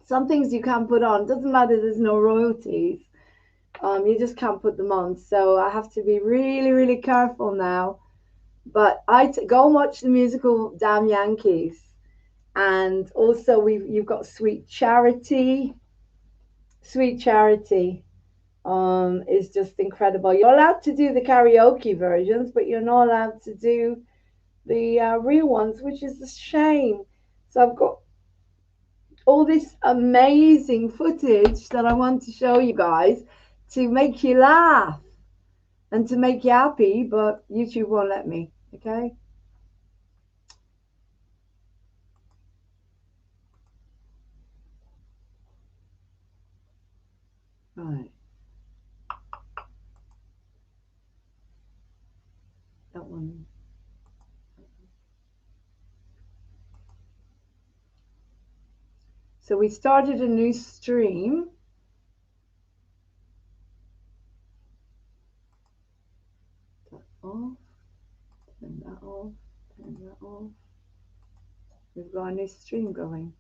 Some things you can't put on. Doesn't matter, there's no royalties. You just can't put them on. So I have to be really, really careful now. But go and watch the musical Damn Yankees. And also you've got Sweet Charity. Sweet Charity is just incredible. You're allowed to do the karaoke versions, but you're not allowed to do the real ones, which is a shame. So I've got all this amazing footage that I want to show you guys to make you laugh and to make you happy, but YouTube won't let me. Okay. Right. That one. So we started a new stream. Off, turn that off, turn that off. We've got a new stream going.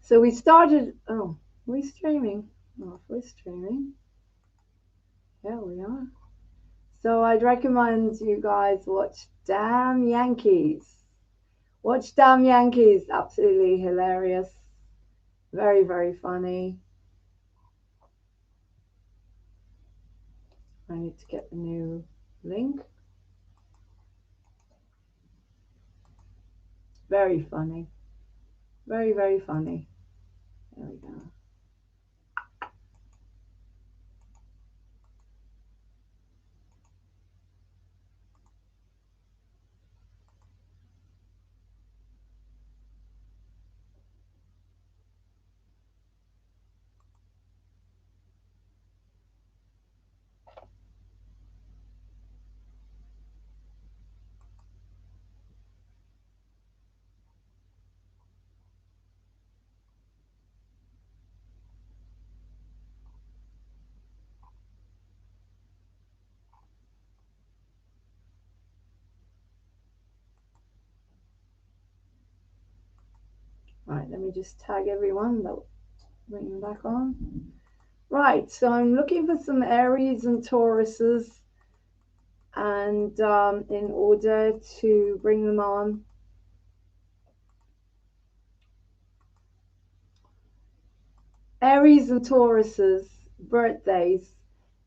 So we started. Oh, we're streaming. Oh, we're streaming. Yeah, we are. So I'd recommend you guys watch Damn Yankees. Watch Damn Yankees. Absolutely hilarious. Very, very funny. I need to get the new link. Very funny. Very, very funny. There we go. Right, let me just tag everyone. That'll bring them back on. Right, so I'm looking for some Aries and Tauruses, and in order to bring them on. Aries and Tauruses, birthdays.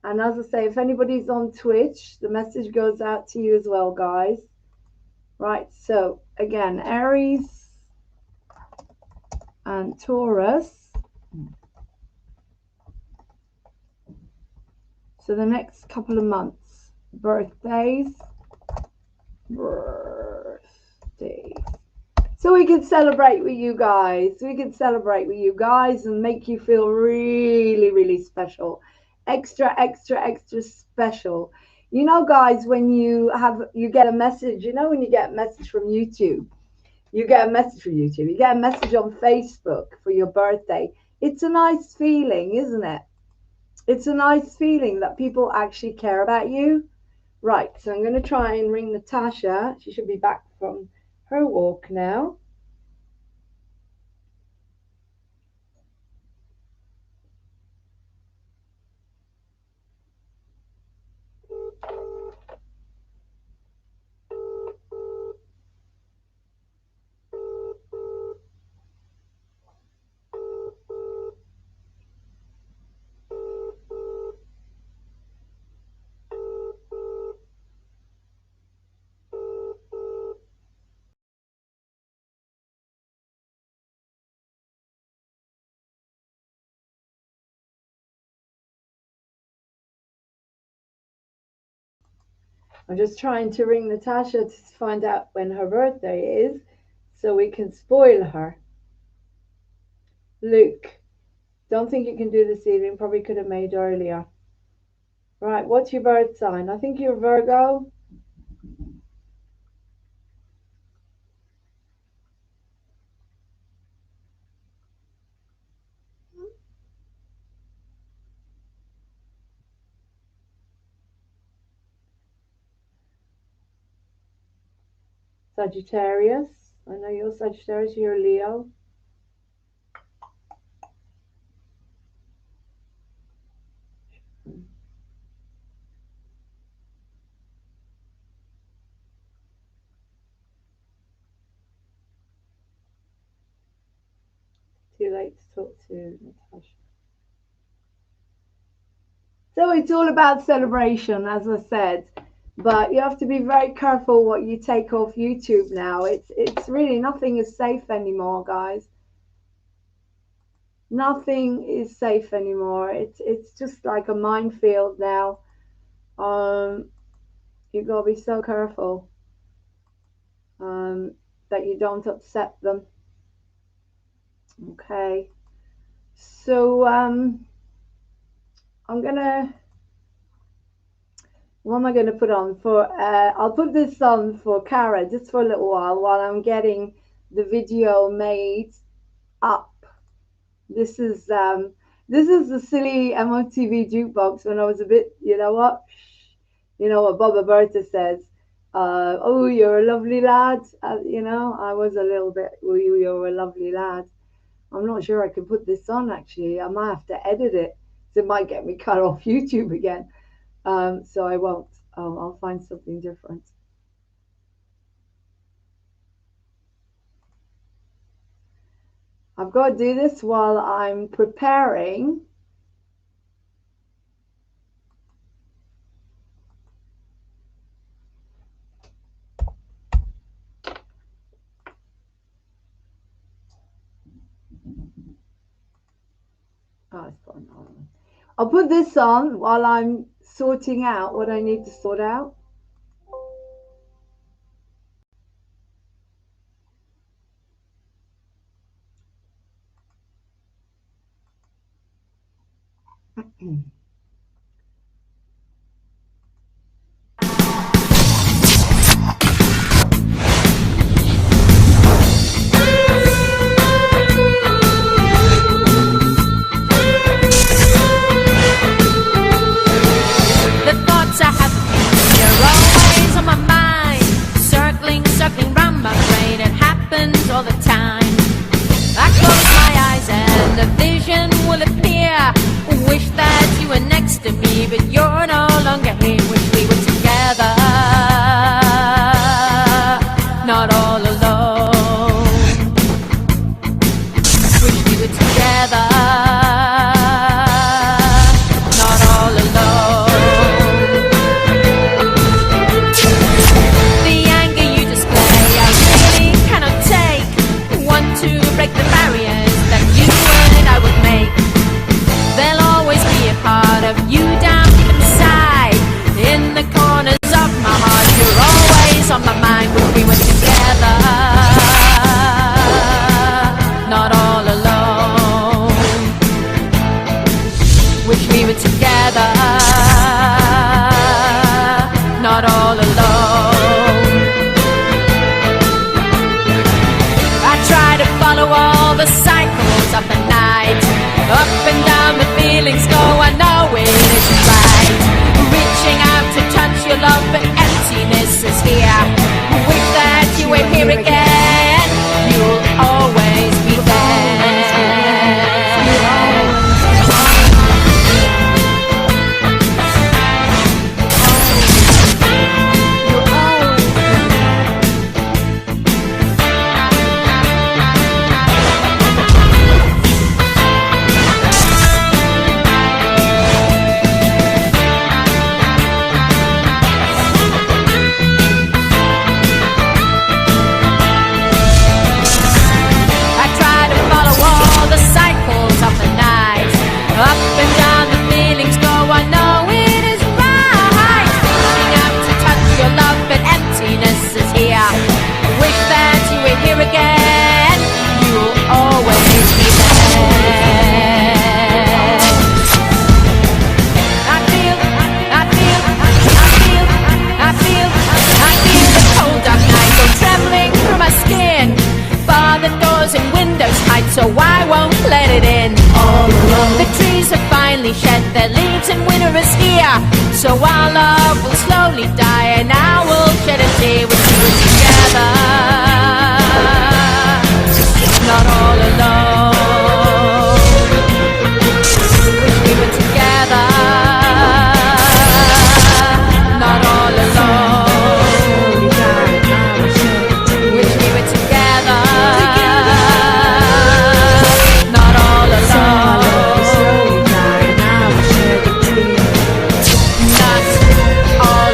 And as I say, if anybody's on Twitch, the message goes out to you as well, guys. Right, so again, Aries and Taurus. So the next couple of months, birthdays. So we can celebrate with you guys. We can celebrate with you guys and make you feel really, really special. Extra, extra, extra special. You know, guys, when you get a message, when you get a message from YouTube, you get a message from YouTube, you get a message on Facebook for your birthday. It's a nice feeling, isn't it? It's a nice feeling that people actually care about you. Right, so I'm going to try and ring Natasha. She should be back from her walk now. I'm just trying to ring Natasha to find out when her birthday is so we can spoil her. Luke, don't think you can do this evening. Probably could have made earlier. Right, what's your birth sign? I think you're Virgo. Sagittarius. I know you're Sagittarius, you're Leo. Too late to talk to Natasha. So it's all about celebration, as I said. But you have to be very careful what you take off YouTube now. It's really nothing is safe anymore, guys. Nothing is safe anymore. It's just like a minefield now. You gotta be so careful that you don't upset them. Okay. So I'm gonna. What am I going to put on for? I'll put this on for Cara just for a little while I'm getting the video made up. This is the silly MOTV jukebox when I was a bit, you know what Bob Berta says. Oh, you're a lovely lad. I was a little bit. Oh, you're a lovely lad. I'm not sure I can put this on actually. I might have to edit it. So it might get me cut off YouTube again. So I won't. I'll find something different. I've got to do this while I'm preparing. I'll put this on while I'm sorting out what I need to sort out. All the time I close my eyes and a vision will appear. Wish that you were next to me, but you're no longer here. Wish we were together, not all alone. Wish we were together, not all alone. The anger you display I really cannot take. To break the barriers that you and I would make. There'll always be a part of you down deep inside. love, but emptiness is here. Wish that you were here again. You'll always be there. Up and down the feelings go, I know it is right. Reaching out to touch your love, but emptiness is here. Wish that you were here again. You'll always be there. I feel the cold dark night go trembling through my skin. Bar the doors and windows tight, so I won't let it in. All alone. The trees have finally shed their leaves and winter is here. So our love will slowly die and I will shed a tear with you together. Not all alone. We were together. Not all alone. Wish we were together. Not all alone. Not all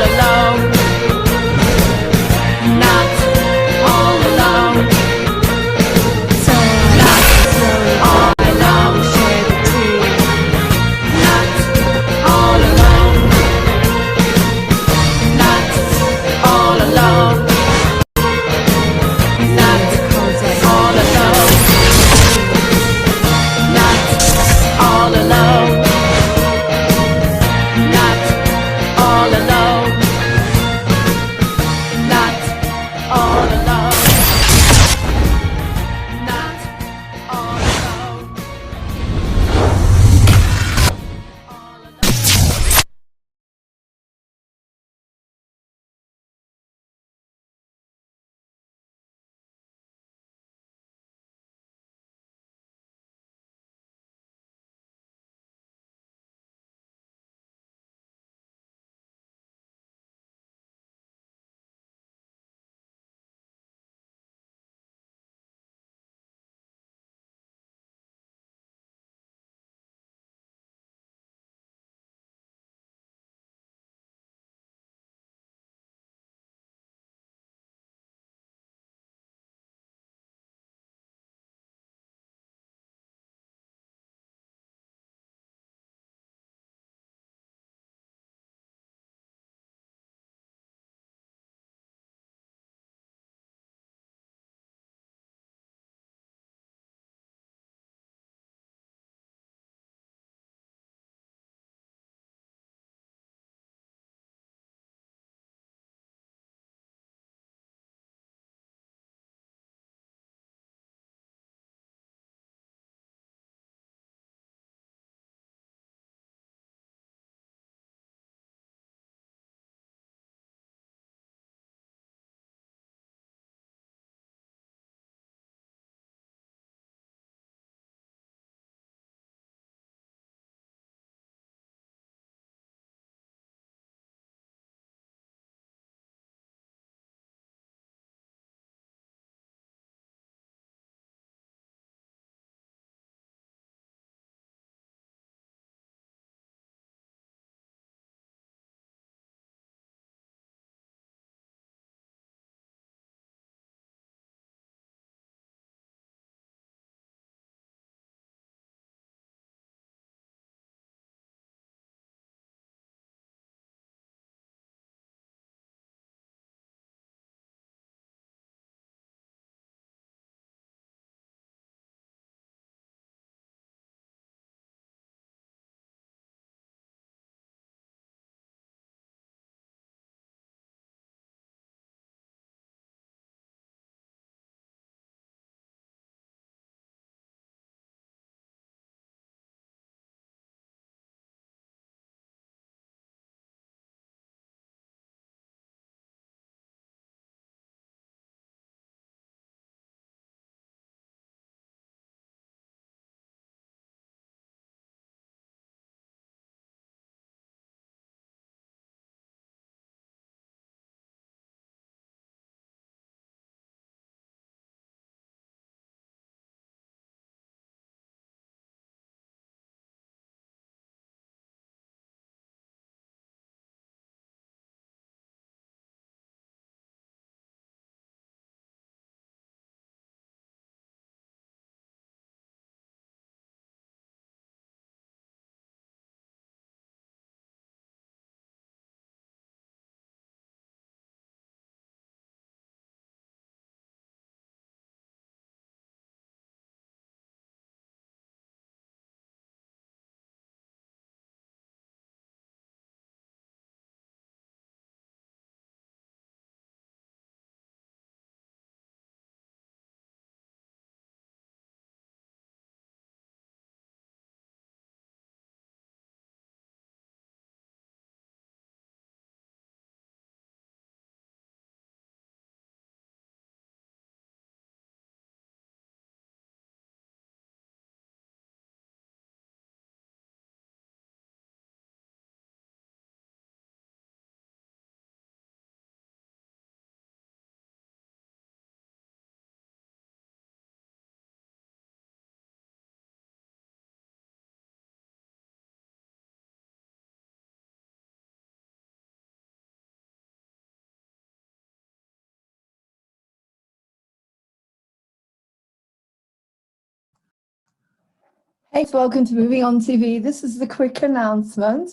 Hey, welcome to Moving On TV. This is the quick announcement.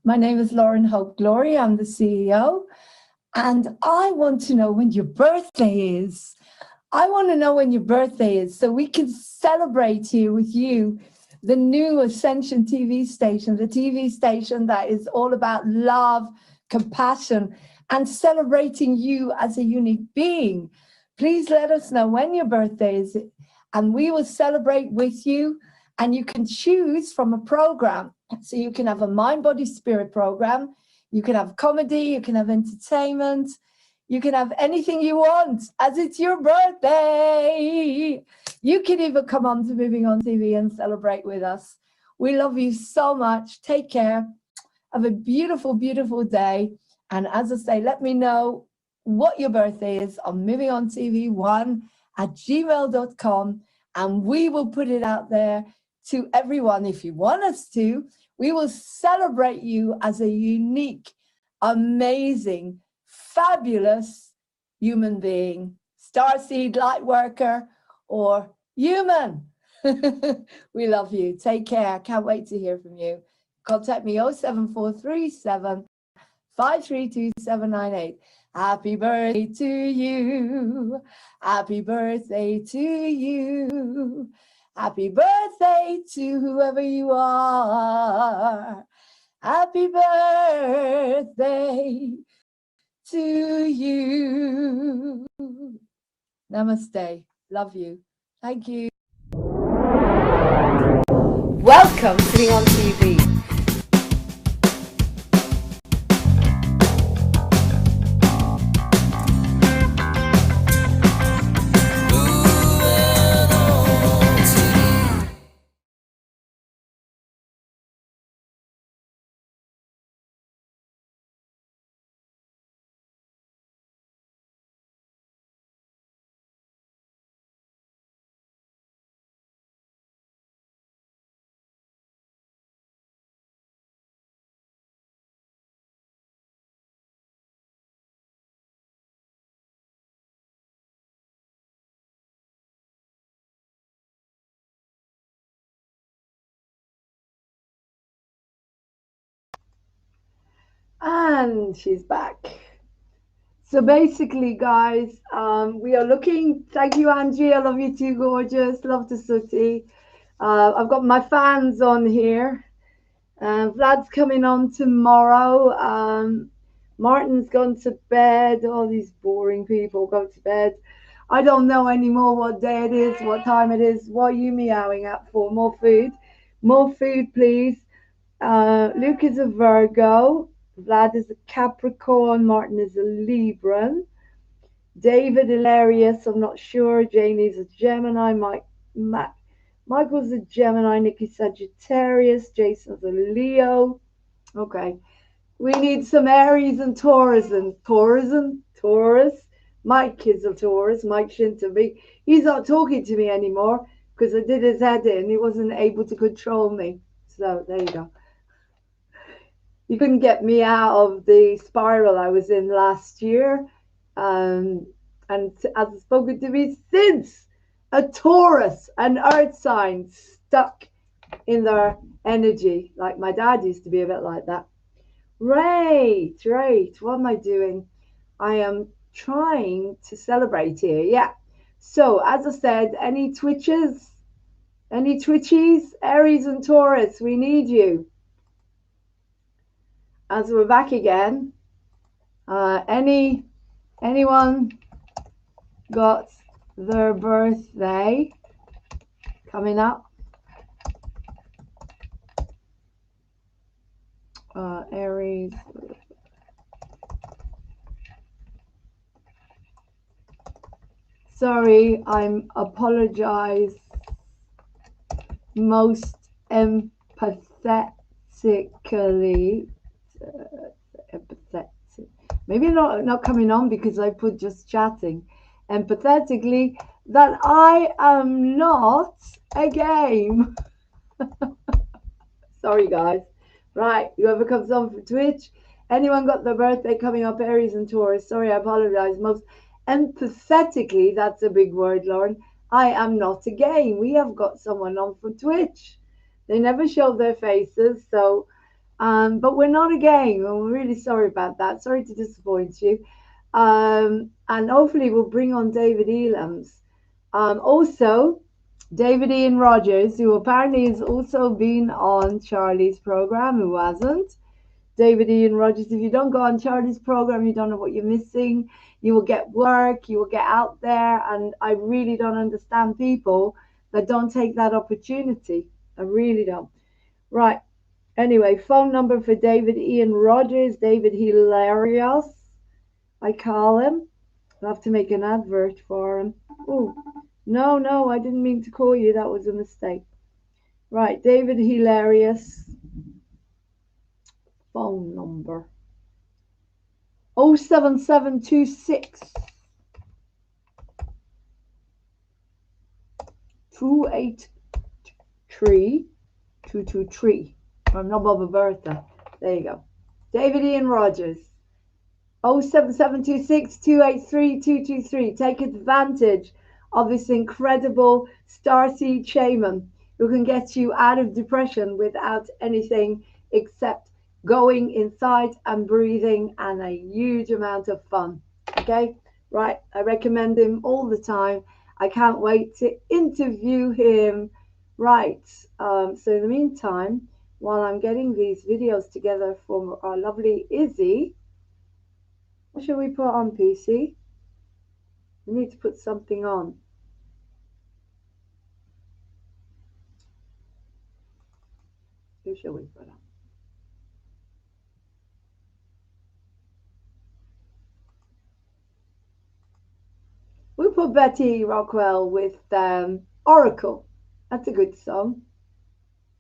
My name is Lauren Hope Glory. I'm the CEO, and I want to know when your birthday is. I want to know when your birthday is so we can celebrate here with you, the new Ascension TV station, the TV station that is all about love, compassion, and celebrating you as a unique being. Please let us know when your birthday is, and we will celebrate with you. And you can choose from a program. So you can have a mind, body, spirit program. You can have comedy, you can have entertainment. You can have anything you want as it's your birthday. You can even come on to Moving On TV and celebrate with us. We love you so much. Take care. Have a beautiful, beautiful day. And as I say, let me know what your birthday is on Moving On TV1 at gmail.com. And we will put it out there to everyone. If you want us to, we will celebrate you as a unique, amazing, fabulous human being, starseed, light worker, or human. We love you. Take care. Can't wait to hear from you. Contact me 07437 532 798. Happy birthday to you. Happy birthday to you. Happy birthday to whoever you are. Happy birthday to you. Namaste. Love you. Thank you. Welcome to Being on TV. And she's back. So basically, guys, we are looking. Thank you, Angie. I love you too, gorgeous. Love to Sooty. I've got my fans on here. Vlad's coming on tomorrow. Martin's gone to bed. All these boring people go to bed. I don't know anymore what day it is, what time it is. What are you meowing at for? More food? More food, please. Luke is a Virgo. Vlad is a Capricorn. Martin is a Libran. David Hilarious, I'm not sure. Janie's a Gemini. Michael's a Gemini. Nikki Sagittarius. Jason's a Leo. Okay. We need some Aries and Taurus and Taurus. Mike is a Taurus. Mike Shintaby. He's not talking to me anymore because I did his head in. He wasn't able to control me. So there you go. You couldn't get me out of the spiral I was in last year. And has spoken to me since. A Taurus, an earth sign stuck in their energy. Like my dad used to be a bit like that. Right. What am I doing? I am trying to celebrate here. Yeah. So as I said, any twitches? Any twitchies? Aries and Taurus, we need you. As we're back again. Anyone got their birthday coming up? Aries. Sorry, I'm apologize most empathetically. Maybe not coming on because I put just chatting. Empathetically, that I am not a game. Sorry, guys. Right, whoever comes on for Twitch, anyone got their birthday coming up, Aries and Taurus? Sorry, I apologize. Most empathetically, that's a big word, Lauren. I am not a game. We have got someone on for Twitch. They never show their faces. So, but we're not a gang. And we're really sorry about that. Sorry to disappoint you. And hopefully we'll bring on David Elam's. Also, David Ian Rogers, who apparently has also been on Charlie's program, who hasn't. David Ian Rogers, if you don't go on Charlie's program, you don't know what you're missing. You will get work, you will get out there, and I really don't understand people that don't take that opportunity. I really don't. Right. Anyway, phone number for David Ian Rogers, David Hilarious, I call him. I'll have to make an advert for him. Oh, no, I didn't mean to call you. That was a mistake. Right, David Hilarious. Phone number 07726 283 223. I'm not Baba Bertha. There you go. David Ian Rogers. 07726 283 223. Take advantage of this incredible starseed shaman who can get you out of depression without anything except going inside and breathing and a huge amount of fun. Okay, right, I recommend him all the time. I can't wait to interview him. Right, so in the meantime, while I'm getting these videos together for our lovely Izzy, what should we put on, PC? We need to put something on. Who shall we put on? We put Betty Rockwell with Oracle. That's a good song.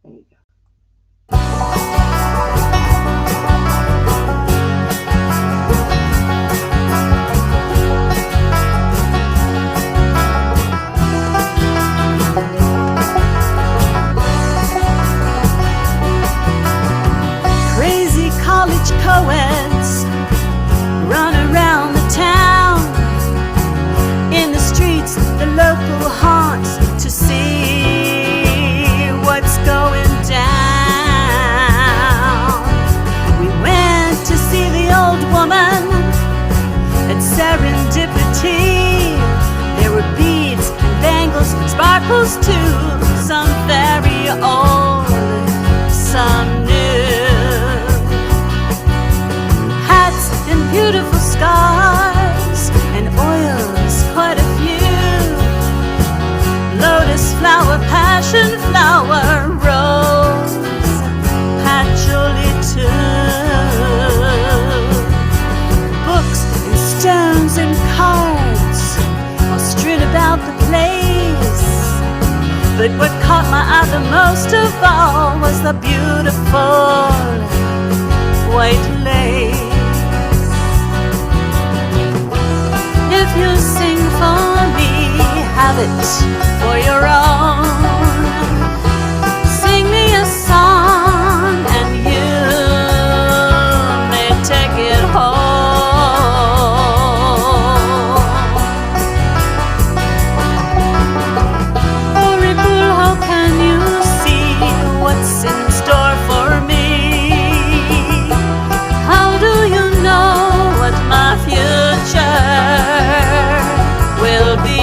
There you go. Crazy college co-eds run around the town, in the streets, the local haunts, to see what's going down. We went to see the old woman at Serendipity. There were beads and bangles, sparkles too, some very old, some new. Hats and beautiful scarves and oils, quite a few. Lotus flower, passion flower, rose, patchouli too. Books and stones and cards all strewn about the place. But what caught my eye the most of all was the beautiful white lace. If you sing for me, have it for your own. Sing me a song and you may take it home. Oh, Ripple, how can you see what's in store for me? How do you know what my future will be?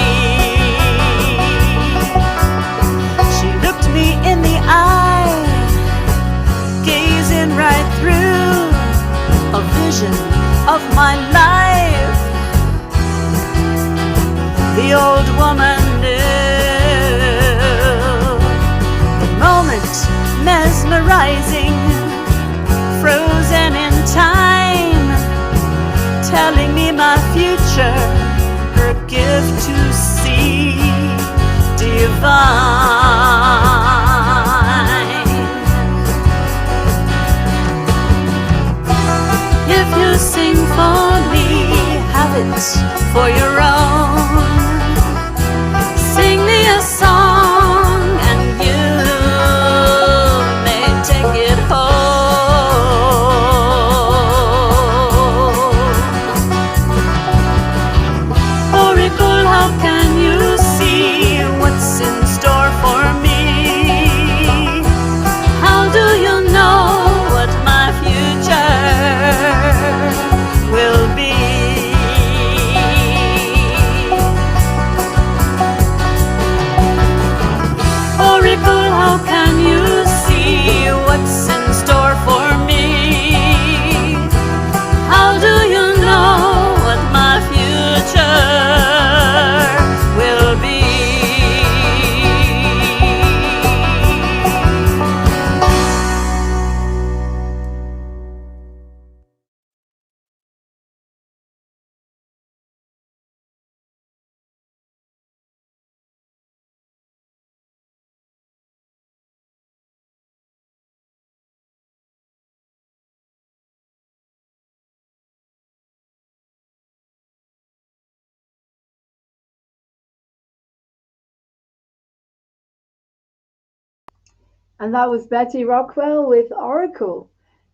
And that was Betty Rockwell with Oracle.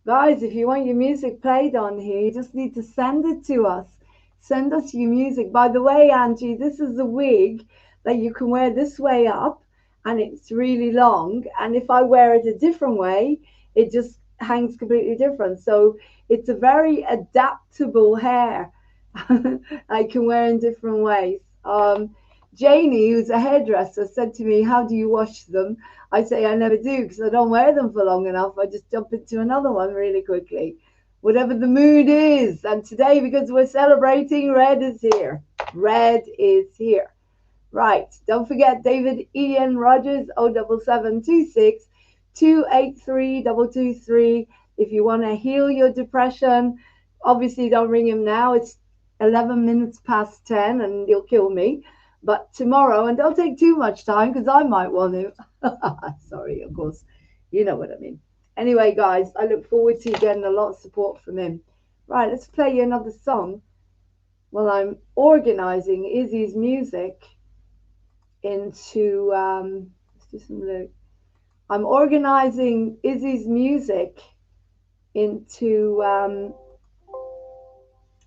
Guys, if you want your music played on here, you just need to send it to us. Send us your music. By the way, Angie, this is the wig that you can wear this way up, and it's really long. And if I wear it a different way, it just hangs completely different. So it's a very adaptable hair. I can wear in different ways. Janie, who's a hairdresser, said to me, "How do you wash them?" I say I never do because I don't wear them for long enough. I just jump into another one really quickly, whatever the mood is. And today, because we're celebrating, red is here. Red is here. Right. Don't forget David Ian Rogers, 07726 283 223. If you want to heal your depression, obviously don't ring him now. It's 11 minutes past 10 and you'll kill me. But tomorrow, and don't take too much time because I might want to. Sorry, of course. You know what I mean. Anyway, guys, I look forward to getting a lot of support from him. Right, let's play you another song while I'm organizing Izzy's music into let's do some lyrics. I'm organizing Izzy's music into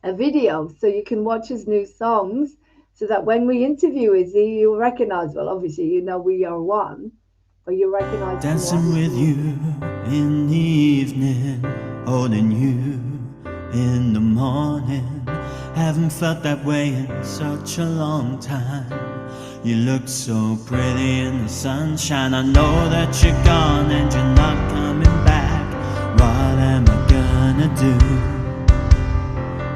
a video so you can watch his new songs, so that when we interview Izzy, you'll recognize, well, obviously you know we are one, but you recognize dancing with you in the evening, holding you in the morning. Haven't felt that way in such a long time. You look so pretty in the sunshine. I know that you're gone and you're not coming back. What am I gonna do?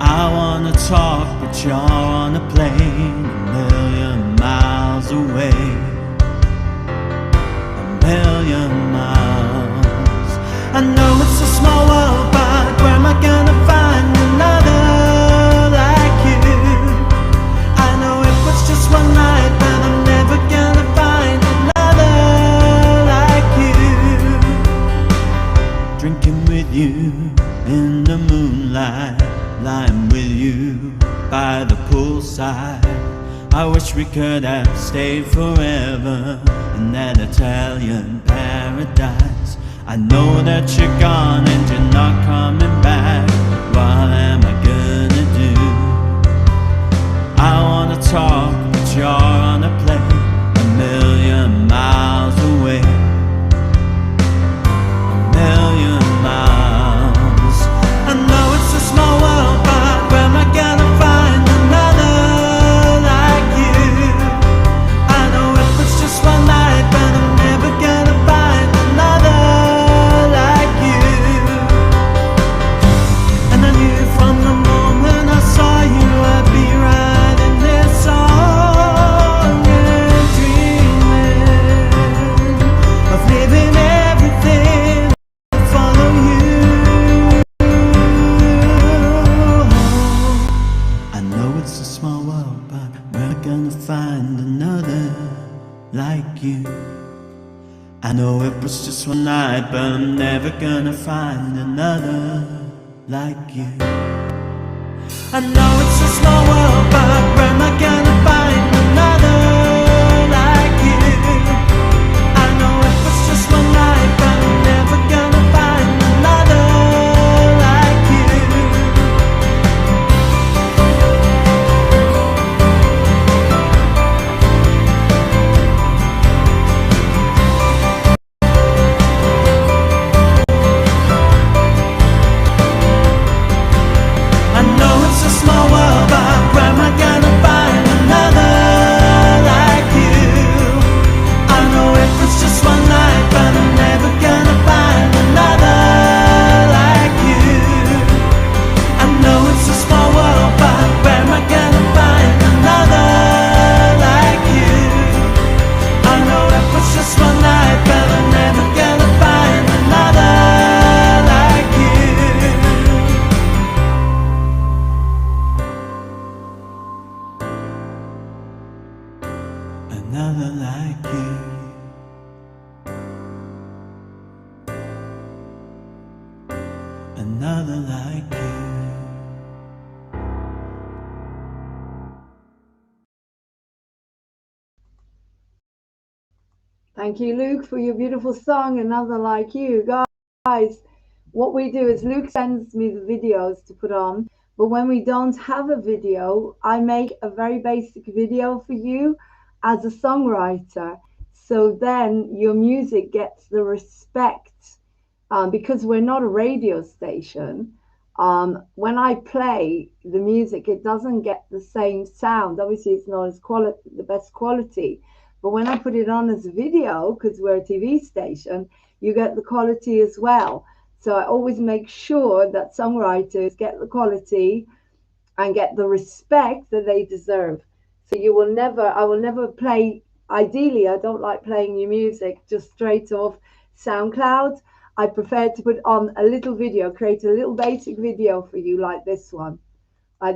I wanna talk, but you're on a plane a million miles away. A million miles. I know it's a small world, but where am I gonna find another like you? I know it was just one night, but I'm never gonna find another like you. Drinking with you in the moonlight, lying with you by the poolside. I wish we could have stayed forever in that Italian paradise. I know that you're gone and you're not coming back. What am I gonna do? I wanna talk, but you're on a plane a million miles away. A million miles. I know it's a small world, but where am I gonna find another like you? I know it was just one night, but I'm never gonna find another like you. And I knew from the moment I saw you, I'd be writing this song and dreaming of living everything to follow you. I know it's a small world, but we're gonna find another like you. I know it was just one night, but I'm never gonna find another like you. I know it's a small world, but where am I gonna find another like you? I know it was just one night, but I'm never gonna find another like you. I know it's a small world, but where am I gonna find another like you? I know it was just one night, but I'm never gonna find another like you. I know it's a small world, but where am I gonna find another like you? I know it was just one night, but I'm never gonna find another like you. Another like you. Another like you. Thank you, Luke, for your beautiful song, Another Like You. Guys, what we do is Luke sends me the videos to put on, but when we don't have a video, I make a very basic video for you as a songwriter. So then your music gets the respect, because we're not a radio station. When I play the music, it doesn't get the same sound. Obviously, it's not as the best quality. But when I put it on as a video, because we're a TV station, you get the quality as well. So I always make sure that songwriters get the quality and get the respect that they deserve. So I will never play, ideally, I don't like playing your music just straight off SoundCloud. I prefer to put on a little video, create a little basic video for you like this one.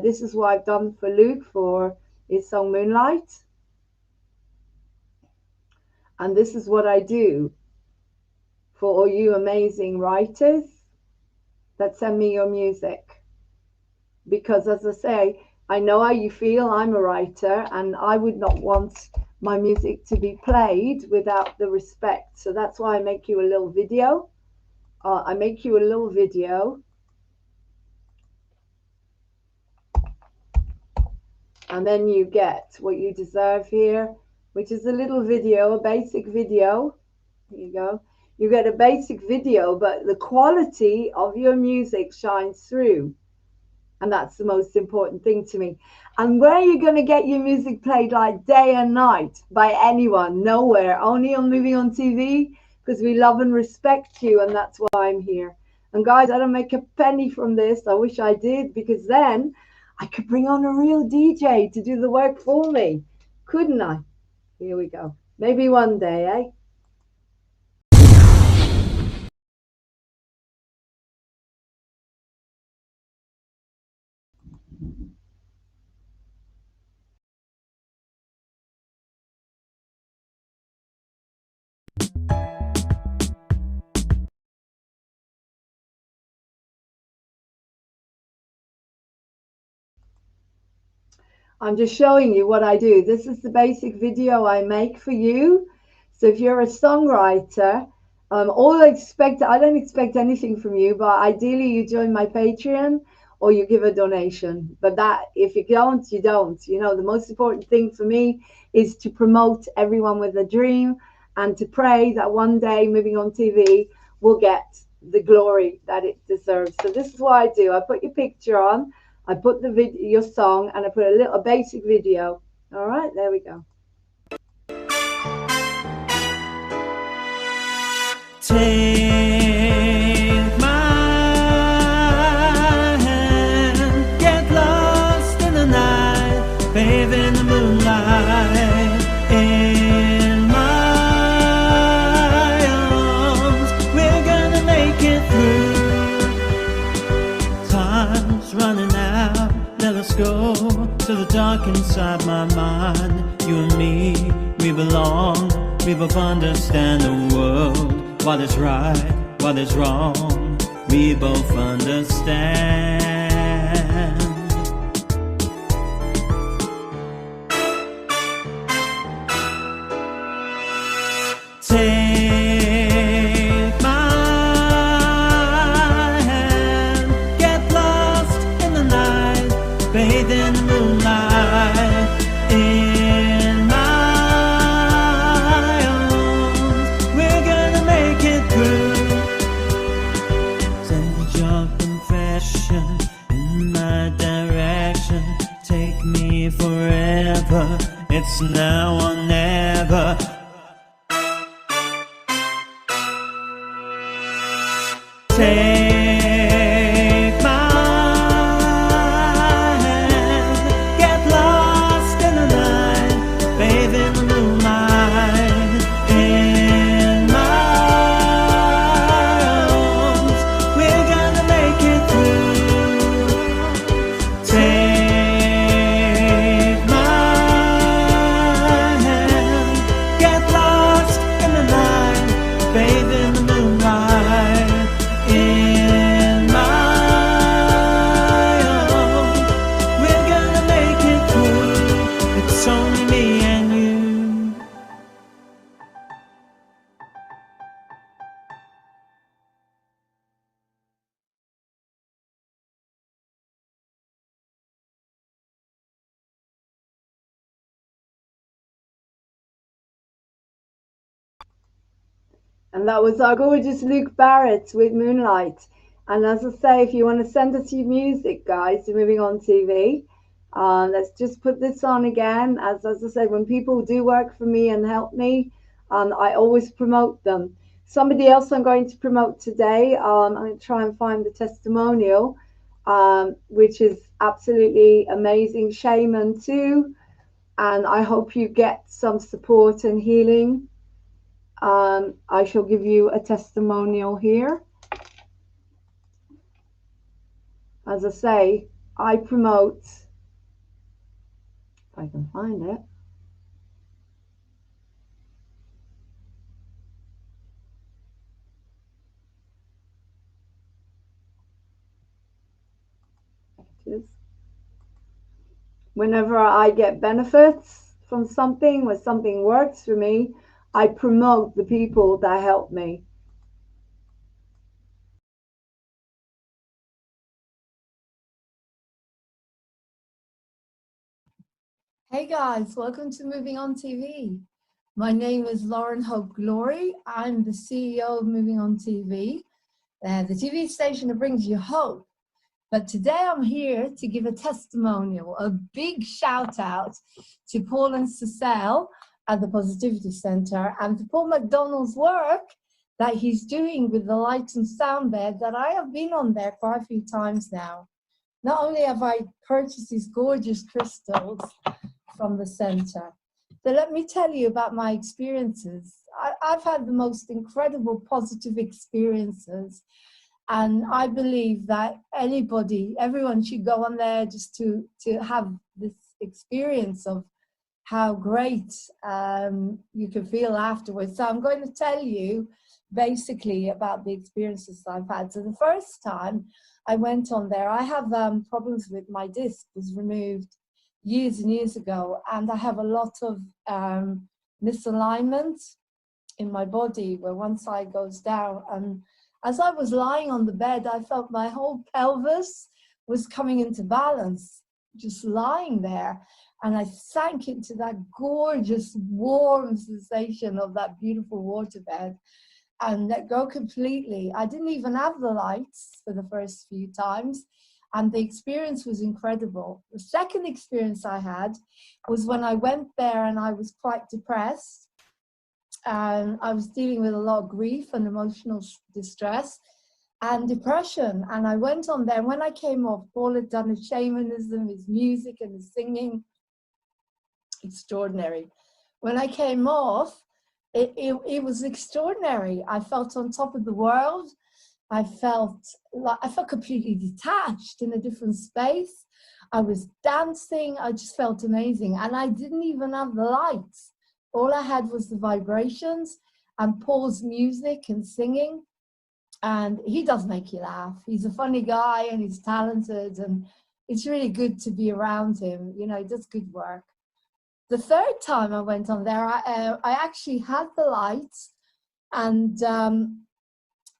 This is what I've done for Luke for his song Moonlight. And this is what I do for all you amazing writers that send me your music. Because as I say, I know how you feel. I'm a writer and I would not want my music to be played without the respect. So that's why I make you a little video. And then you get what you deserve here, which is a little video, a basic video. Here you go. You get a basic video, but the quality of your music shines through. And that's the most important thing to me. And where are you going to get your music played like day and night by anyone? Nowhere. Only on Movie on TV, because we love and respect you, and that's why I'm here. And guys, I don't make a penny from this. I wish I did, because then I could bring on a real DJ to do the work for me, couldn't I? Here we go. Maybe one day, eh? I'm just showing you what I do. This is the basic video I make for you. So if you're a songwriter, I don't expect anything from you, but ideally you join my Patreon or you give a donation. But that, if you don't, you don't. You know, the most important thing for me is to promote everyone with a dream and to pray that one day Moving on TV will get the glory that it deserves. So this is what I do. I put your picture on. I put the your song, and I put a basic video. All right, there we go. Take my hand, get lost in the night, bathe in the moonlight, in my arms, we're gonna make it through. Time's running out, let us go to the dark inside my mind. You and me, we belong, we both understand the world. What is right, what is wrong, we both understand. Take my hand, get lost in the night, bathe in the moonlight, in my arms, we're gonna make it through. Send your confession in my direction, take me forever, it's now or never. Take my hand, get lost in the night, bathe in the moonlight, in my arms, we're gonna make it through. Take my hand, get lost in the night, bathe in the moonlight, in And that was our gorgeous Luke Barrett with Moonlight. And as I say, if you want to send us your music, guys, to Moving On TV, let's just put this on again. As I said, when people do work for me and help me, I always promote them. Somebody else I'm going to promote today, I'm going to try and find the testimonial, which is absolutely amazing. Shaman too. And I hope you get some support and healing. I shall give you a testimonial here. As I say, I promote, if I can find it. Whenever I get benefits from something, when something works for me, I promote the people that help me. Hey guys, welcome to Moving On TV. My name is Lauren Hope Glory. I'm the CEO of Moving On TV, the TV station that brings you hope. But today I'm here to give a testimonial, a big shout out to Paul and Cecile at the Positivity Center and to Paul McDonald's work that he's doing with the light and sound bed that I have been on there quite a few times now. Not only have I purchased these gorgeous crystals from the center, so let me tell you about my experiences. I've had the most incredible positive experiences. And I believe that everyone should go on there just to have this experience of how great you can feel afterwards. So I'm going to tell you basically about the experiences I've had. So the first time I went on there, I have problems with my disc, was removed years and years ago, and I have a lot of misalignment in my body where one side goes down. And as I was lying on the bed, I felt my whole pelvis was coming into balance, just lying there. And I sank into that gorgeous, warm sensation of that beautiful waterbed and let go completely. I didn't even have the lights for the first few times. And the experience was incredible. The second experience I had was when I went there and I was quite depressed. And I was dealing with a lot of grief and emotional distress and depression. And I went on there. When I came off, Paul had done his shamanism, his music and his singing. Extraordinary. When I came off, it was extraordinary. I felt on top of the world. I felt completely detached in a different space. I was dancing. I just felt amazing. And I didn't even have the lights. All I had was the vibrations and Paul's music and singing. And he does make you laugh. He's a funny guy and he's talented. And it's really good to be around him. You know, he does good work. The third time I went on there, I actually had the lights and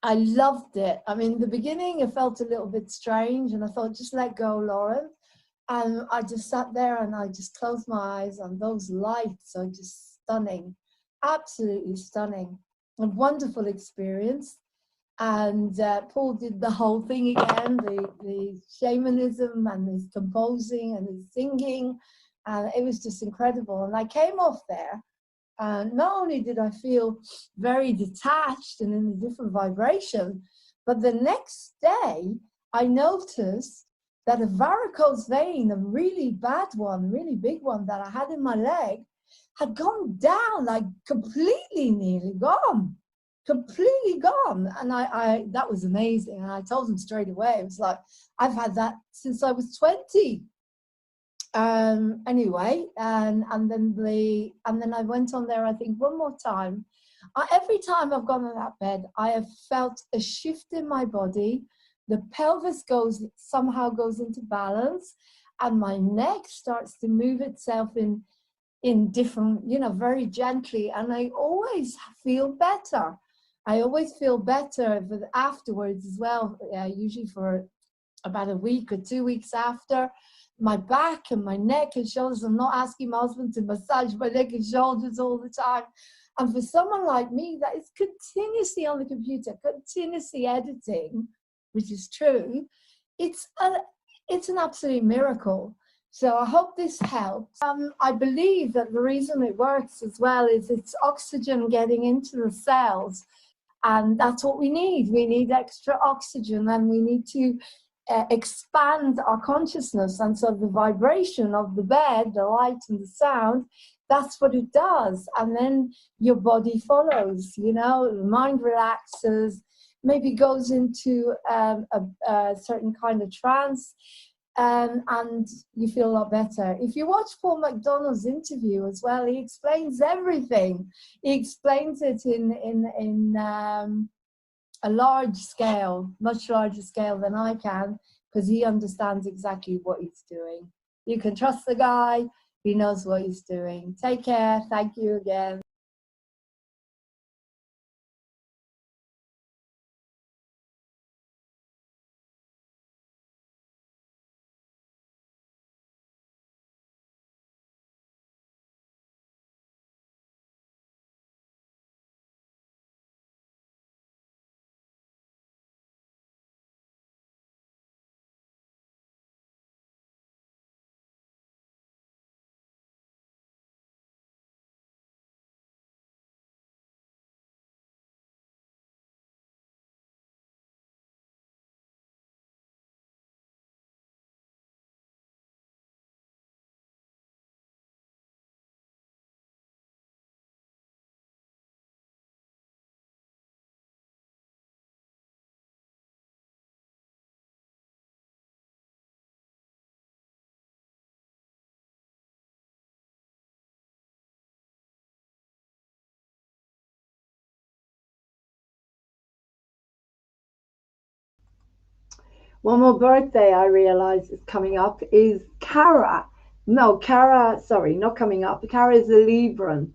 I loved it. I mean, in the beginning, it felt a little bit strange and I thought, just let go, Lauren. And I just sat there and I just closed my eyes and those lights are just stunning, absolutely stunning. A wonderful experience. And Paul did the whole thing again, the shamanism and his composing and his singing. And it was just incredible. And I came off there. And not only did I feel very detached and in a different vibration, but the next day I noticed that a varicose vein, a really bad one, really big one that I had in my leg, had gone down, like completely nearly gone, completely gone. And I that was amazing. And I told him straight away, it was like, I've had that since I was 20. Anyway, and then I went on there, I think one more time. Every time I've gone on that bed, I have felt a shift in my body. The pelvis somehow goes into balance, and my neck starts to move itself in different, you know, very gently, and I always feel better. I always feel better afterwards as well, usually for about a week or 2 weeks after. My back and my neck and shoulders. I'm not asking my husband to massage my neck and shoulders all the time. And for someone like me that is continuously on the computer, continuously editing, which is true, it's an absolute miracle. So I hope this helps. I believe that the reason it works as well is it's oxygen getting into the cells. And that's what we need. We need extra oxygen, and we need to expand our consciousness. And so the vibration of the bed, the light and the sound, that's what it does. And then your body follows, you know, the mind relaxes, maybe goes into a certain kind of trance, and you feel a lot better. If you watch Paul McDonald's interview as well, he explains everything. He explains it in a large scale, much larger scale than I can, because he understands exactly what he's doing. You can trust the guy. He knows what he's doing. Take care. Thank you again. One more birthday I realize is coming up is Cara. No, Cara, sorry, not coming up. Cara is a Libran.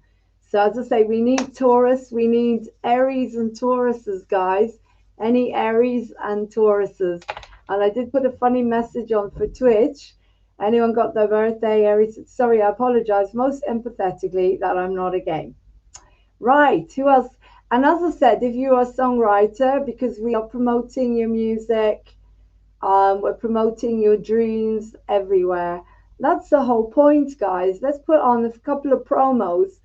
So as I say, we need Taurus, we need Aries and Tauruses, guys. Any Aries and Tauruses. And I did put a funny message on for Twitch. Anyone got their birthday, Aries? Sorry, I apologize most empathetically that I'm not a game. Right, who else? And as I said, if you are a songwriter, because we are promoting your music, we're promoting your dreams everywhere. That's the whole point, guys. Let's put on a couple of promos,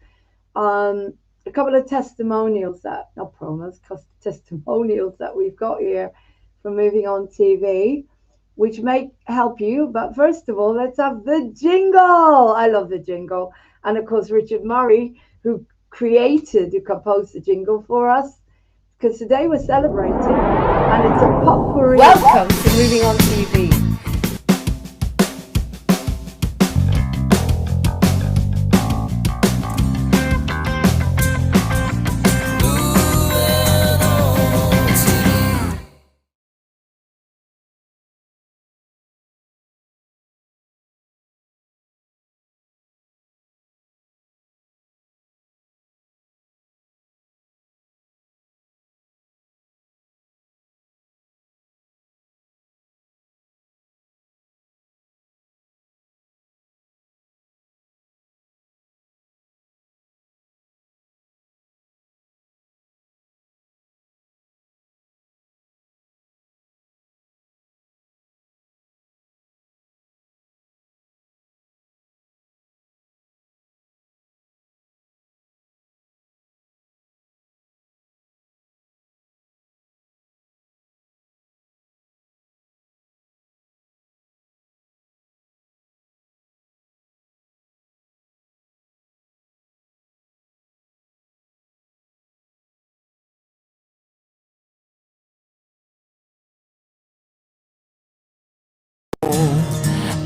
a couple of testimonials that, not promos, testimonials that we've got here from Moving On TV, which may help you. But first of all, let's have the jingle. I love the jingle. And of course, Richard Murray, who composed the jingle for us, because today we're celebrating, and it's a potpourri. Welcome to Moving On TV.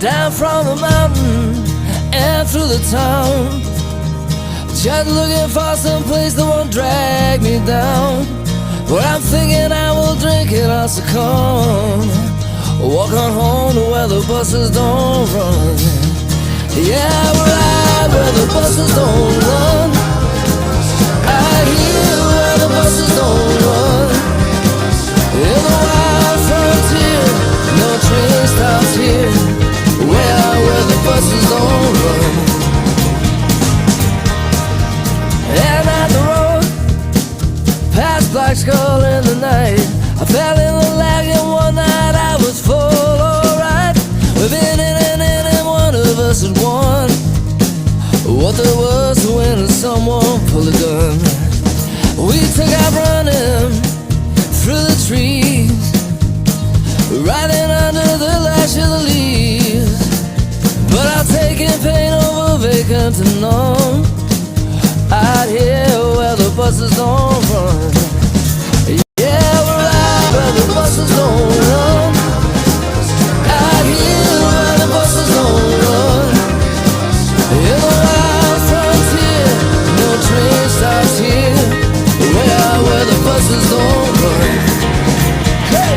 Down from the mountain and through the town, just looking for some place that won't drag me down. Where I'm thinking I will drink it, I'll succumb. Walk on home to where the buses don't run. Yeah, we'll ride where the buses don't run. I hear where the buses don't run. In the wild frontier, no train stops here. Where the buses don't run. And at the black skull in the night. I fell in the lag and one night I was full, alright. Within it and one of us had won. What there was to win is someone pulled a gun. We took out running through the trees, riding under the lash of the leaves. But I've taken pain over vacant and numb, out here where the buses don't run. Yeah, we're out where the buses don't run. Out here where the buses don't run. In the wild frontier, no train stops here. We're out where the buses don't run. Hey!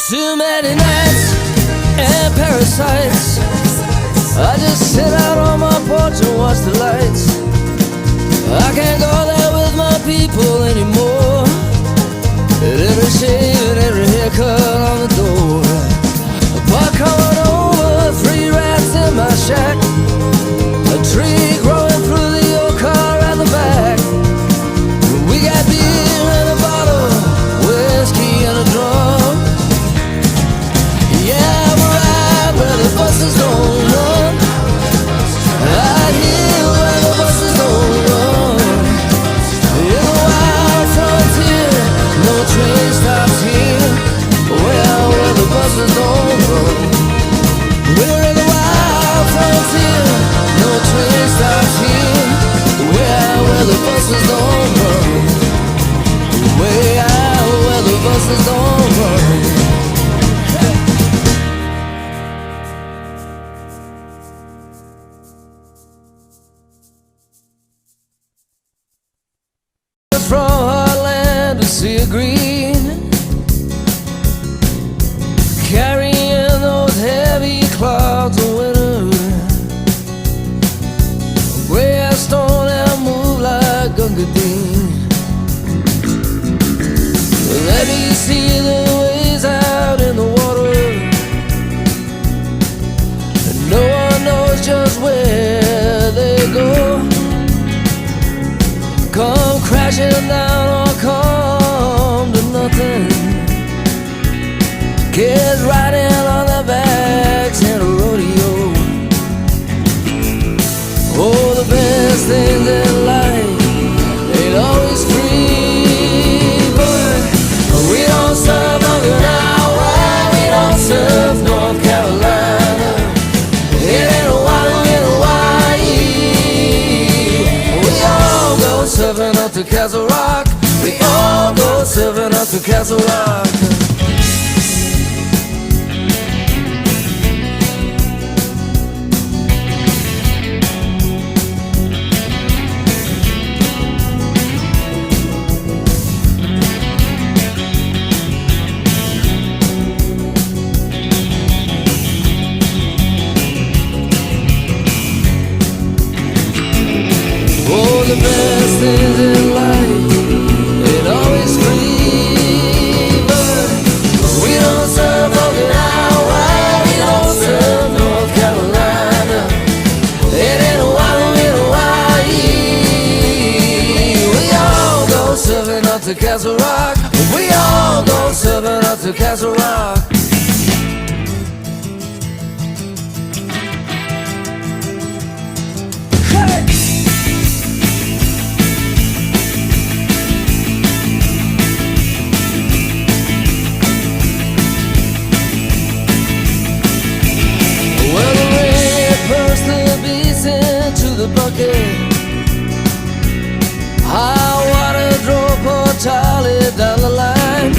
Too many nights and parasites. I just sit out on my porch and watch the lights. I can't go there with my people anymore. At every shave and every haircut on the door. But coming over, 3 rats in my shack. A tree growing through the old car at the back. We got beer in a bottle, whiskey and a drum. Yeah, we're out where the buses don't run. Out here where the buses don't run. In the wild frontier, no train stops here. We're out where the buses don't run. We're in the wild frontier, no train stops here. We're out where the buses don't run. Way out where the buses don't run. From Heartland to Sea Green, carrying those heavy clouds of winter. Gray as stone and move like Gunga Din. Let me see the ways out in the water. And no one knows just where they go. Come crashing down or come to nothing. Kids riding on their backs in a rodeo. Oh, the best things in life ain't always free, but we don't serve Northern Iowa, we don't serve North Carolina. It ain't a wild in Hawaii. We all go surfing up to Castle Rock. We all go surfing up to Castle Rock. Oh, the best things in life ain't always free, but we don't serve Okinawa, we don't serve North Carolina. It ain't a wild in Hawaii. We all go surfing up to Castle Rock. We all go surfing up to Castle Rock. The bucket, high water drove poor Charlie down the line.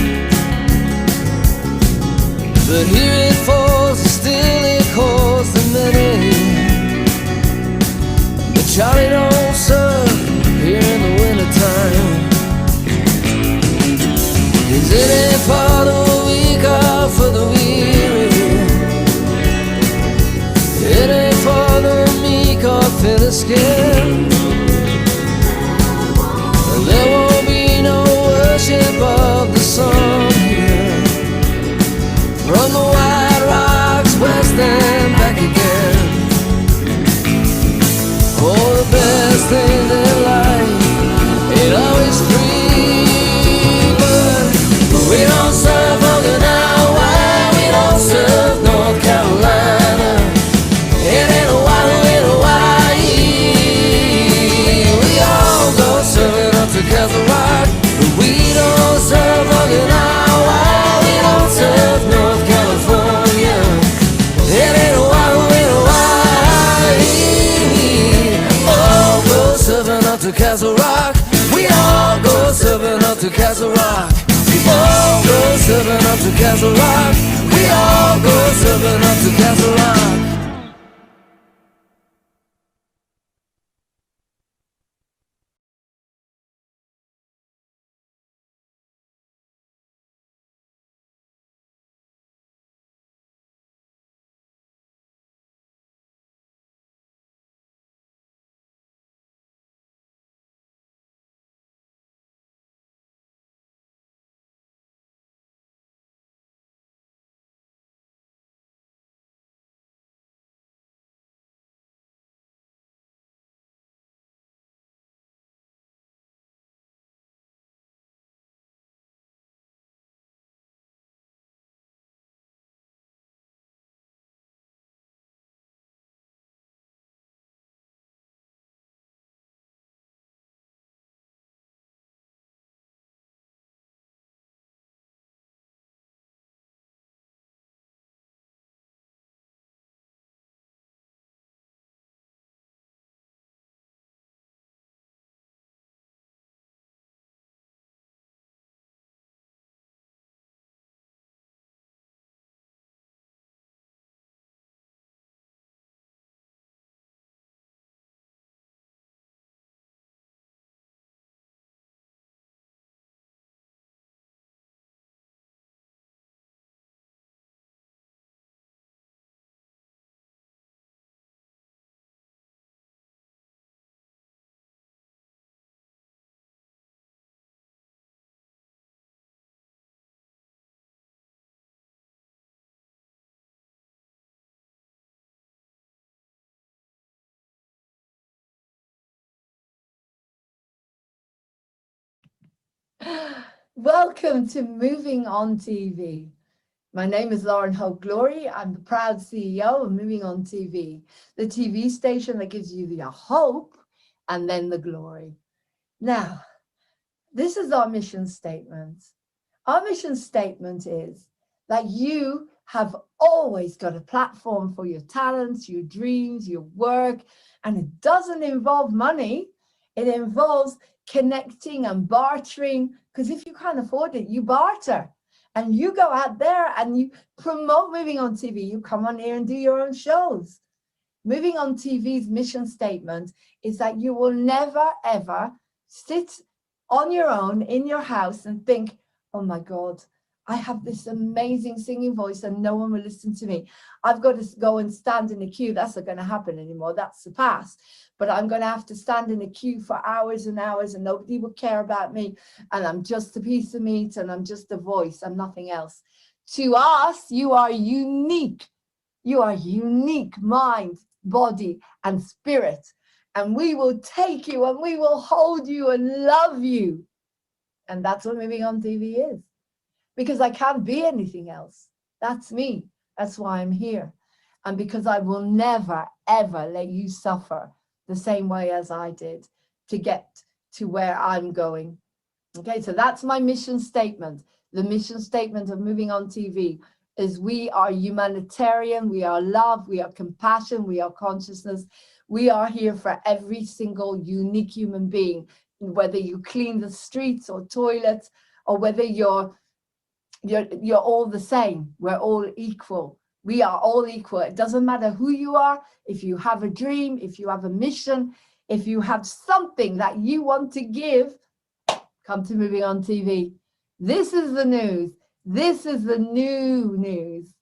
But here it falls, still it calls the many. But Charlie don't surf here in the wintertime. Is it ain't for the weak or for the weary? It ain't for the meek or for the the skin. There won't be no worship of the sun here. From the White Rocks west and back again. Oh, the best things in life ain't always free, but we don't serve Okinawa, we don't serve North Carolina. It ain't Hawaii. We all go serving up to Castle Rock, but we don't serve Okinawa, we don't serve North California. It ain't Hawaii. All go serving up to Castle Rock. We all go serving up to Castle Rock. We all go serving up to Castle Rock. We all go serving up to Castle Rock. Welcome to Moving On TV. My name is Lauren Hope Glory. I'm the proud CEO of Moving On TV, the TV station that gives you the hope and then the glory. Now, this is our mission statement. Our mission statement is that you have always got a platform for your talents, your dreams, your work, and it doesn't involve money. It involves connecting and bartering, because if you can't afford it, you barter. And you go out there and you promote Moving On TV. You come on here and do your own shows. Moving On TV's mission statement is that you will never, ever sit on your own in your house and think, oh my God, I have this amazing singing voice and no one will listen to me. I've got to go and stand in a queue. That's not going to happen anymore. That's the past. But I'm going to have to stand in a queue for hours and hours and nobody will care about me. And I'm just a piece of meat and I'm just a voice. I'm nothing else. To us, you are unique. You are unique mind, body, and spirit. And we will take you and we will hold you and love you. And that's what Moving On TV is. Because I can't be anything else. That's me. That's why I'm here. And because I will never, ever let you suffer the same way as I did to get to where I'm going. Okay, so that's my mission statement. The mission statement of Moving On TV is we are humanitarian, we are love, we are compassion, we are consciousness. We are here for every single unique human being, whether you clean the streets or toilets, or whether you're all the same. We're all equal. We are all equal. It doesn't matter who you are. If you have a dream, if you have a mission, if you have something that you want to give, come to Moving On TV. This is the news. This is the new news.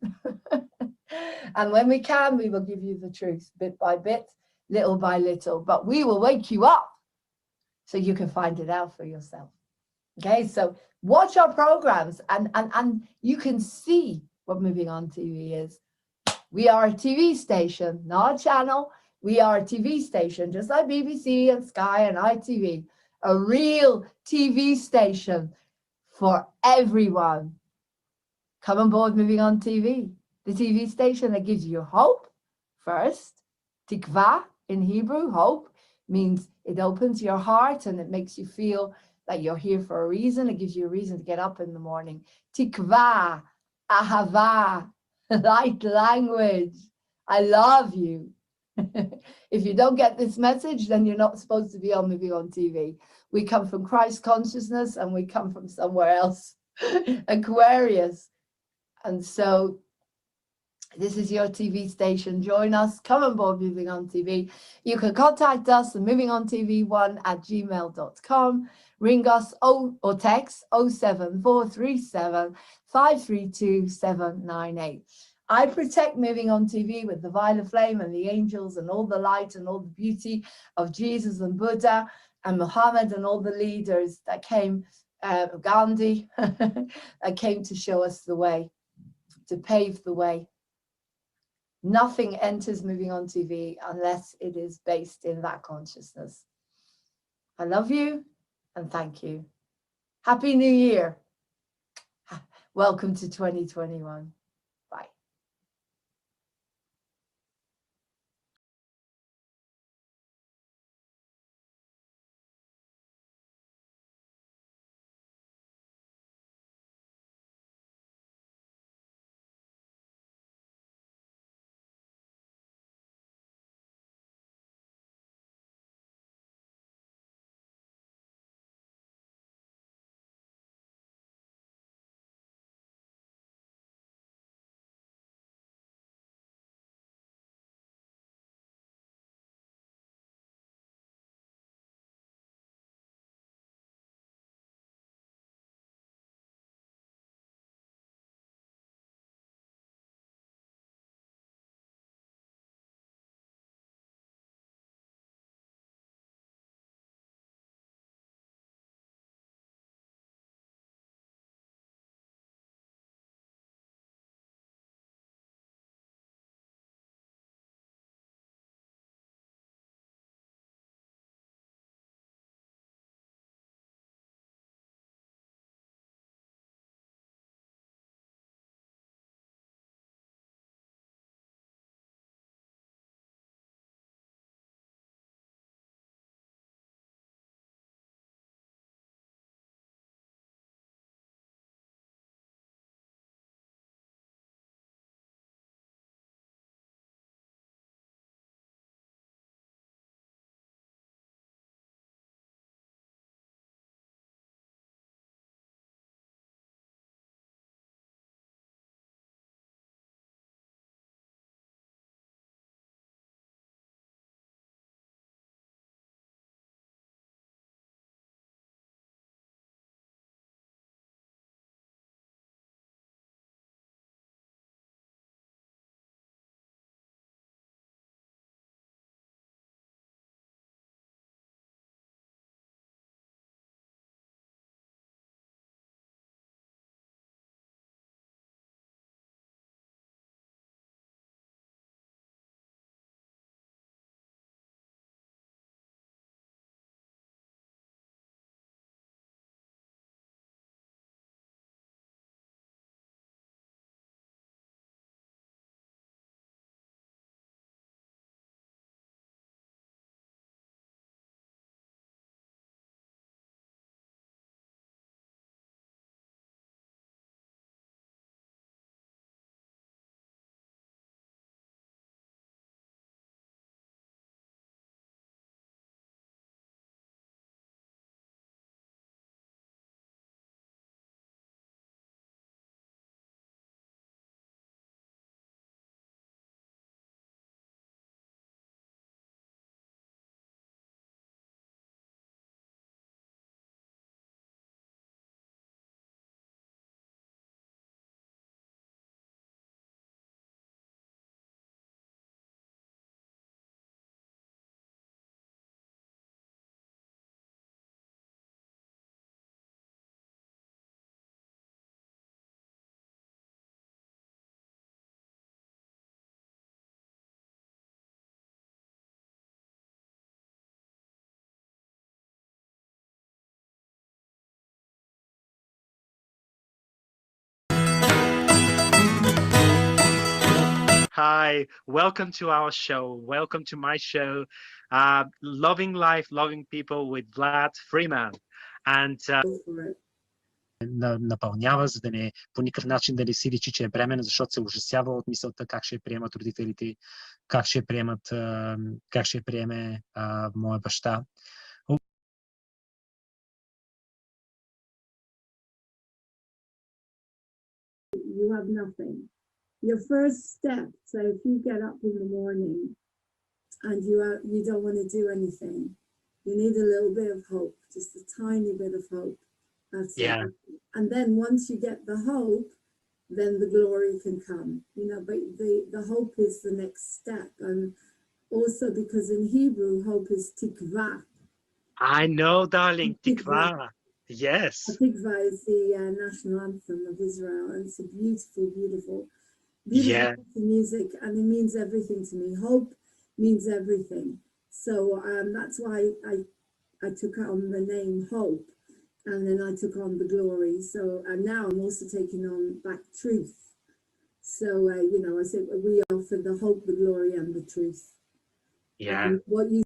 And when we can, we will give you the truth bit by bit. little by little, but we will wake you up so you can find it out for yourself. Okay, so watch our programs and you can see what Moving On TV is. We are a TV station, not a channel. We are a TV station, just like BBC and Sky and ITV, a real TV station for everyone. Come on board Moving On TV, the TV station that gives you hope first. Tikva in Hebrew, hope, means it opens your heart and it makes you feel like you're here for a reason. It gives you a reason to get up in the morning. Tikva, ahava, light language. I love you. If you don't get this message, then you're not supposed to be on Moving On TV. We come from Christ consciousness and we come from somewhere else, Aquarius. And so this is your TV station. Join us. Come on board Moving On TV. You can contact us at movingontv1@gmail.com. Ring us or text 07437 532 798. I protect Moving On TV with the violet flame and the angels and all the light and all the beauty of Jesus and Buddha and Muhammad and all the leaders that came, Gandhi, that came to show us the way, to pave the way. Nothing enters Moving On TV unless it is based in that consciousness. I love you and thank you. Happy New Year. Welcome to 2021. Hi, welcome to our show. Welcome to my show, Loving Life, Loving People with Vlad Freeman. And Go for it. Напълнява, за да не по никакъв начин да не си личи, че е бременна, защото се ужасява от мисълта как ще я приемат родителите, как ще я приемат, как ще я приеме моя баща. You have nothing. Your first step, so if you get up in the morning and you don't want to do anything, you need a little bit of hope, just a tiny bit of hope. That's Yeah. it. And then once you get the hope, then the glory can come. But the hope is the next step. And also because in Hebrew, hope is tikva. I know, darling, Tikva. Tikva. Yes. Tikva is the national anthem of Israel, and it's a beautiful, beautiful Yeah. music, and it means everything to me. Hope means everything. So that's why I took on the name Hope, and then I took on the glory. So and now I'm also taking on back truth. So I said we offer the hope, the glory, and the truth. Yeah. What you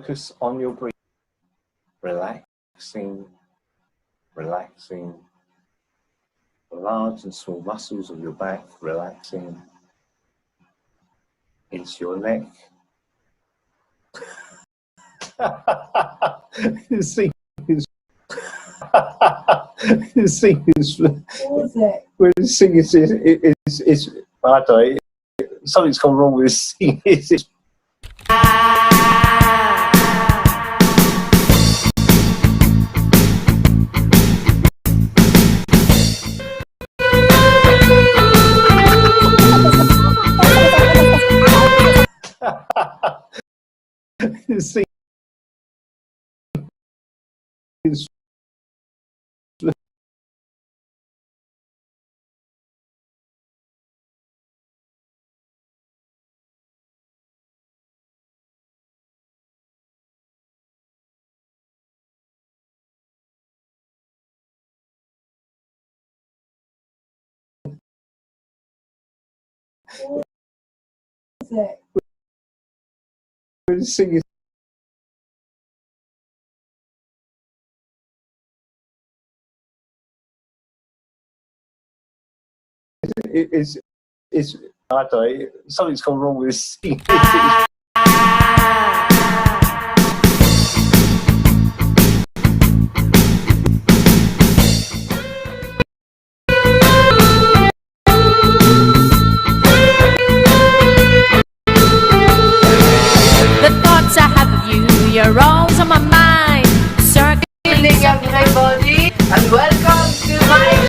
focus on your breathing, relaxing the large and small muscles of your back, relaxing into your neck. See, it's I don't know, something's gone wrong with singing. See, singing. It's I don't know, something's gone wrong with singing. The thoughts I have of you, you're always on my mind. Circling everybody, and welcome to my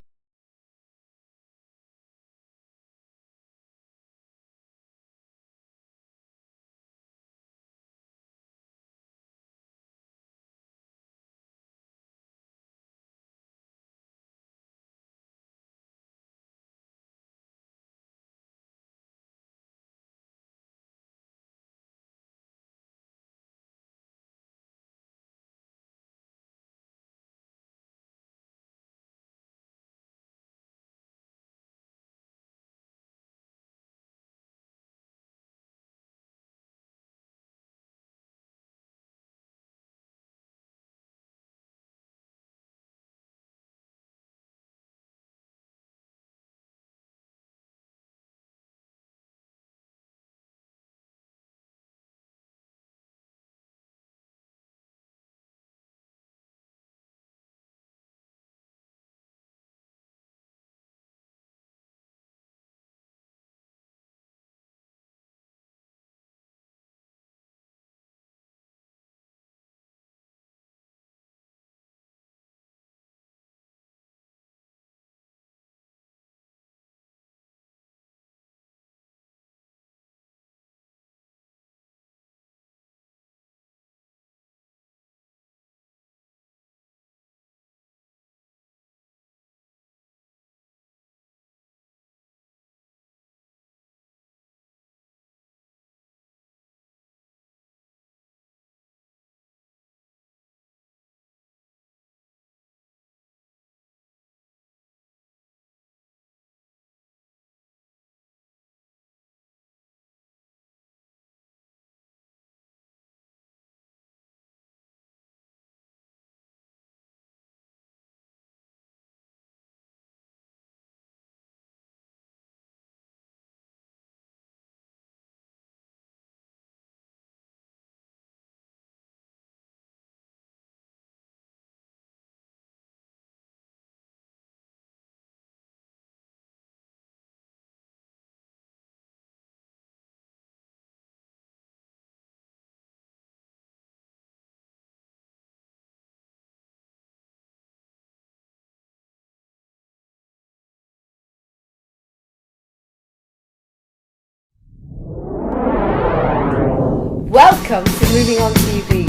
welcome to Moving On TV.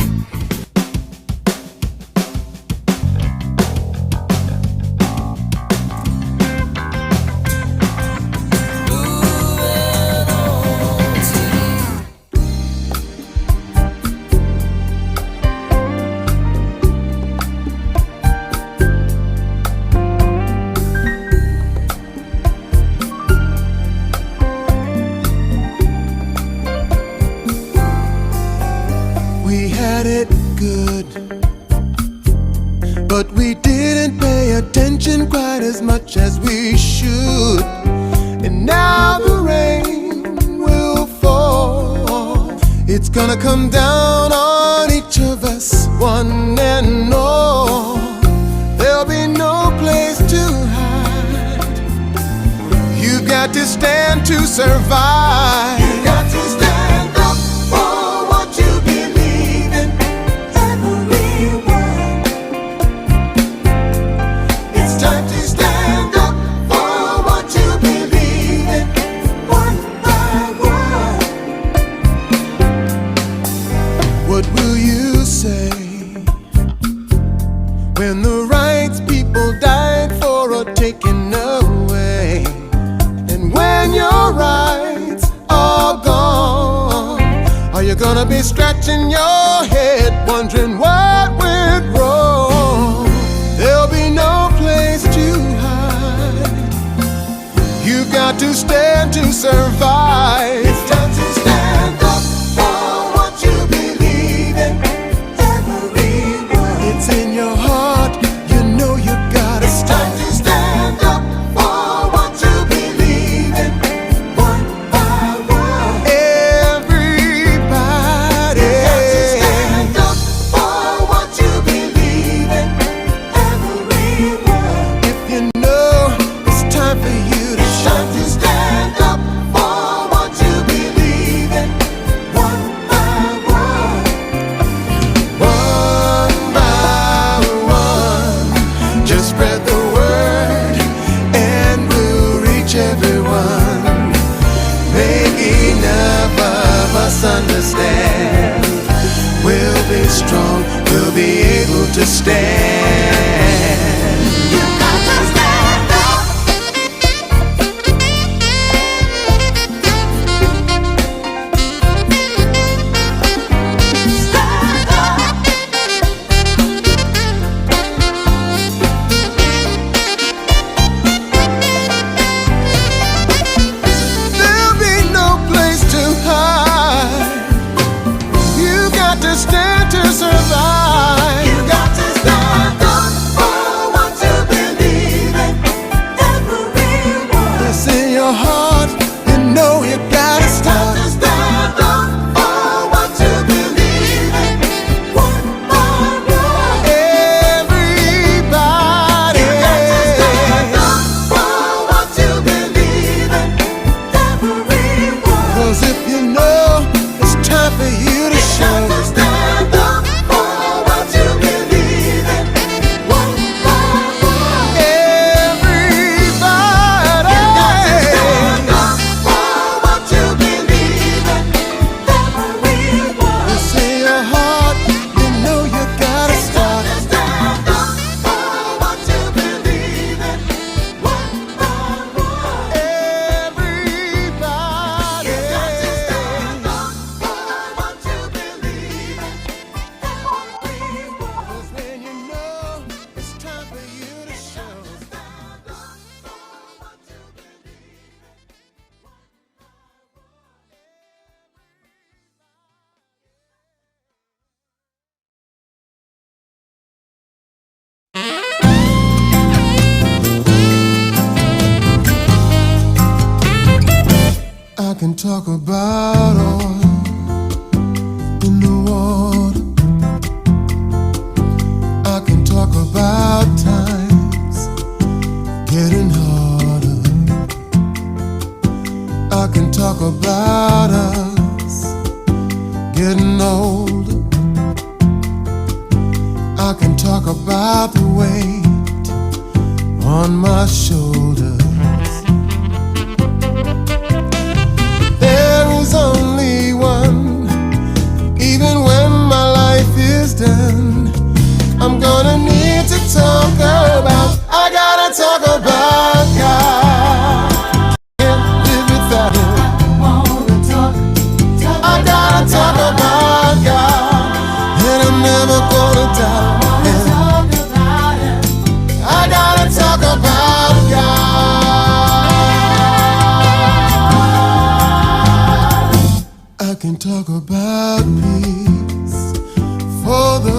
We had good, but we didn't pay attention quite as much as we should. And now the rain will fall. It's gonna come down on each of us, one and all. There'll be no place to hide. You've got to stand to survive. You've got to stand up for what you believe in, everyone. It's time to stand up for what you believe in, one by one. What will you say when the rights people died for are taken away? And when your rights are gone, are you gonna be scratching your head wondering what went wrong? There'll be no place to hide. You've got to stand to survive. It's time to stand up for what you believe in, everyone. It's in your heart, you know you gotta start. It's time to stand up for what you believe in, one by one. Everybody, you got to stand up for what you believe in, everyone. If you know it's time for you to shine, to stand up for what you believe in, one by one. One by one, just spread the word and we'll reach everyone. Make enough of us understand. We'll be strong, we'll be able to stand. You got to stand up. Stand up. There'll be no place to hide. You got to stand to survive. You got to stand up for what you believe in, everyone. It's in your heart, you know you gotta start. To stand up for what you believe in, one by one. Everybody, you got to stand up for what you believe in, everyone. 'Cause if you know it's time for you to show, to stand up for what you believe in, one by one. Everybody, you got to stand up for what you believe in, everyone. It's in your heart, you know you gotta start. To stand up for what you believe in, one by one. Everybody, you got to stand up for what you believe in, everyone. 'Cause when you know it's time for you to show. Stand up for what you believe in. I can talk about oil in the water. I can talk about times getting harder. I can talk about us getting older. I can talk about the weight on my shoulders. There is only one, even when my life is done. I'm gonna need to talk about, I gotta talk about God. Can't live without Him. I gotta talk about God, and I'm never gonna doubt Him. I gotta talk about God. I can talk about peace for the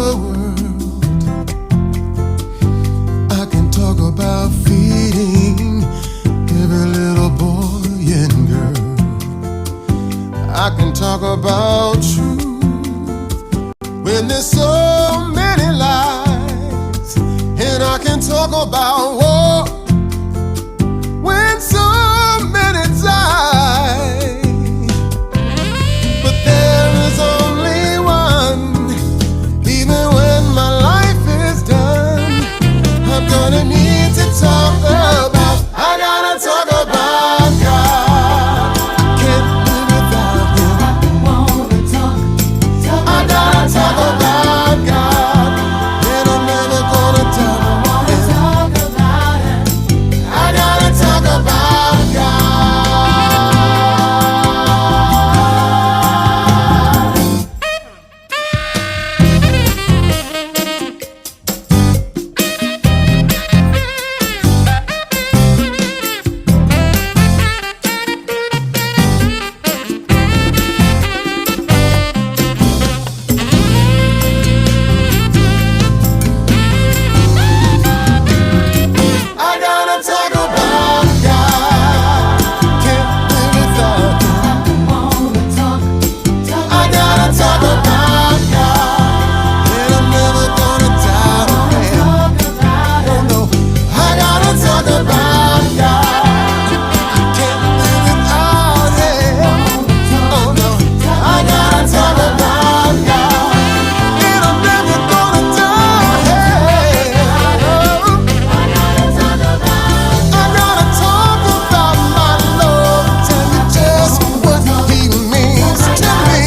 I can talk about truth when there's so many lies, and I can talk about war when so many die. But there is only one, even when my life is done. I'm gonna need to talk about, I gotta talk about God. Can't live without Him. I wanna talk I gotta talk about God, and I'm never gonna talk about Him. I gotta talk about God. I gotta talk about God. Can't live without Him. I gotta talk about God, and I'm never gonna doubt Him. Oh no, I gotta talk about God. Can't live without Him. Oh no, I gotta talk about God, and I'm never gonna doubt Him. I gotta talk about my Lord, tell you just what He means to me.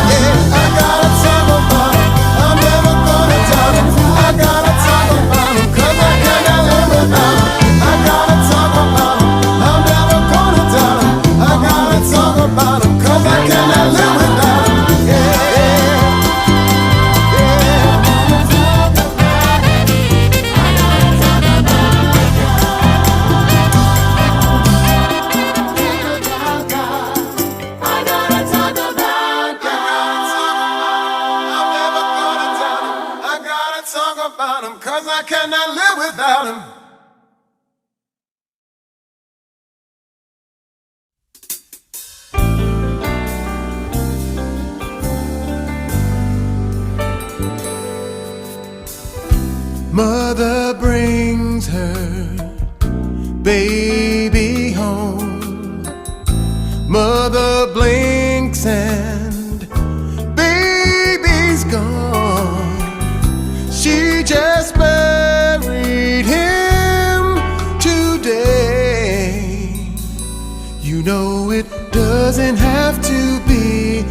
Yeah, I gotta talk about Him, I'm never gonna doubt Him. I gotta talk about Him, 'cause I cannot live without Him. I gotta talk about Him, I'm never gonna doubt Him. I gotta talk about Him, 'cause I cannot live without Him. Yeah, I'm never gonna doubt Him. I gotta talk about Him, 'cause I cannot live without Him. Mother brings her baby home. Mother blinks and baby's gone. She just buried him today. You know it doesn't have to be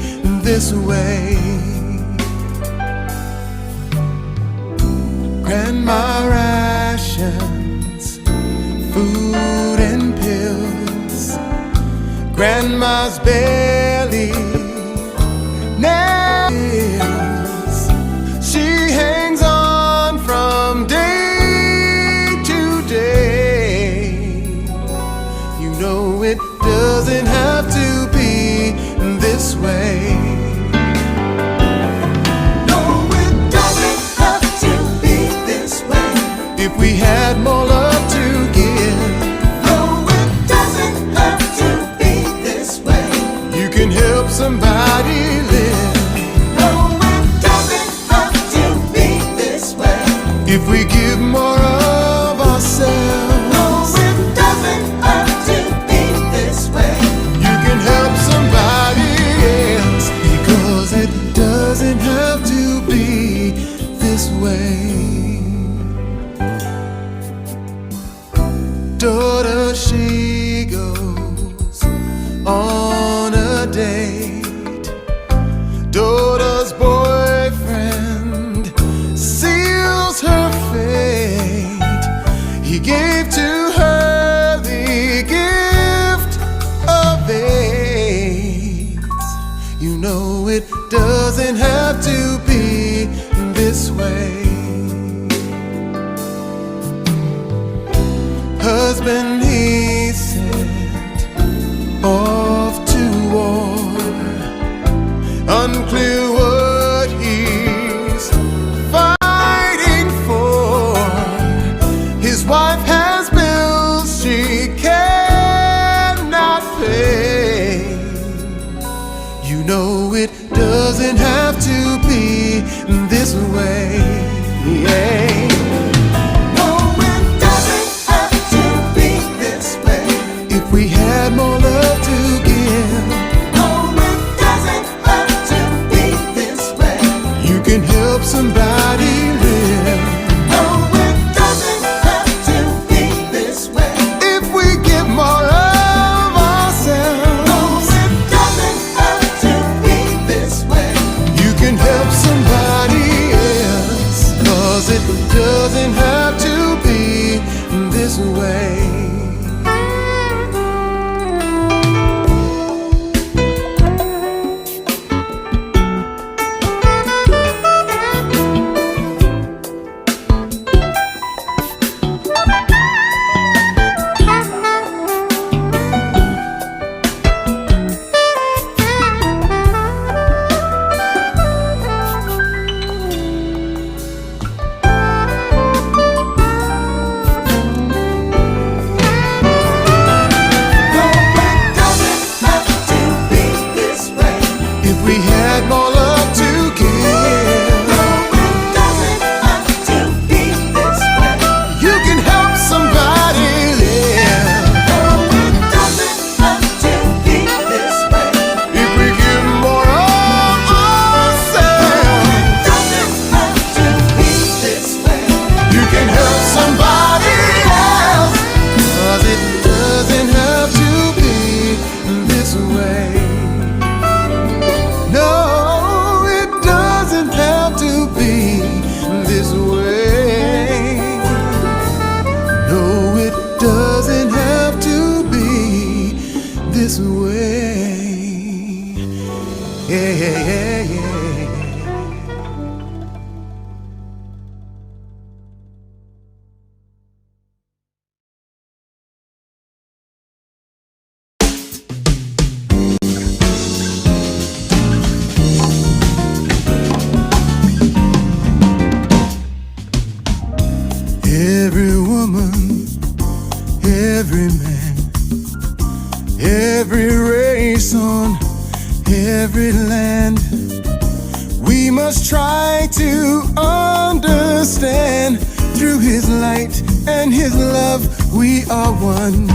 this way. Grandma rations, food and pills. Grandma's belly nails. She hangs on from day to day. You know it doesn't have to be this way. If we had more love to give. No, it doesn't have to be this way. You can help somebody live. No, it doesn't have to be this way. If we give more of ourselves. No, it doesn't have to be this way. You can help somebody else, because it doesn't have to be this way. Daughter, she goes on a date. Daughter's boyfriend seals her fate. He gave to her the gift of AIDS. You know it doesn't have to be this way. Husband he sent off it doesn't have to be this way. No, it doesn't have to be this way. If we had more love to give. No, it doesn't have to be this way. You can help somebody live. No, it doesn't have to be this way. If we give more of ourselves. No, it doesn't have to be this way. You can help somebody else. 'Cause it doesn't have to be this way. Every woman, every man, every race on every land, we must try to understand. Through His light and His love, we are one.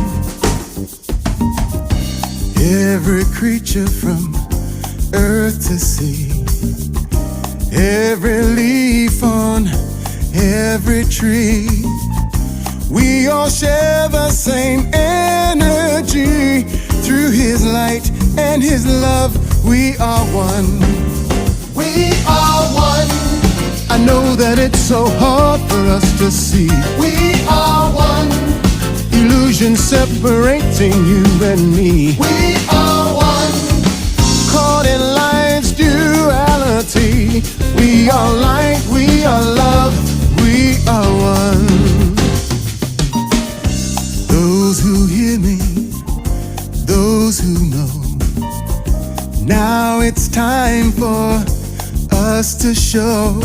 Every creature from earth to sea, every leaf on every tree, we all share the same energy. Through His light and His love, we are one. We are one. I know that it's so hard for us to see. We are one. Illusion separating you and me. We are one. Caught in life's duality. We are light, we are love, we are one. Those who hear me, those who know, now it's time for us to show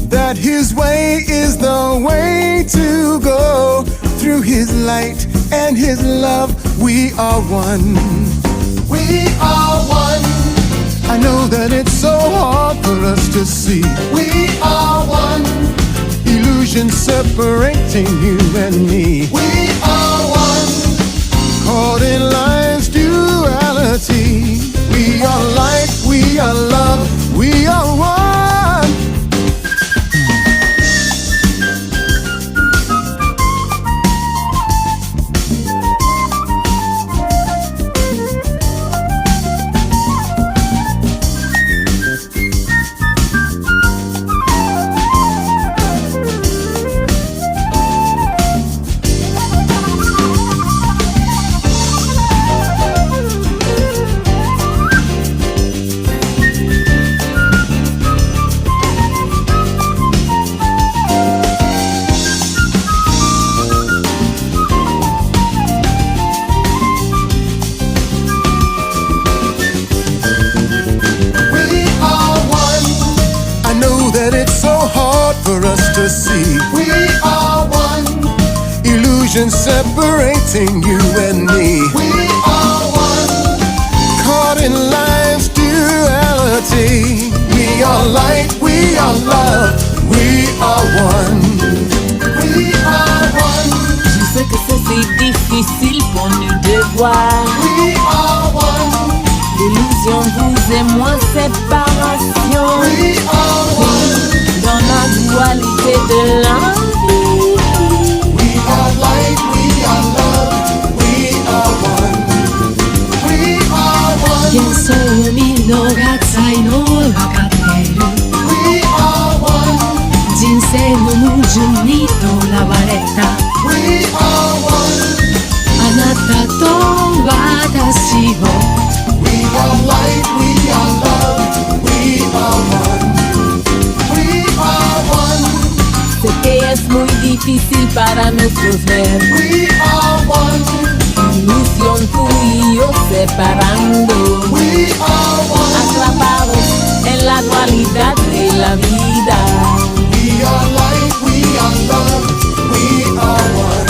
that His way is the way to go. Through His light and His love, we are one. We are one. I know that it's so hard for us to see. We are one. Illusion separating you and me. We are one. Caught in life's duality. We are light, we are love, we are one. For us to see, we are one. Illusion separating you and me. We are one. Caught in life's duality. are love, we are one. We are one. Je sais que c'est difficile pour nous de voir. We are one. L'illusion, vous et moi, séparation. We are one. Dans la dualité de la vie. We are light, we are love, we are one. We are one. 幻想海のが才能分かっている。 We are one. 人生の矛盾にとらわれた。 We are one. あなたと私を。 We are light, we are love, we are one. We are one. Sé que es muy difícil para nosotros ver. We are one. Ilusión tú y yo separando. We are one. Atrapados en la dualidad de la vida. We are light, we are love, we are one.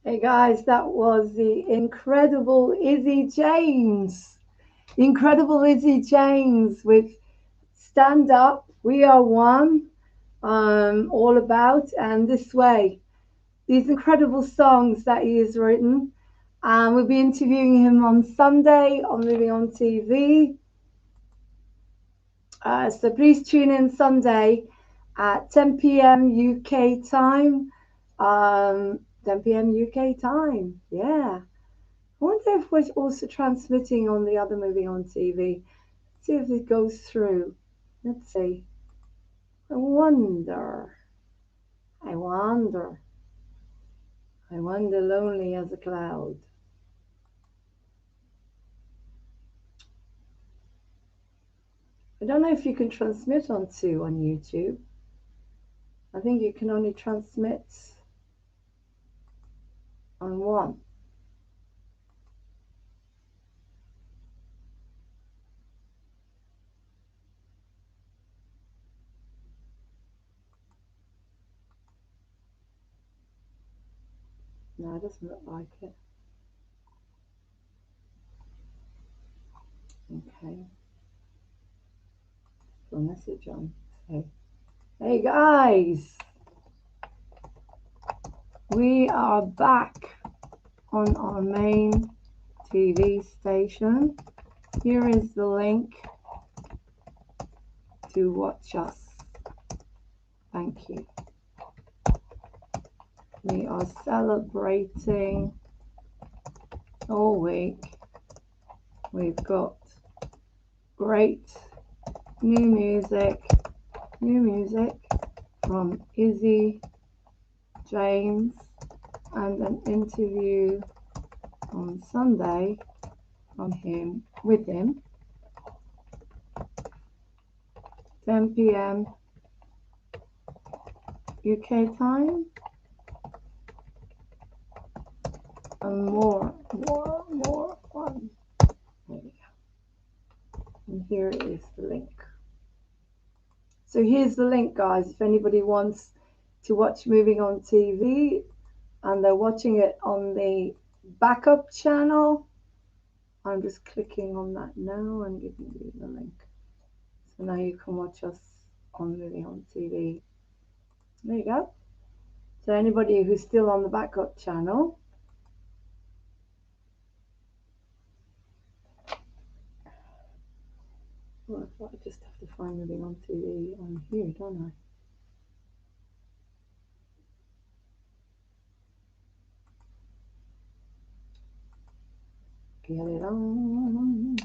Hey guys, that was the incredible Izzy James. The incredible Izzy James with Stand Up, We Are One, All About, and This Way. These incredible songs that he has written. We'll be interviewing him on Sunday on Moving On TV. So please tune in Sunday at 10 p.m. UK time. 10 p.m. UK time. Yeah. I wonder if we're also transmitting on the other Moving On TV. See if it goes through. Let's see. I wonder. Lonely as a cloud. I don't know if you can transmit on YouTube. I think you can only transmit on one. No, it doesn't look like it. Okay. Put a message on. Hey guys, we are back on our main TV station. Here is the link to watch us. Thank you. We are celebrating all week. We've got great new music from Izzy James and an interview on Sunday with him, 10 p.m. UK time, and more fun. There we go. And here is the link. So here's the link, guys. If anybody wants to watch Moving On TV and they're watching it on the backup channel, I'm just clicking on that now and giving you the link. So now you can watch us on Moving On TV. There you go. So anybody who's still on the backup channel, well, I thought I just have to find Moving On TV on here, don't I? Get it on.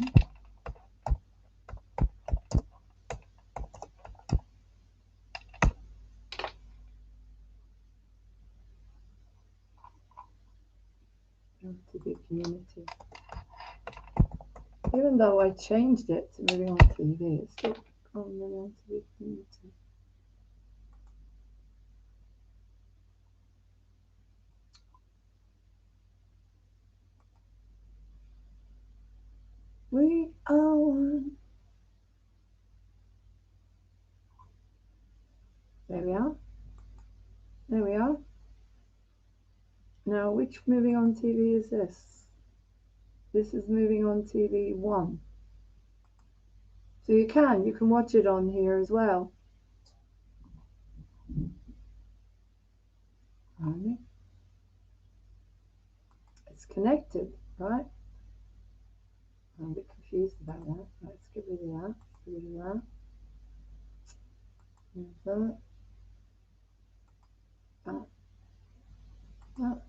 To the community. Even though I changed it to Moving On TV, it's still on Moving On TV community. We are one. There we are. There we are. Now, which Moving On TV is this? This is Moving On TV 1. So you can watch it on here as well. It's connected, right? I'm a bit confused about that. Let's get rid of that. Get rid of that. There's that. That. That.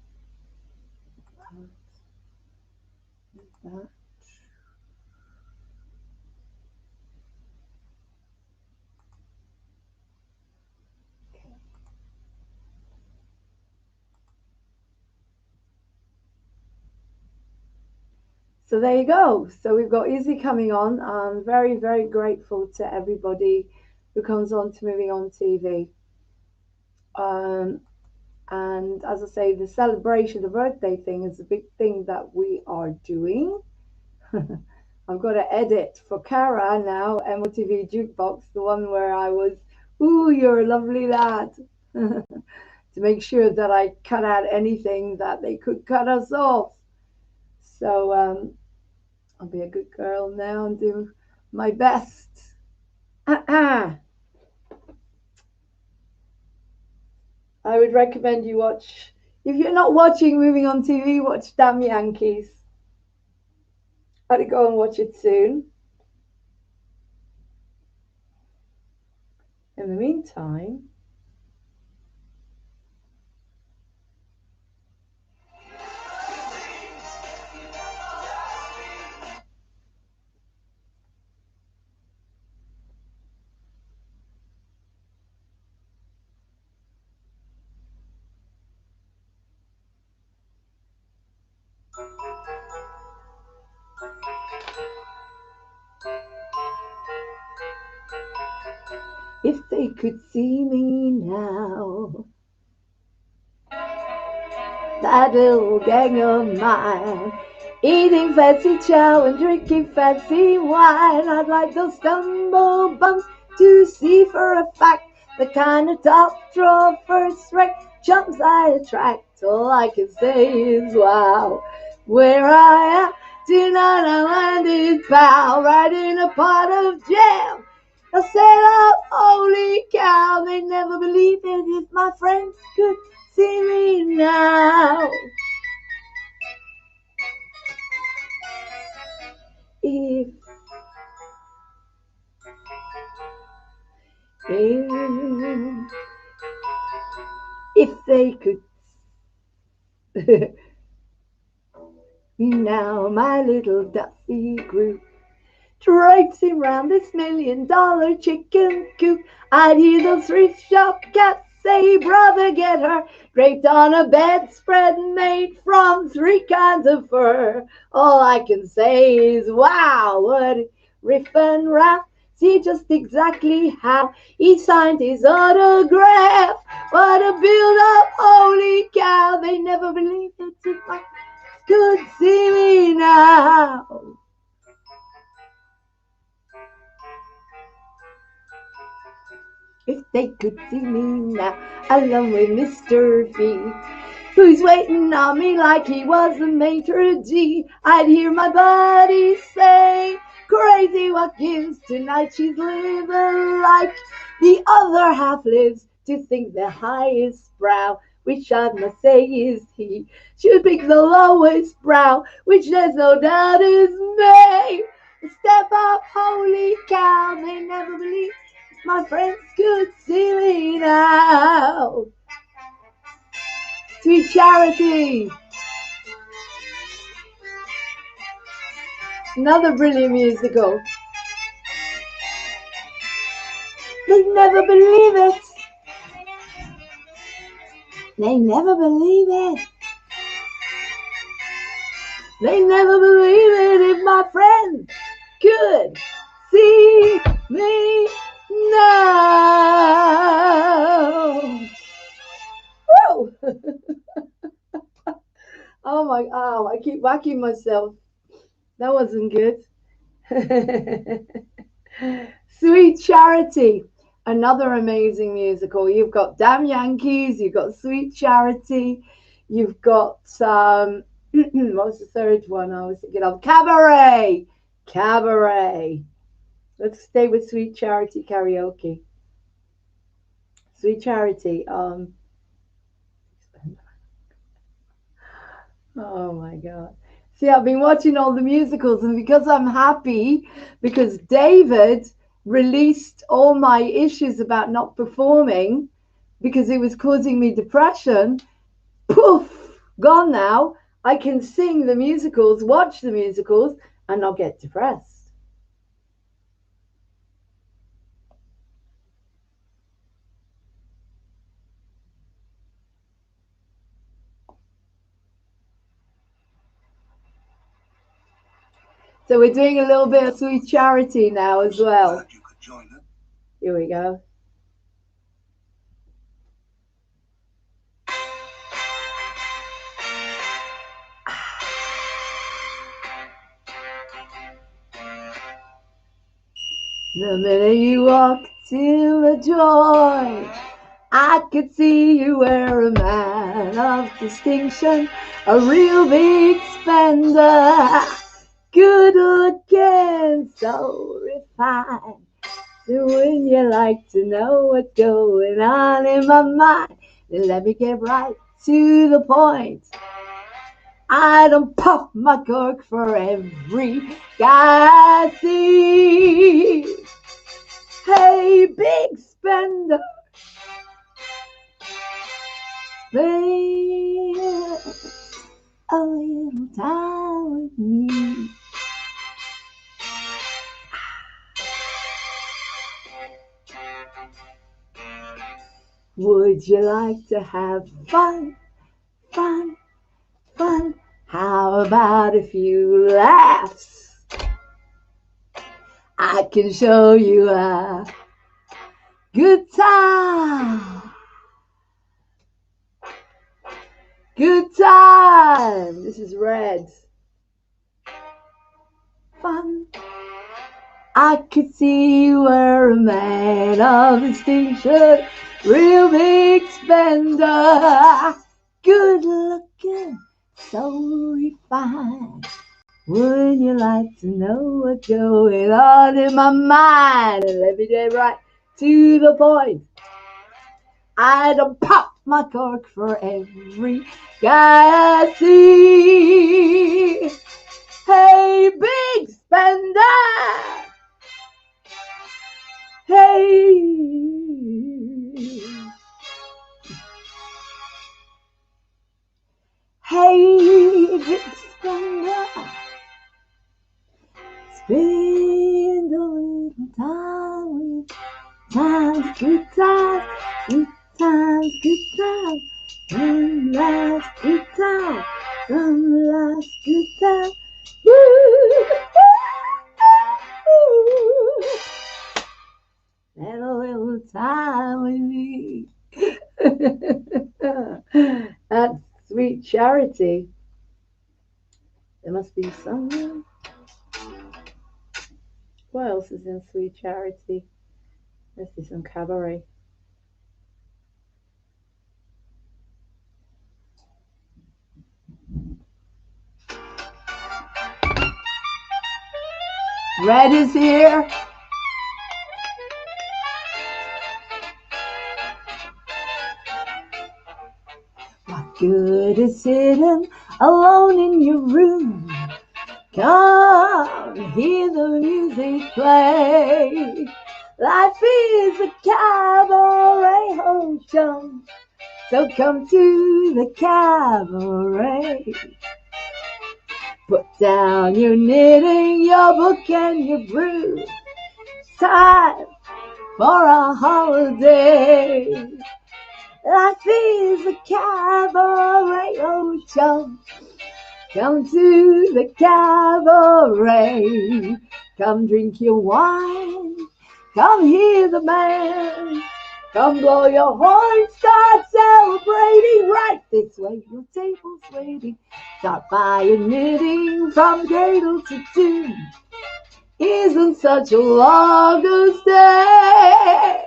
So there you go. So we've got Izzy coming on. I'm very, very grateful to everybody who comes on to Moving On TV. And as I say, the celebration, the birthday thing is a big thing that we are doing. I've got to edit for Cara now, MOTV Jukebox, the one where I was, ooh, you're a lovely lad, to make sure that I cut out anything that they could cut us off. So I'll be a good girl now and do my best. I would recommend you watch, if you're not watching Moving On TV, watch Damn Yankees. I'd go and watch it soon. In the meantime, if they could see me now, that little gang of mine, eating fancy chow and drinking fancy wine, I'd like those stumble bumps to see for a fact the kind of top draw first rank chumps I attract. All I can say is wow, where I am tonight I landed foul right in a pot of jam. I said, oh, holy cow, they'd never believe it if my friends could see me now. If they could now, my little Duffy group traipsing round this $1 million chicken coop, I'd hear those thrift shop cats say, brother, get her draped on a bedspread made from 3 kinds of fur. All I can say is, wow, what a riff and rap. See just exactly how he signed his autograph. What a build-up, holy cow. They never believed it if I could see me now. If they could see me now, along with Mr. V, who's waiting on me like he was the maitre d'. I'd hear my buddies say, crazy what gives tonight. She's living like the other half lives, to think the highest brow, which I must say is he, should pick the lowest brow, which there's no doubt is me. Step up, holy cow, they never believed my friends could see me now. Sweet Charity. Another brilliant musical. They never believe it. They never believe it. They never believe it if my friends could see me now. Woo! Oh, I keep whacking myself. That wasn't good. Sweet Charity, another amazing musical. You've got Damn Yankees, you've got Sweet Charity, you've got what was the third one I was thinking of? Cabaret. Let's stay with Sweet Charity karaoke. Sweet Charity. Oh my God. See, I've been watching all the musicals, and because I'm happy, because David released all my issues about not performing because it was causing me depression, poof, gone now. I can sing the musicals, watch the musicals, and not get depressed. So we're doing a little bit of Sweet Charity now as well. Here we go. The minute you walked in the door, I could see you were a man of distinction, a real big spender. Good looking, so refined. So wouldn't you like to know what's going on in my mind? Then let me get right to the point. I don't pop my cork for every guy I see. Hey, big spender, spend a little time with me. Would you like to have fun? How about a few laughs? I can show you a good time. Good time. This is Red. Fun. I could see you were a man of distinction, real big spender, good looking, so refined. Would you like to know what's going on in my mind? And let me get right to the point. I don't pop my cork for every guy I see. Hey, big spender. Hey. Hey, big spender. Spend a little time with times, good times, times, good times. One last good time. One last good time. Woo! And a little time with me. That's Sweet Charity. There must be someone. What else is in Sweet Charity? Let's do some cabaret. Red is here. What good is sitting alone in your room? Come hear the music play. Life is a cabaret, oh chum. So come to the cabaret. Put down your knitting, your book and your brew. It's time for a holiday. Life is a cabaret, oh chum. Come to the cabaret. Come drink your wine. Come hear the band. Come blow your horn. Start celebrating right this way. Your table's waiting. Start buying knitting from cradle to tomb. Isn't such a long day.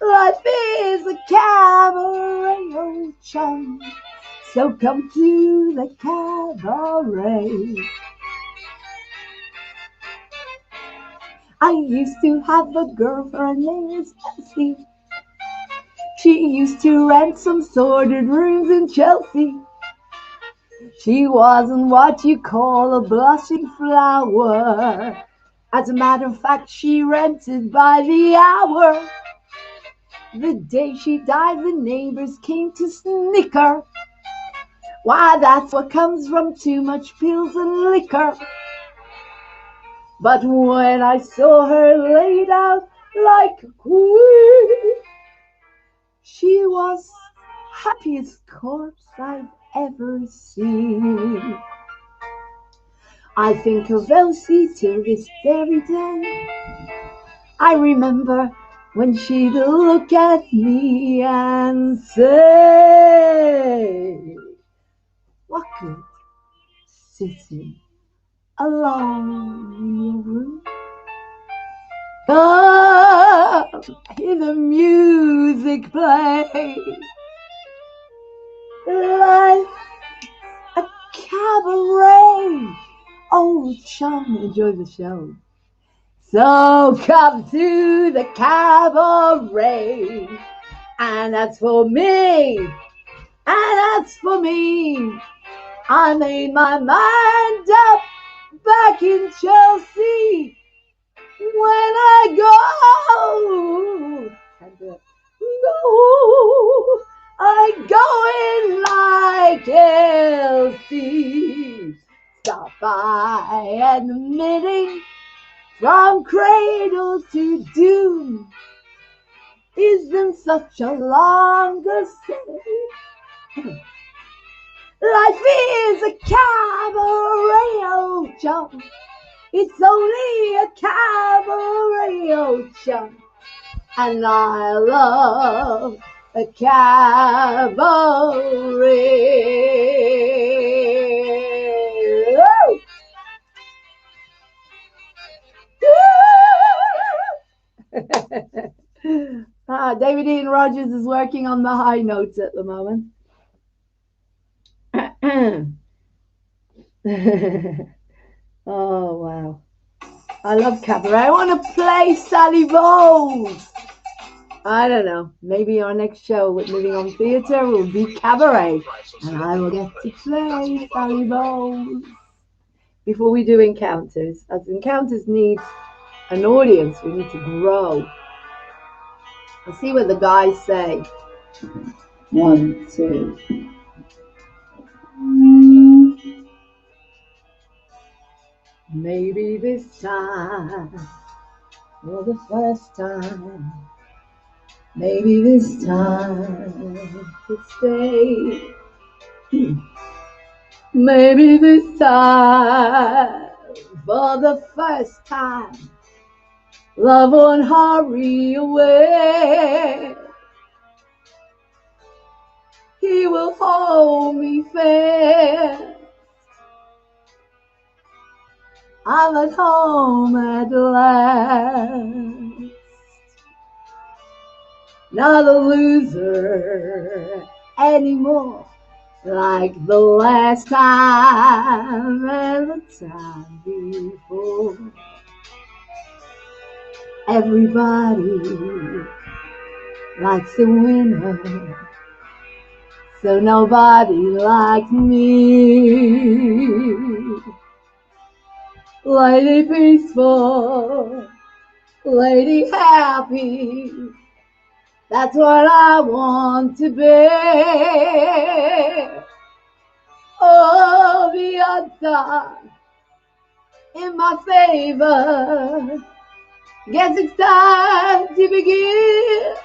Life is a cabaret, oh chum. So come to the cabaret. I used to have a girlfriend named Chelsea. She used to rent some sordid rooms in Chelsea. She wasn't what you call a blushing flower. As a matter of fact, she rented by the hour. The day she died, the neighbors came to snicker. Why, that's what comes from too much pills and liquor. But when I saw her laid out like a queen, she was happiest corpse I've ever seen. I think of Elsie till this very day. I remember when she'd look at me and say, what good sitting alone in your room? Come, hear the music play. Life a cabaret. Oh, chum, enjoy the show. So come to the cabaret. And that's for me. And that's for me. I made my mind up back in Chelsea. When I go, I go in like Elsie. Stop by admitting from cradle to doom isn't such a longer stay. Life is a cabaret, oh chum. It's only a cabaret, oh chum. And I love a cabaret. David Ian Rogers is working on the high notes at the moment. Oh, wow. I love cabaret. I want to play Sally Bowles. I don't know. Maybe our next show with Living on Theatre will be cabaret. And I will get to play Sally Bowles. Before we do encounters. As encounters need an audience, we need to grow. Let's see what the guys say. 1, 2. Maybe this time, for the first time, Maybe this time to stay. Maybe this time, for the first time, love won't hurry away. He will hold me fair. I'm at home at last. Not a loser anymore, like the last time and the time before. Everybody likes a winner, so nobody like me. Lady peaceful, lady happy, that's what I want to be. Oh, the odds are in my favor. Guess it's time to begin.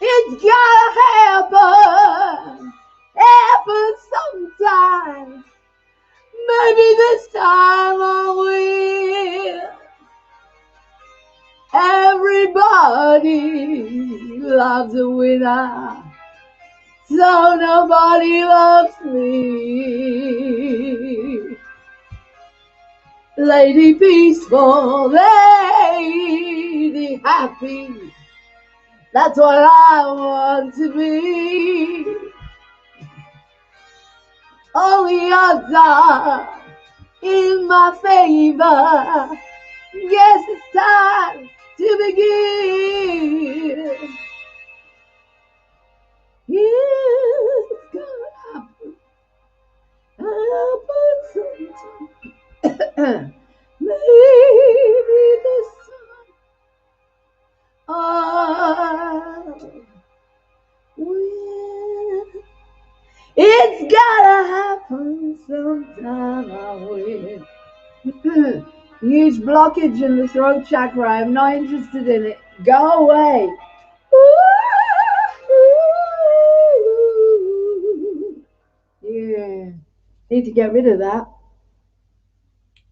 It's gotta happen sometime. Maybe this time I will. Everybody loves a winner, so nobody loves me. Lady peaceful, lady happy, that's what I want to be. All the odds are in my favor. Guess it's time to begin. It's gonna happen sometime. Maybe this time I will. It's gotta happen sometime I will. Huge blockage in the throat chakra. I'm not interested in it. Go away. Yeah. Need to get rid of that.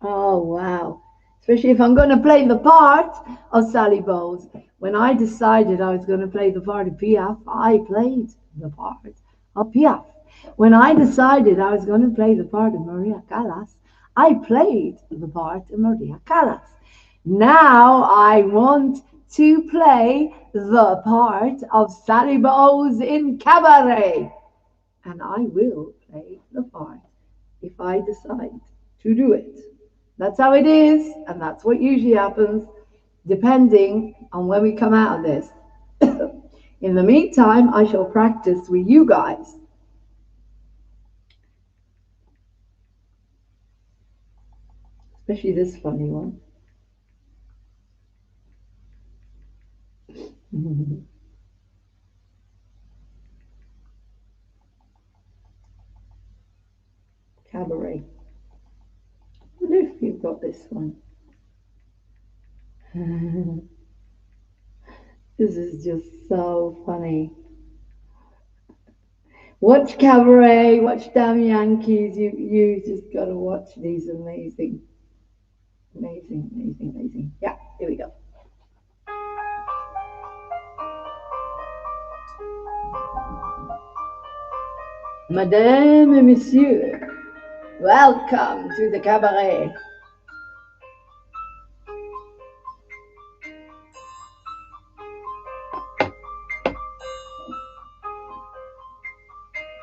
Oh, wow. Especially if I'm going to play the part of Sally Bowles. When I decided I was going to play the part of Piaf, I played the part of Piaf. When I decided I was going to play the part of Maria Callas, I played the part of Maria Callas. Now I want to play the part of Sally Bowles in Cabaret. And I will play the part if I decide to do it. That's how it is, and that's what usually happens, depending on when we come out of this. In the meantime, I shall practice with you guys. Especially this funny one. Cabaret. I wonder if you've got this one. This is just so funny. Watch Cabaret, watch Damn Yankees. You just gotta watch these amazing. Yeah, here we go. Madame et Monsieur, welcome to the Cabaret.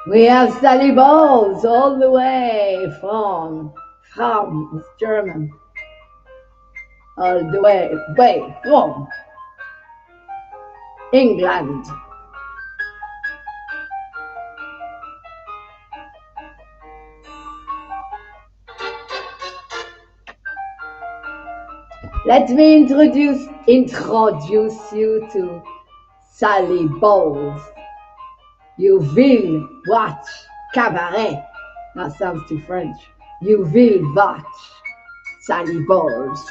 We have Sally Bowles all the way from it's German. All the way from England. Let me introduce you to Sally Bowles. You will watch Cabaret. That sounds too French. You will watch Sally Bowles.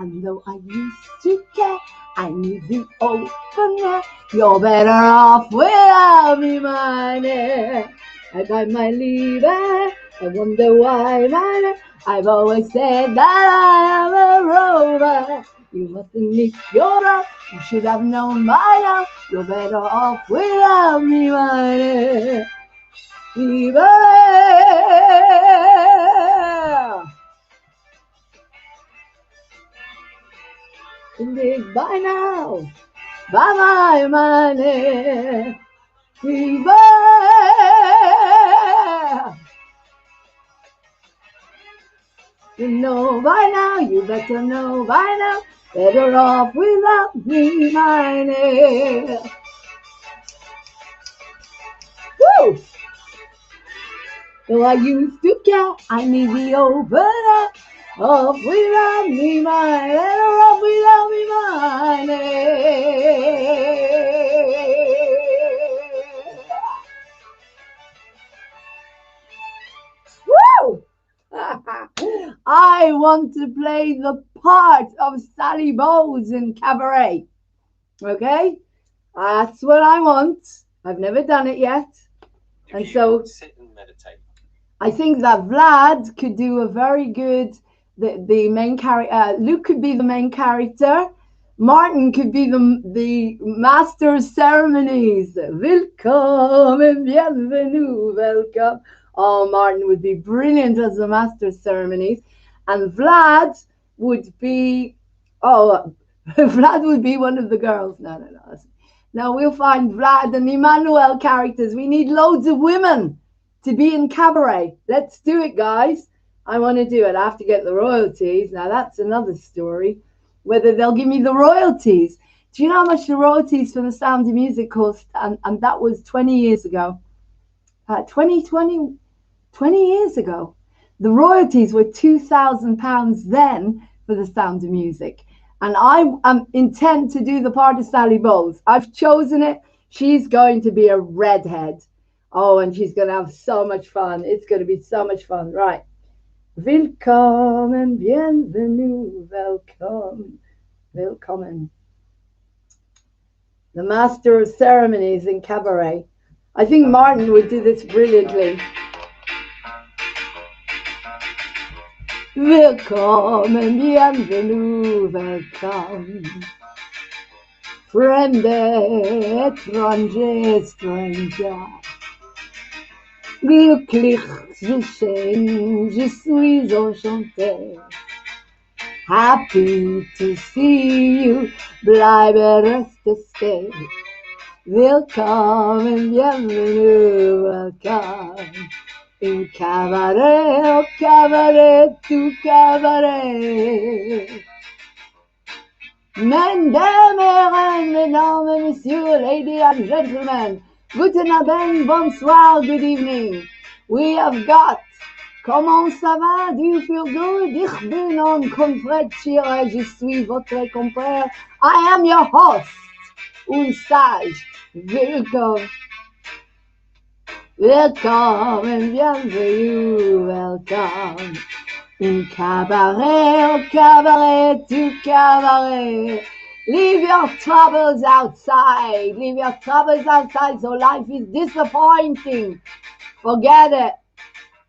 And though I used to care, I need the opener. You're better off without me, money. I got my leader. I wonder why, money. I've always said that I am a rover. You mustn't miss your love. You should have known by now. You're better off without me, money. Indeed, by now, by my money, fever. You know by now, you better know by now, better off without me, money. Woo! Though I used to care, I need the opener. Off without me, money. Better off without me, money. Woo! I want to play the part of Sally Bowles in Cabaret. Okay? That's what I want. I've never done it yet. And so sit and meditate. I think that Vlad could do a very good, the main character, Luke could be the main character, Martin could be the master of ceremonies. Willkommen, bienvenue, welcome. Oh, Martin would be brilliant as the master of ceremonies. And Vlad would be, Vlad would be one of the girls. No. Now we'll find Vlad and Emmanuel characters. We need loads of women to be in Cabaret. Let's do it, guys. I want to do it. I have to get the royalties. Now that's another story. Whether they'll give me the royalties. Do you know how much the royalties for The Sound of Music cost? And that was 20 years ago. 20 years ago. The royalties were £2,000 then for The Sound of Music. And I intend to do the part of Sally Bowles. I've chosen it. She's going to be a redhead. Oh, and she's going to have so much fun. It's going to be so much fun. Right. Willkommen, bienvenue, welcome, willkommen. The master of ceremonies in Cabaret. I think Martin would do this brilliantly. Willkommen, bienvenue, welcome. Friend, étranger, stranger. Glücklich zu sehen, je suis enchanté. Happy to see you, bleibe reste stay. Willkommen, bienvenue, welcome. In cabaret, oh cabaret, tout cabaret. Mesdames, mesdames, messieurs, ladies and gentlemen, guten Abend, bonsoir, good evening. We have got, comment ça va? Do you feel good? Ich bin un confrère Chira, je suis votre compère. I am your host, un sage. Welcome. Welcome and bienvenue, welcome. In cabaret, oh cabaret, tout cabaret. Leave your troubles outside. Leave your troubles outside. So life is disappointing. Forget it.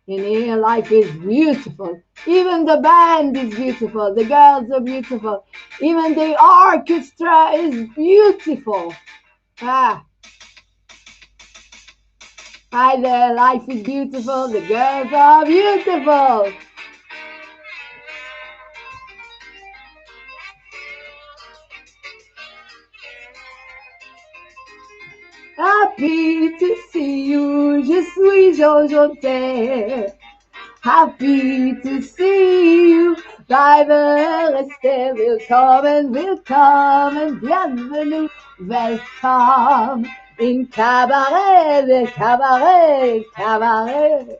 In here, life is beautiful. Even the band is beautiful. The girls are beautiful. Even the orchestra is beautiful. Hi there, life is beautiful. The girls are beautiful. Happy to see you, je suis enchanté. Happy to see you, bleibe reste, willkommen, willkommen, bienvenue, welcome. In cabaret, cabaret, cabaret.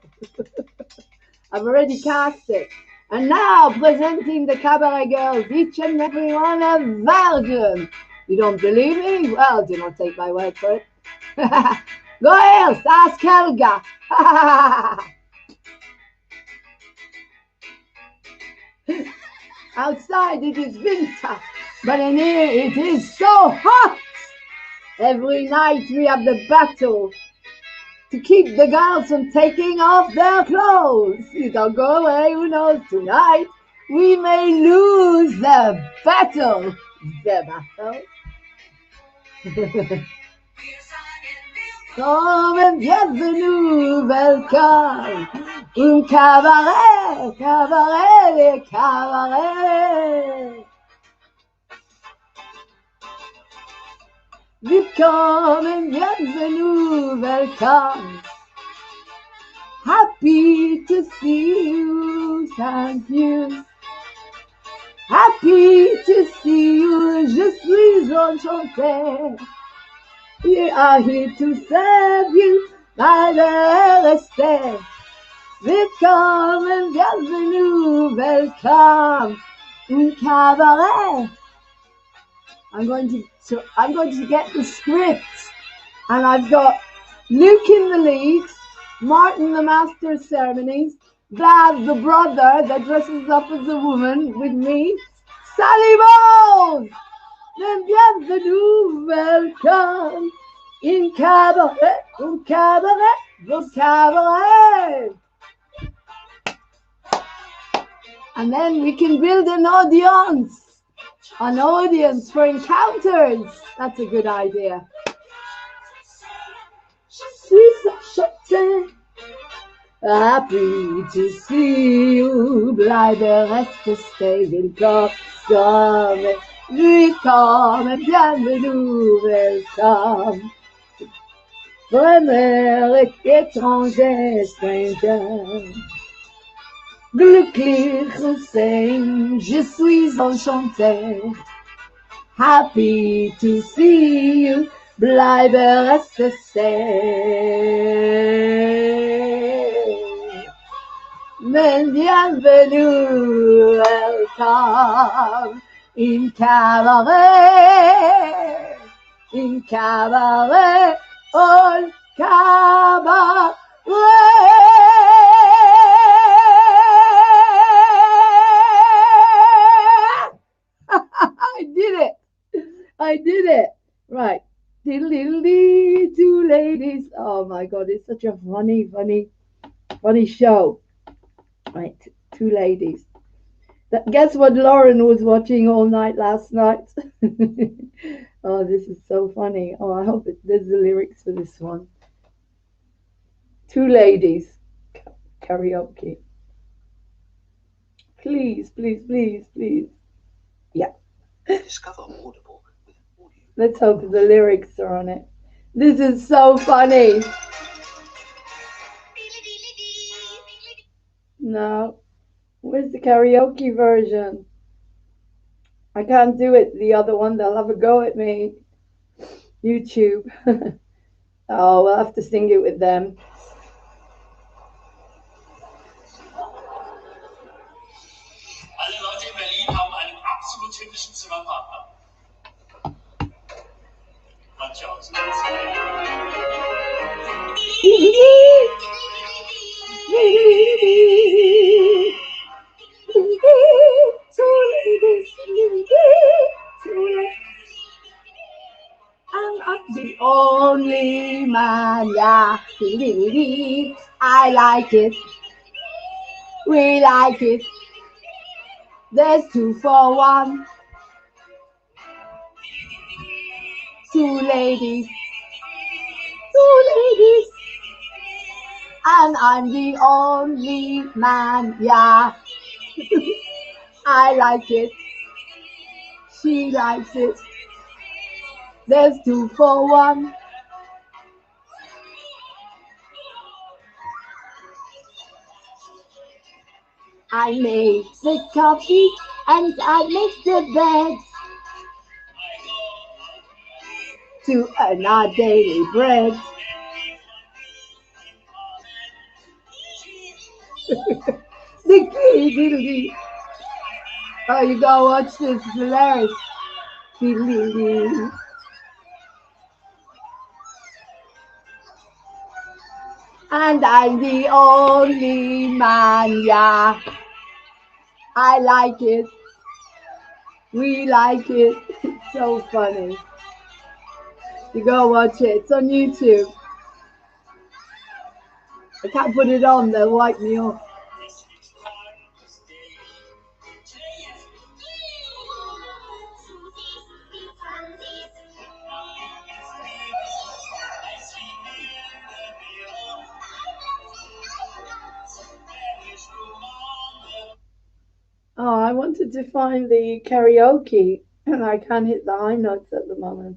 I've already cast it. And now presenting the cabaret girls, each and every one a virgin. You don't believe me? Well, do not take my word for it. Go else, ask Helga. Outside it is winter, but in here it is so hot. Every night we have the battle to keep the girls from taking off their clothes. You don't go away, who knows, tonight we may lose the battle. The battle. Comme bienvenue, welcome. Cabaret, cabaret, cabaret. Willkommen, bienvenue, welcome. Happy to see you, thank you. Happy to see you, je suis enchantée. We are here to serve you by the respect. Willkommen, bienvenue, welcome. Un cabaret. I'm going to get the script, and I've got Luke in the lead, Martin the master of ceremonies, Vlad the brother that dresses up as a woman with me, Sally Bowles. Then bienvenue, welcome in cabaret, un cabaret, the cabaret. And then we can build an audience for encounters. That's a good idea. Happy to see you, bleibe, reste, stay, willkommen, willkommen, bienvenue, welcome. Vraiment étranger, stranger. Glücklich Hussein, je suis enchanté. Happy to see you, bleibe, reste, stay. Men bienvenue, welcome in cabaret, all cabaret. I did it. Right. Diddle-diddle-dee, two ladies. Oh my God, it's such a funny show. Right, two ladies. Guess what Lauren was watching all night last night? Oh, this is so funny. Oh, I hope there's the lyrics for this one. Two ladies. Karaoke. Please, please, please, please. Yeah. Discover Audible with audio. Let's hope the lyrics are on it. This is so funny. No. Where's the karaoke version? I can't do it. The other one, they'll have a go at me. YouTube. Oh, we'll have to sing it with them. Alle Leute in Berlin haben einen absolut himmlischen Zimmerpartner. Manche aus I'm not the only man, yeah. I like it. We like it. There's 2 for 1. Two ladies. And I'm the only man, yeah. I like it. She likes it. There's 2 for 1. I make the coffee and I make the bed to earn our daily bread. Diddly. Oh, you gotta watch this, it's hilarious. Diddly. And I'm the only man, yeah. I like it. We like it. It's so funny. You go watch it. It's on YouTube. I can't put it on. They'll wipe me off. Oh, I wanted to find the karaoke, and I can't hit the high notes at the moment.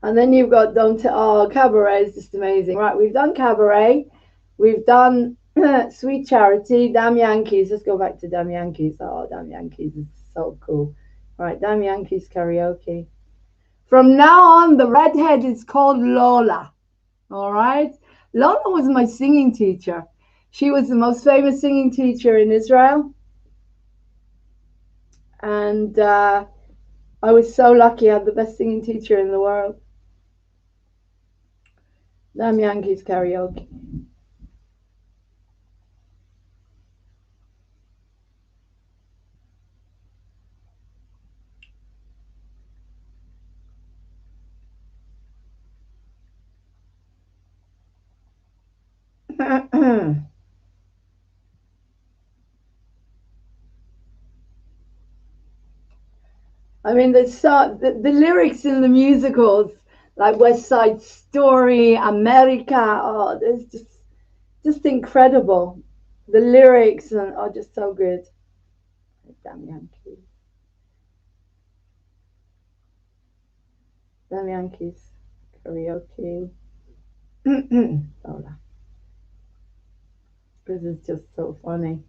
And then you've got Cabaret is just amazing. Right, we've done Cabaret. We've done Sweet Charity, Damn Yankees. Let's go back to Damn Yankees. Oh, Damn Yankees is so cool. Right, Damn Yankees karaoke. From now on, the redhead is called Lola. All right? Lola was my singing teacher. She was the most famous singing teacher in Israel. And I was so lucky. I had the best singing teacher in the world. Damn Yankees karaoke. I mean, the lyrics in the musicals, like West Side Story, America, oh, there's just incredible. The lyrics are just so good. Damn Yankees. Damn Yankees karaoke. Lola. This is just so funny.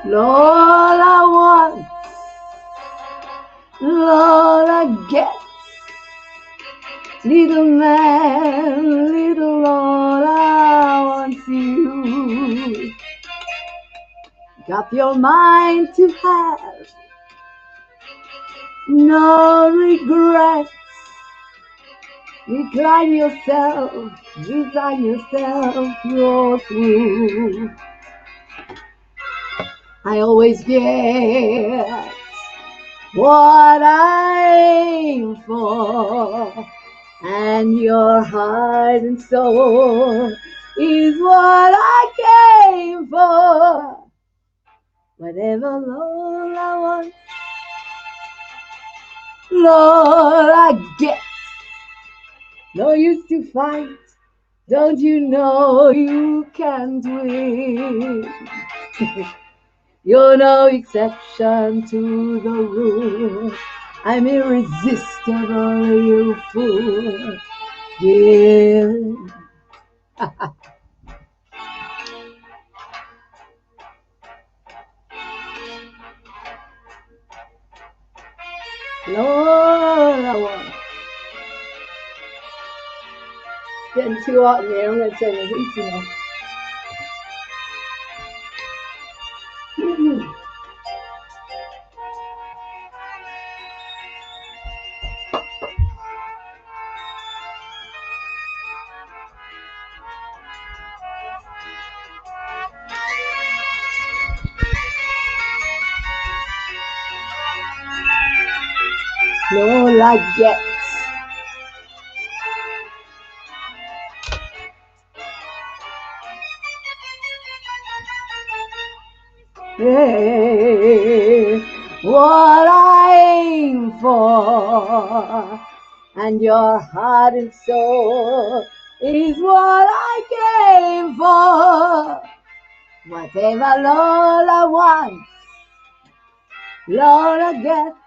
Lola wants, Lola gets. Little man, little Lola wants you. Got your mind to have no regrets. Resign yourself, you're through. I always get what I aim for, and your heart and soul is what I came for. Whatever Lola wants, Lola gets. No use to fight, don't you know you can't win? You're no exception to the rule. I'm irresistible, you fool. Yeah. Lord, getting too hot in here. I'm going to turn the heating off. Lola gets. Hey, what I aim for, and your heart and soul is what I came for. Whatever Lola wants, Lola gets.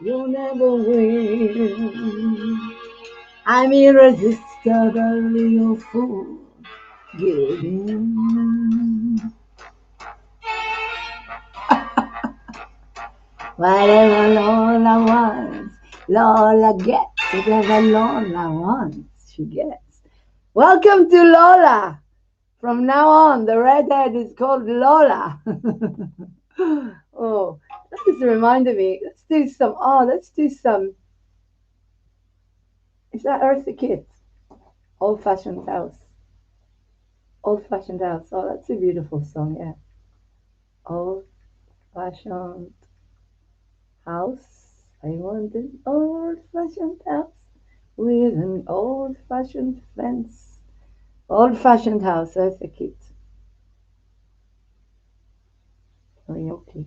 You'll never win. I'm irresistible, you fool. Give in. Whatever Lola wants, Lola gets. Whatever Lola wants, she gets. Welcome to Lola. From now on, the redhead is called Lola. Oh, that just reminded me. Let's do some. Oh, let's do some. Is that Eartha Kitt? Old-fashioned house. Old-fashioned house. Oh, that's a beautiful song. Yeah. Old-fashioned house. I want an old-fashioned house with an old-fashioned fence. Old-fashioned house. Eartha Kitt. Karaoke.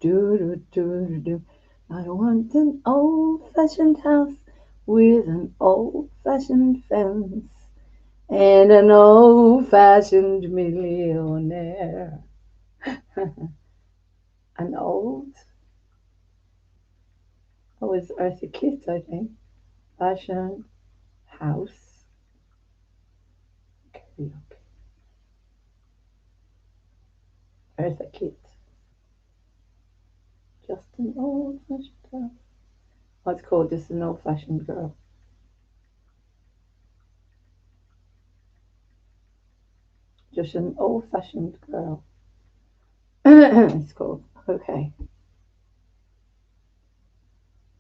Do. I want an old-fashioned house with an old-fashioned fence and an old-fashioned millionaire. An old? Oh, it's Eartha Kitt, I think. Fashioned house. Karaoke. Eartha Kitt. Just an old-fashioned house. Oh, it's called Just an Old-Fashioned Girl. Just an old-fashioned girl. It's called. Okay.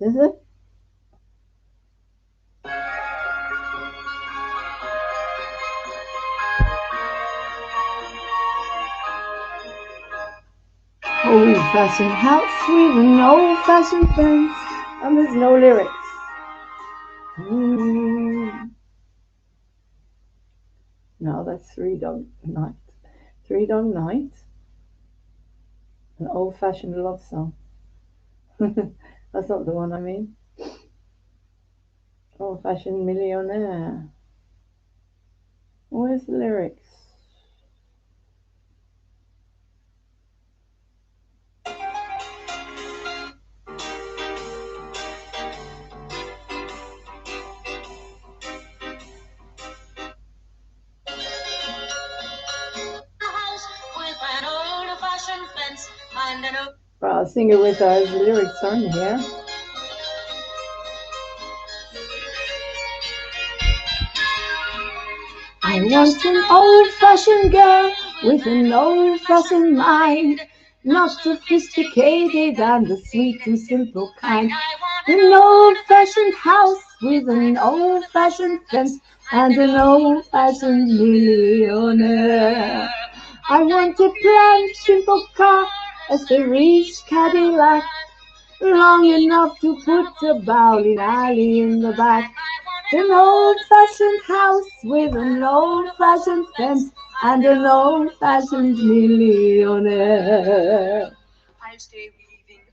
Is it? Old-fashioned house with an old-fashioned fence, and there's no lyrics. No, that's Three Dog Night. Three Dog Night. An old-fashioned love song. That's not the one I mean. Old-fashioned millionaire. Where's the lyrics? Right, I'll sing it with the lyrics on here. I want an old-fashioned girl with an old-fashioned mind, not sophisticated and the sweet and simple kind. An old-fashioned house with an old-fashioned fence and an old-fashioned millionaire. I want a plain, simple car, a Cerise Cadillac, long enough to put a bowling alley in the back. An old-fashioned house with an old-fashioned fence and an old-fashioned millionaire. I'll stay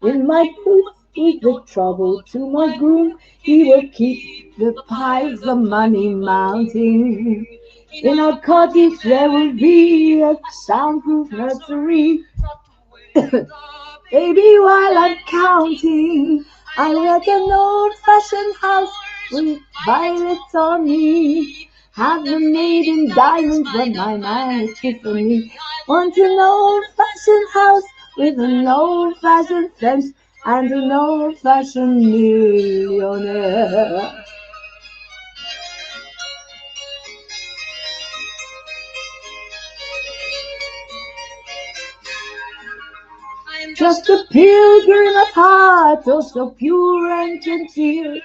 in my boots with the trouble to my groom. He will keep the piles of money mounting. In our cottage there will be a soundproof nursery. Baby, while I'm counting, I want an old-fashioned house with violets on me. Have them made in diamonds when my man is kissing me. Want an old-fashioned house with an old-fashioned fence and an old-fashioned millionaire. Just a pilgrim of heart, oh so pure and genteel.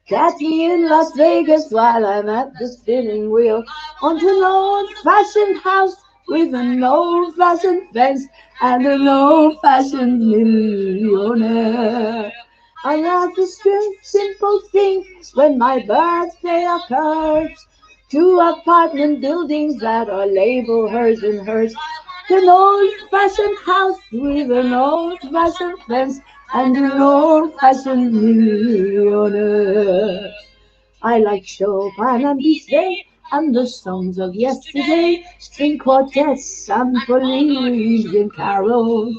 Catch me in Las Vegas while I'm at the spinning wheel. Want an old-fashioned house with an old-fashioned fence and an old-fashioned millionaire. I have to simple things when my birds pay occurs. 2 apartment buildings that are labeled hers and hers. An old-fashioned house with an old-fashioned fence and an old-fashioned millionaire. I like Chopin and Bizet and the songs of yesterday, string quartets, symphonies and carols.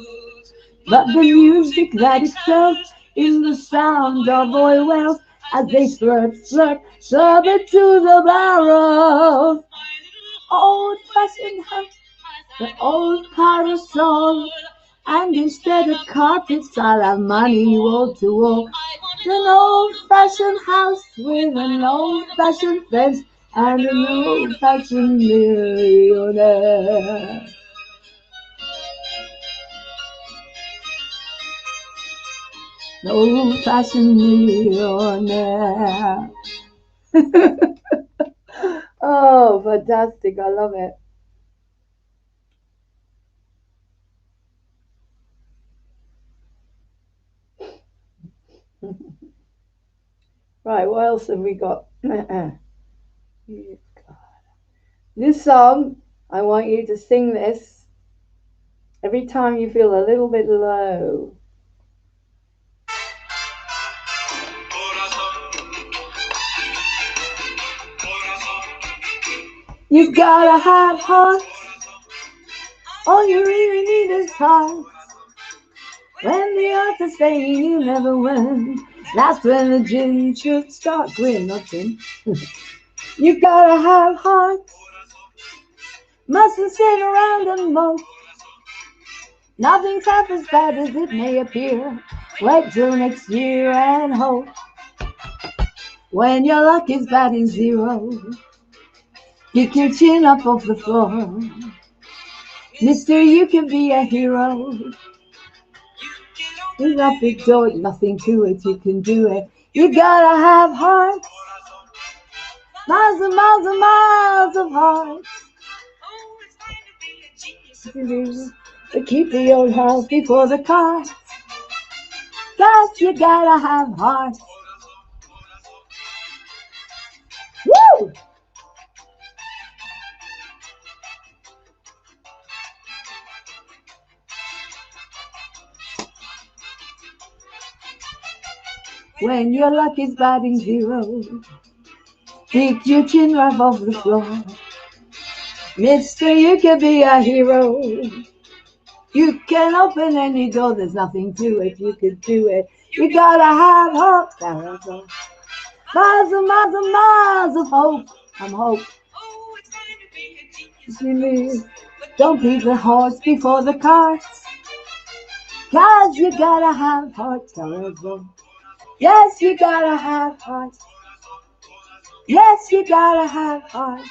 But the music that is felt is the sound of oil wells as they flirt it to the barrel. Old-fashioned house, the old parasol, and instead of carpets I'll have money wall to wall. An old-fashioned house with an old-fashioned fence and an old-fashioned millionaire. An old-fashioned millionaire. Oh, fantastic. I love it. Right, what else have we got? This song, I want you to sing this every time you feel a little bit low. You gotta have heart. All you really need is heart. When the odds are saying you never win, that's when the gin should start grin, not gin. You gotta have heart. Mustn't sit around and mope. Nothing's half as bad as it may appear. Wait till next year and hope. When your luck is batting zero, kick your chin up off the floor. Mister, you can be a hero. There's a big door, nothing to it, you can do it. You gotta have heart. Miles and miles and miles of heart. To keep the old house before the cart. Cause you gotta have heart. Woo! When your luck is batting zero, kick your chin right off the floor. Mister, you can be a hero. You can open any door, there's nothing to it, you can do it. You gotta have hope. Miles and miles and miles of hope. I'm hope. Don't beat the horse before the cart. Cause you gotta have heart. Yes, you gotta have heart. Yes, you gotta have heart.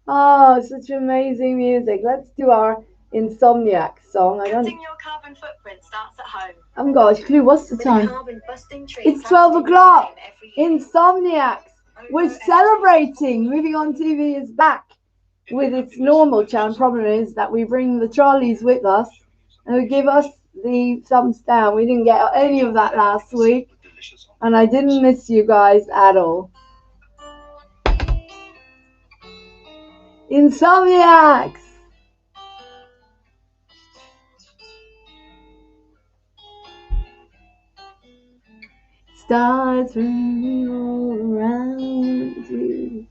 Oh, such amazing music. Let's do our Insomniac song. Cutting your carbon footprint starts at home. I haven't got a clue. What's the time? It's 12 o'clock. Insomniacs. We're celebrating. Moving On TV is back with its normal channel. Problem is that we bring the trolleys with us and we give us the thumbs down. We didn't get any of that last week. And I didn't miss you guys at all. Insomniacs. Stars running all around you.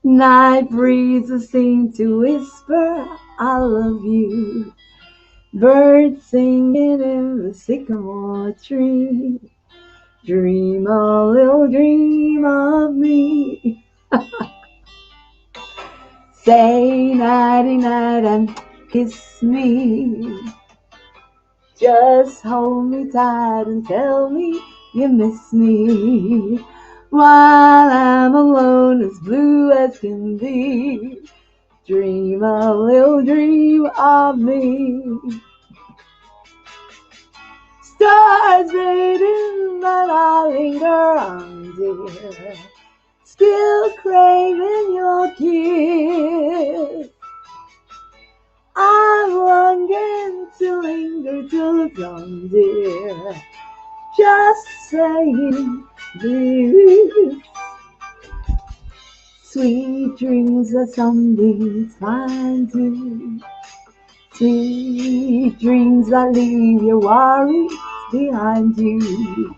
Night breezes seem to whisper, I love you. Birds singing in the sycamore tree. Dream a little dream of me. Say nighty night and kiss me. Just hold me tight and tell me you miss me. While I'm alone, as blue as can be. Dream a little dream of me. Stars fading, but I linger on, dear. Still craving your kiss. I'm longing to linger till dawn, dear. Just saying this. Sweet dreams that someday find you. Sweet dreams that leave your worries behind you.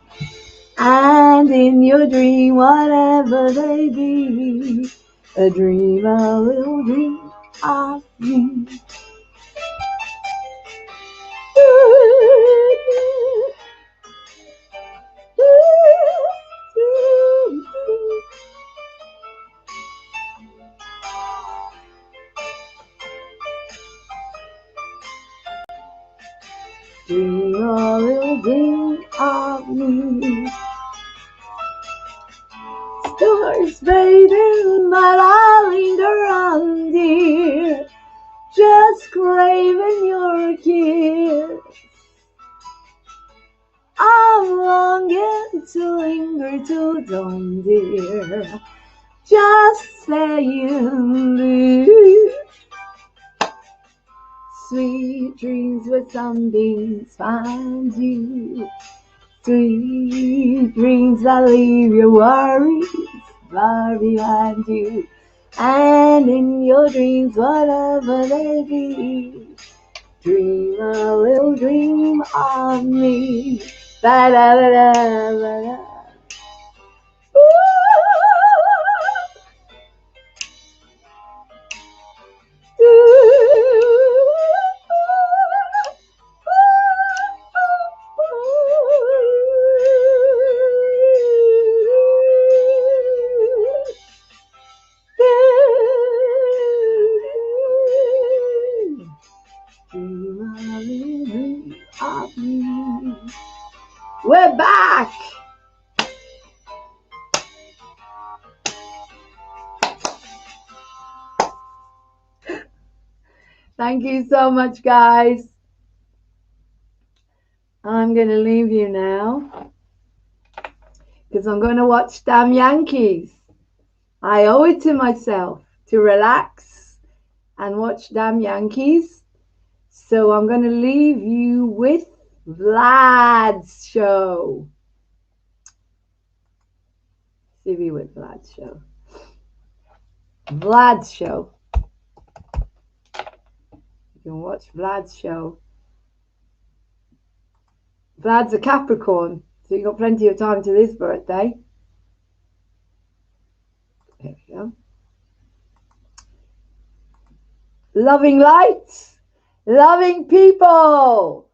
And in your dream, whatever they be, a dream, a little dream of me. Dream a little dream of me. Stars fading, but I'll linger on, dear, just craving your kiss. I'm longing to linger till dawn, dear, just saying this. Sweet dreams where sunbeams find you. Sweet dreams that leave your worries far behind you. And in your dreams, whatever they be, dream a little dream of me. Da da da da da da. We're back. Thank you so much, guys. I'm going to leave you now because I'm going to watch Damn Yankees. I owe it to myself to relax and watch Damn Yankees. So I'm going to leave you with Vlad's show. CV with Vlad's show. Vlad's show. You can watch Vlad's show. Vlad's a Capricorn, so you've got plenty of time till his birthday. There we go. Loving lights, loving people.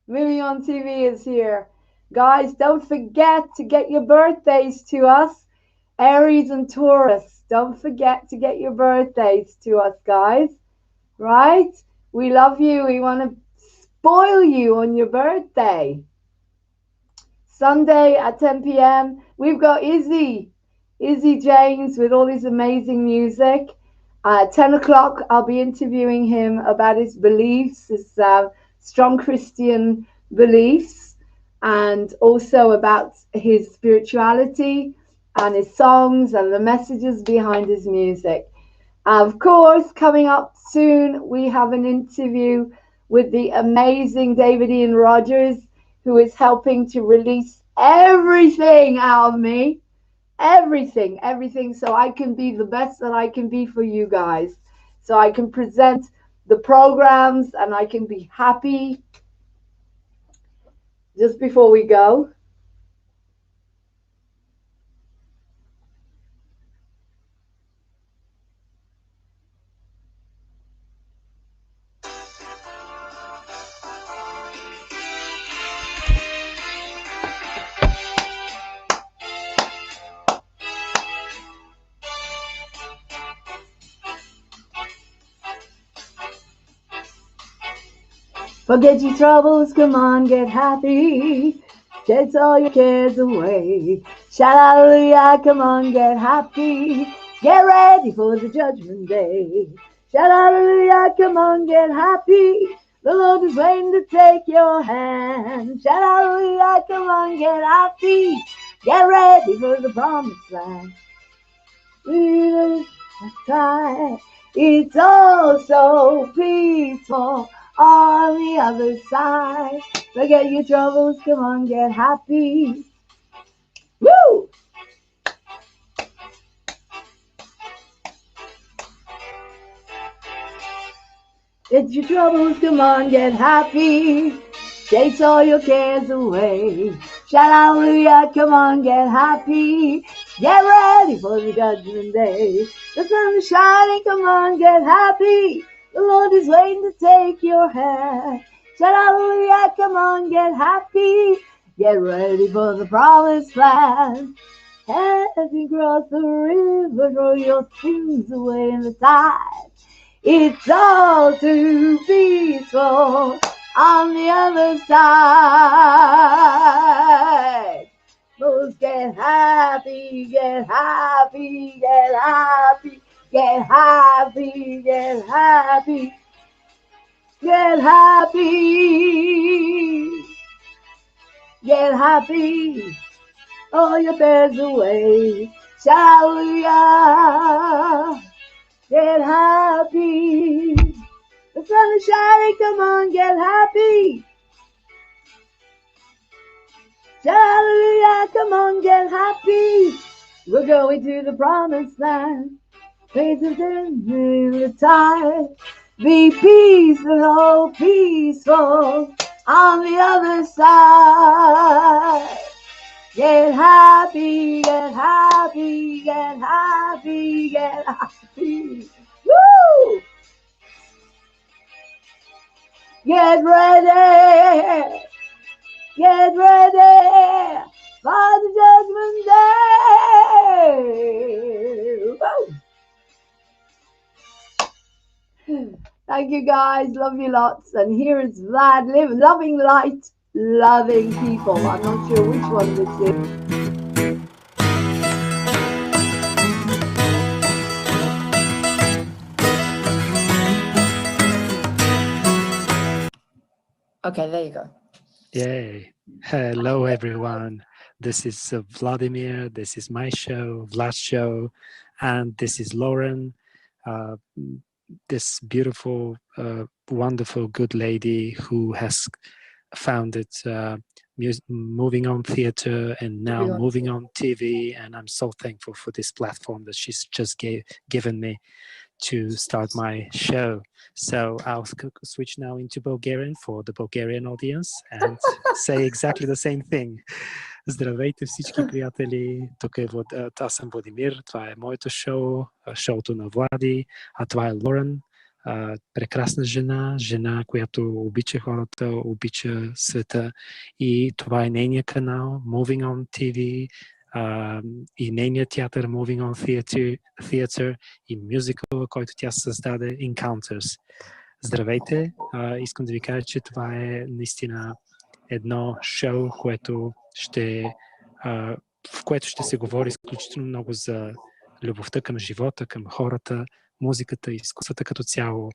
Moving On TV is here. Guys, don't forget to get your birthdays to us. Aries and Taurus, don't forget to get your birthdays to us, guys. Right? We love you. We want to spoil you on your birthday. Sunday at 10 p.m. We've got Izzy James with all his amazing music. At 10 o'clock, I'll be interviewing him about his beliefs, his strong Christian beliefs, and also about his spirituality and his songs and the messages behind his music. Of course, coming up soon, we have an interview with the amazing David Ian Rogers, who is helping to release everything out of me. Everything, so I can be the best that I can be for you guys. So I can present the programs and I can be happy. Just before we go, forget your troubles, come on, get happy. Get all your cares away. Shout hallelujah, come on, get happy. Get ready for the judgment day. Shout hallelujah, come on, get happy. The Lord is waiting to take your hand. Shout hallelujah, come on, get happy. Get ready for the promised land. It's all so peaceful on the other side. Forget your troubles, come on, get happy. Woo! It's your troubles, come on, get happy. Takes all your cares away. Shout hallelujah, come on, get happy. Get ready for the judgment day. The sun is shining, come on, get happy. The Lord is waiting to take your hand. Shout hallelujah, come on, get happy. Get ready for the promised land. As you cross the river, throw your sins away in the tide. It's all too peaceful on the other side. Bulls get happy, get happy, get happy, get happy, get happy, get happy, get happy. All your bears away, Hallelujah. Get happy. The sun is shining, come on, get happy. Hallelujah, come on, get happy. We're going to the promised land. Faces in the tide. Be peaceful, peaceful on the other side. Get happy, get happy, get happy, get happy. Woo! Get ready, get ready for the judgment day. Woo! Thank you guys, love you lots. And here is Vlad, loving light, loving people. I'm not sure which one this is. Okay, there you go. Yay. Hello, everyone. This is Vladimir. This is my show, Vlad's show. And this is Lauren, this beautiful, wonderful, good lady who has founded Moving On Theatre and now Moving On TV. And I'm so thankful for this platform that she's just given me to start my show. So I'll switch now into Bulgarian for the Bulgarian audience and say exactly the same thing. Здравейте всички приятели, тук е аз съм Владимир, това е моето шоу, шоуто на Влади, а това е Лорен, прекрасна жена, която обича хората, обича света и това е нейният канал Moving On TV, и нейният театър Moving On Theatre и мюзикъл, който тя създаде Encounters. Здравейте! Искам да ви кажа, че това е наистина едно шоу, в което ще се говори изключително много за любовта към живота, към хората, музиката, изкуствата като цяло,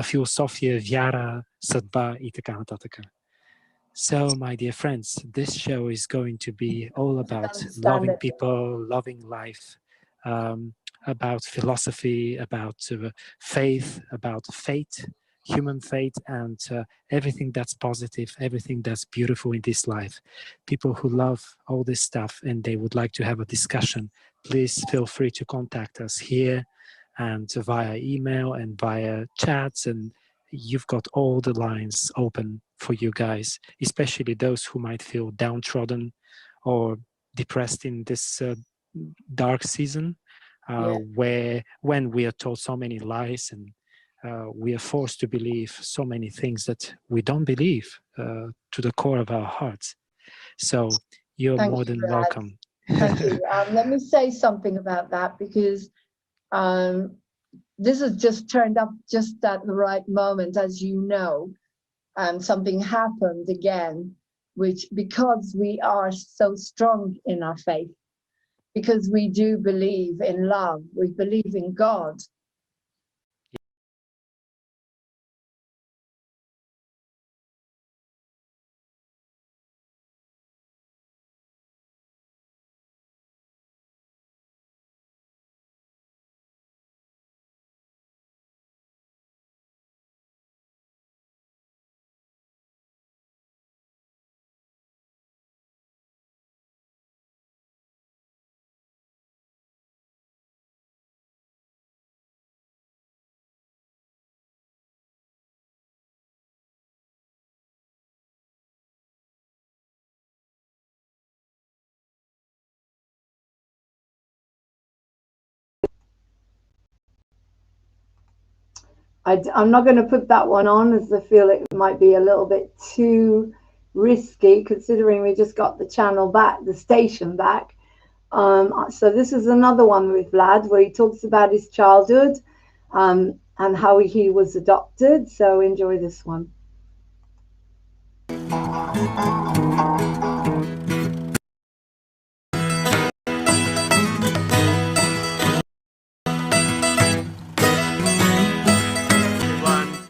философия, вяра, съдба и така нататък. So, my dear friends, this show is going to be all about loving people, loving life, about philosophy, about faith, about fate, human fate, and everything that's positive, everything that's beautiful in this life. People who love all this stuff and they would like to have a discussion, please feel free to contact us here and via email and via chats, and you've got all the lines open for you guys, especially those who might feel downtrodden or depressed in this dark season, when we are told so many lies and we are forced to believe so many things that we don't believe to the core of our hearts. So you're more than welcome. Thank you. Let me say something about that, because this has just turned up just at the right moment, as you know. Something happened again, which, because we are so strong in our faith, because we do believe in love, we believe in God. I'm not going to put that one on, as I feel it might be a little bit too risky, considering we just got the channel back, the station back. So this is another one with Vlad, where he talks about his childhood and how he was adopted. So enjoy this one. Everyone.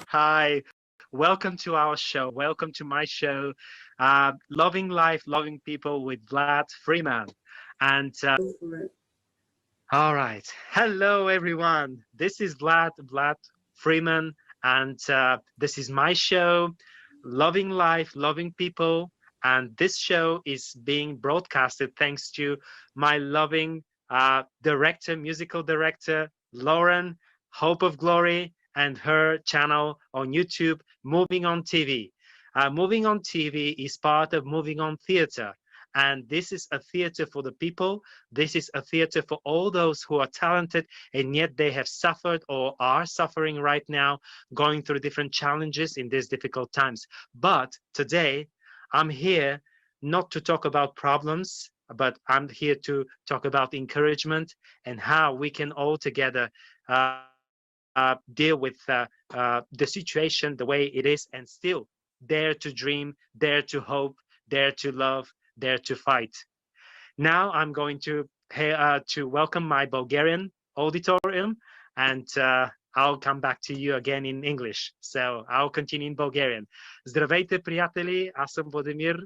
Hi, welcome to our show. Welcome to my show, Loving Life, Loving People with Vlad Freeman. And all right, hello everyone. This is Vlad Freeman, and this is my show, Loving Life, Loving People. And this show is being broadcasted thanks to my loving director, musical director, Lauren, Hope of Glory, and her channel on YouTube, Moving On TV. Moving On TV is part of Moving On Theatre. And this is a theater for the people. This is a theater for all those who are talented and yet they have suffered or are suffering right now, going through different challenges in these difficult times. But today, I'm here not to talk about problems, but I'm here to talk about encouragement and how we can all together deal with the situation the way it is and still dare to dream, dare to hope, dare to love, dare to fight. Now I'm going to welcome my Bulgarian auditorium, and I'll come back to you again in English. So I'll continue in Bulgarian. Здравейте, приятели! Аз съм Владимир.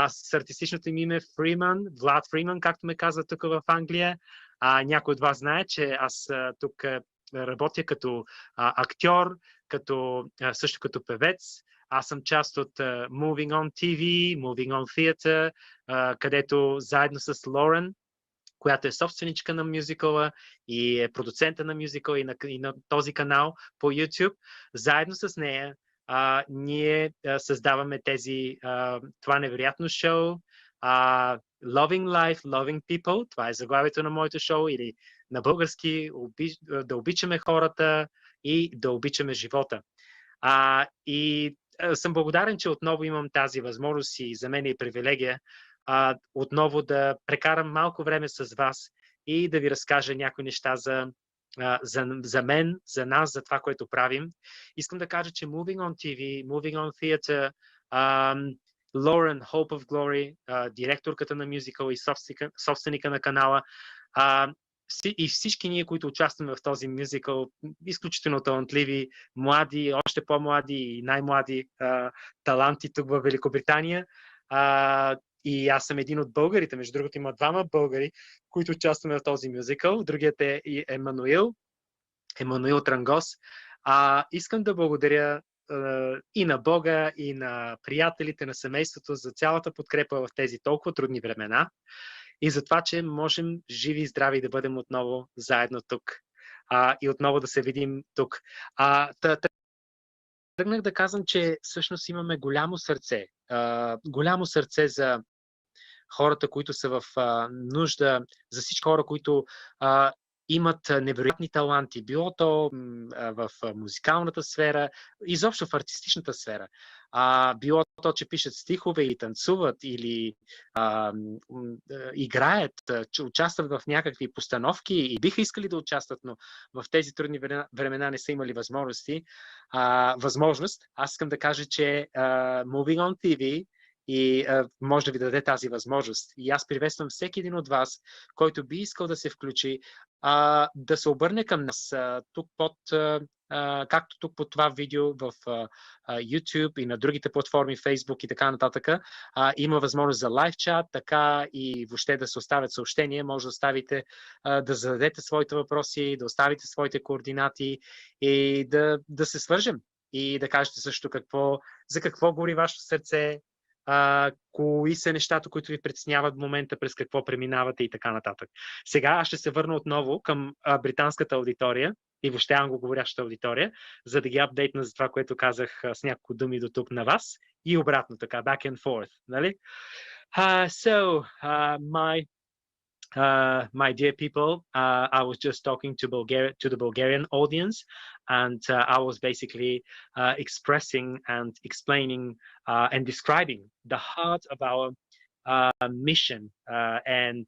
С артистичното ми име Фриман, Влад Фриман, както ме казва тук в Англия. Някой от вас знае, че аз тук работя като актьор, също като певец. Аз съм част от Moving On TV, Moving On Theatre, където заедно с Лорен, която е собственичка на мюзикъла и е продуцента на мюзикъла и на този канал по YouTube, заедно с нея ние създаваме това невероятно шоу Loving Life, Loving People. Това е заглавието на моето шоу, или на български да обичаме хората и да обичаме живота. И съм благодарен, че отново имам тази възможност и за мен е привилегия отново да прекарам малко време с вас и да ви разкажа някои неща за мен, за нас, за това, което правим. Искам да кажа, че Moving On TV, Moving On Theatre, Lauren, Hope of Glory, директорката на мюзикъл и собственика на канала, и всички ние, които участваме в този мюзикъл, изключително талантливи, млади, още по-млади и най-млади таланти тук в Великобритания. И аз съм един от българите, между другото има двама българи, които участваме в този мюзикъл. Другият е Емануил Трангос. Искам да благодаря и на Бога, и на приятелите, на семейството за цялата подкрепа в тези толкова трудни времена и за това, че можем живи и здрави да бъдем отново заедно тук и отново да се видим тук. Тръгнах да казвам, че всъщност имаме голямо сърце за хората, които са в нужда, за всички хора, които имат невероятни таланти, било то в музикалната сфера, изобщо в артистичната сфера. Било то, че пишат стихове и танцуват или играят, че участват в някакви постановки и биха искали да участват, но в тези трудни времена не са имали възможност. Аз искам да кажа, че Moving On TV и може да ви даде тази възможност. И аз приветствам всеки един от вас, който би искал да се включи, да се обърне към нас тук както тук под това видео в YouTube и на другите платформи, Facebook и така нататък. Има възможност за лайв чат, така и въобще да се оставят съобщения. Може да оставите, да зададете своите въпроси, да оставите своите координати и да се свържем. И да кажете също за какво гори вашето сърце, кои са нещата, които ви притесняват в момента, през какво преминавате и така нататък. Сега аз ще се върна отново към британската аудитория и въобще англоговорящата аудитория, за да ги апдейтна за това, което казах с няколко думи до тук на вас и обратно така, back and forth, нали? My dear people, I was just talking to the Bulgarian audience, and I was basically expressing and explaining and describing the heart of our mission and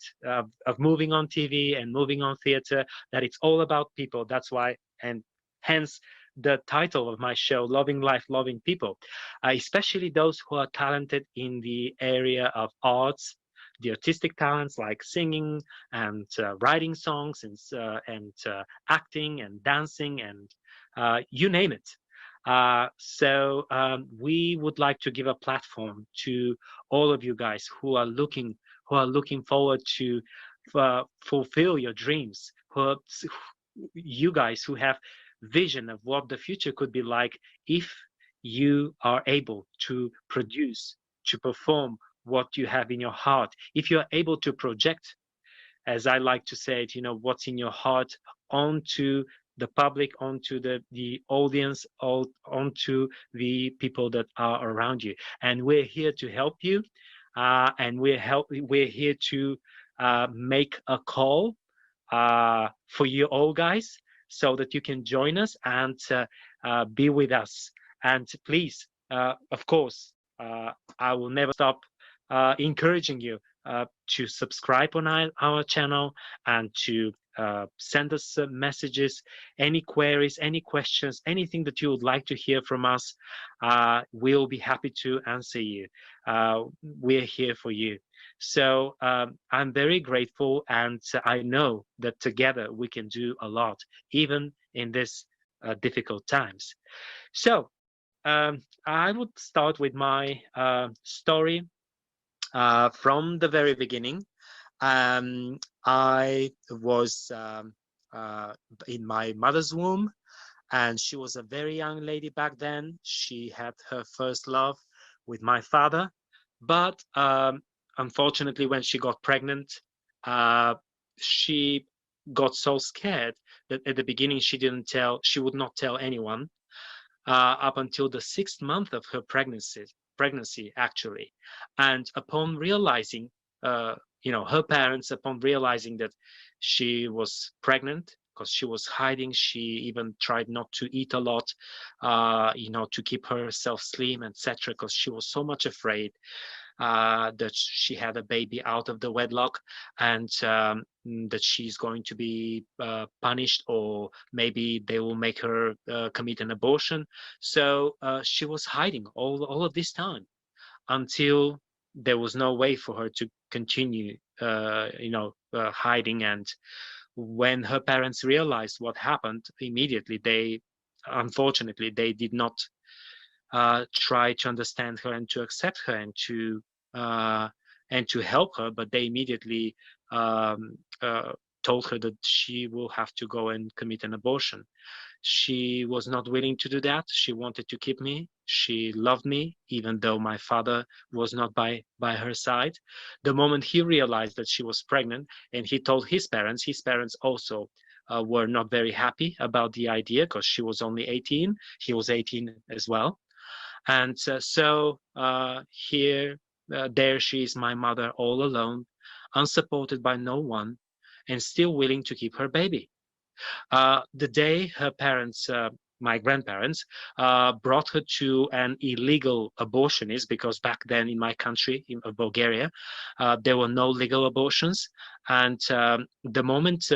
of Moving On TV and Moving On Theatre, that it's all about people. That's why, and hence the title of my show, Loving Life, Loving People, especially those who are talented in the area of arts, the artistic talents like singing and writing songs and acting and dancing and you name it. So we would like to give a platform to all of you guys who are looking forward to fulfill your dreams. You guys who have vision of what the future could be like if you are able to produce, to perform what you have in your heart, if you are able to project, as I like to say it, what's in your heart onto the public, onto the audience, onto the people that are around you. And we're here to help you, and we're here to make a call for you all guys, so that you can join us and be with us. And please, of course, I will never stop encouraging you to subscribe on our channel and to send us messages, any queries, any questions, anything that you would like to hear from us. We'll be happy to answer you. We're here for you. So I'm very grateful, and I know that together we can do a lot, even in this difficult times. So I would start with my story from the very beginning. I was in my mother's womb, and she was a very young lady back then. She had her first love with my father, but unfortunately, when she got pregnant, she got so scared that at the beginning she would not tell anyone up until the 6th month of her pregnancy actually. And upon realizing, her parents, upon realizing that she was pregnant, because she was hiding, she even tried not to eat a lot, to keep herself slim, etc., because she was so much afraid that she had a baby out of the wedlock, and that she's going to be punished, or maybe they will make her commit an abortion. So she was hiding all of this time until there was no way for her to continue hiding. And when her parents realized what happened, immediately unfortunately they did not try to understand her and to accept her and to help her, but they immediately told her that she will have to go and commit an abortion. She was not willing to do that. She wanted to keep me. She loved me, even though my father was not by her side. The moment he realized that she was pregnant and he told his parents also were not very happy about the idea, because she was only 18. He was 18 as well. And so there she is, my mother, all alone, unsupported by no one, and still willing to keep her baby. The day her parents, my grandparents, brought her to an illegal abortionist, because back then in my country, in Bulgaria, there were no legal abortions. And the moment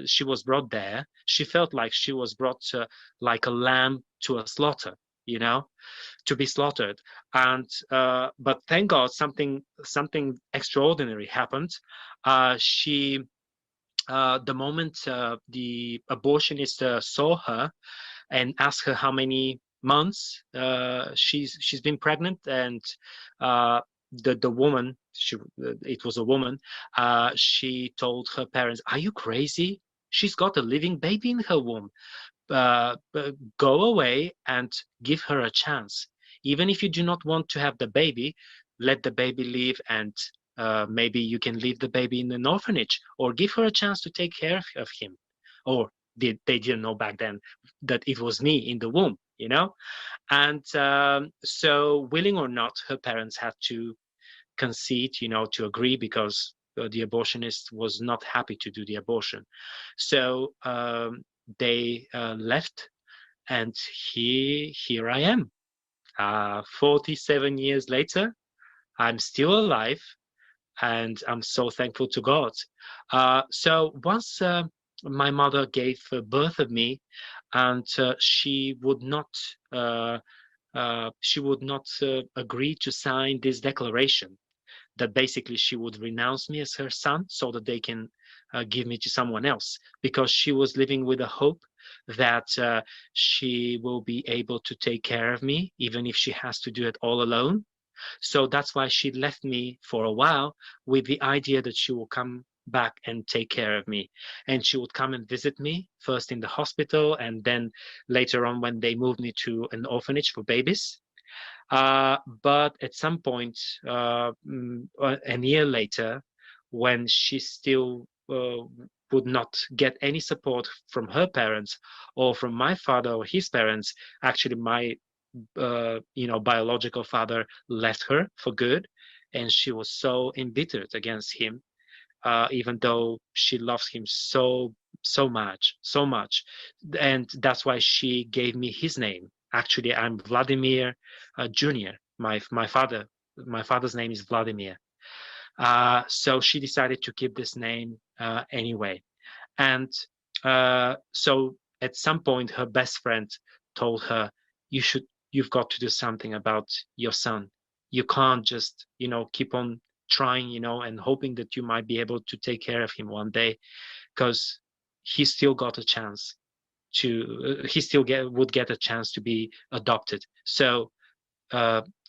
she was brought there, she felt like she was brought like a lamb to a slaughter, to be slaughtered. And but thank God something extraordinary happened. The moment the abortionist saw her and asked her how many months she's been pregnant, and the woman, it was a woman, she told her parents, "Are you crazy? She's got a living baby in her womb. Go away and give her a chance. Even if you do not want to have the baby, let the baby live, and maybe you can leave the baby in an orphanage, or give her a chance to take care of him." Or they didn't know back then that it was me in the womb, And so, willing or not, her parents had to concede, to agree, because the abortionist was not happy to do the abortion. So they left, and here I am. 47 years later, I'm still alive, and I'm so thankful to God. So once my mother gave birth of me, and she would not agree to sign this declaration that basically she would renounce me as her son so that they can give me to someone else, because she was living with a hope that she will be able to take care of me even if she has to do it all alone. So that's why she left me for a while with the idea that she will come back and take care of me, and she would come and visit me first in the hospital, and then later on when they moved me to an orphanage for babies. But at some point, a year later, when she still would not get any support from her parents or from my father or his parents, actually my biological father left her for good, and she was so embittered against him, even though she loves him so much, and that's why she gave me his name. Actually, I'm Vladimir Jr. My father's name is Vladimir. So she decided to keep this name anyway. And so at some point, her best friend told her, you've got to do something about your son. You can't just, keep on trying, and hoping that you might be able to take care of him one day, because he still got a chance to, he still would get a chance to be adopted. So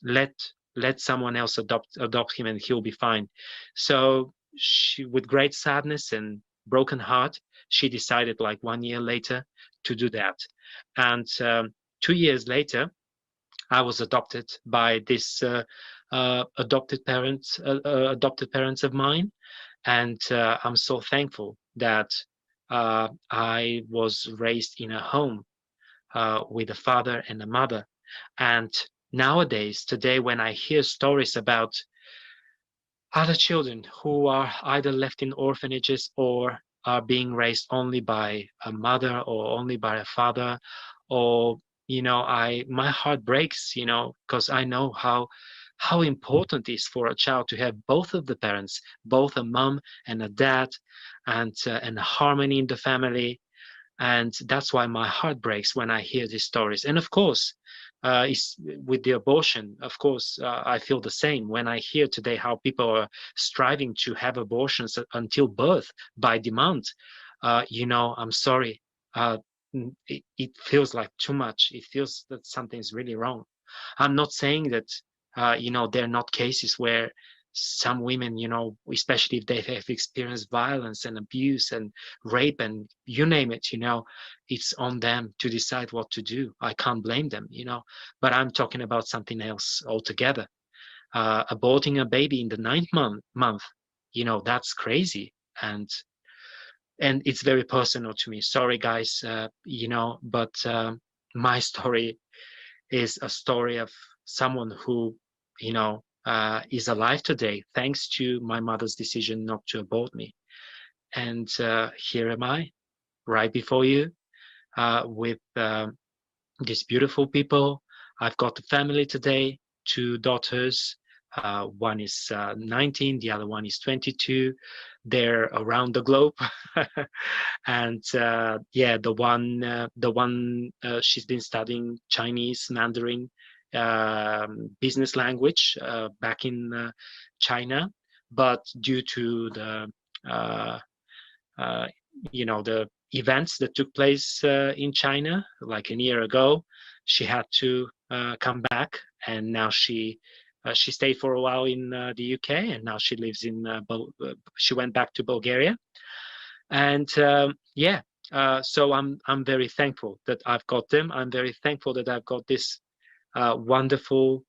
let someone else adopt him and he'll be fine. So she, with great sadness and broken heart, she decided like 1 year later to do that. And 2 years later, I was adopted by this adopted parents of mine, and I'm so thankful that I was raised in a home with a father and a mother. And nowadays, today, when I hear stories about other children who are either left in orphanages or are being raised only by a mother or only by a father, or my heart breaks, because I know how important it is for a child to have both of the parents, both a mom and a dad, and a harmony in the family. And that's why my heart breaks when I hear these stories. And of course, with the abortion, of course, I feel the same when I hear today how people are striving to have abortions until birth by demand. I'm sorry. It feels like too much. It feels that something's really wrong. I'm not saying that, there are not cases where some women, especially if they have experienced violence and abuse and rape and you name it, it's on them to decide what to do. I can't blame them, but I'm talking about something else altogether. Aborting a baby in the 9th month, that's crazy. And it's very personal to me. Sorry, guys, but my story is a story of someone who, is alive today thanks to my mother's decision not to abort me. And here am I, right before you, with these beautiful people. I've got a family today, 2 daughters. One is 19, the other one is 22. They're around the globe. And the one she's been studying Chinese, Mandarin, business language back in China, but due to the the events that took place in China like a year ago, she had to come back, and now she stayed for a while in the UK, and now she lives in she went back to Bulgaria. And so I'm very thankful that I've got them. I'm very thankful that I've got this wonderful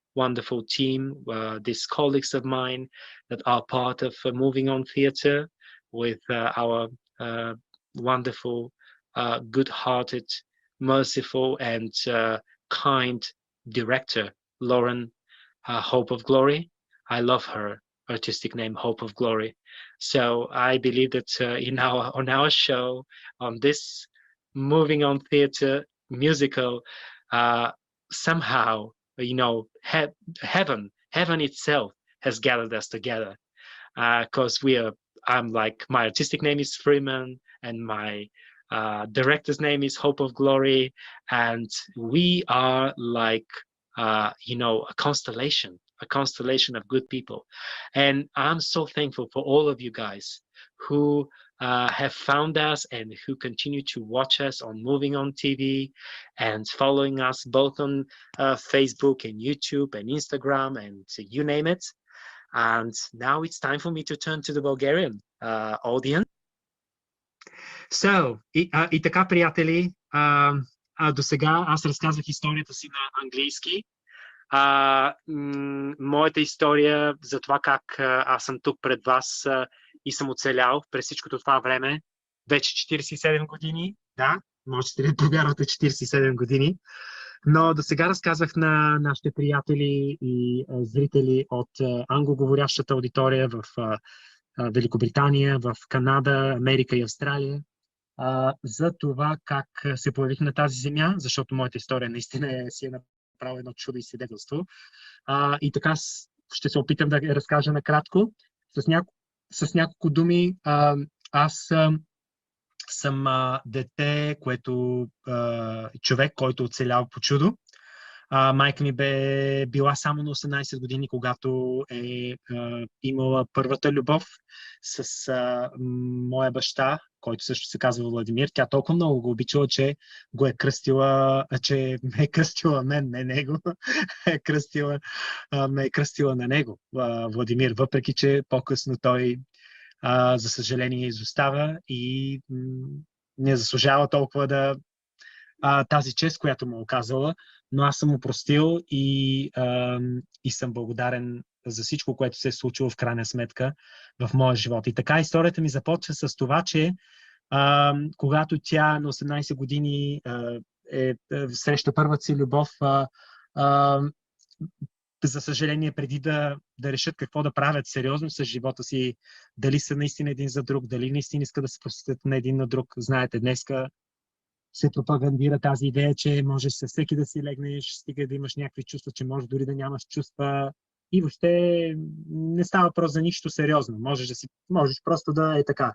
team, these colleagues of mine that are part of Moving On Theatre, with our wonderful, good-hearted, merciful, and kind director, Lauren Hope of Glory. I love her artistic name, Hope of Glory. So I believe that on our show, on this Moving On Theatre musical, somehow, heaven itself has gathered us together, because I'm like, my artistic name is Freeman, and my Director's name is Hope of Glory, and we are like a constellation of good people. And I'm so thankful for all of you guys who have found us and who continue to watch us on Moving On TV and following us both on Facebook and YouTube and Instagram and you name it. And now it's time for me to turn to the Bulgarian audience. So, и така, приятели, до сега аз разказвах историята си на английски. Моята история за това как аз съм тук пред вас и съм оцелял през всичкото това време, вече 47 години, да, можете да повярвате, 47 години, но до сега разказвах на нашите приятели и зрители от англоговорящата аудитория в Великобритания, в Канада, Америка и Австралия, за това как се появих на тази земя, защото моята история наистина си е направо едно чудо и свидетелство. И така ще се опитам да разкажа накратко. С няколко думи, аз съм дете, човек, който оцелял по чудо. Майка ми бе била само на 18 години, когато е имала първата любов с моя баща, който също се казва Владимир. Тя толкова много го обичала, че ме е кръстила мен, не него. ме е кръстила на него, Владимир, въпреки че по-късно той, за съжаление, изостава и не заслужава толкова тази чест, която му оказала, но аз съм му простил и съм благодарен за всичко, което се е случило в крайна сметка в моя живот. И така историята ми започва с това, че когато тя на 18 години среща първата си любов, за съжаление, преди да решат какво да правят сериозно с живота си, дали са наистина един за друг, дали наистина искат да се посветят на един на друг. Знаете, днеска се пропагандира тази идея, че можеш със всеки да си легнеш, стига да имаш някакви чувства, че можеш дори да нямаш чувства. И въобще не става въпрос за нищо сериозно. Можеш просто да е така.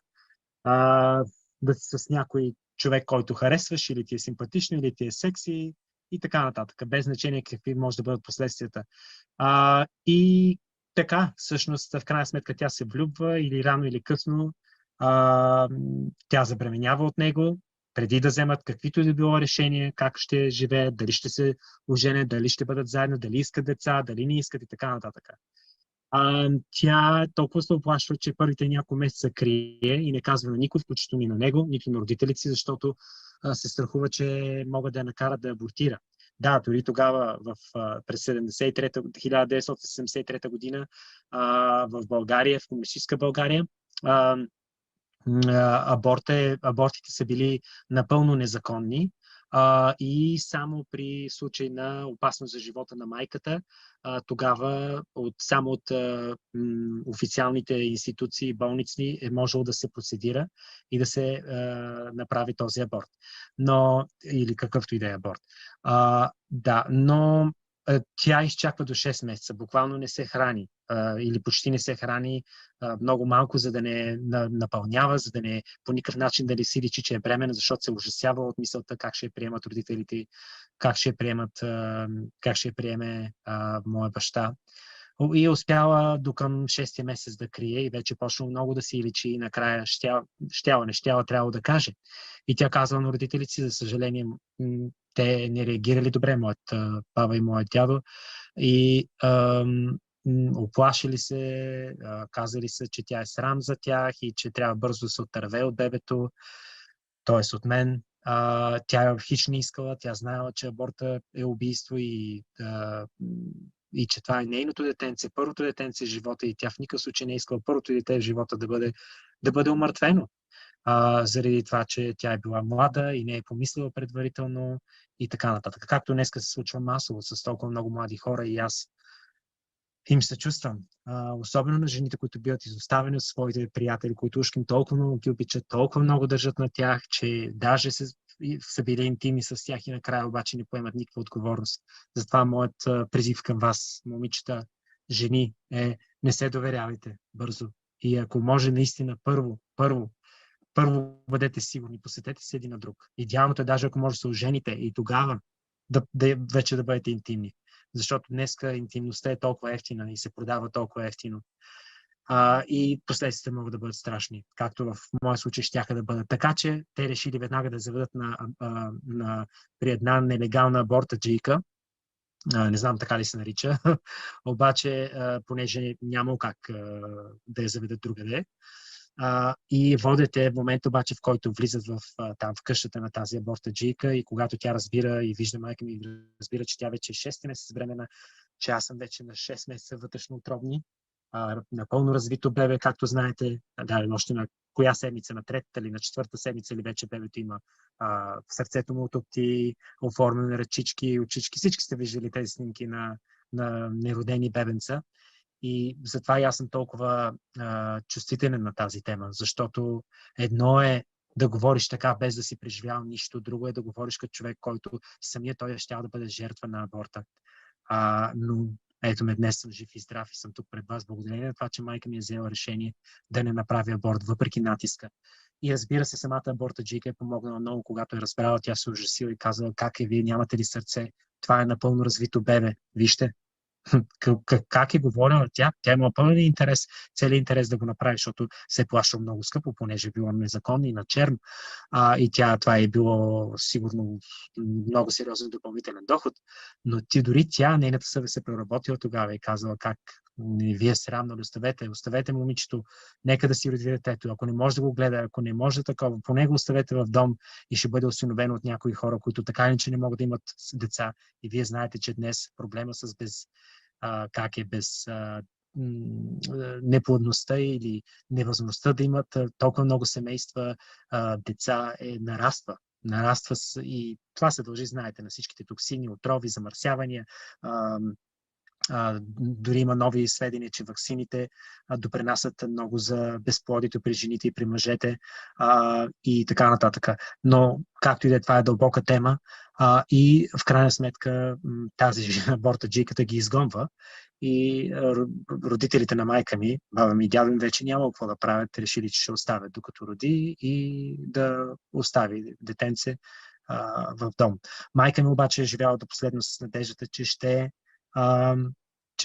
Да си с някой човек, който харесваш, или ти е симпатично, или ти е секси и така нататък. Без значение какви може да бъдат последствията. И така, всъщност, в крайна сметка тя се влюбва или рано или късно тя забременява от него, преди да вземат каквито и да било решение, как ще живеят, дали ще се оженят, дали ще бъдат заедно, дали искат деца, дали не искат и така нататък. Тя толкова се оплашва, че първите няколко месеца крие и не казва на никой, включително и на него, нито на родителите си, защото се страхува, че могат да я накарат да абортира. Да, дори тогава, през 1973 година, в България, в комунистическа България, абортите са били напълно незаконни и само при случай на опасност за живота на майката, тогава само от официалните институции, болници е можело да се процедира и да се направи този аборт. Или какъвто и да е аборт. Да, но тя изчаква до 6 месеца, буквално не се храни или почти не се храни, много малко, за да не напълнява, за да не по никакъв начин да не си личи, че е бременна, защото се ужасява от мисълта как ще я приемат родителите, как ще я приеме моя баща. И успяла до към 6-я месец да крие и вече почнало много да си личи и накрая щяла, трябва да каже. И тя казва на родителите си, за съжаление, те не реагирали добре, моят баба и моят дядо, и оплашили се, казали се, че тя е срам за тях и че трябва бързо да се отърве от бебето, т.е. от мен. Тя хич не искала, тя знаела, че аборта е убийство и че това е нейното детенце, първото детенце в живота и тя в никакъв случай не искала първото дете в живота да бъде умъртвено. Заради това, че тя е била млада и не е помислила предварително и така нататък. Както днеска се случва масово с толкова много млади хора и аз им се чувствам. Особено на жените, които биват изоставени от своите приятели, които ушким толкова много ги обичат, толкова много държат на тях, че даже са били интимни с тях и накрая обаче не поемат никаква отговорност. Затова моят призив към вас, момичета, жени, е: не се доверявайте бързо. И ако може наистина първо първо бъдете сигурни, посетете се един на друг. Идеалното е даже ако може да се ожените и тогава вече да бъдете интимни. Защото днеска интимността е толкова ефтина и се продава толкова ефтино. И последствията могат да бъдат страшни, както в моя случай щяха да бъдат. Така че те решили веднага да заведат при една нелегална абортаджийка. Не знам така ли се нарича, обаче понеже няма как да я заведат другаде. И водете в момента обаче, в който влизат там в къщата на тази абортаджийка и когато тя разбира и вижда майка ми, разбира, че тя вече е 6 месеца бремена, че аз съм вече на 6 месеца вътрешноутробни, напълно развито бебе, както знаете, още на коя седмица, на третата или на четвърта седмица или вече бебето има в сърцето му отопти, оформени ръчички, очички, всички сте виждали тези снимки на неродени бебенца. И затова и аз съм толкова чувствителен на тази тема, защото едно е да говориш така, без да си преживял нищо, друго е да говориш като човек, който самият той ще да бъде жертва на аборта. Но ето ме, днес съм жив и здрав и съм тук пред вас, благодарение на това, че майка ми е взела решение да не направи аборт, въпреки натиска. И разбира се, самата абортаджийка е помогнала много, когато е разбрала, тя се ужасила и казала, как е, вие нямате ли сърце? Това е напълно развито бебе, вижте. Как е говорила тя? Тя има пълен интерес, целият интерес да го направи, защото се е плащало много скъпо, понеже е било незаконно и на черн. И това е било сигурно много сериозен допълнителен доход. Но нейната съвест се преработила тогава и казала как вие срамно ли оставете момичето, нека да си роди детето. Ако не може да го гледа, ако не може такова, поне го оставете в дом и ще бъде осиновено от някои хора, които така иначе не могат да имат деца. И вие знаете, че днес проблема с без неплодността или невъзможността да имат толкова много семейства, деца нараства и това се дължи, знаете, на всичките токсини, отрови, замърсявания. Дори има нови сведения, че ваксините допринасят много за безплодието при жените и при мъжете и така нататък. Но, както и да е, това е дълбока тема и в крайна сметка тази абортаджийката ги изгонва и родителите на майка ми, баба ми и дядо ми вече няма какво да правят, решили, че ще оставят докато роди и да остави детенце в дом. Майка ми обаче е живяла до последно с надеждата, че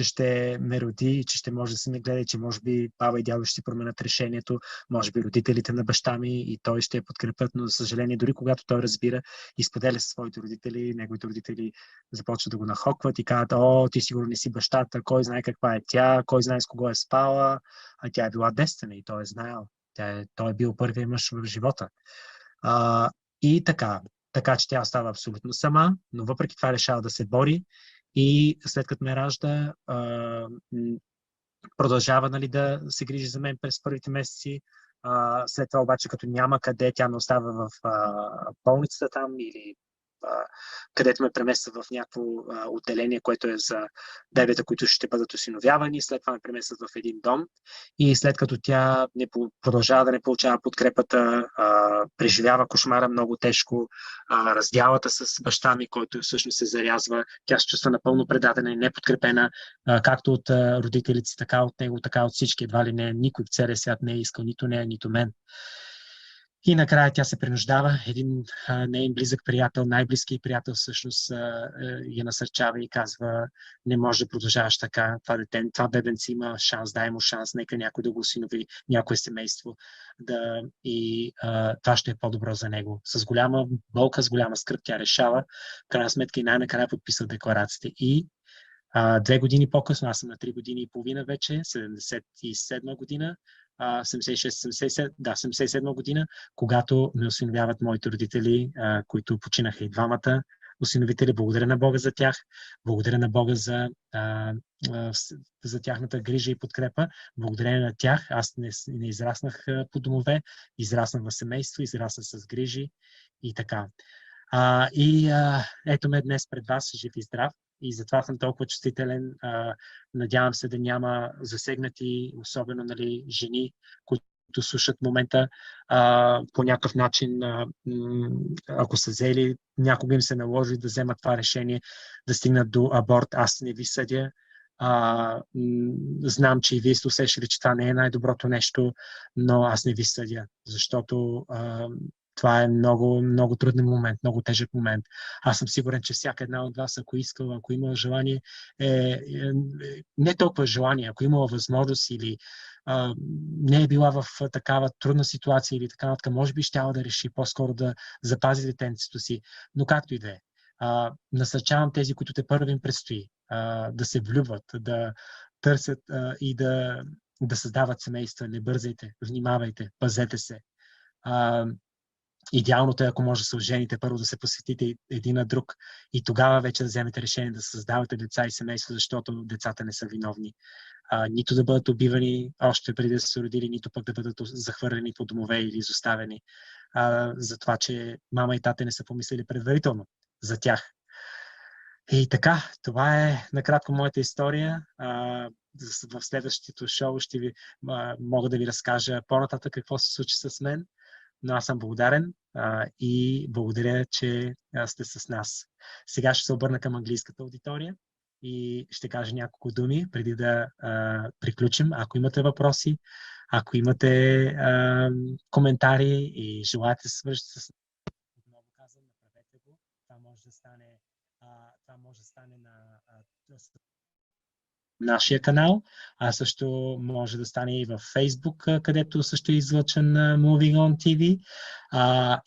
ще ме роди и че ще може да се ме гледа и че може би баба и дядо ще си променят решението, може би родителите на баща ми и той ще я подкрепят, но за съжаление, дори когато той разбира и споделя със своите родители, неговите родители започват да го нахокват и казват, ти сигурно не си бащата, кой знае каква е тя, кой знае с кого е спала, а тя е била Destiny и той е знаел. Той е бил първият мъж в живота. И така, че тя остава абсолютно сама, но въпреки това решава да се бори. И след като ме ражда, продължава да се грижи за мен през първите месеци. След това обаче, като няма къде, тя ме остава в болницата там или където ме премества в някакво отделение, което е за бебета, които ще бъдат осиновявани. След това ме преместват в един дом. И след като тя продължава да не получава подкрепата, преживява кошмара много тежко, раздялата с баща ми, който всъщност се зарязва, тя се чувства напълно предадена и неподкрепена, както от родителите, така от него, така от всички. Едва ли не, никой в целия свят не е искал нито нея, нито мен. И накрая тя се принуждава, един нейн близък приятел, най-близкият приятел всъщност я насърчава и казва, не може да продължаваш така, това бебенце има шанс, дай му шанс, нека някой да го осинови, някое семейство, това ще е по-добро за него. С голяма болка, с голяма скръб тя решава, в крайна сметка и най-накрая подписва декларацията. И 2 години по-късно, аз съм на 3 години и половина вече, 77 година, 77 година, когато ме осиновяват моите родители, които починаха и двамата осиновители. Благодаря на Бога за тях, благодаря на Бога за тяхната грижа и подкрепа. Благодарение на тях аз не израснах по домове, израснах в семейство, израснах с грижи и така. Ето ме днес пред вас, жив и здрав. И затова съм толкова чувствителен. Надявам се да няма засегнати, особено жени, които слушат момента по някакъв начин, ако са взели, някога им се наложи да вземат това решение, да стигнат до аборт. Аз не ви съдя. Знам, че и вие сте усещали, че това не е най-доброто нещо, но аз не ви съдя, защото това е много, много труден момент, много тежък момент. Аз съм сигурен, че всяка една от вас, ако искала, ако има желание, не толкова желание, ако имала възможност или не е била в такава трудна ситуация или така нататък, може би щяла да реши по-скоро да запази детенцето си. Но както и да е. Насърчавам тези, които те първо им предстои да се влюбват, да търсят и да създават семейства. Не бързайте, внимавайте, пазете се. Идеалното е, ако може да се ожените, първо да се посветите един на друг и тогава вече да вземете решение да създавате деца и семейство, защото децата не са виновни. Нито да бъдат убивани още преди да са се родили, нито пък да бъдат захвърлени по домове или изоставени за това, че мама и тата не са помислили предварително за тях. И така, това е накратко моята история. В следващото шоу ще ви мога да ви разкажа по-нататък какво се случи с мен, но аз съм благодарен и благодаря, че сте с нас. Сега ще се обърна към английската аудитория и ще кажа няколко думи преди да приключим. Ако имате въпроси, ако имате коментари и желаете да се свържете с отново казвам, направете го. Това може да стане на нашия канал, а също може да стане и в Facebook, където също е излъчен Moving On TV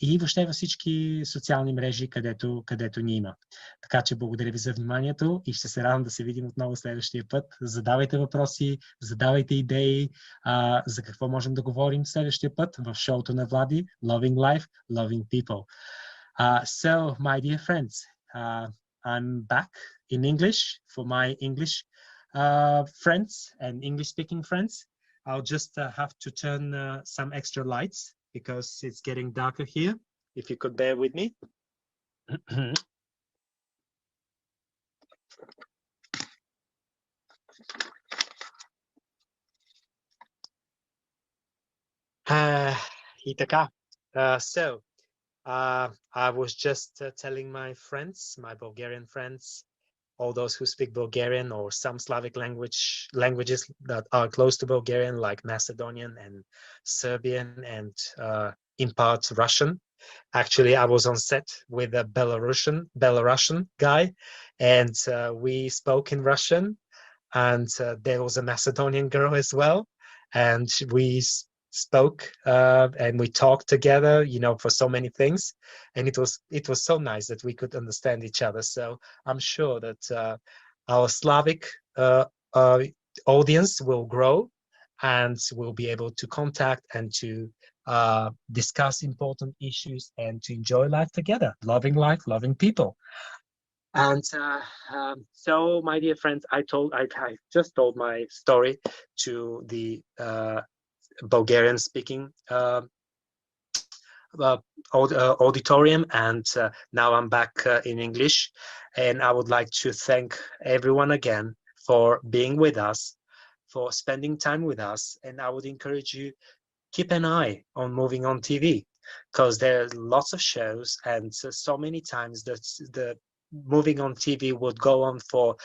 и въобще във всички социални мрежи, където ни има. Така че благодаря ви за вниманието и ще се радвам да се видим отново следващия път. Задавайте въпроси, задавайте идеи за какво можем да говорим следващия път в шоуто на Влади Loving Life, Loving People. So, my dear friends, I'm back in English for my English friends and English-speaking friends. I'll just have to turn some extra lights because it's getting darker here. If you could bear with me. И така. So, I was just telling my friends, my Bulgarian friends, all those who speak Bulgarian or some Slavic languages that are close to Bulgarian, like Macedonian and Serbian and in parts Russian. Actually, I was on set with a Belarusian guy, and we spoke in Russian, and there was a Macedonian girl as well, and we spoke and we talked together, you know, for so many things, and it was so nice that we could understand each other. So I'm sure that our Slavic audience will grow and will be able to contact and to discuss important issues and to enjoy life together, loving people. And so, my dear friends, I just told my story to the Bulgarian speaking auditorium, and now I'm back in English, and I would like to thank everyone again for being with us, for spending time with us, and I would encourage you, keep an eye on Moving On TV, because there are lots of shows, and so many times that the Moving On TV would go on for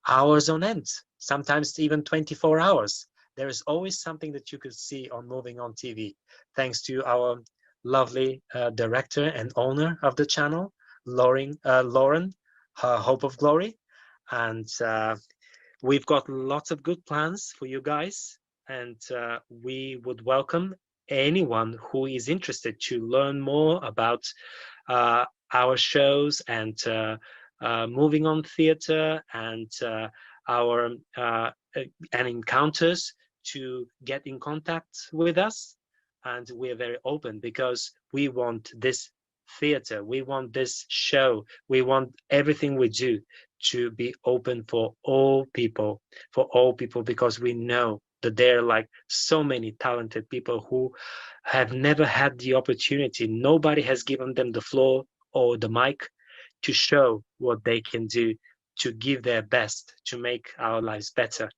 hours on end, sometimes even 24 hours. There is always something that you could see on Moving On TV, thanks to our lovely director and owner of the channel, Lauren, Hope of Glory. And we've got lots of good plans for you guys, and we would welcome anyone who is interested to learn more about our shows and Moving On Theatre and our encounters, to get in contact with us. And we're very open because we want this theater, we want this show, we want everything we do to be open for all people, because we know that there are like so many talented people who have never had the opportunity. Nobody has given them the floor or the mic to show what they can do, to give their best, to make our lives better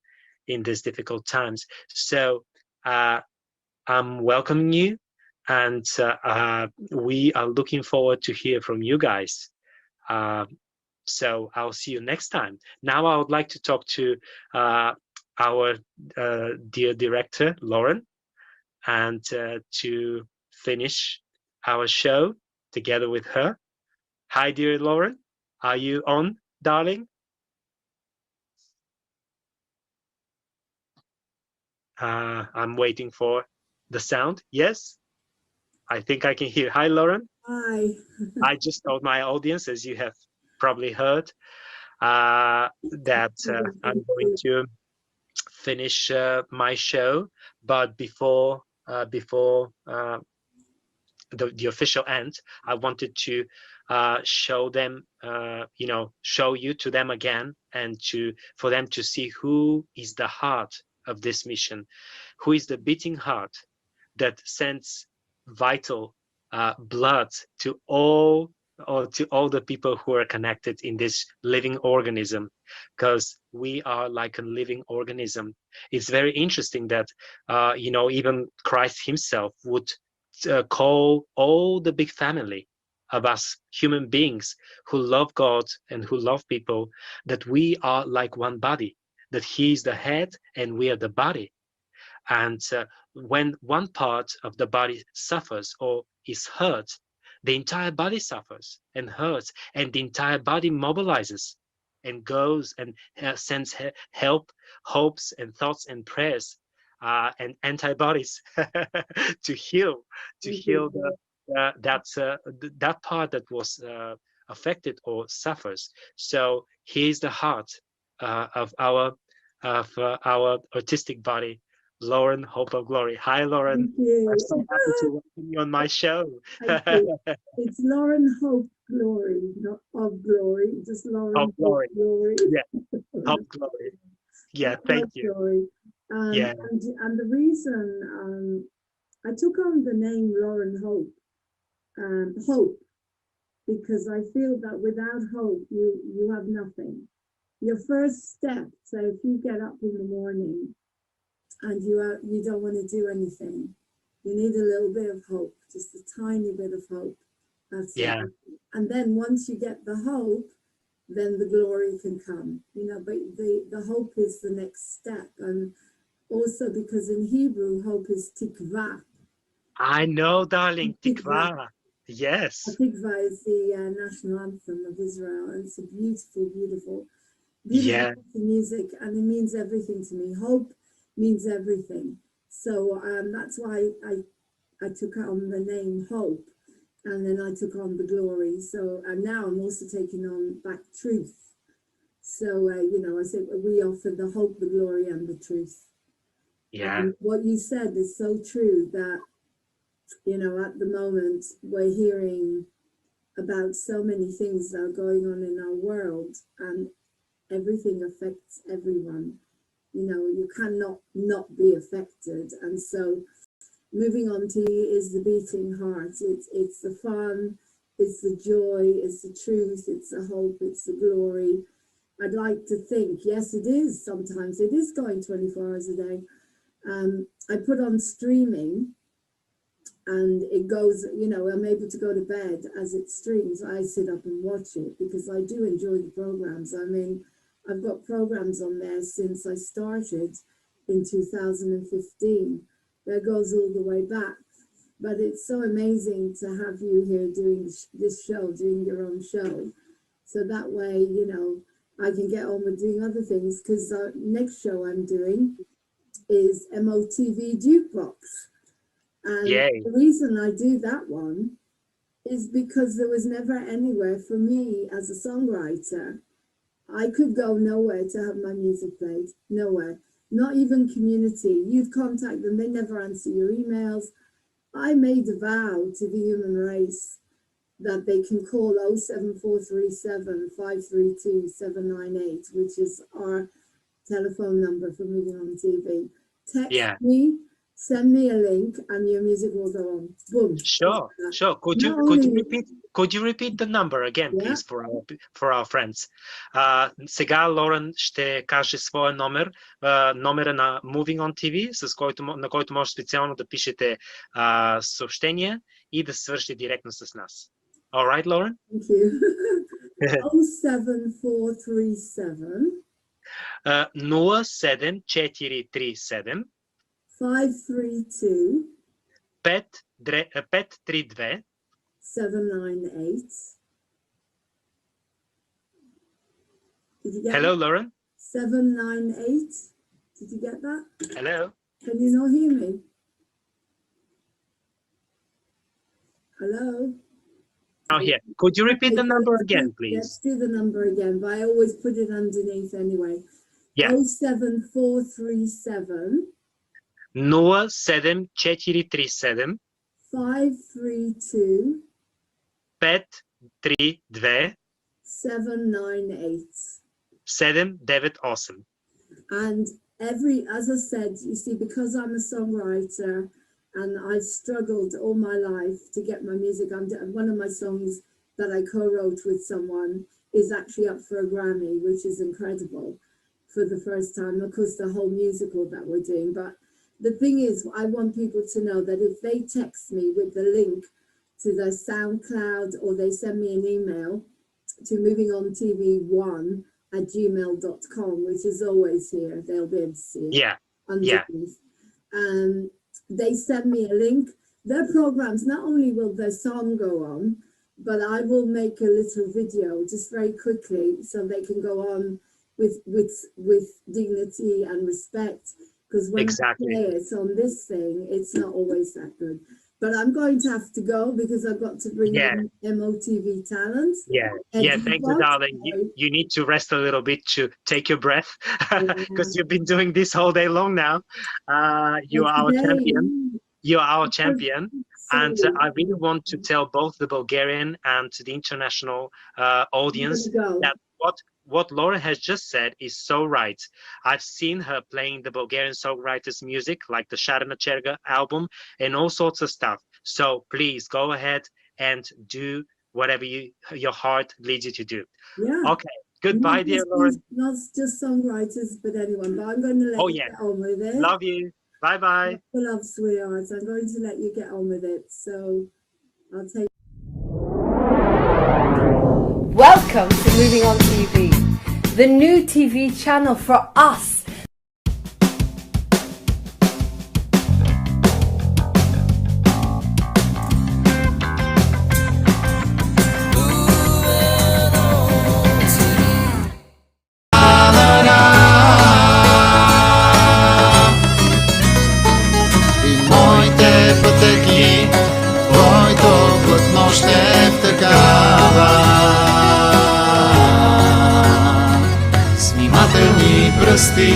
in these difficult times. So I'm welcoming you, and we are looking forward to hear from you guys. So I'll see you next time. Now I would like to talk to our dear director, Lauren, and to finish our show together with her. Hi, dear Lauren. Are you on, darling? I'm waiting for the sound. Yes, I think I can hear. Hi, Lauren. Hi. I just told my audience, as you have probably heard, that I'm going to finish my show, but before the official end, I wanted to show them, show you to them again, and for them to see who is the heart of this mission, who is the beating heart that sends vital blood to all the people who are connected in this living organism, because we are like a living organism. It's very interesting that even Christ himself would call all the big family of us human beings who love God and who love people, that we are like one body, that he is the head and we are the body. And when one part of the body suffers or is hurt, the entire body suffers and hurts, and the entire body mobilizes and goes and sends help, hopes and thoughts and prayers and antibodies to heal that part that was affected or suffers. So he is the heart of our artistic body. Lauren, Hope of Glory. Hi, Lauren. Thank you. I'm so happy to welcome you on my show. It's Lauren Hope Glory, not of Glory. Just Lauren Hope Glory. Glory. Yeah, Hope Glory. Yeah, thank you. Glory. Yeah. And the reason I took on the name Lauren Hope, hope, because I feel that without hope, you have nothing. Your first step, so if you get up in the morning and you don't want to do anything, you need a little bit of hope, just a tiny bit of hope. That's it. And then once you get the hope, then the glory can come, but the hope is the next step. And also because in Hebrew, hope is tikva. I know, darling, tikva. Yes. Tikva is the national anthem of Israel, and it's a beautiful, beautiful music, and it means everything to me. Hope means everything. So that's why I took on the name Hope, and then I took on the glory. So and now I'm also taking on back truth. So I said we offer the hope, the glory, and the truth. Yeah. And what you said is so true, that at the moment we're hearing about so many things that are going on in our world, and everything affects everyone. You cannot not be affected. And so moving on to is the beating heart. It's the fun, it's the joy, it's the truth, it's the hope, it's the glory. I'd like to think, yes, it is. Sometimes it is going 24 hours a day. I put on streaming, and it goes, I'm able to go to bed as it streams. I sit up and watch it because I do enjoy the programs. I mean, I've got programs on there since I started in 2015. That goes all the way back. But it's so amazing to have you here doing this show, doing your own show. So that way, I can get on with doing other things, because the next show I'm doing is MOTV Jukebox. And the reason I do that one is because there was never anywhere for me as a songwriter. I could go nowhere to have my music played, nowhere, not even community. You'd contact them, they never answer your emails. I made a vow to the human race that they can call 07437 532 798, which is our telephone number for Moving On TV. Text me, send me a link, and your music will go on. Boom. Sure. Could you repeat the number again, please, for our friends? Сега Лорен ще каже своя номер, номера на Moving On TV, на който може специално да пишете съобщения и да свършите директно с нас. All right, Lauren? Thank you. 07437 07 437 532 532 798. Did you get Hello, that? Lauren. 798. Did you get that? Hello. Can you not hear me? Hello? Oh, here. Could you repeat the number again, Let's please? do the number again, but I always put it underneath anyway. Yeah. 07437 07 532 532 798. 798. And as I said, you see, because I'm a songwriter and I've struggled all my life to get my music, one of my songs that I co-wrote with someone is actually up for a Grammy, which is incredible for the first time. Of course, the whole musical that we're doing. But the thing is, I want people to know that if they text me with the link to their SoundCloud or they send me an email to movingontv1@gmail.com, which is always here, they'll be able to see it. Yeah. Underneath. They send me a link. Their programs, not only will their song go on, but I will make a little video just very quickly so they can go on with dignity and respect. Because when Exactly. I play it on this thing, it's not always that good. But I'm going to have to go because I've got to bring in MOTV talent. Yeah. Yeah. Thank you, darling. You need to rest a little bit to take your breath because you've been doing this all day long now. You are our champion. You are our champion. And I really want to tell both the Bulgarian and the international audience that what Laura has just said is so right. I've seen her playing the Bulgarian songwriters' music, like the Sharana Cherga album, and all sorts of stuff. So please go ahead and do whatever your heart leads you to do. Yeah. Okay. Goodbye, dear Laura. Not just songwriters, but anyone. But I'm going to let you get on with it. Love you. Bye-bye. Love, sweethearts. I'm going to let you get on with it. So I'll take. Welcome to Moving On TV, the new TV channel for us. И моите пътеки, твоето платно ще втъкава. С внимателни пръсти.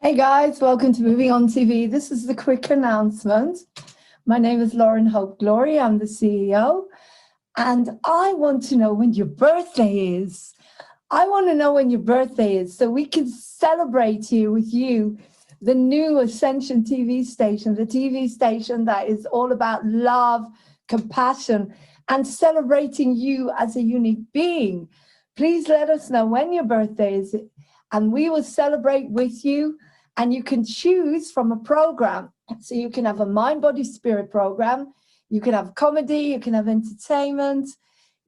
Hey guys, welcome to Moving On TV. This is the quick announcement. My name is Lauren Hope Glory. I'm the CEO. And I want to know when your birthday is. I want to know when your birthday is so we can celebrate you with you, the new Ascension TV station, the TV station that is all about love, compassion, and celebrating you as a unique being. Please let us know when your birthday is, and we will celebrate with you. And you can choose from a program. So you can have a mind, body, spirit program. You can have comedy, you can have entertainment.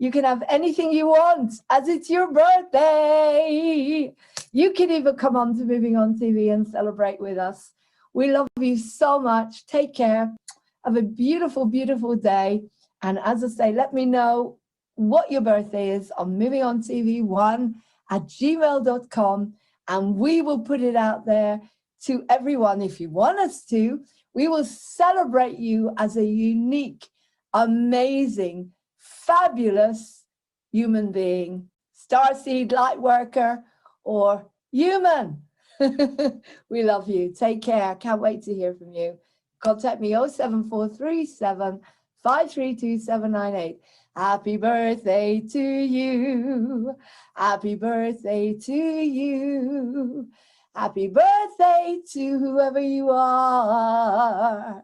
You can have anything you want as it's your birthday. You can even come on to Moving On TV and celebrate with us. We love you so much. Take care. Have a beautiful, beautiful day. And as I say, let me know what your birthday is on movingontv1@gmail.com, and we will put it out there to everyone. If you want us to, we will celebrate you as a unique, amazing, fabulous human being, starseed, light worker, or human. We love you. Take care. Can't wait to hear from you. Contact me 07437 532 798. Happy birthday to you. Happy birthday to you. Happy birthday to whoever you are.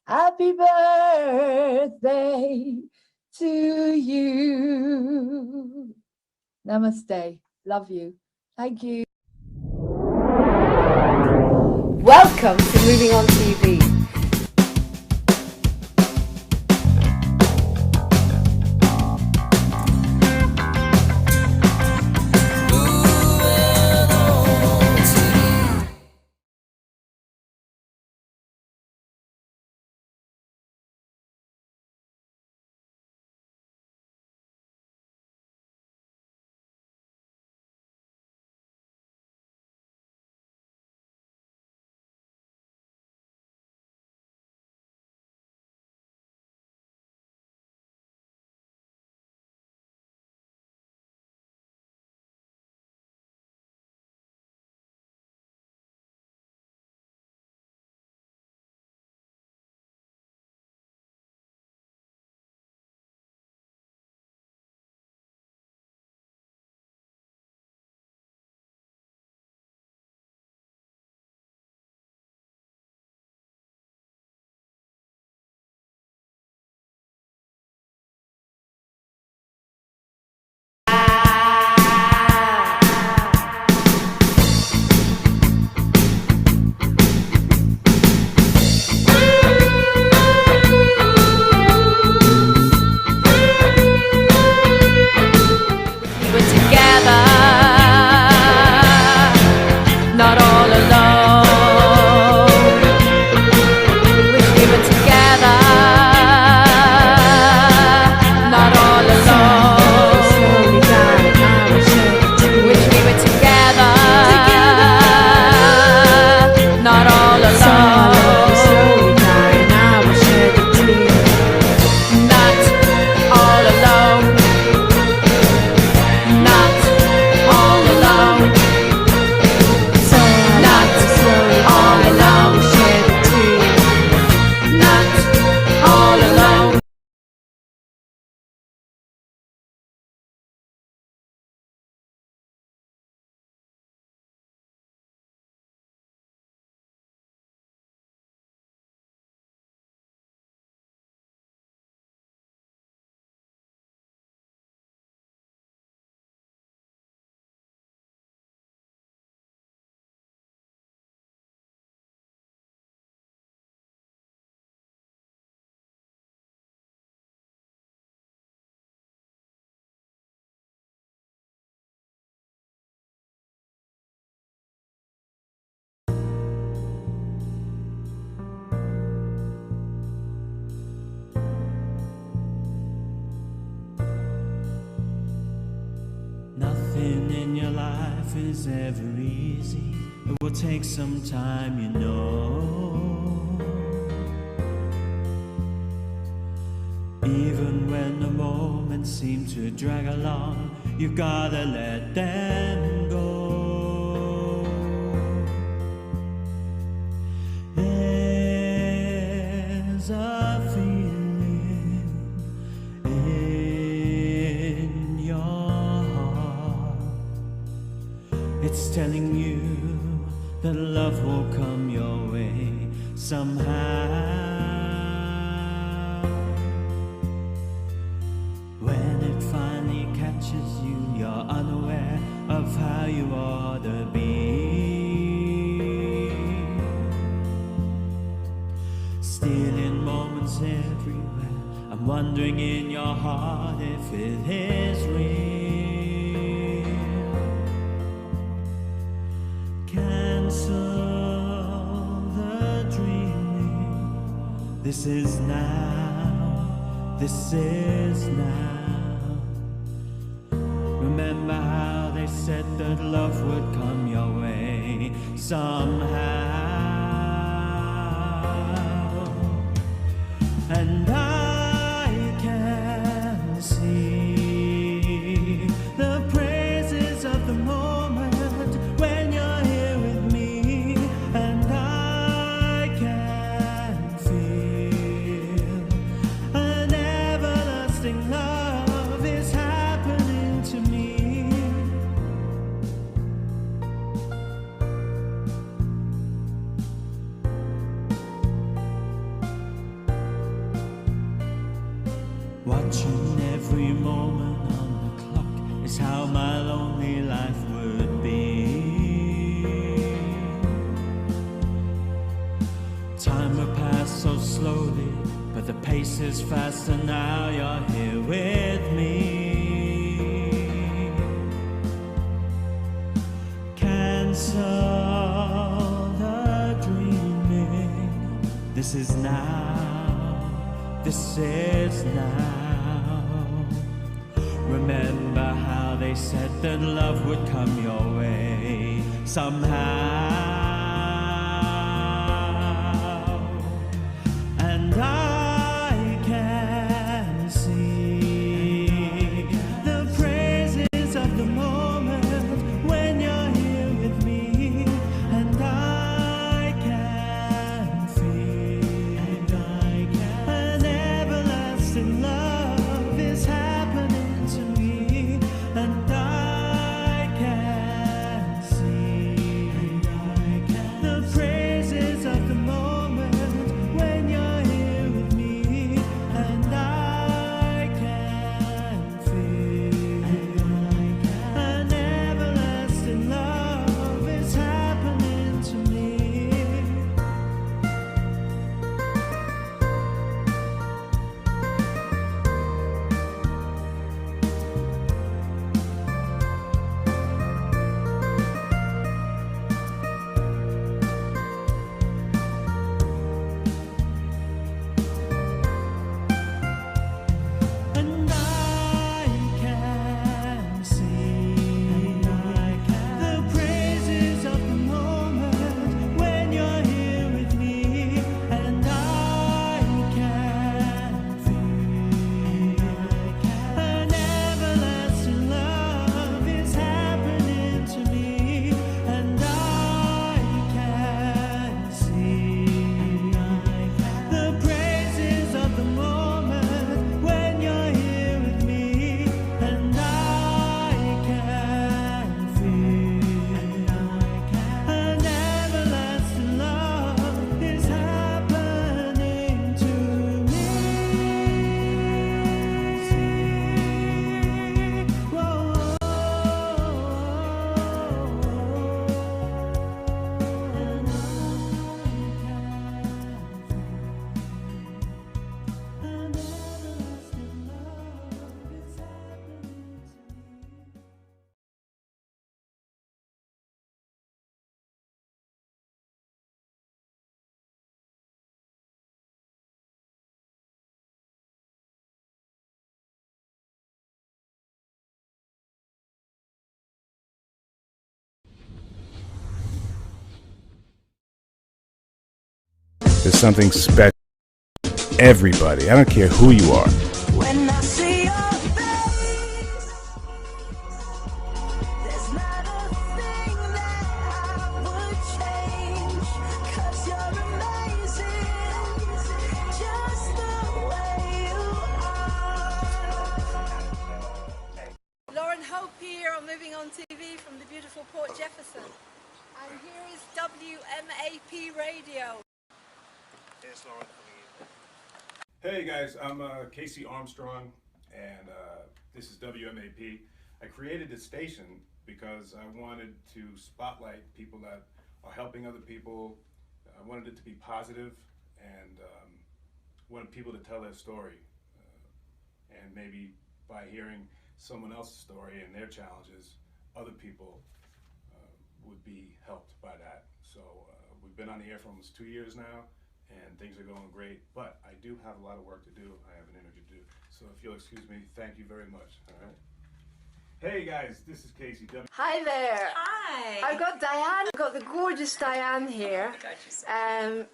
Happy birthday to you. Namaste. Love you. Thank you. Welcome to Moving On TV. Nothing in your life is ever easy. It will take some time, you know. Even when the moments seem to drag along, you gotta let them go. There's a feeling in your heart. It's telling you that love will come your way somehow. When it finally catches you, you're unaware of how you ought to be. Stealing moments everywhere. I'm wondering in your heart if it is real. Cancel the This is now, this is now. Remember how they said that love would come your way somehow. And I can see the praises of the moment when you're here with me. And I can feel an everlasting love is happening to me. Watching every moment on the clock is how my lonely life would be. Time will pass so slowly, but the pace is faster now you're here with me. Cancel the dreaming. This is now, this is now. Remember how they said that love would come your way somehow. And I can see the praises of the moment when you're here with me. And I can feel an everlasting love is happening to me. And I can see the praises of the moment when you're here with me. And I can feel an everlasting love is happening to me. And I can see the praises of the moment when you're here with me. And I can feel an everlasting love is happening to me. And I can see the praises of the moment when you're here with me. And I can feel an everlasting love is happening to me. Whoa. An everlasting love is happening to me. There's something special. Everybody, I don't care who you are. When I see your face, there's not a thing that I would change. 'Cause you're amazing, just the way you are. Lauren Hope here on Moving On TV from the beautiful Port Jefferson. And here is WMAP Radio. Here's Lauren coming in. Hey guys, I'm Casey Armstrong, and this is WMAP. I created this station because I wanted to spotlight people that are helping other people. I wanted it to be positive, and wanted people to tell their story. And maybe by hearing someone else's story and their challenges, other people would be helped by that. So we've been on the air for almost 2 years now, and things are going great. But I do have a lot of work to do. I have an interview to do. So if you'll excuse me, thank you very much. All right. Hey guys, this is Casey W. Hi there. Hi. I've got Diane. I've got the gorgeous Diane here.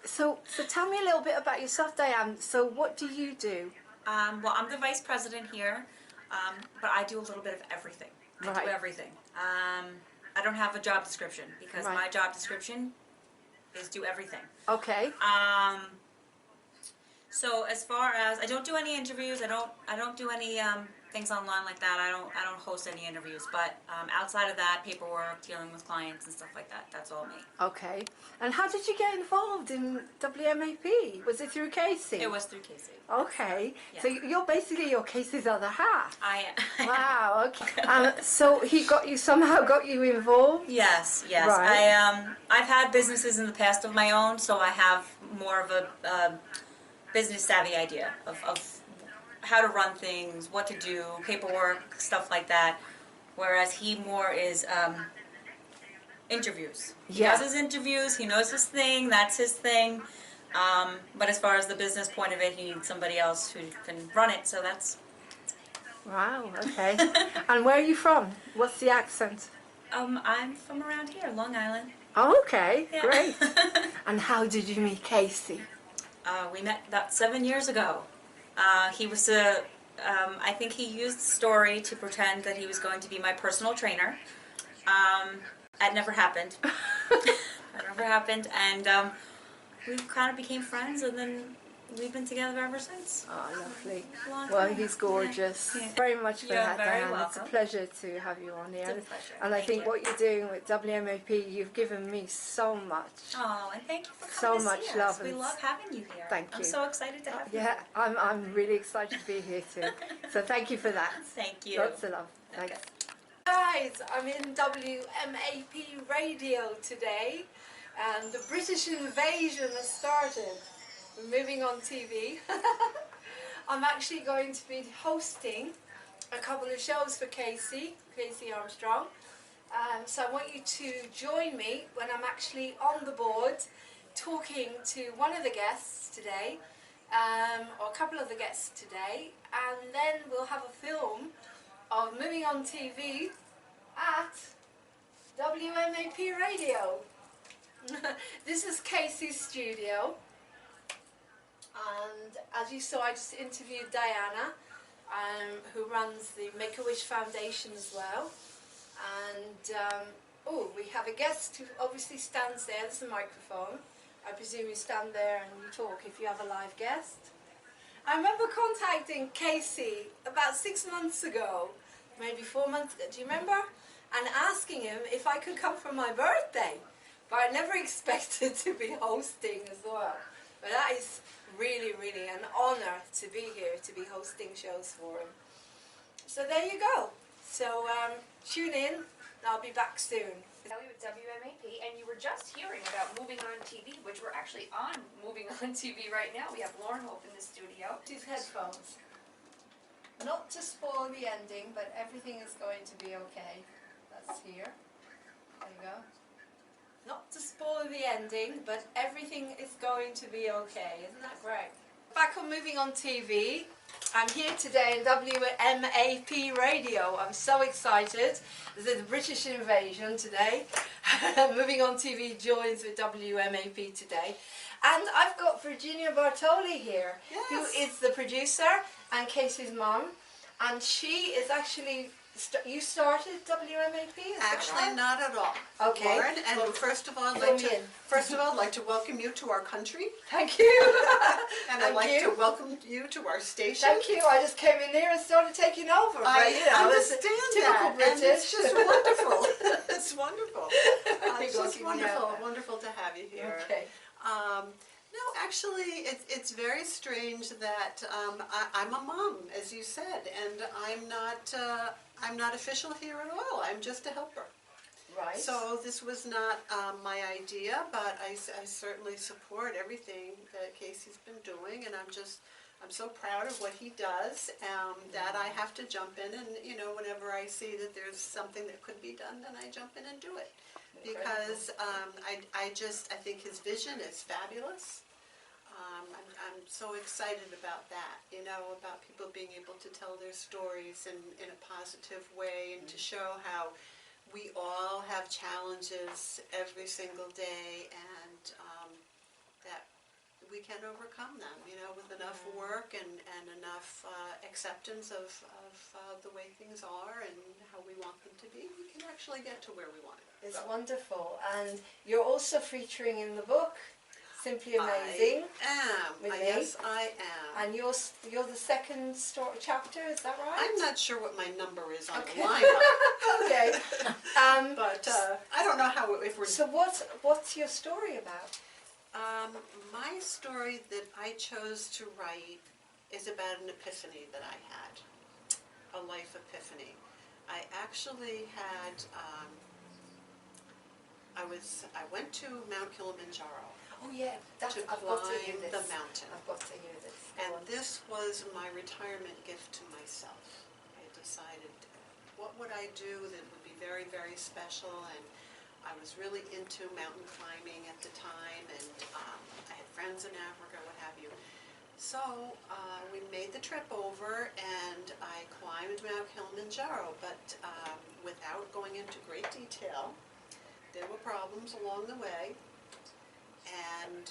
So tell me a little bit about yourself, Diane. So what do you do? Well, I'm the vice president here, but I do a little bit of everything. I do everything. I don't have a job description because my job description is do everything. Okay. So as far as I don't do any interviews, I don't do any things online like that. I don't host any interviews. But outside of that, paperwork, dealing with clients and stuff like that, that's all me. Okay. And how did you get involved in WMAP? Was it through Casey? It was through Casey. Okay. Yeah. So you're basically your Casey's other half. I am. Wow. Okay. So he somehow got you involved. Yes. Yes. Right. I've had businesses in the past of my own, so I have more of a business savvy idea of how to run things, what to do, paperwork, stuff like that. Whereas he more is interviews. He does his interviews, he knows his thing, that's his thing. But as far as the business point of it, he needs somebody else who can run it, so that's... Wow, okay. And where are you from? What's the accent? I'm from around here, Long Island. Oh, okay, Yeah. great. And how did you meet Casey? We met about 7 years ago. He was I think he used the story to pretend that he was going to be my personal trainer. That never happened. That never happened, and we kind of became friends, and then we've been together ever since. Oh, lovely. Long Well, time. he's gorgeous. Yeah. Very much for You're that, very Diane. welcome. It's a pleasure to have you on here. It's a pleasure. And I Thank think you. what you're doing with WMAP, you've given me so much. Oh, and thank you for So coming to much see us. love We and- love having you here. Thank I'm you. so excited to have you. Yeah, I'm really excited to be here too. So thank you for that. Thank you. Lots of love. Thanks. Guys, I'm in WMAP radio today, and the British invasion has started. We're moving on TV. I'm actually going to be hosting a couple of shows for Casey Armstrong. So I want you to join me when I'm actually on the board talking to one of the guests today, or a couple of the guests today, and then we'll have a film of Moving on TV at WMAP Radio. This is Casey's studio, and as you saw, I just interviewed Diana, who runs the Make-A-Wish Foundation as well. And oh, we have a guest who obviously stands there. There's a microphone. I presume you stand there and you talk if you have a live guest. I remember contacting Casey about 6 months ago, maybe 4 months ago, do you remember? And asking him if I could come for my birthday. But I never expected to be hosting as well. But that is really, really an honor to be here, to be hosting shows for him. So there you go. So tune in, I'll be back soon. Kelly with WMAP, and you were just hearing about Moving on TV, which we're actually on Moving on TV right now. We have Lauren Hope in the studio. These headphones. Not to spoil the ending, but everything is going to be okay. That's here. There you go. Not to spoil the ending, but everything is going to be okay. Isn't that great? Back on Moving on TV. I'm here today in WMAP Radio. I'm so excited. This is the British invasion today. Moving on TV joins with WMAP today. And I've got Virginia Bartoli here, who is the producer and Casey's mum. And she is actually, you started WMAP? Is that Actually, right? not at all. Okay. Lauren, and Well, first of all, I'd fill like me to in. I'd like to welcome you to our country. Thank you. And I'd Thank like you. to welcome you to our station. Thank you. I just came in here and started taking over. I but, you know, it's understand typical that, British. and it's just wonderful. It's wonderful. It's You're just looking me up wonderful, there. wonderful to have you here. Okay. No, actually, it's very strange that I'm a mom, as you said, and I'm not official here at all. I'm just a helper. Right. So this was not my idea, but I certainly support everything that Casey's been doing, and I'm so proud of what he does that I have to jump in, and whenever I see that there's something that could be done, then I jump in and do it. Because I think his vision is fabulous. I'm so excited about that, you know, about people being able to tell their stories in a positive way and to show how we all have challenges every single day and that we can overcome them, you know, with enough work and enough acceptance of the way things are and how we want them to be, we can actually get to where we want to It's go. wonderful. And you're also featuring in the book Simply Amazing. Yes, I am. And you're the second chapter, is that right? I'm not sure what my number is on Okay. the lineup. Okay. But I don't know how, if we're... So what's your story about? My story that I chose to write is about an epiphany that I had, a life epiphany. I actually had, I went to Mount Kilimanjaro. Oh yeah, to I've got to hear climb this. the mountain. I've got to hear this. And this was my retirement gift to myself. I decided, what would I do that would be very, very special? And I was really into mountain climbing at the time, and I had friends in Africa, what have you. So we made the trip over, and I climbed Mount Kilimanjaro, but without going into great detail. There were problems along the way, and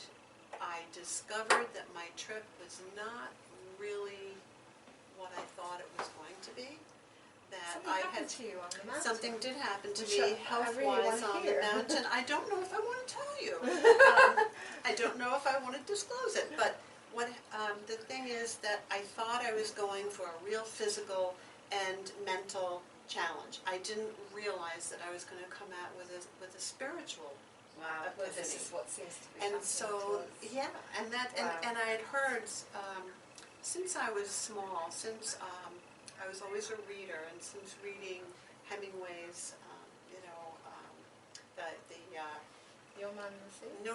I discovered that my trip was not really what I thought it was going to be. That Something I happened had to you on the mountain. Something did happen to Which me I really health-wise wanna on hear. the mountain. I don't know if I want to tell you. I don't know if I want to disclose it, but what the thing is that I thought I was going for a real physical and mental challenge. I didn't realize that I was going to come out with a spiritual Wow, well, this epiphany. is what seems to be And happening so, to us. yeah, and that, Wow. and I had heard, since I was small, since I was always a reader, and since reading Hemingway's, Yoman Sea? no,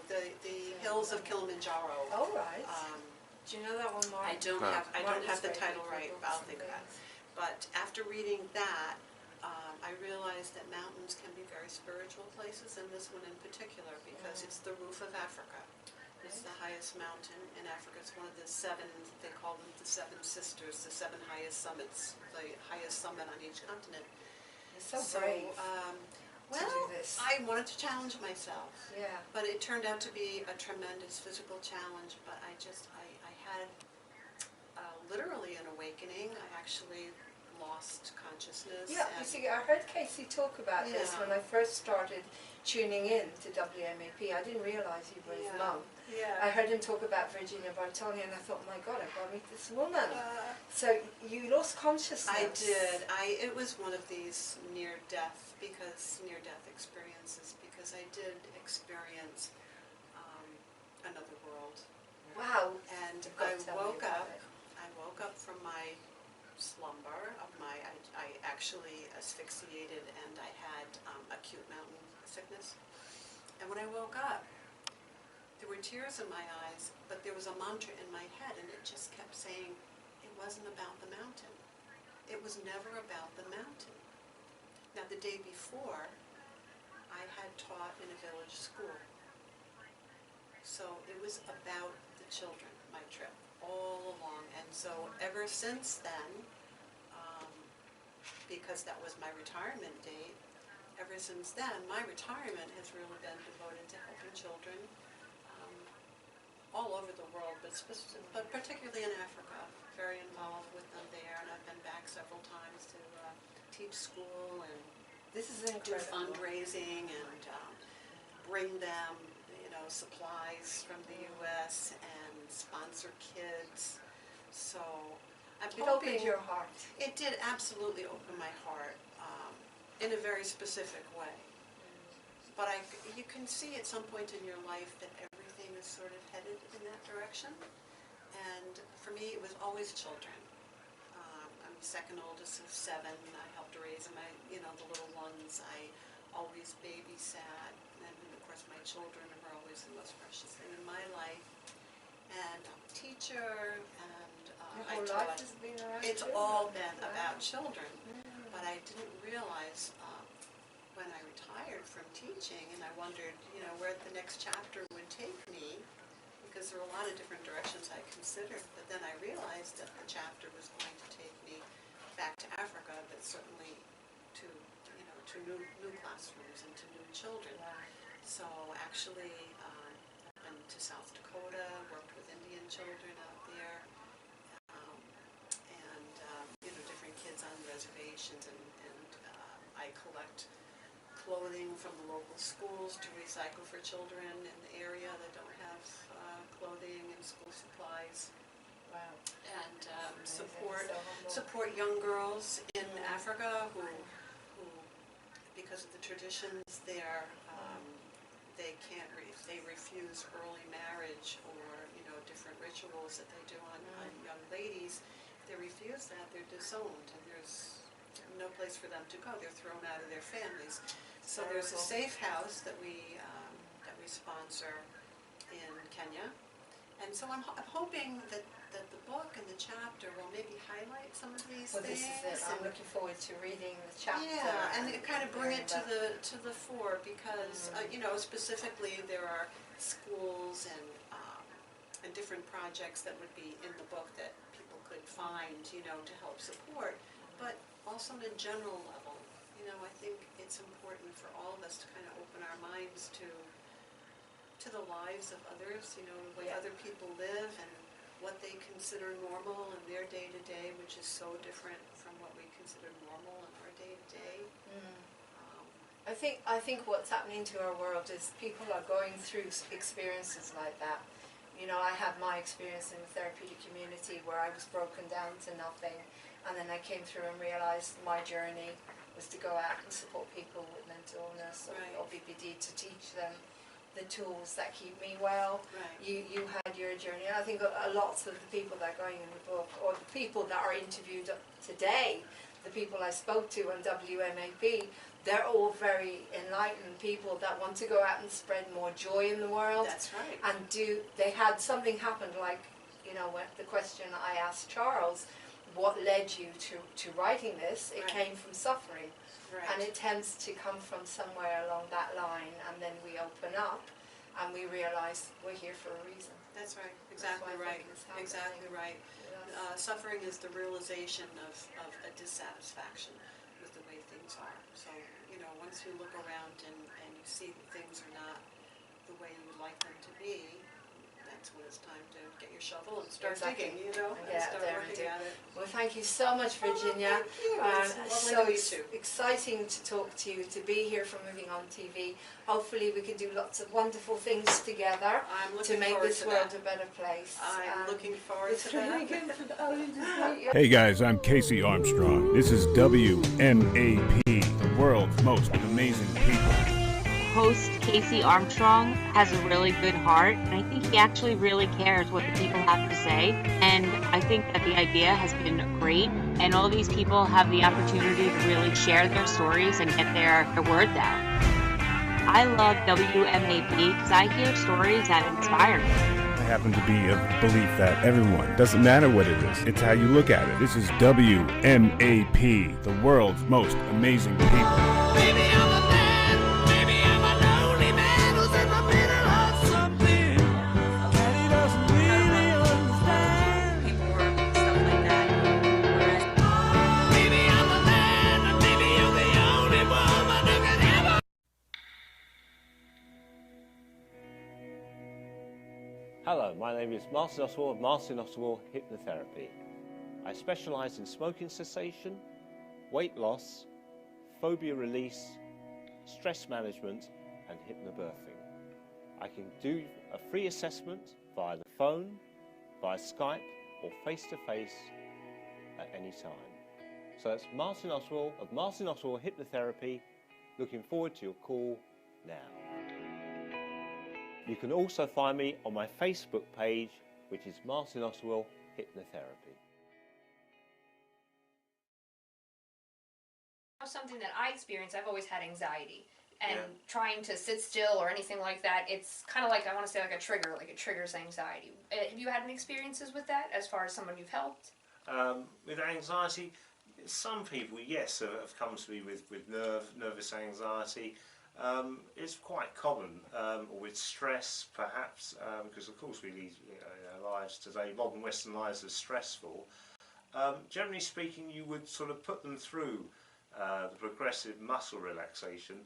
the Hills of Kilimanjaro. Oh, right. Do you know that one, Mark? I don't have the title right, but I'll think about it. But after reading that, I realized that mountains can be very spiritual places, and this one in particular, because it's the roof of Africa. It's the highest mountain in Africa. It's one of the seven, they call them the seven sisters, the seven highest summits, the highest summit on each continent. You're so brave Well, to do this. I wanted to challenge myself. Yeah. But it turned out to be a tremendous physical challenge, but I had literally an awakening. I actually lost consciousness. Yeah, you and- see, I heard Casey talk about this Yeah. when I first started tuning in to WMAP. I didn't realise he was his mum. Yeah. I heard him talk about Virginia Bartoli, and I thought, my God, I've got to meet this woman. So you lost consciousness. I did. It was one of these near-death experiences, because I did experience another world. Wow. And You've got I to tell me woke about up. it. I woke up from my slumber of my. I actually asphyxiated, and I had acute mountain sickness. And when I woke up, there were tears in my eyes, but there was a mantra in my head, and it just kept saying, it wasn't about the mountain. It was never about the mountain. Now, the day before, I had taught in a village school. So it was about the children, my trip, all along. And so ever since then, because that was my retirement date, ever since then, my retirement has really been devoted to helping children all over the world, but particularly in Africa. Very involved with them there, and I've been back several times to teach school and This is do incredible. fundraising and bring them, supplies from the U.S. and sponsor kids. So I'm It opened hoping your heart. it did absolutely open my heart in a very specific way. But you can see at some point in your life that everything is sort of headed in that direction. And for me, it was always children. I'm the second oldest of 7. I helped raise the little ones. I always babysat. And of course, my children were always the most precious thing in my life. And I'm a teacher, and Your I whole taught. life has been around It's children. all been Wow. about children. But I didn't realize when I retired from teaching, and I wondered, where the next chapter would take me, because there were a lot of different directions I considered, but then I realized that the chapter was going to take me back to Africa, but certainly to, you know, to new classrooms and to new children. So actually, I've been to South Dakota, worked with Indian children out there, and you know, different kids on reservations, and I collect clothing from the local schools to recycle for children in the area that don't have clothing and school supplies. Wow. And support young girls in Africa who because of the traditions there, they refuse early marriage, or you know, different rituals that they do on young ladies. If they refuse that, they're disowned, and there's no place for them to go. They're thrown out of their families. So there's a safe house that we sponsor in Kenya, and so I'm hoping that the book and the chapter will maybe highlight some of these Well, things. this is it. I'm looking forward to reading the chapter. Yeah, and it kind of bring it to the fore, because you know, specifically there are schools and different projects that would be in the book that people could find, you know, to help support, but also on a general level. You know, I think it's important for all of us to kind of open our minds to the lives of others, you know, the way other people live and what they consider normal in their day-to-day, which is so different from what we consider normal in our day-to-day. I think what's happening to our world is people are going through experiences like that. You know, I had my experience in the therapeutic community where I was broken down to nothing, and then I came through and realized my journey was to go out and support people with mental illness or BPD, to teach them the tools that keep me well. You had your journey, and I think a lot of the people that are going in the book, or the people that are interviewed today, the people I spoke to on WMAP, they're all very enlightened people that want to go out and spread more joy in the world. That's right. And they had something happen, like, you know, when the question I asked Charles, what led you to writing this? It came from suffering. And it tends to come from somewhere along that line, and then we open up and we realize we're here for a reason. That's right, exactly right, exactly right. Suffering is the realization of a dissatisfaction with the way things are. So, you know, once you look around and you see that things are not the way you would like them to be, that's when it's time to get your shovel and start digging, you know, and start working at it. Well, thank you so much, Virginia. It's So lovely to meet you. exciting to talk to you, to be here for Moving On TV. Hopefully we can do lots of wonderful things together to make this world a better place. I'm looking forward to that. It's really good for you to meet you. Hey guys, I'm Casey Armstrong. This is WMAP, the world's most amazing people. Host Casey Armstrong has a really good heart, and I think he actually really cares what the people have to say, and I think that the idea has been great, and all these people have the opportunity to really share their stories and get their words out. I love WMAP because I hear stories that inspire me. I happen to be of belief that everyone, doesn't matter what it is, it's how you look at it. This is WMAP, the world's most amazing people. Baby, I'm a man. Baby, I'm a lonely man who's in the middle of something that he doesn't really understand. Paperwork, stuff like that. Whereas, Baby, I'm a man. Baby, you're the only woman who can ever. Hello, my name is Martin Oswald of Martin Oswald Hypnotherapy. I specialise in smoking cessation, weight loss, phobia release, stress management and hypnobirthing. I can do a free assessment via the phone, via Skype or face-to-face at any time. So that's Martin Oswald of Martin Oswald Hypnotherapy. Looking forward to your call now. You can also find me on my Facebook page, which is Martin Oswald Hypnotherapy. Something that I experience, I've always had anxiety, and trying to sit still or anything like that, it's kind of like, I want to say, like a trigger, like it triggers anxiety. Have you had any experiences with that, as far as someone you've helped? With anxiety, some people, yes, have come to me with nervous anxiety. is quite common, or with stress perhaps, because of course we lead our lives today, modern Western lives are stressful. Generally speaking, you would sort of put them through the progressive muscle relaxation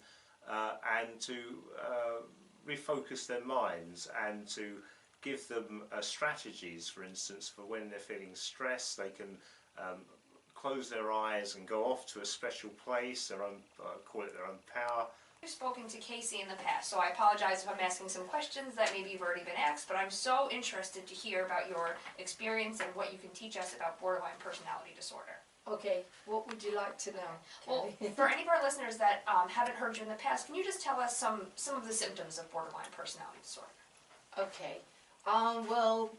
and to refocus their minds and to give them strategies, for instance, for when they're feeling stressed. They can close their eyes and go off to a special place, their own, call it their own power. I've spoken to Casey in the past, so I apologize if I'm asking some questions that maybe you've already been asked, but I'm so interested to hear about your experience and what you can teach us about borderline personality disorder. Okay, what would you like to know? Well, for any of our listeners that haven't heard you in the past, can you just tell us some of the symptoms of borderline personality disorder? Okay, well,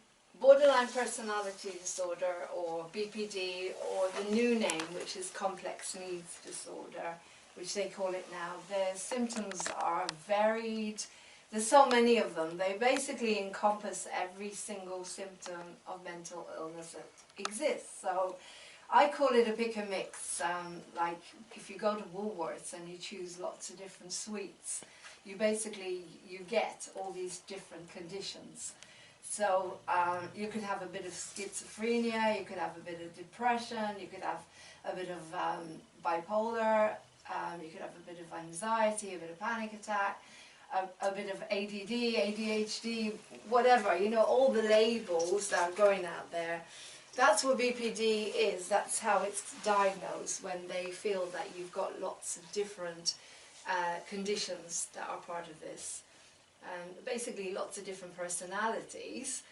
borderline personality disorder, or BPD, or the new name, which is complex needs disorder, which they call it now, their symptoms are varied. There's so many of them. They basically encompass every single symptom of mental illness that exists. So I call it a pick and mix. Like if you go to Woolworths and you choose lots of different sweets, you get all these different conditions. So you could have a bit of schizophrenia, you could have a bit of depression, you could have a bit of bipolar, you could have a bit of anxiety, a bit of panic attack, a bit of ADD, ADHD, whatever, you know, all the labels that are going out there. That's what BPD is. That's how it's diagnosed, when they feel that you've got lots of different conditions that are part of this. Basically lots of different personalities,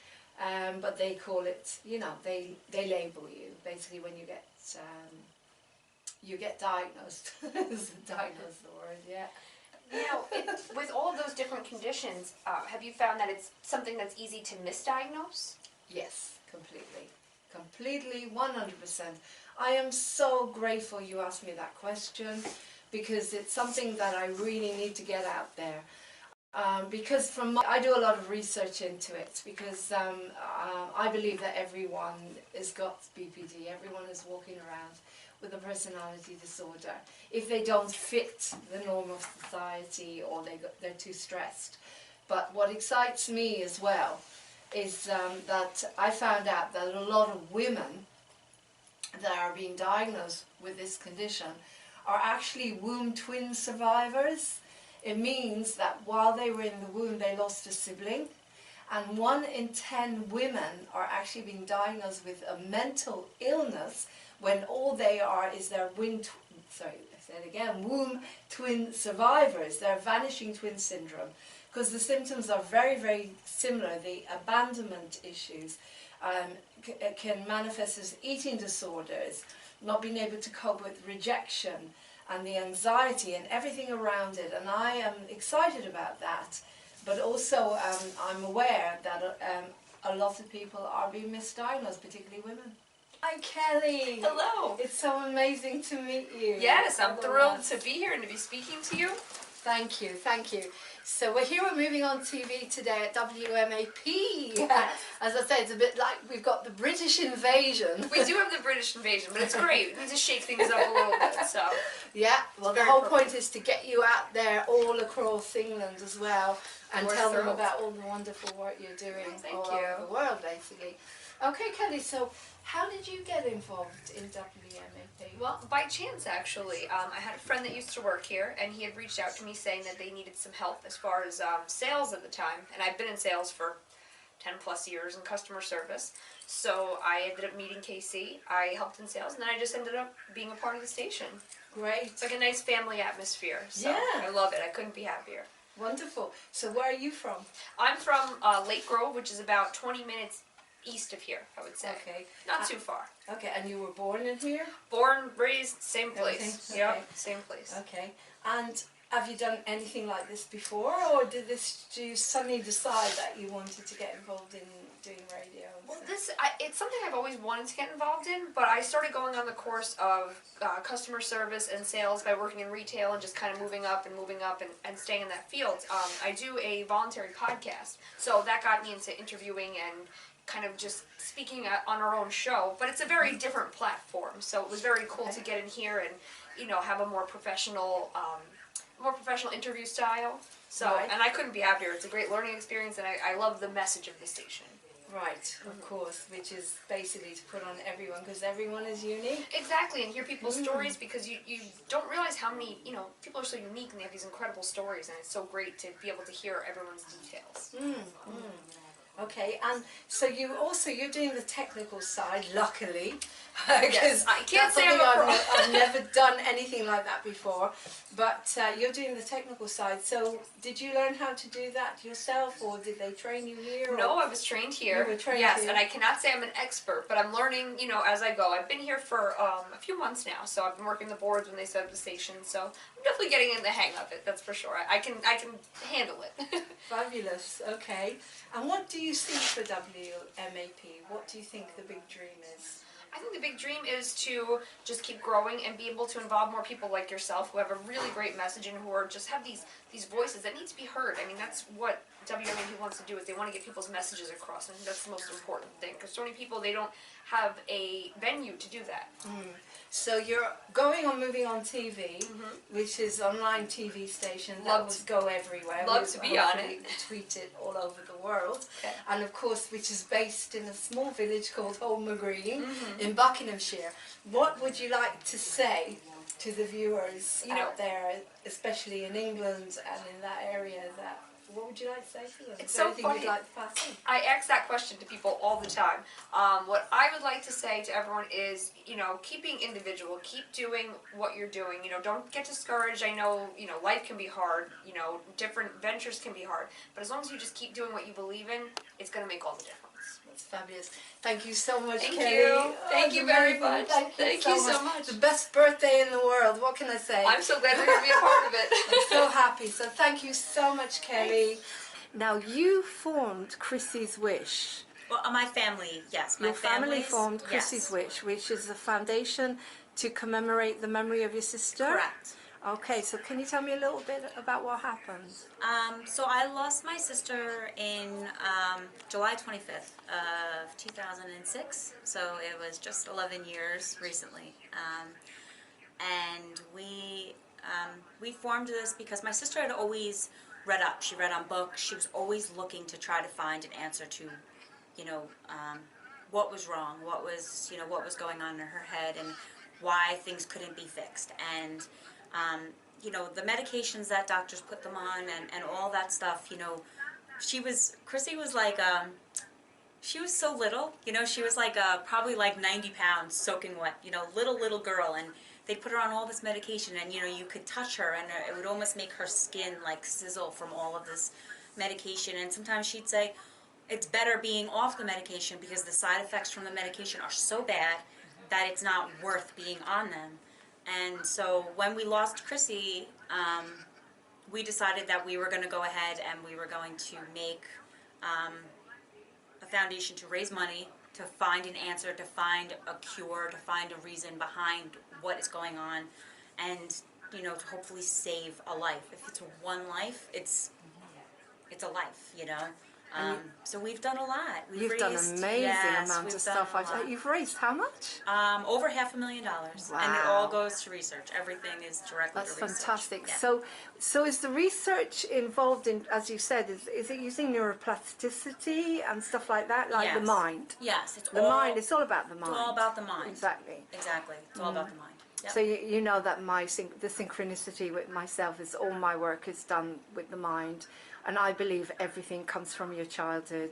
but they call it, you know, they label you basically when you get diagnosed. Diagnosed the word, yeah. Now, with all of those different conditions, have you found that it's something that's easy to misdiagnose? Yes, completely. Completely, 100%. I am so grateful you asked me that question, because it's something that I really need to get out there. Because I do a lot of research into it, because I believe that everyone has got BPD, everyone is walking around with a personality disorder, if they don't fit the norm of society or they're too stressed. But what excites me as well is that I found out that a lot of women that are being diagnosed with this condition are actually womb twin survivors. It means that while they were in the womb, they lost a sibling, and 1 in 10 women are actually being diagnosed with a mental illness when all they are is their womb twin survivors, their vanishing twin syndrome, because the symptoms are very, very similar. The abandonment issues can manifest as eating disorders, not being able to cope with rejection, and the anxiety and everything around it. And I am excited about that, but also I'm aware that a lot of people are being misdiagnosed, particularly women. Hi Kelly! Hello! It's so amazing to meet you. Yes, I'm thrilled to be here and to be speaking to you. Thank you, thank you. So we're here at Moving On TV today at WMAP. As I said, it's a bit like we've got the British invasion. We do have the British invasion, but it's great. We need to shake things up a little bit, so. Yeah, well the whole point is to get you out there all across England as well, and tell them about all the wonderful work you're doing all over the world, basically. Okay, Kelly, so how did you get involved in WMAP? Well, by chance, actually. I had a friend that used to work here, and he had reached out to me saying that they needed some help as far as sales at the time. And I've been in sales for 10 plus years in customer service. So I ended up meeting Casey. I helped in sales, and then I just ended up being a part of the station. Great. It's like a nice family atmosphere. So yeah. I love it. I couldn't be happier. Wonderful. So where are you from? I'm from Lake Grove, which is about 20 minutes east of here, I would say. Okay. Not too far. Okay, and you were born in here? Born, raised, same place. Okay. Yep, same place. Okay. And have you done anything like this before, or do you suddenly decide that you wanted to get involved in doing radio? Well, it's something I've always wanted to get involved in, but I started going on the course of customer service and sales by working in retail and just kind of moving up and staying in that field. I do a voluntary podcast, so that got me into interviewing and kind of just speaking on our own show, but it's a very different platform, so it was very cool to get in here and, you know, have a more professional more professional interview style. So, Right. and I couldn't be happier. It's a great learning experience, and I love the message of the station. Right, of course, which is basically to put on everyone because everyone is unique. Exactly, and hear people's stories because you don't realize how many, people are so unique and they have these incredible stories, and it's so great to be able to hear everyone's details. Okay, and so you're doing the technical side, luckily, Yes, because I can't say I'm a I've never done anything like that before. But you're doing the technical side. So did you learn how to do that yourself, or did they train you here? or- No, I was trained here. You were trained yes, here. and I cannot say I'm an expert, but I'm learning, as I go. I've been here for a few months now, so I've been working the boards when they set up the station. So I'm definitely getting in the hang of it. That's for sure. I can handle it. Fabulous. Okay. And what do you see for WMAP? What do you think the big dream is? I think the big dream is to just keep growing and be able to involve more people like yourself who have a really great message and who are just have these voices that need to be heard. I mean, that's what WMAP wants to do, is they want to get people's messages across. I think that's the most important thing, because so many people, they don't have a venue to do that. So you're moving on TV, which is online TV station that Love will to- go everywhere. love We'll to be on hopefully tweet it all over the world. And of course, which is based in a small village called Holmer Green in Buckinghamshire. What would you like to say to the viewers out there, especially in England and in that area? What would you like to say to them? It's Is there so anything funny. you'd like to pass on? I ask that question to people all the time. What I would like to say to everyone is, keeping individual, keep doing what you're doing. Don't get discouraged. I know, life can be hard. Different ventures can be hard. But as long as you just keep doing what you believe in, it's going to make all the difference. That's fabulous. Thank you so much, Thank Kelly. you. Thank you very amazing. much. Thank you you so much. The best birthday in the world. What can I say? I'm so glad we're going to be a part of it. I'm so happy. So thank you so much, Kelly. Now you formed Chrissy's Wish. Well, my family, yes. Your family family's- formed Chrissy's yes. Wish, which is a foundation to commemorate the memory of your sister. Correct. Okay, so can you tell me a little bit about what happened? So I lost my sister in July 25th of 2006. So it was just 11 years recently. And we formed this because my sister had always read up. She read on books. She was always looking to try to find an answer to, what was wrong, what was going on in her head, and why things couldn't be fixed. And the medications that doctors put them on and all that stuff, Chrissy was like, she was so little, she was like probably like 90 pounds soaking wet, little girl, and they put her on all this medication, and you could touch her and it would almost make her skin like sizzle from all of this medication. And sometimes she'd say, it's better being off the medication because the side effects from the medication are so bad that it's not worth being on them. And so when we lost Chrissy, we decided that we were going to go ahead and we were going to make a foundation to raise money, to find an answer, to find a cure, to find a reason behind what is going on, and to hopefully save a life. If it's one life, it's a life, So we've done a lot. You've done an amazing amount of stuff. You've raised how much? Over $500,000, and it all goes to research. Everything is directly That's to research. fantastic. Yeah. So is the research involved in, as you said, is it using neuroplasticity and stuff like that, like the Yes. mind? Yes, it's The all mind. It's all about the mind. It's all about the mind. Exactly. Exactly. It's all about the mind. Yep. So you know that the synchronicity with myself is all my work is done with the mind, and I believe everything comes from your childhood,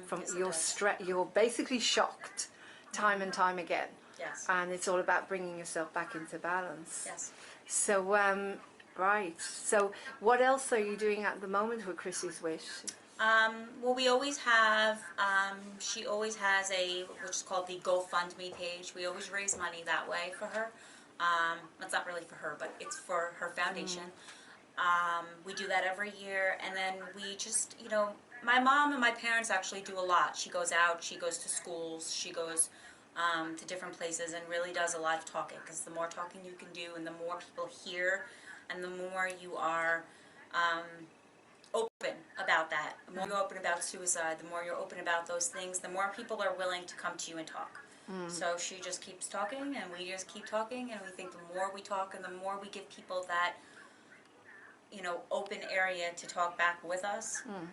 from yes, it your does. stress. You're basically shocked, time and time again. Yes. And it's all about bringing yourself back into balance. Yes. So right. So what else are you doing at the moment with Chrissy's Wish? Well, we always have, she always has which is called the GoFundMe page. We always raise money that way for her. It's not really for her, but it's for her foundation. We do that every year, and then we just, my mom and my parents actually do a lot. She goes out, she goes to schools, she goes to different places and really does a lot of talking, because the more talking you can do and the more people hear and the more you are open about that, the more you're open about suicide, the more you're open about those things, the more people are willing to come to you and talk. So she just keeps talking and we just keep talking, and we think the more we talk and the more we give people that open area to talk back with us, Mm.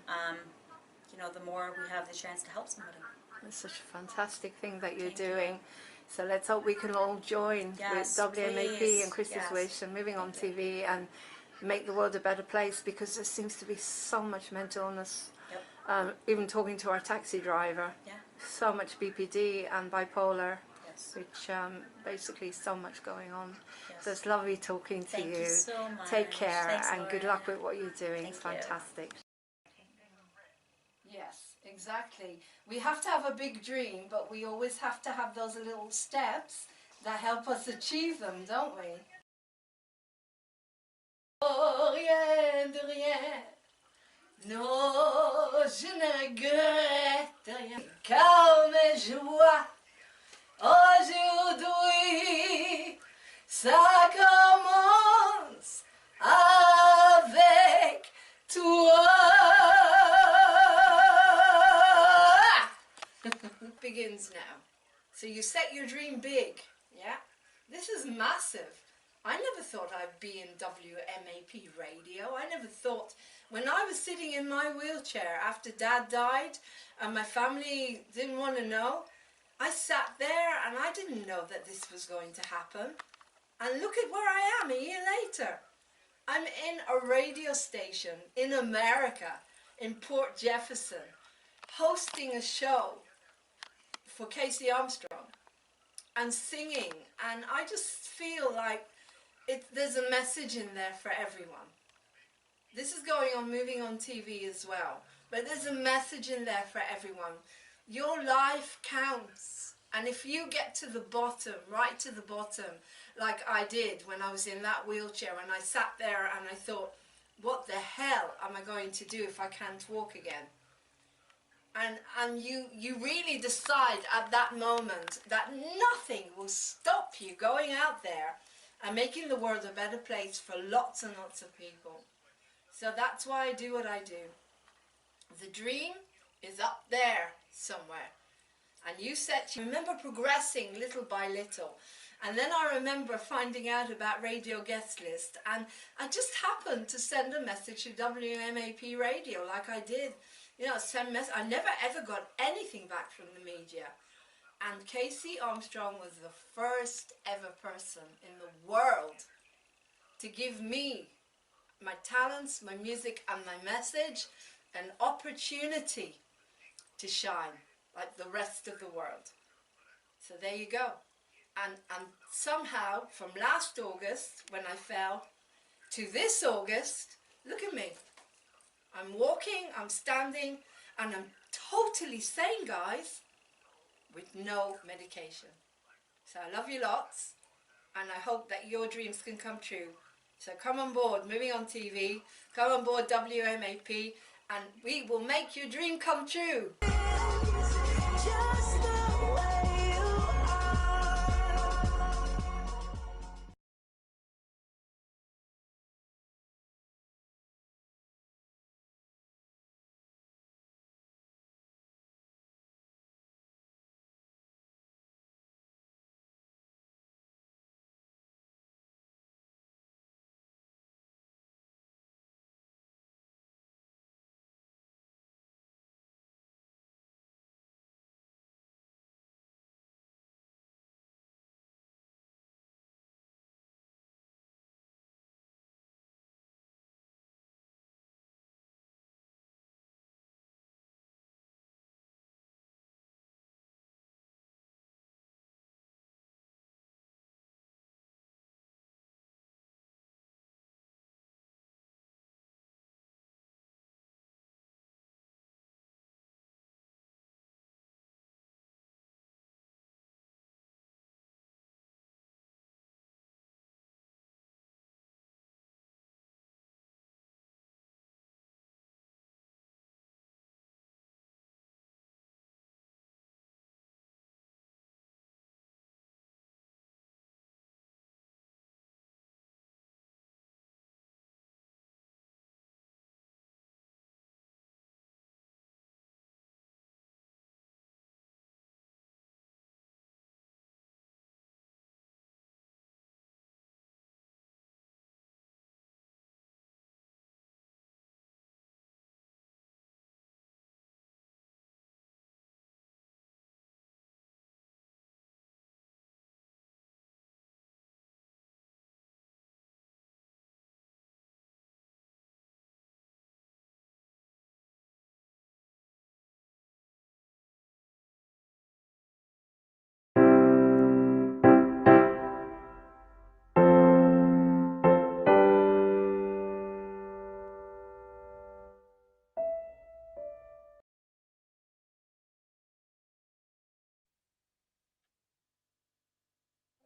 the more we have the chance to help somebody. It's such a fantastic thing that you're doing. So let's hope we can all join Yes, with WMAP please. and Christy Yes. Swish and Moving On TV and make the world a better place, because there seems to be so much mental illness. Yep. Even talking to our taxi driver, Yeah. so much BPD and bipolar, Yes. which basically so much going on. Yes. So it's lovely talking to Thank you so much. Take care. Thanks, and good Laura. luck with what you're doing. It's Thank you. fantastic. Yes, exactly. We have to have a big dream, but we always have to have those little steps that help us achieve them, don't we? Oh, rien de rien. Non, je ne regrette rien. Car mes joies aujourd'hui, ça commence avec toi. Begins now. So you set your dream big, yeah? This is massive. I never thought I'd be in WMAP radio. I never thought, when I was sitting in my wheelchair after Dad died and my family didn't want to know, I sat there and I didn't know that this was going to happen. And look at where I am a year later. I'm in a radio station in America, in Port Jefferson, hosting a show for Casey Armstrong and singing, and I just feel like there's a message in there for everyone. This is going on Moving On TV as well, but there's a message in there for everyone. Your life counts, and if you get to the bottom, right to the bottom, like I did when I was in that wheelchair, and I sat there and I thought, what the hell am I going to do if I can't walk again? And you really decide at that moment that nothing will stop you going out there and making the world a better place for lots and lots of people. So that's why I do what I do. The dream is up there somewhere. And you remember progressing little by little. And then I remember finding out about Radio Guest List, and I just happened to send a message to WMAP Radio like I did. I never ever got anything back from the media. And Casey Armstrong was the first ever person in the world to give me, my talents, my music and my message, an opportunity to shine like the rest of the world. So there you go. And somehow from last August when I fell to this August, look at me. I'm walking, I'm standing, and I'm totally sane, guys, with no medication. So I love you lots, and I hope that your dreams can come true. So come on board Moving On TV, come on board WMAP, and we will make your dream come true.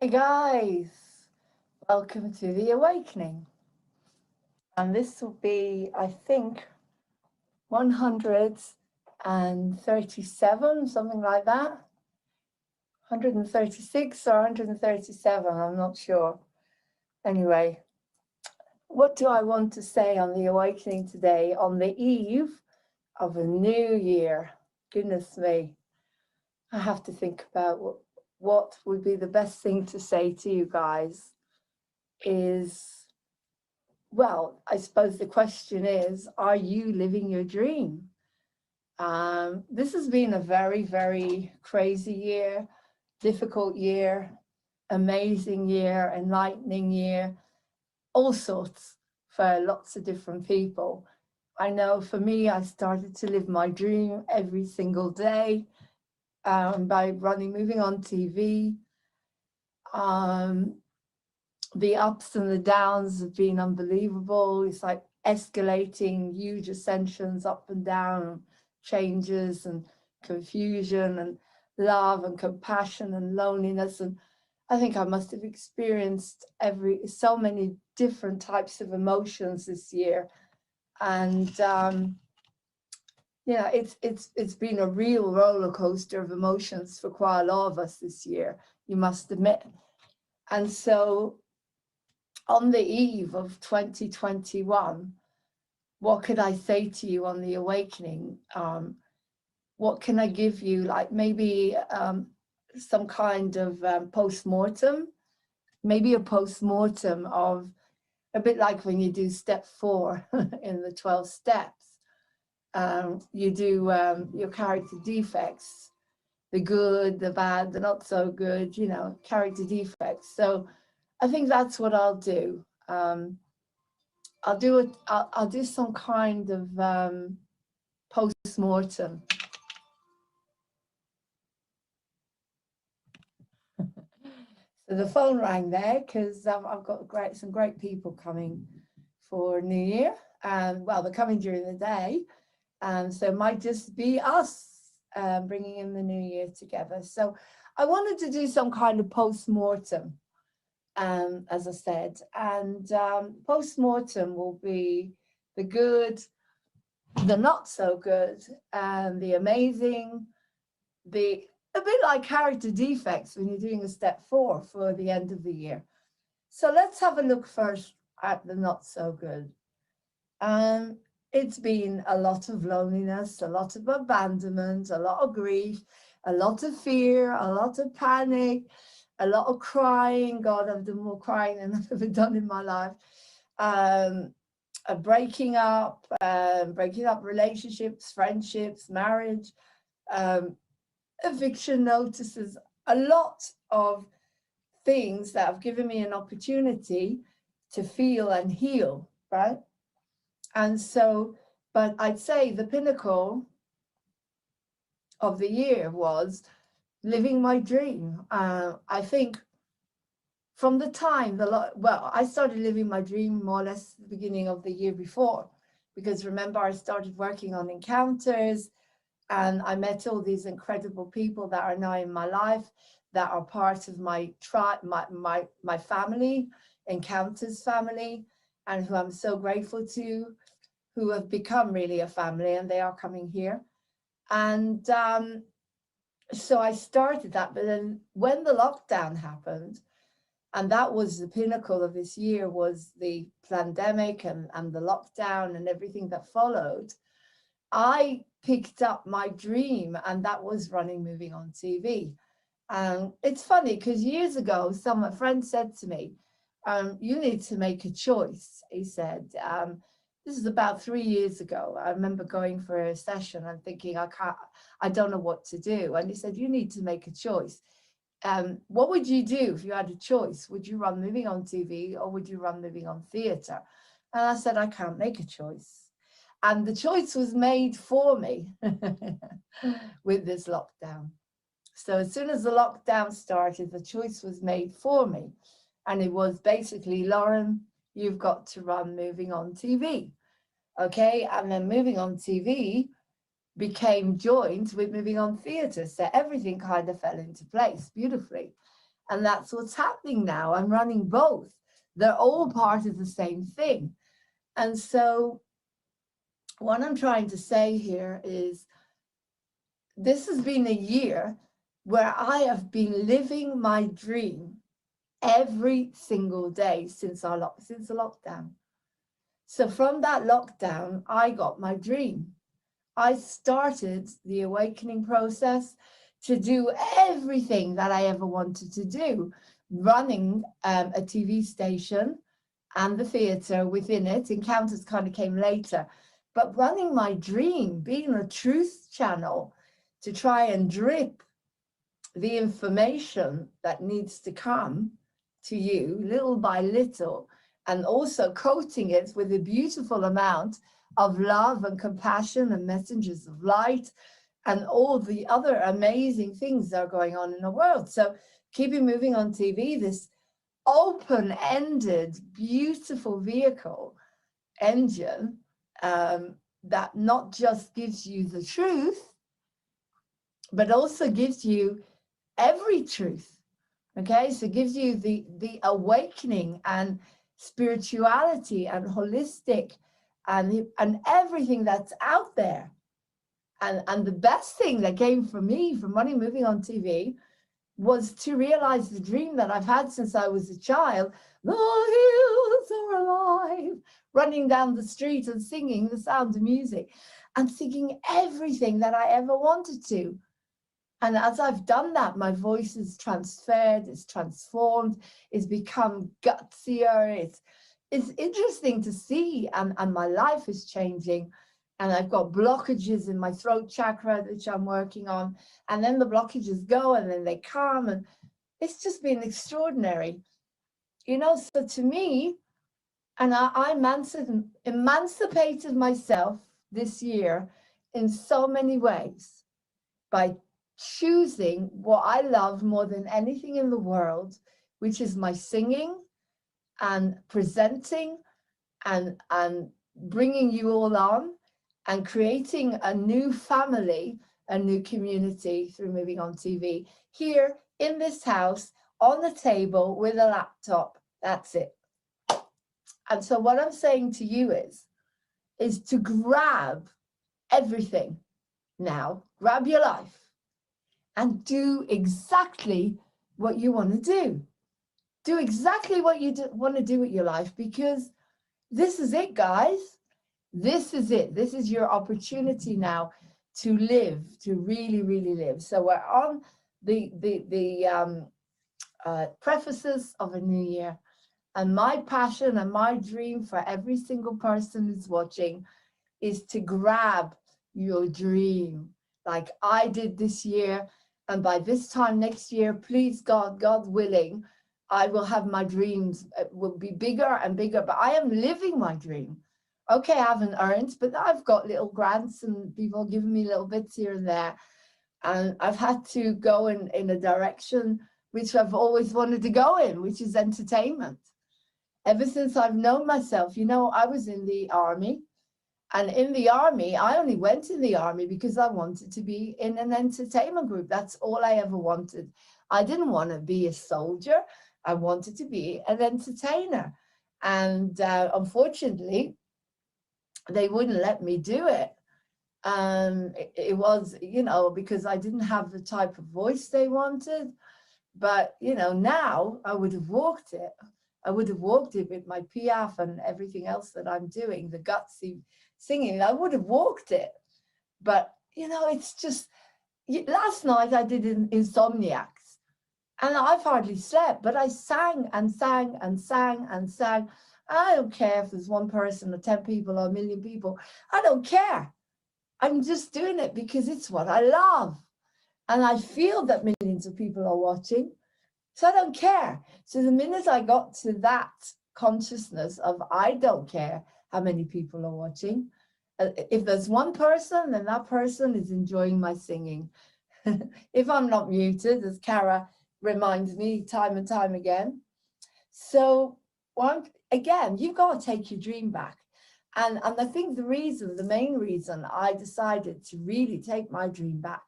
Hey guys, welcome to The Awakening. And this will be, I think, 137, something like that. 136 or 137, I'm not sure. Anyway, what do I want to say on The Awakening today on the eve of a new year? Goodness me, I have to think about what would be the best thing to say to you guys is, well, I suppose the question is, are you living your dream? This has been a very, very crazy year, difficult year, amazing year, enlightening year, all sorts for lots of different people. I know for me, I started to live my dream every single day by moving on TV. The ups and the downs have been unbelievable. It's like escalating, huge ascensions up and down, changes and confusion and love and compassion and loneliness. And I think I must have experienced so many different types of emotions this year. And you know, it's been a real roller coaster of emotions for quite a lot of us this year, you must admit. And so on the eve of 2021, what could I say to you on The Awakening? What can I give you? Like maybe some kind of post-mortem, maybe a post-mortem of a bit like when you do step 4 in the 12 steps. You do your character defects, the good, the bad, the not so good, you know, character defects. So I think that's what I'll do. I'll do some kind of post-mortem. So the phone rang there because I've got some great people coming for New Year. Well, they're coming during the day. So it might just be us bringing in the new year together. So I wanted to do some kind of post-mortem, as I said. And post-mortem will be the good, the not so good, and the amazing, a bit like character defects when you're doing a step 4 for the end of the year. So let's have a look first at the not so good. It's been a lot of loneliness, a lot of abandonment, a lot of grief, a lot of fear, a lot of panic, a lot of crying. God, I've done more crying than I've ever done in my life. Breaking up relationships, friendships, marriage, eviction notices, a lot of things that have given me an opportunity to feel and heal, right? And so, but I'd say the pinnacle of the year was living my dream. I think from the time, I started living my dream more or less the beginning of the year before, because remember, I started working on encounters and I met all these incredible people that are now in my life, that are part of my tribe, my family, Encounters family, and who I'm so grateful to, who have become really a family, and they are coming here. And so I started that, but then when the lockdown happened, and that was the pinnacle of this year, was the pandemic and the lockdown and everything that followed, I picked up my dream, and that was running Moving On TV. It's funny because years ago, a friend said to me, you need to make a choice. He said, this is about 3 years ago. I remember going for a session and thinking, I don't know what to do. And he said, you need to make a choice. What would you do if you had a choice? Would you run Moving On TV or would you run Moving On Theatre? And I said, I can't make a choice. And the choice was made for me with this lockdown. So as soon as the lockdown started, the choice was made for me. And it was basically, Lauren, you've got to run Moving On TV. Okay, and then Moving On TV became joined with Moving On Theatre. So everything kind of fell into place beautifully. And that's what's happening now. I'm running both. They're all part of the same thing. And so what I'm trying to say here is this has been a year where I have been living my dream every single day since the lockdown. So from that lockdown, I got my dream. I started the awakening process to do everything that I ever wanted to do, running a TV station and the theatre within it. Encounters kind of came later, but running my dream, being a truth channel to try and drip the information that needs to come to you little by little, and also coating it with a beautiful amount of love and compassion and messengers of light and all the other amazing things that are going on in the world. So keeping moving on TV, this open-ended, beautiful vehicle engine that not just gives you the truth, but also gives you every truth. Okay, so it gives you the awakening and spirituality and holistic and everything that's out there. And the best thing that came for me from running moving on TV was to realize the dream that I've had since I was a child. The hills are alive, running down the street and singing the sound of music and singing everything that I ever wanted to. And as I've done that, my voice is transferred, it's transformed, it's become gutsier. It's interesting to see, and my life is changing. And I've got blockages in my throat chakra, which I'm working on. And then the blockages go and then they come. And it's just been extraordinary. You know, so to me, and I emancipated myself this year in so many ways by choosing what I love more than anything in the world, which is my singing and presenting and bringing you all on and creating a new family, a new community through moving on TV here in this house on the table with a laptop. That's it. And so what I'm saying to you is to grab everything now, grab your life and do exactly what you want to do. Do exactly what you want to do with your life, because this is it, guys. This is it. This is your opportunity now to live, to really, really live. So we're on the prefaces of a new year. And my passion and my dream for every single person who's watching is to grab your dream like I did this year. And by this time next year, please God, God willing, I will have my dreams will be bigger and bigger, but I am living my dream. Okay, I haven't earned, but I've got little grants and people giving me little bits here and there. And I've had to go in a direction which I've always wanted to go in, which is entertainment. Ever since I've known myself, you know, I was in the army. And in the army, I only went in the army because I wanted to be in an entertainment group. That's all I ever wanted. I didn't want to be a soldier. I wanted to be an entertainer. And unfortunately, they wouldn't let me do it. It was, you know, because I didn't have the type of voice they wanted. But, you know, now I would have walked it. I would have walked it with my piaf and everything else that I'm doing, the gutsy singing. I would have walked it. But, you know, it's just, last night I did Insomniacs and I've hardly slept, but I sang and sang and sang and sang. I don't care if there's one person or 10 people or a million people. I don't care. I'm just doing it because it's what I love. And I feel that millions of people are watching. So I don't care. So the minute I got to that consciousness of I don't care how many people are watching, if there's one person, then that person is enjoying my singing. If I'm not muted, as Cara reminds me time and time again. So again, you've got to take your dream back. And I think the main reason I decided to really take my dream back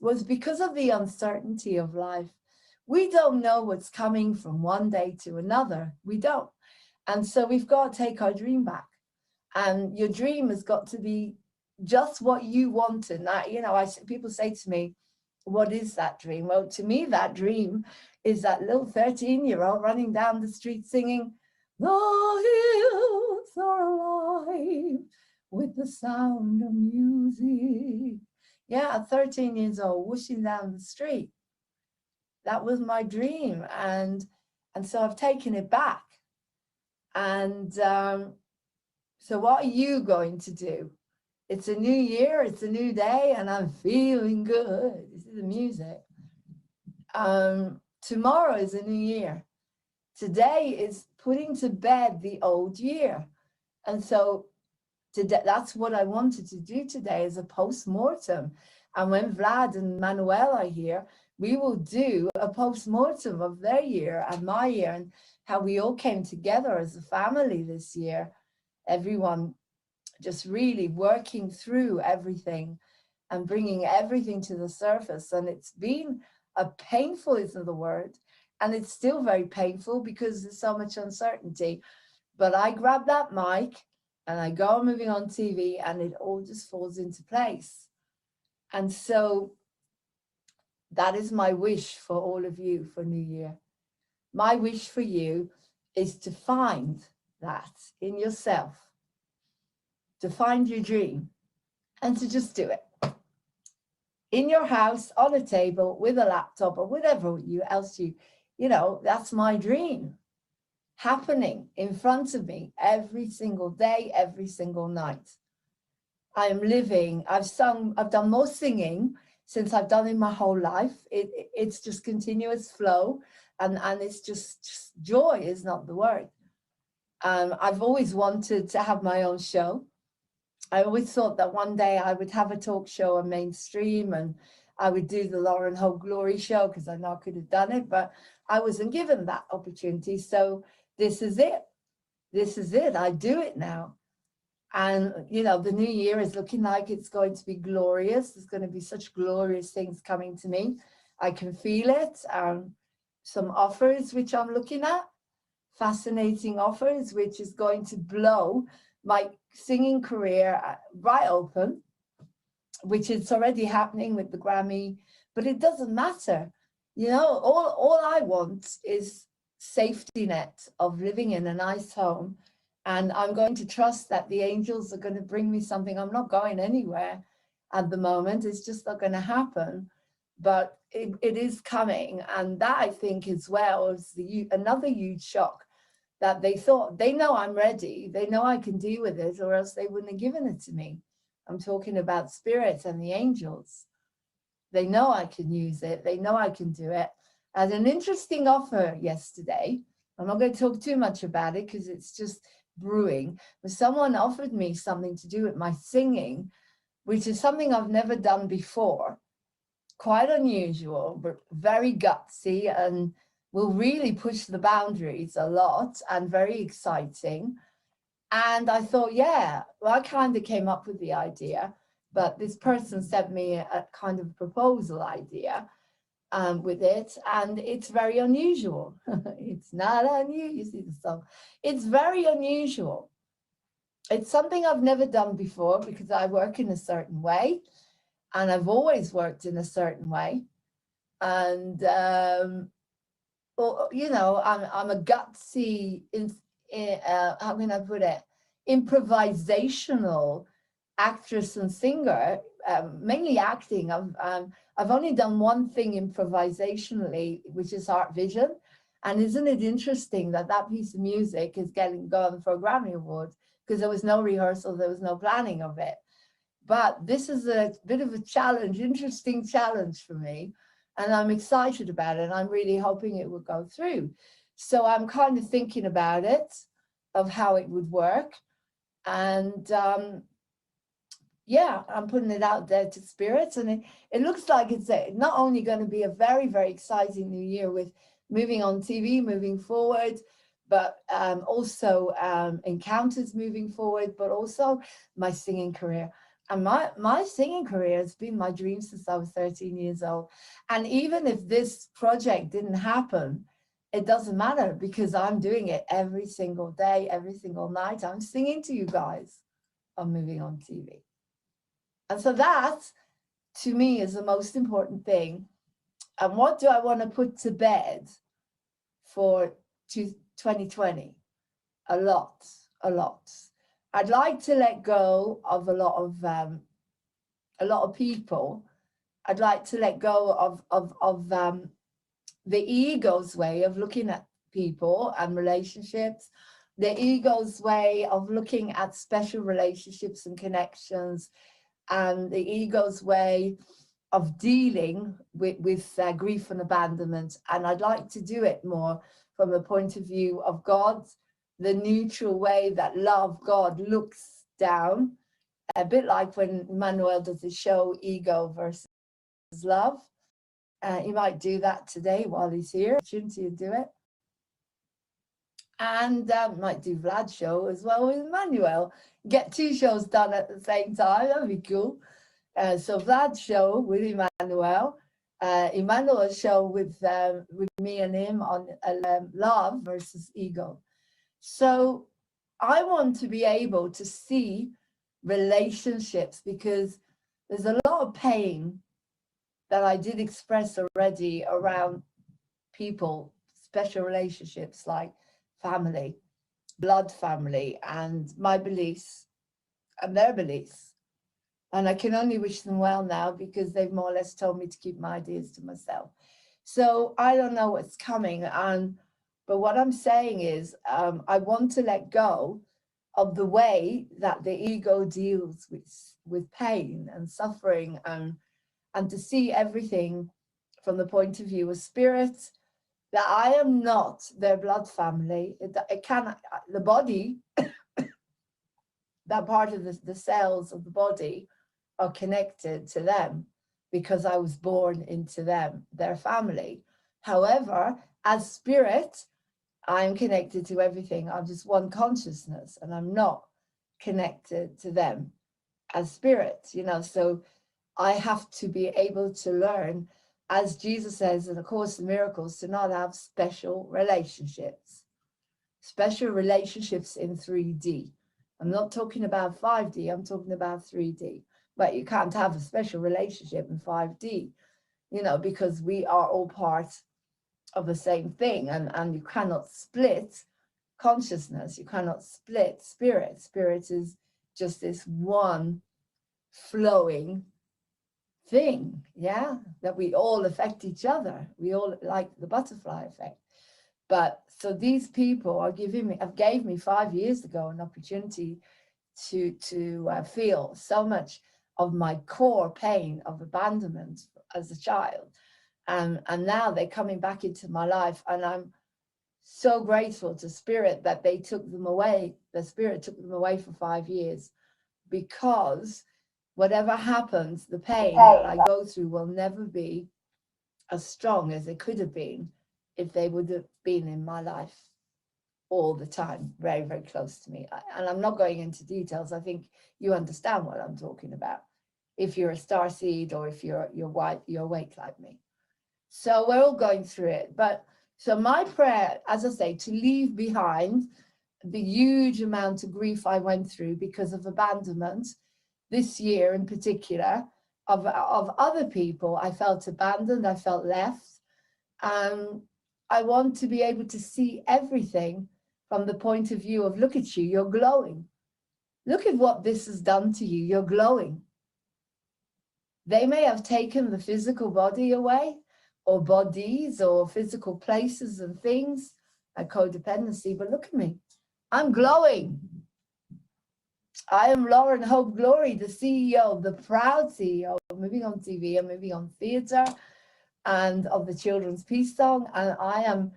was because of the uncertainty of life. we don't know what's coming from one day to another. We don't. And so we've got to take our dream back. And your dream has got to be just what you want. And that, you know, people say to me, what is that dream? Well, to me, that dream is that little 13-year-old running down the street singing, the hills are alive with the sound of music. Yeah, 13 years old, whooshing down the street. That was my dream. And so I've taken it back. And so what are you going to do? It's a new year, it's a new day, and I'm feeling good. This is the music. Tomorrow is a new year. Today is putting to bed the old year. And so today, that's what I wanted to do today, is a post-mortem. And when Vlad and Manuel are here, we will do a post-mortem of their year and my year, and how we all came together as a family this year. Everyone just really working through everything and bringing everything to the surface. And it's been a painful, isn't the word? And it's still very painful because there's so much uncertainty. But I grab that mic and I go moving on TV, and it all just falls into place. And so that is my wish for all of you for New Year. My wish for you is to find that in yourself, to find your dream, and to just do it. In your house, on a table, with a laptop, or whatever else you know, that's my dream. Happening in front of me every single day, every single night. I am living, I've done more singing since I've done in my whole life. It's just continuous flow, and it's just joy is not the word. I've always wanted to have my own show. I always thought that one day I would have a talk show on mainstream, and I would do the Lauren Hope Glory show, because I know I could have done it, but I wasn't given that opportunity. So this is it. This is it. I do it now. And, you know, the new year is looking like it's going to be glorious. There's going to be such glorious things coming to me. I can feel it. Some offers which I'm looking at, fascinating offers, which is going to blow my singing career right open, which is already happening with the Grammy, but it doesn't matter. You know, all I want is safety net of living in a nice home. And I'm going to trust that the angels are going to bring me something. I'm not going anywhere at the moment. It's just not going to happen. But it is coming. And that, I think, as well, is another huge shock, that they know I'm ready. They know I can deal with it, or else they wouldn't have given it to me. I'm talking about spirits and the angels. They know I can use it. They know I can do it. I had an interesting offer yesterday. I'm not going to talk too much about it because it's just brewing. But someone offered me something to do with my singing, which is something I've never done before. Quite unusual, but very gutsy, and will really push the boundaries a lot, and very exciting. And I thought, yeah, well, I kind of came up with the idea, but this person sent me a kind of proposal idea with it, and it's very unusual. It's not unusual, you see the song. It's very unusual. It's something I've never done before, because I work in a certain way, and I've always worked in a certain way. And, well, you know, I'm a gutsy, how can I put it, improvisational actress and singer, mainly acting. I've only done one thing improvisationally, which is Heart Vision. And isn't it interesting that that piece of music is gone for a Grammy Award, because there was no rehearsal, there was no planning of it. But this is a bit of a challenge, interesting challenge for me. And I'm excited about it. And I'm really hoping it will go through. So I'm kind of thinking about it, of how it would work. And yeah, I'm putting it out there to spirits. And it looks like it's not only going to be a very, very exciting new year with moving on TV, moving forward, but also encounters moving forward, but also my singing career. And my singing career has been my dream since I was 13 years old. And even if this project didn't happen, it doesn't matter, because I'm doing it every single day, every single night. I'm singing to you guys on Moving on TV. And so that, to me, is the most important thing. And what do I want to put to bed for 2020? A lot. I'd like to let go of a lot of people. I'd like to let go of the ego's way of looking at people and relationships, the ego's way of looking at special relationships and connections, and the ego's way of dealing with grief and abandonment. And I'd like to do it more from a point of view of God, the neutral way that love, God looks down, a bit like when Emmanuel does the show Ego versus Love. He might do that today while he's here. Shouldn't he do it? And might do Vlad's show as well with Emmanuel. Get 2 shows done at the same time. That'd be cool. So Vlad's show with Emmanuel, Emmanuel's show with me and him on love versus ego. So I want to be able to see relationships, because there's a lot of pain that I did express already around people, special relationships like family, blood family, and my beliefs and their beliefs. And I can only wish them well now, because they've more or less told me to keep my ideas to myself. So I don't know what's coming. But what I'm saying is I want to let go of the way that the ego deals with pain and suffering, and to see everything from the point of view of spirit, that I am not their blood family. The body, that part of the cells of the body are connected to them because I was born into them, their family. However, as spirit, I'm connected to everything. I'm just one consciousness, and I'm not connected to them as spirit, so I have to be able to learn, as Jesus says in A Course in Miracles, to not have special relationships in 3D. I'm not talking about 5D, I'm talking about 3D. But you can't have a special relationship in 5D, because we are all part of the same thing, and you cannot split consciousness, you cannot split spirit. Spirit is just this one flowing thing, that we all affect each other. We all, like the butterfly effect. But so these people gave me 5 years ago an opportunity to feel so much of my core pain of abandonment as a child. And now they're coming back into my life, and I'm so grateful to Spirit that they took them away. The Spirit took them away for 5 years, because whatever happens, the pain that I go through will never be as strong as it could have been if they would have been in my life all the time, very, very close to me. And I'm not going into details. I think you understand what I'm talking about, if you're a starseed or if you're awake like me. So we're all going through it. But so my prayer, as I say, to leave behind the huge amount of grief I went through because of abandonment this year in particular, of other people. I felt abandoned, I felt left. I want to be able to see everything from the point of view of, look at you, you're glowing. Look at what this has done to you, you're glowing. They may have taken the physical body away, or bodies, or physical places and things, like codependency, but look at me, I'm glowing. I am Lauren Hope Glory, the CEO, the proud CEO of Moving on TV and Moving on Theatre, and of the Children's Peace Song. And I am,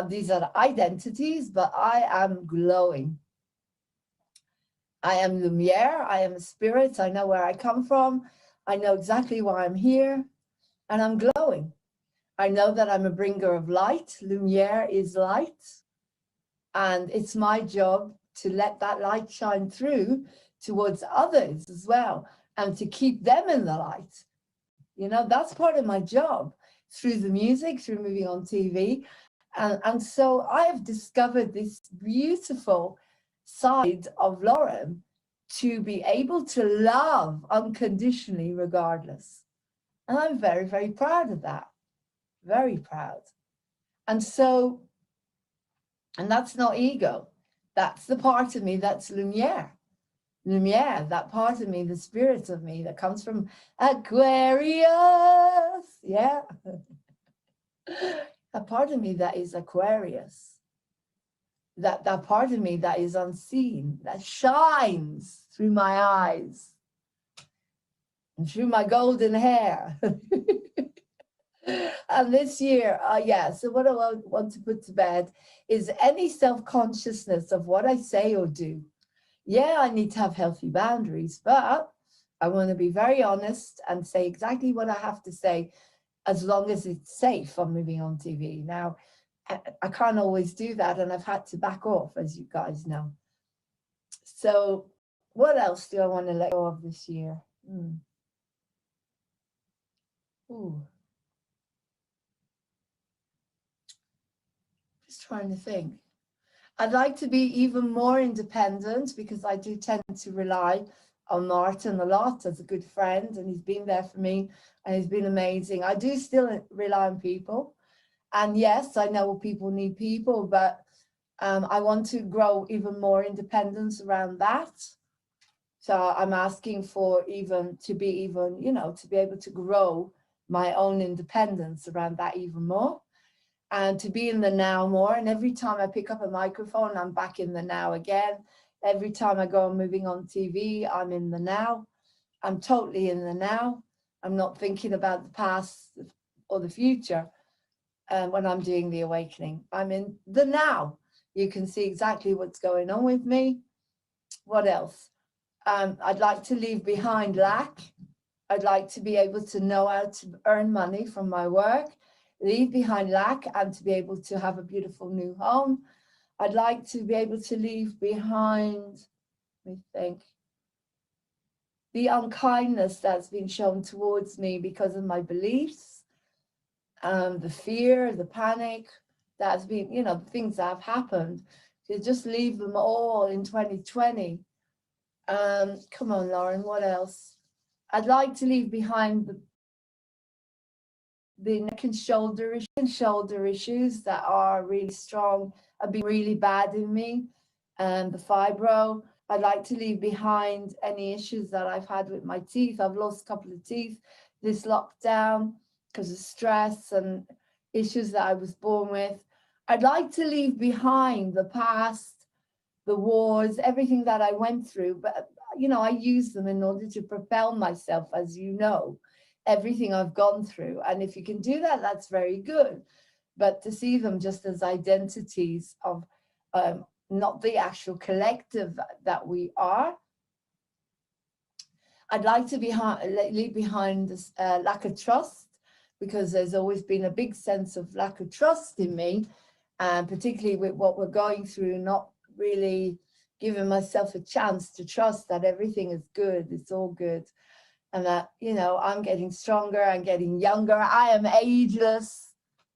these are identities, but I am glowing. I am Lumiere, I am a spirit, I know where I come from, I know exactly why I'm here, and I'm glowing. I know that I'm a bringer of light. Lumiere is light, and it's my job to let that light shine through towards others as well, and to keep them in the light. You know, that's part of my job through the music, through moving on TV. And so I have discovered this beautiful side of Lauren, to be able to love unconditionally regardless. And I'm very, very proud of that. Very proud. And so, and that's not ego. That's the part of me that's Lumiere. Lumiere, that part of me, the spirit of me that comes from Aquarius. Yeah. A part of me that is Aquarius. That part of me that is unseen, that shines through my eyes and through my golden hair. And this year, so what I want to put to bed is any self-consciousness of what I say or do. Yeah, I need to have healthy boundaries, but I want to be very honest and say exactly what I have to say, as long as it's safe on moving on TV. Now, I can't always do that, and I've had to back off, as you guys know. So what else do I want to let go of this year? Ooh. Just trying to think. I'd like to be even more independent, because I do tend to rely on Martin a lot as a good friend, and he's been there for me and he's been amazing. I do still rely on people. And yes, I know people need people, but I want to grow even more independence around that. So I'm asking for to be able to grow my own independence around that even more, and to be in the now more. And every time I pick up a microphone, I'm back in the now again. Every time I go moving on TV, I'm in the now. I'm totally in the now. I'm not thinking about the past or the future. When I'm doing the awakening, I'm in the now. You can see exactly what's going on with me. What else? I'd like to leave behind lack. I'd like to be able to know how to earn money from my work, leave behind lack, and to be able to have a beautiful new home. I'd like to be able to leave behind, let me think, the unkindness that's been shown towards me because of my beliefs. The fear, the panic, that's been, the things that have happened, to just leave them all in 2020. Come on, Lauren, what else? I'd like to leave behind the neck and shoulder issues that are really strong, have been really bad in me, and the fibro. I'd like to leave behind any issues that I've had with my teeth. I've lost a couple of teeth this lockdown, because of stress and issues that I was born with. I'd like to leave behind the past, the wars, everything that I went through, but I use them in order to propel myself, as you know, everything I've gone through. And if you can do that, that's very good. But to see them just as identities of not the actual collective that we are. I'd like to leave behind this lack of trust, because there's always been a big sense of lack of trust in me, and particularly with what we're going through, not really giving myself a chance to trust that everything is good, it's all good, and that, I'm getting stronger, I'm getting younger, I am ageless.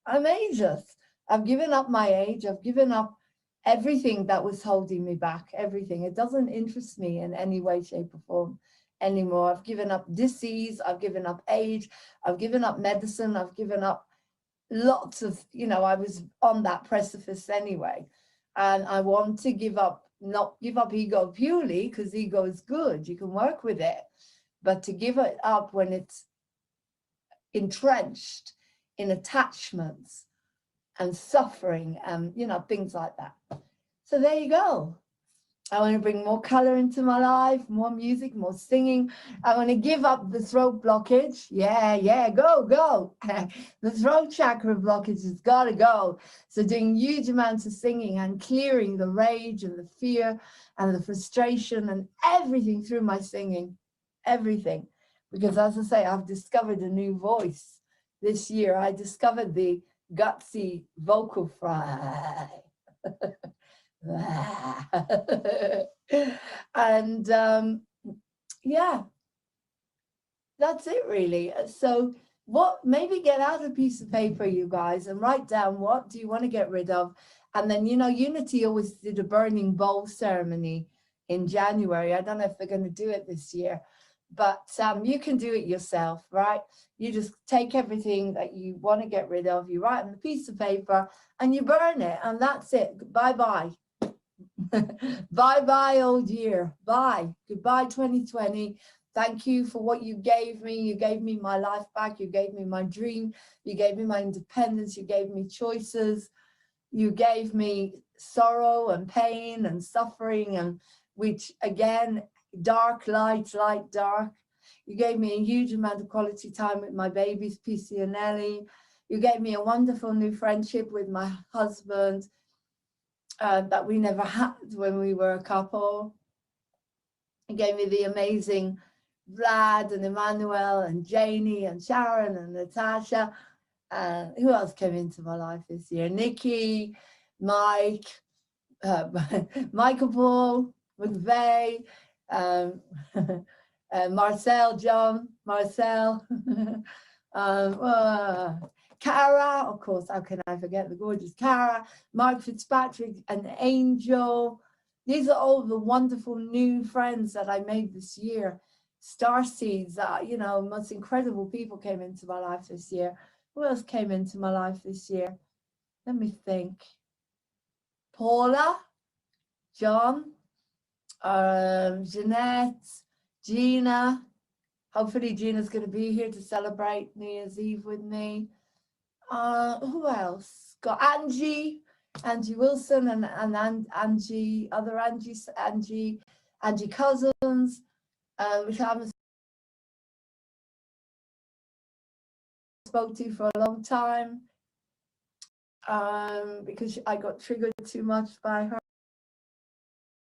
I'm ageless. I've given up my age, I've given up everything that was holding me back, everything. It doesn't interest me in any way, shape or form anymore. I've given up disease, I've given up age, I've given up medicine, I've given up lots of, I was on that precipice anyway. And I want to not give up ego purely, because ego is good, you can work with it, but to give it up when it's entrenched in attachments and suffering and, things like that. So there you go. I want to bring more color into my life, more music, more singing. I want to give up the throat blockage. Yeah, go. The throat chakra blockage has got to go. So doing huge amounts of singing and clearing the rage and the fear and the frustration and everything through my singing, everything. Because as I say, I've discovered a new voice this year. I discovered the gutsy vocal fry. And yeah, that's it really. So maybe get out a piece of paper, you guys, and write down what do you want to get rid of. And then, you know, Unity always did a burning bowl ceremony in January. I don't know if they're going to do it this year, but you can do it yourself, right? You just take everything that you want to get rid of, you write on a piece of paper and you burn it, and that's it. Bye-bye. Bye-bye, old year. Bye. Goodbye, 2020. Thank you for what you gave me. You gave me my life back. You gave me my dream. You gave me my independence. You gave me choices. You gave me sorrow and pain and suffering, and which again, dark, light, light, dark. You gave me a huge amount of quality time with my babies, PC and Ellie. You gave me a wonderful new friendship with my husband that we never had when we were a couple. You gave me the amazing Vlad and Emmanuel and Janie and Sharon and Natasha. Who else came into my life this year? Nikki, Mike, Michael Paul, McVeigh, Marcel, John, Marcel, Cara, of course, how can I forget the gorgeous Cara, Mark Fitzpatrick, and Angel. These are all the wonderful new friends that I made this year. Starseeds, you know, most incredible people came into my life this year. Who else came into my life this year? Let me think. Paula, John, Jeanette, Gina. Hopefully Gina's going to be here to celebrate New Year's Eve with me. Who else? Got Angie Wilson, and Angie, other Angie Cousins, which I haven't spoke to for a long time, because I got triggered too much by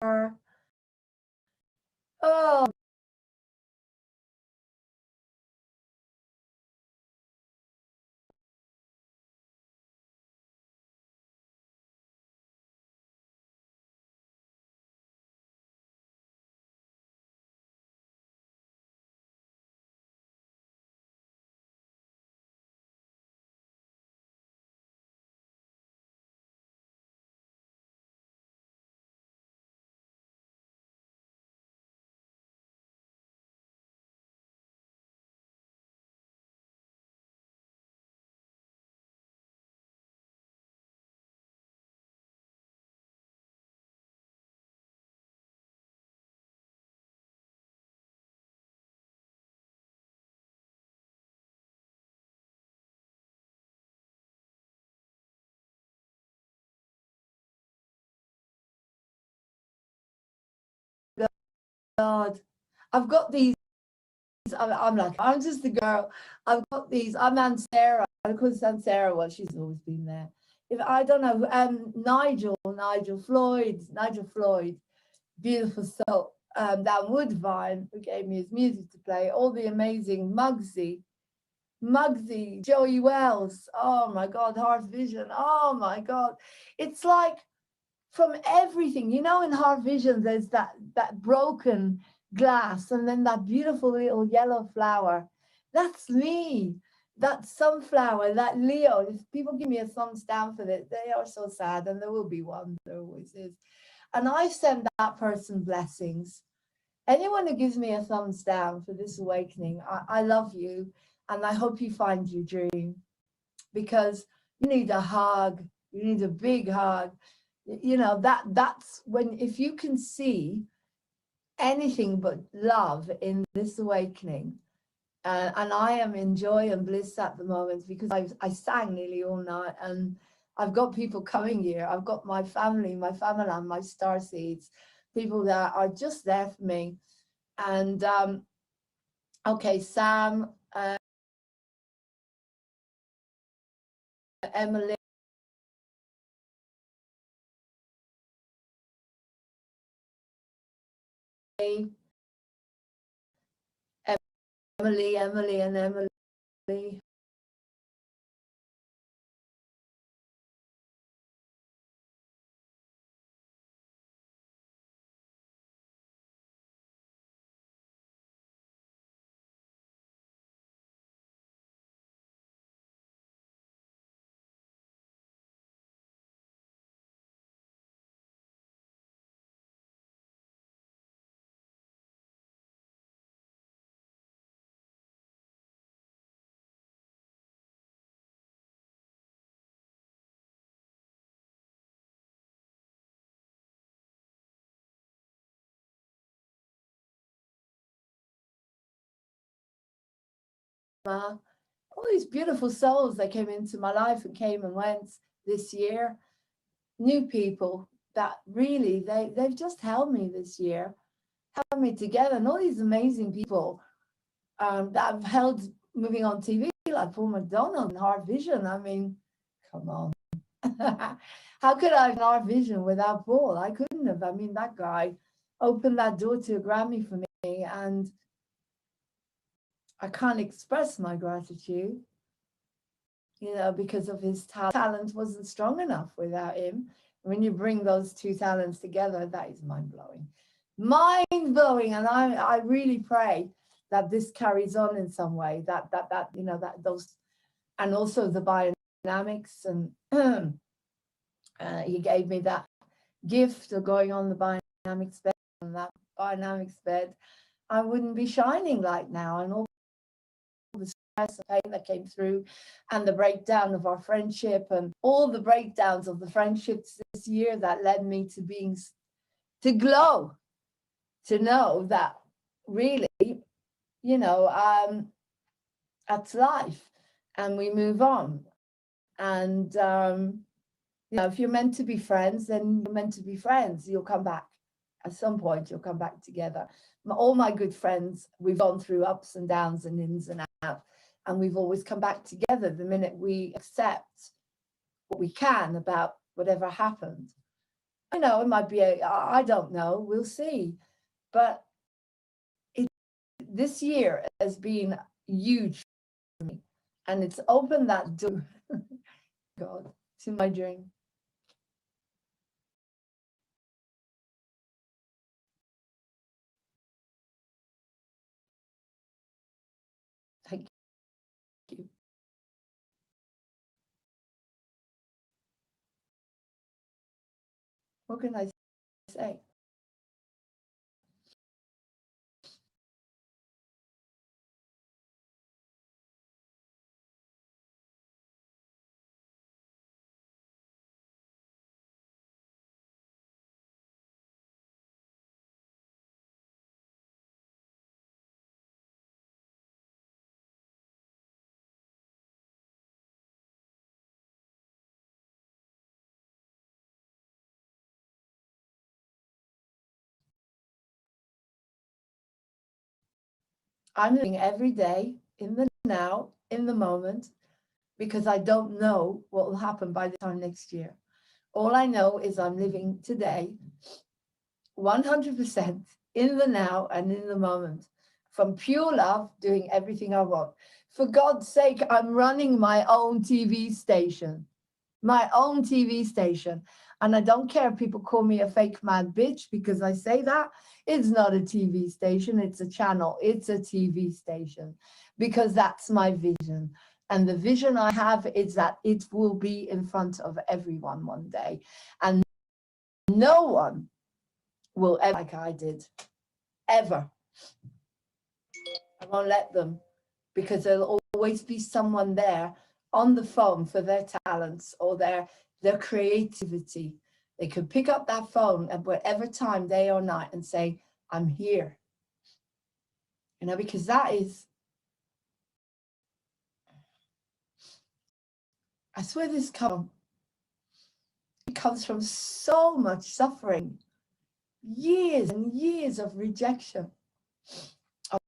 her. Oh, God, I've got these. I'm just a girl. I've got these. I'm Aunt Sarah. I call Aunt Sarah. Well, she's always been there. If I don't know, Nigel Floyd, beautiful soul. Dan Woodvine, who gave me his music to play. All the amazing Muggsy, Joey Wells. Oh my God, Heart Vision. Oh my God, it's like from everything, you know. In Heart Vision, there's that broken glass, and then that beautiful little yellow flower. That's me. That sunflower, that Leo. If people give me a thumbs down for this, they are so sad, and there will be one. There always is. And I send that person blessings. Anyone who gives me a thumbs down for this awakening, I love you, and I hope you find your dream, because you need a hug. You need a big hug. You know, that's when, if you can see anything but love in this awakening, and I am in joy and bliss at the moment, because I sang nearly all night, and I've got people coming here. I've got my family, my starseeds, people that are just there for me. And okay, Sam, Emily, and Emily. all these beautiful souls that came into my life and came and went this year. New people that really, they've just held me this year, held me together. And all these amazing people that I've held moving on TV, like Paul McDonald and Hard Vision. I mean, come on. How could I have an Hard Vision without Paul? I couldn't have. I mean, that guy opened that door to a Grammy for me, and I can't express my gratitude, you know, because of his talent wasn't strong enough without him. When you bring those two talents together, that is mind-blowing. Mind-blowing. And I really pray that this carries on in some way, that you know, that those, and also the biodynamics, and he gave me that gift of going on the biodynamics bed, and that biodynamics bed, I wouldn't be shining like now, and all the stress and pain that came through, and the breakdown of our friendship, and all the breakdowns of the friendships this year that led me to being, to glow, to know that really, you know, that's life, and we move on. And you know, if you're meant to be friends, then you're meant to be friends. You'll come back at some point. You'll come back together. All my good friends, we've gone through ups and downs and ins and outs, and we've always come back together the minute we accept what we can about whatever happened. You know, it might be I don't know, we'll see. But this year has been huge for me, and it's opened that door, God, to my dream. Thank you. What can I say? I'm living every day in the now, in the moment, because I don't know what will happen by the time next year. All I know is I'm living today 100% in the now and in the moment, from pure love, doing everything I want. For God's sake, I'm running my own TV station, And I don't care if people call me a fake mad bitch because I say that. It's not a TV station, it's a channel, it's a TV station, because that's my vision. And the vision I have is that it will be in front of everyone one day. And no one will ever like I did, ever. I won't let them, because there'll always be someone there on the phone for their talents or their creativity. They could pick up that phone at whatever time, day or night, and say, I'm here. You know, because that is, I swear this comes from so much suffering, years and years of rejection, of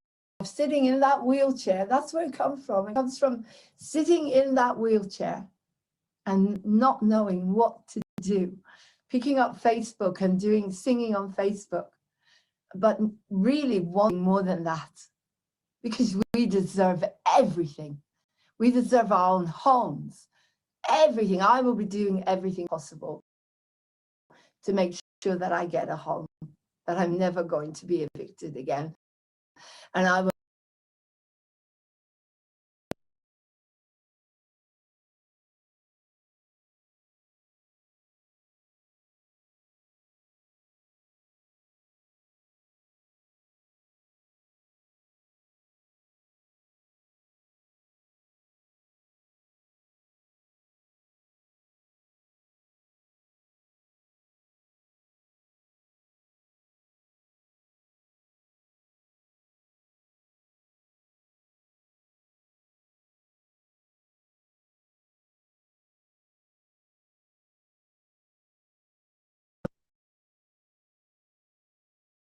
sitting in that wheelchair. That's where it comes from. It comes from sitting in that wheelchair and not knowing what to do, picking up Facebook and singing on Facebook, but really wanting more than that, because we deserve everything. We deserve our own homes, everything. I will be doing everything possible to make sure that I get a home, that I'm never going to be evicted again. And I will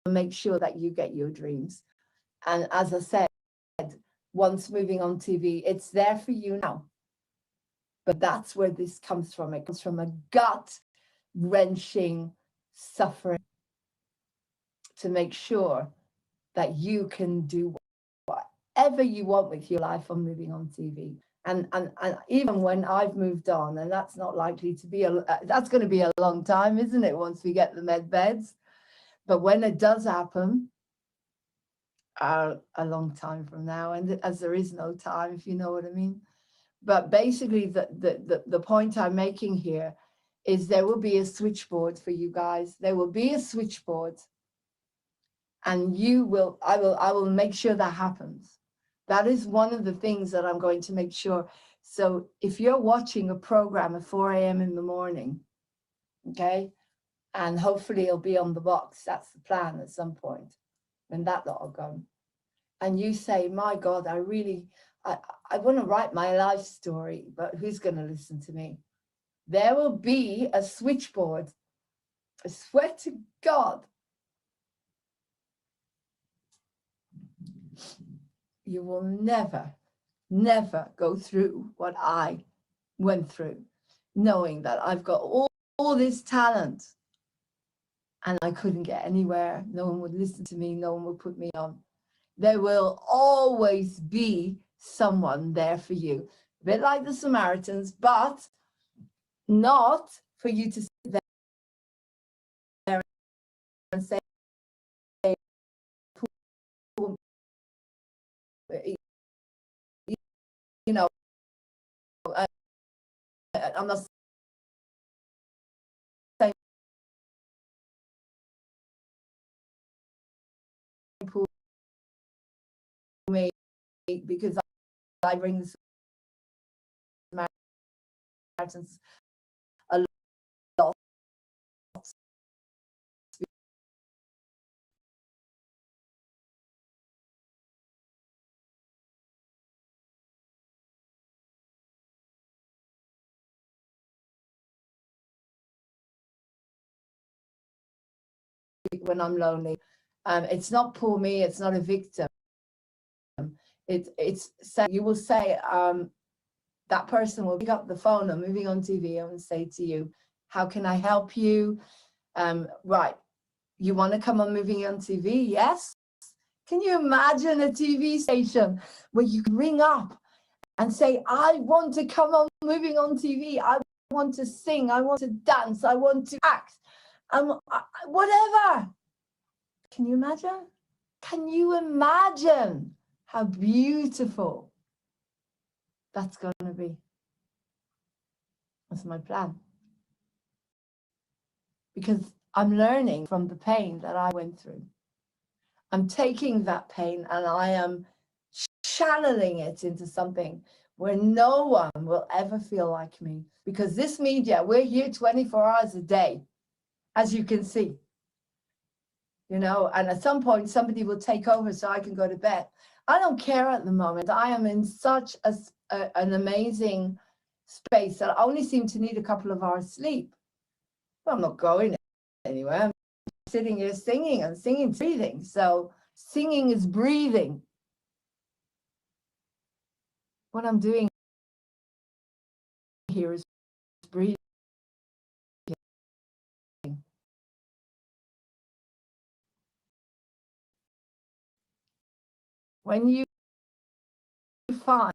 make sure that you get your dreams. And as I said, once moving on TV, it's there for you now. But that's where this comes from. It comes from a gut-wrenching suffering to make sure that you can do whatever you want with your life on moving on TV. And even when I've moved on, and that's not likely to be, that's going to be a long time, isn't it, once we get the med beds? But when it does happen, a long time from now, and as there is no time, if you know what I mean. But basically, the point I'm making here is there will be a switchboard for you guys. There will be a switchboard, and I will make sure that happens. That is one of the things that I'm going to make sure. So if you're watching a program at 4 a.m. in the morning, okay, and hopefully it'll be on the box, that's the plan at some point, when that lot are gone, and you say, my God, I want to write my life story, but who's going to listen to me? There will be a switchboard. I swear to God. You will never, never go through what I went through, knowing that I've got all this talent and I couldn't get anywhere. No one would listen to me. No one would put me on. There will always be someone there for you, a bit like the Samaritans, but not for you to sit there and say, you know, I'm not saying me because I bring the Samaritans a lot. When I'm lonely, it's not poor me, it's not a victim. It's say, you will say, that person will pick up the phone or moving on TV and say to you, how can I help you? Right, you want to come on moving on TV? Yes. Can you imagine a TV station where you can ring up and say, I want to come on moving on TV. I want to sing. I want to dance. I want to act. Whatever. Can you imagine? Can you imagine how beautiful that's going to be? That's my plan. Because I'm learning from the pain that I went through. I'm taking that pain and I am channeling it into something where no one will ever feel like me. Because this media, we're here 24 hours a day, as you can see. You know, and at some point somebody will take over so I can go to bed. I don't care at the moment. I am in such an amazing space that I only seem to need a couple of hours sleep. Well, I'm not going anywhere. I'm sitting here singing, and singing, breathing. So singing is breathing. What I'm doing here is breathing. When you find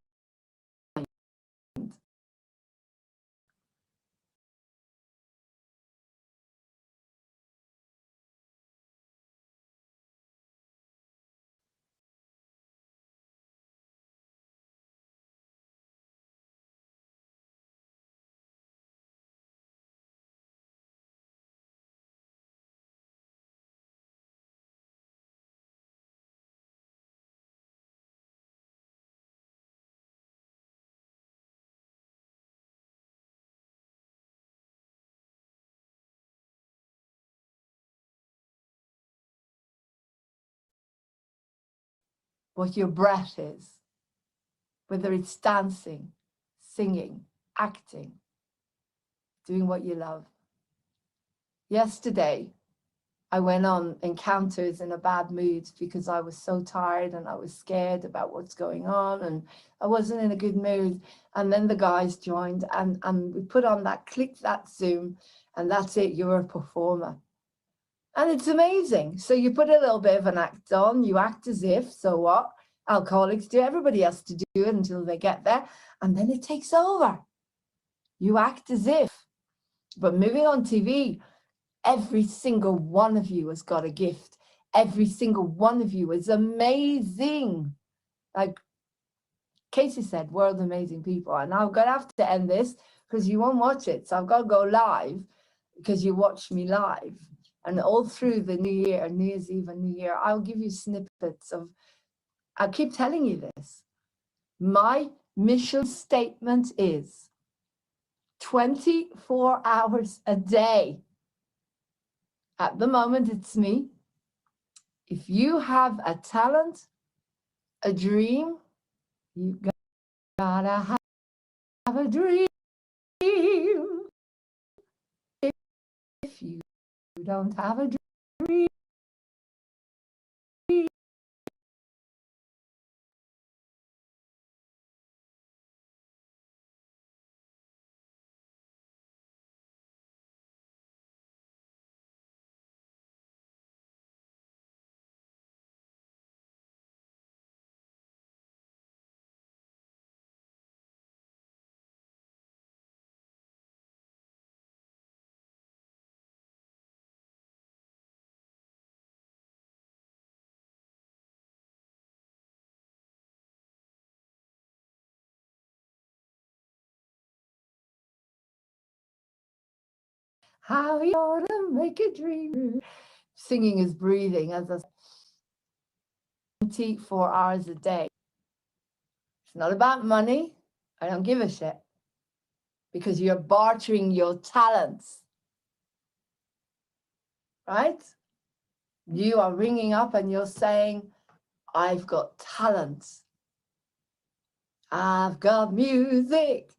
what your breath is, whether it's dancing, singing, acting, doing what you love. Yesterday, I went on encounters in a bad mood because I was so tired and I was scared about what's going on and I wasn't in a good mood. And then the guys joined and we put on that, click that Zoom, and that's it, you're a performer. And it's amazing. So you put a little bit of an act on, you act as if, so what? Alcoholics do, everybody has to do it until they get there. And then it takes over. You act as if. But moving on TV, every single one of you has got a gift. Every single one of you is amazing. Like Casey said, world amazing people. And I'm going to have to end this because you won't watch it. So I've got to go live because you watched me live. And all through the New Year, New Year's Eve and New Year, I'll give you snippets of, I keep telling you this. My mission statement is 24 hours a day. At the moment, it's me. If you have a talent, a dream, you gotta have a dream. If you don't have a dream, how you ought to make a dream. Singing is breathing, as I said, 24 hours a day. It's not about money. I don't give a shit. Because you're bartering your talents. Right? You are ringing up and you're saying, I've got talents. I've got music.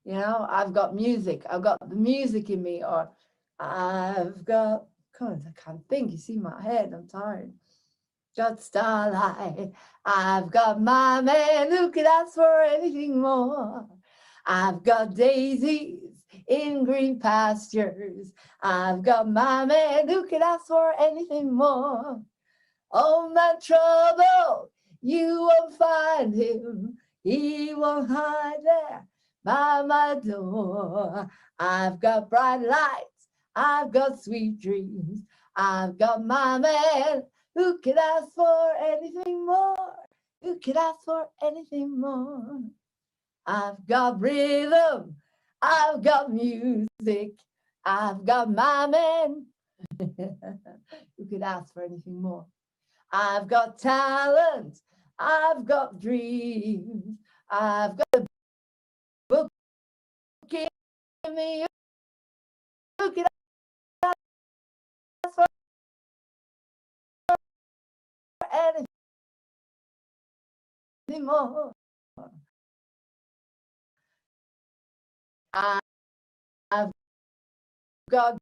You know, I've got music. I've got the music in me. Or I've got, God, I can't think. You see my head, I'm tired. Got starlight. I've got my man who could ask for anything more. I've got daisies in green pastures. I've got my man who could ask for anything more. Oh, my trouble, you won't find him. He won't hide there by my door. I've got bright lights. I've got sweet dreams. I've got my man who could ask for anything more. Who could ask for anything more? I've got rhythm. I've got music. I've got my man who could ask for anything more. I've got talent. I've got dreams. I've got a book in me. Who could ask for anything more? I've got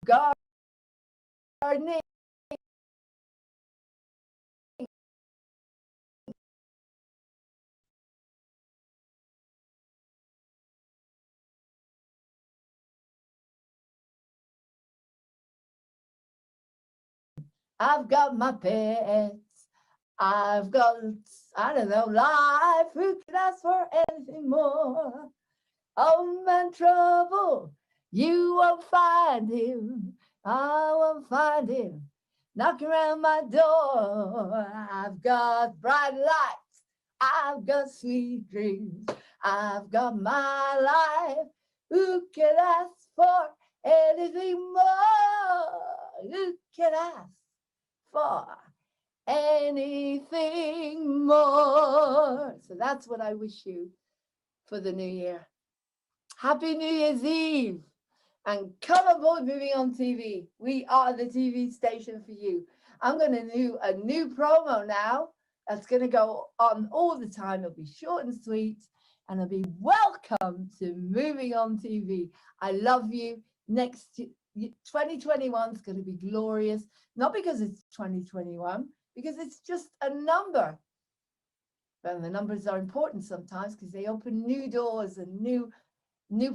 gardening. I've got my pets. I've got, I don't know, life. Who could ask for anything more? Oh, man, trouble. You won't find him. I won't find him. Knocking around my door. I've got bright lights. I've got sweet dreams. I've got my life. Who can ask for anything more? Who can ask for anything more? So that's what I wish you for the new year. Happy New Year's Eve, and come aboard Moving On TV. We are the TV station for you. I'm going to do a new promo now that's going to go on all the time. It'll be short and sweet, and I'll be welcome to Moving On TV. I love you. Next 2021 is going to be glorious, not because it's 2021, because it's just a number. Well, the numbers are important sometimes because they open new doors and new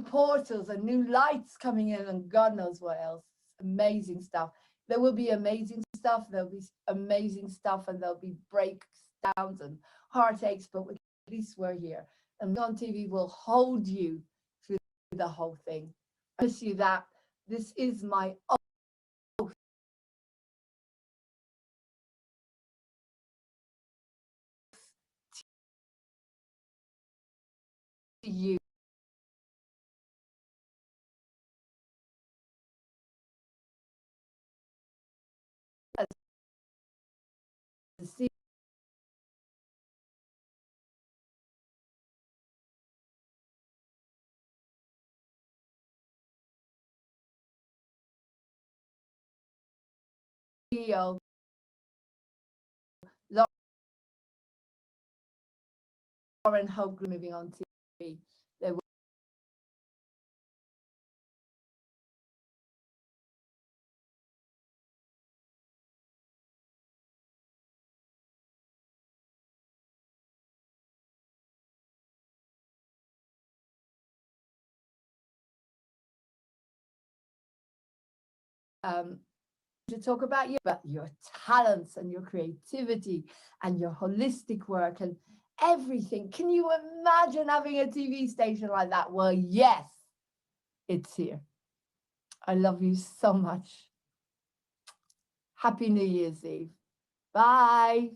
portals and new lights coming in and God knows what else. Amazing stuff. There will be amazing stuff. There'll be amazing stuff, and there'll be breakdowns and heartaches, but at least we're here. And On TV will hold you through the whole thing. I promise you that. This is my oath to you. CEO Lauren Hope Moving On TV. There will to talk about your talents and your creativity and your holistic work and everything. Can you imagine having a TV station like that? Well, yes, it's here. I love you so much. Happy New Year's Eve. Bye.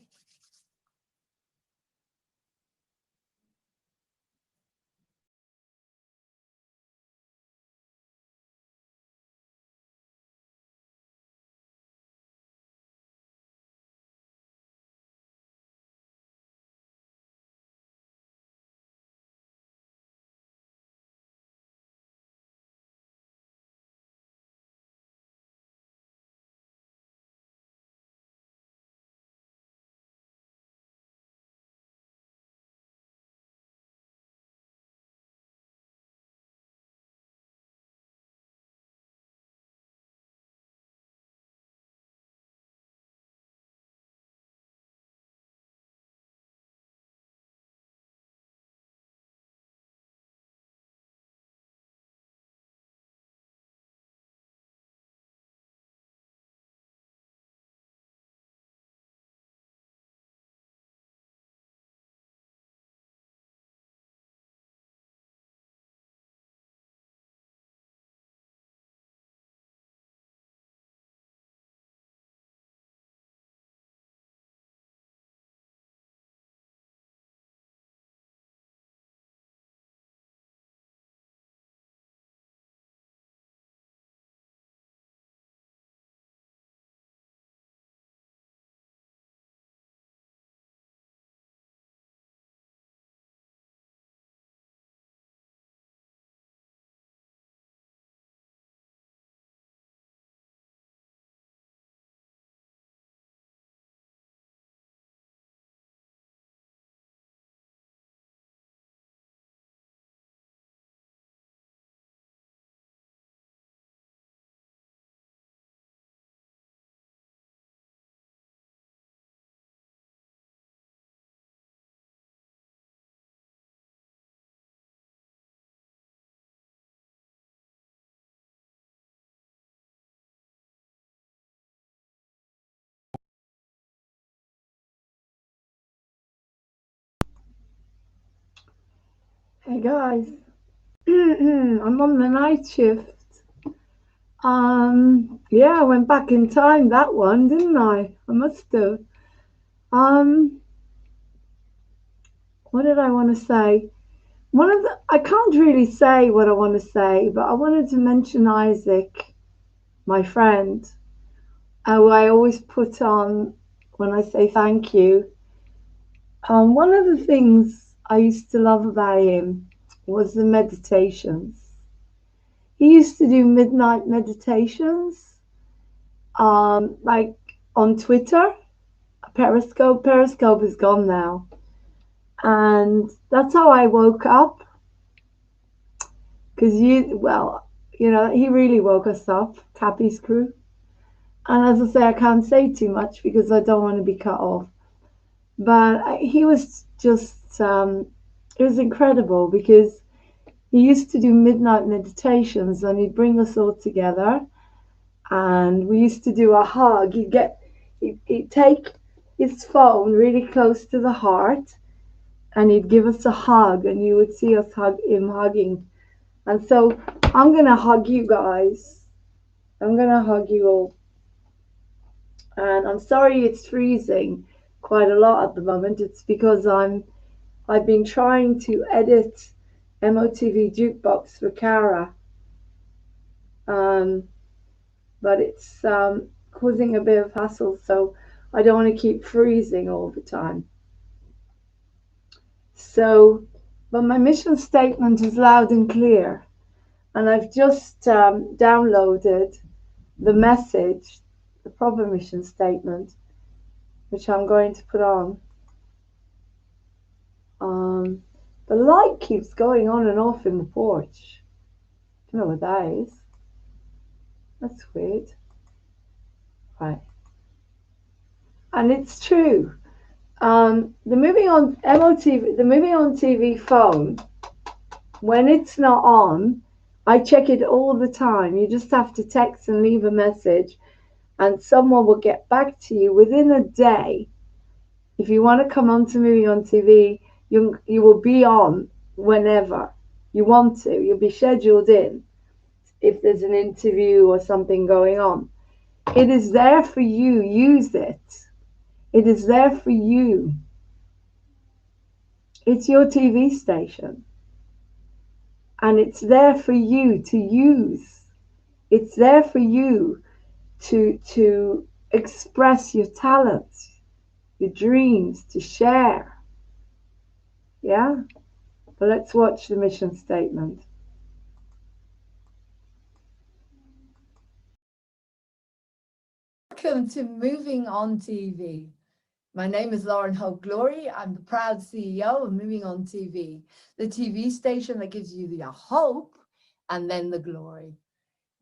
Hey guys, I'm on the night shift. Yeah, I went back in time that one, didn't I? I must have. What did I want to say? I can't really say what I want to say, but I wanted to mention Isaac, my friend, who I always put on when I say thank you. One of the things I used to love about him was the meditations. He used to do midnight meditations, like on Twitter, Periscope. Periscope is gone now. And that's how I woke up. Because he really woke us up, Tappy's crew. And as I say, I can't say too much because I don't want to be cut off. But he was just, it was incredible because he used to do midnight meditations and he'd bring us all together and we used to do a hug. He'd take his phone really close to the heart and he'd give us a hug and you would see us him hugging. And so I'm going to hug you guys. I'm going to hug you all. And I'm sorry it's freezing quite a lot at the moment. It's because I've been trying to edit MOTV Jukebox for Cara. But it's causing a bit of hassle, so I don't want to keep freezing all the time. So, but my mission statement is loud and clear. And I've just downloaded the message, the proper mission statement, which I'm going to put on. The light keeps going on and off in the porch. I don't know what that is. That's weird. Right. And it's true. The moving on TV phone, when it's not on, I check it all the time. You just have to text and leave a message and someone will get back to you within a day. If you want to come on to Moving on TV, you will be on whenever you want to. You'll be scheduled in if there's an interview or something going on. It is there for you. Use it. It is there for you. It's your TV station. And it's there for you to use. It's there for you to express your talents, your dreams, to share. Yeah? But let's watch the mission statement. Welcome to Moving on TV. My name is Lauren Hope Glory. I'm the proud CEO of Moving on TV, the TV station that gives you the hope and then the glory.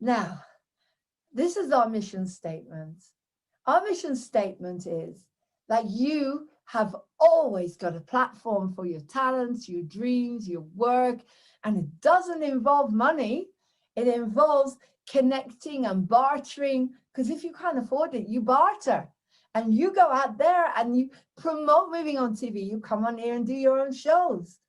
Now, this is our mission statement. Our mission statement is that you have always got a platform for your talents, your dreams, your work, and it doesn't involve money. It involves connecting and bartering, because if you can't afford it, you barter. And you go out there and you promote Moving on TV. You come on here and do your own shows.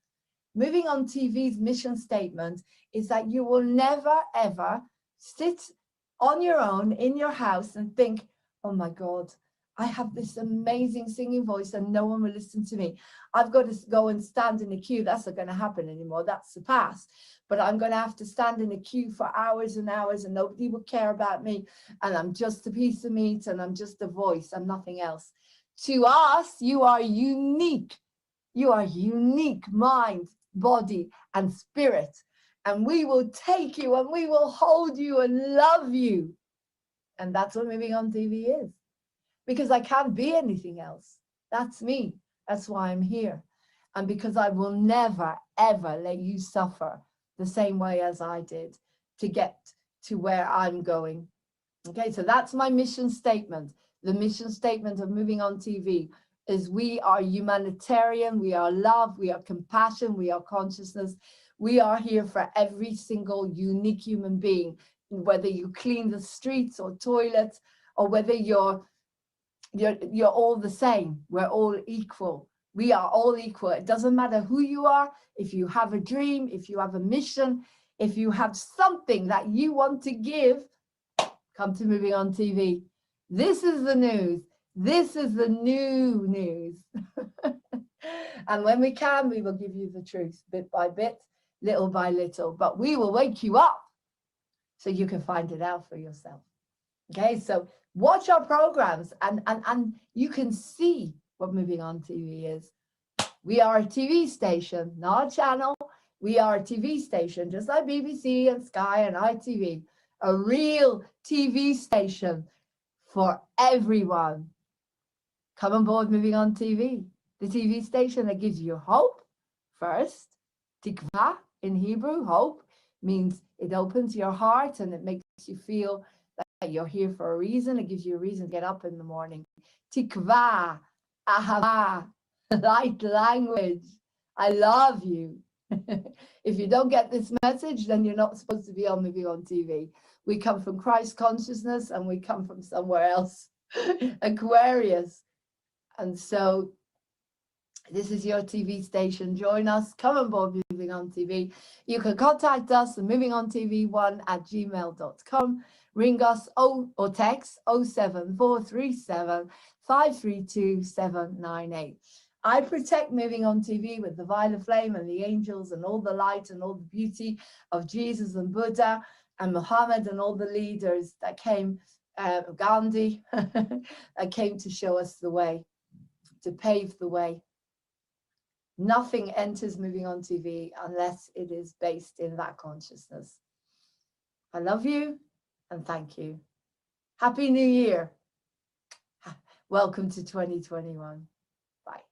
Moving on TV's mission statement is that you will never, ever sit on your own in your house and think, oh my God, I have this amazing singing voice and no one will listen to me. I've got to go and stand in a queue. That's not going to happen anymore. That's the past. But I'm going to have to stand in a queue for hours and hours and nobody will care about me. And I'm just a piece of meat and I'm just a voice and nothing else. To us, you are unique. You are unique mind, body, and spirit. And we will take you and we will hold you and love you. And that's what Moving on TV is. Because I can't be anything else. That's me. That's why I'm here. And because I will never, ever let you suffer the same way as I did to get to where I'm going. Okay, so that's my mission statement. The mission statement of Moving on TV is we are humanitarian, we are love, we are compassion, we are consciousness. We are here for every single unique human being, whether you clean the streets or toilets, or whether you're all the same. We're all equal. We are all equal. It doesn't matter who you are. If you have a dream, if you have a mission, if you have something that you want to give, come to Moving on TV. This is the news. This is the new news. And when we can, we will give you the truth bit by bit, little by little, but we will wake you up so you can find it out for yourself. Okay, so watch our programs and you can see what Moving on TV is. We are a TV station, not a channel. We are a TV station, just like BBC and Sky and ITV, a real TV station for everyone. Come on board Moving on TV. the TV station that gives you hope first. Tikva in Hebrew, hope, means it opens your heart and it makes you feel that you're here for a reason. It gives you a reason to get up in the morning. Tikva, ahava, light language. I love you. If you don't get this message, then you're not supposed to be on Moving on TV. We come from Christ consciousness and we come from somewhere else, Aquarius. And so this is your TV station. Join us. Come on board Moving on TV. You can contact us at movingontv1@gmail.com. Ring us or text 07437 532 798. I protect Moving on TV with the violet flame and the angels and all the light and all the beauty of Jesus and Buddha and Muhammad and all the leaders that came, Gandhi, that came to show us the way, to pave the way. Nothing enters Moving on TV unless it is based in that consciousness. I love you and thank you. Happy New Year. Welcome to 2021. Bye.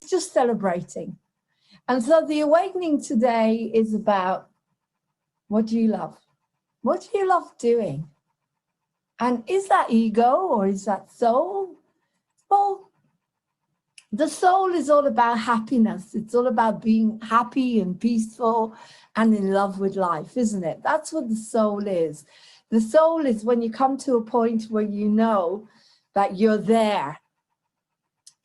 Just celebrating. And so the awakening today is about, what do you love? What do you love doing? And is that ego or is that soul? Well, the soul is all about happiness. It's all about being happy and peaceful and in love with life, isn't it? That's what the soul is. The soul is when you come to a point where you know that you're there.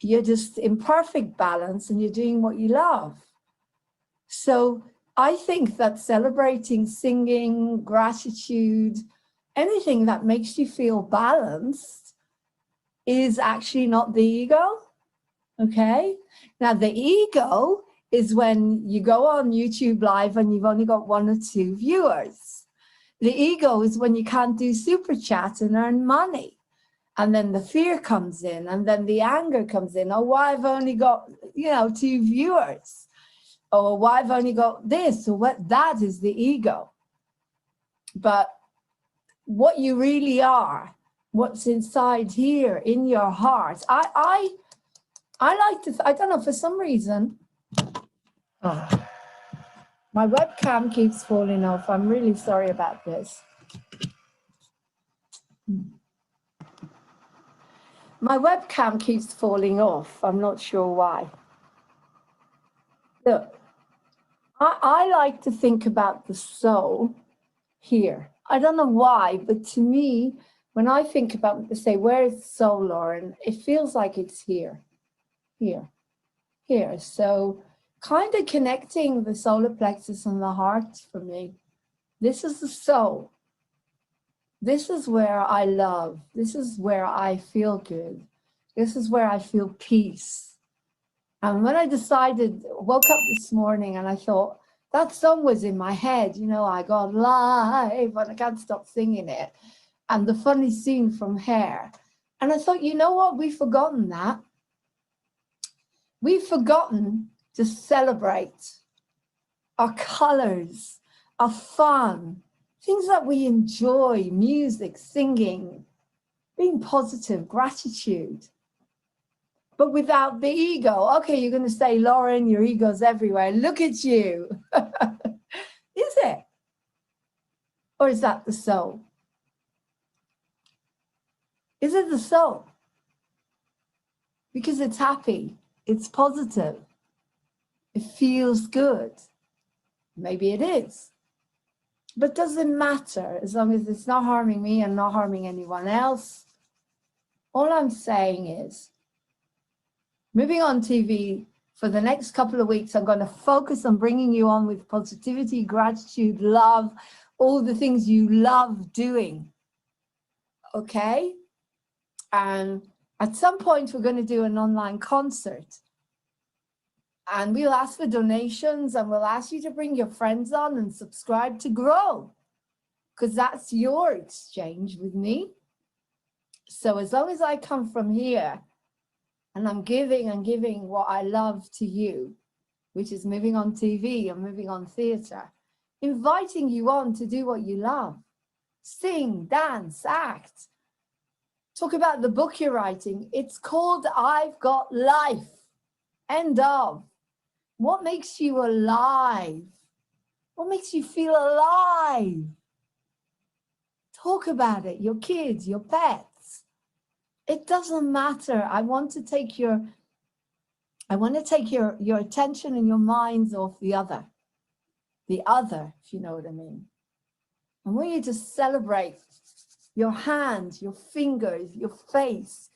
You're just in perfect balance and you're doing what you love. So I think that celebrating, singing, gratitude, anything that makes you feel balanced is actually not the ego. Okay. Now, the ego is when you go on YouTube Live and you've only got 1 or 2 viewers. The ego is when you can't do super chat and earn money. And then the fear comes in, and then the anger comes in. Oh, why I've only got, 2 viewers. Or why I've only got this, or what? That is the ego. But what you really are, what's inside here in your heart, I like to, I don't know, for some reason, my webcam keeps falling off. I'm really sorry about this. My webcam keeps falling off. I'm not sure why. Look, I like to think about the soul here. I don't know why, but to me, when I think about, say, where is the soul, Lauren? It feels like it's here. So kind of connecting the solar plexus and the heart for me. This is the soul. This is where I love. This is where I feel good. This is where I feel peace. And when I woke up this morning and I thought, that song was in my head, I got live and I can't stop singing it. And the funny scene from Hair. And I thought, you know what? We've forgotten that. We've forgotten to celebrate our colors, our fun, things that we enjoy, music, singing, being positive, gratitude. But without the ego. Okay, you're going to say, Lauren, your ego's everywhere. Look at you. Is it? Or is that the soul? Is it the soul? Because it's happy. It's positive. It feels good. Maybe it is. But does it matter as long as it's not harming me and not harming anyone else? All I'm saying is, moving on TV, for the next couple of weeks, I'm going to focus on bringing you on with positivity, gratitude, love, all the things you love doing. Okay? And at some point, we're going to do an online concert. And we'll ask for donations, and we'll ask you to bring your friends on and subscribe to grow, because that's your exchange with me. So as long as I come from here and I'm giving what I love to you, which is moving on TV and moving on theatre, inviting you on to do what you love, sing, dance, act, talk about the book you're writing. It's called I've Got Life. End of. What makes you alive? What makes you feel alive? Talk about it, your kids, your pets. It doesn't matter. I want to take your attention and your minds off the other, if you know what I mean. I want you to celebrate your hands, your fingers, your face,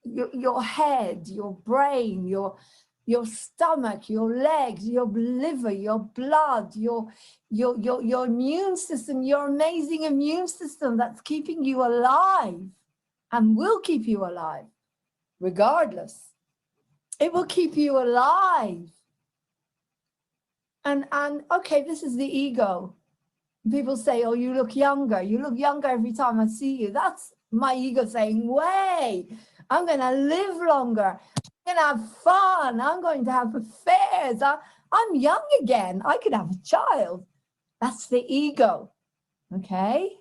your head, your brain, your stomach, your legs, your liver, your blood, your immune system, your amazing immune system that's keeping you alive and will keep you alive regardless. It will keep you alive. And okay, this is the ego. People say, oh, you look younger. You look younger every time I see you. That's my ego saying, way, I'm going to live longer. I'm going to have fun. I'm going to have affairs. I'm young again. I could have a child. That's the ego. Okay?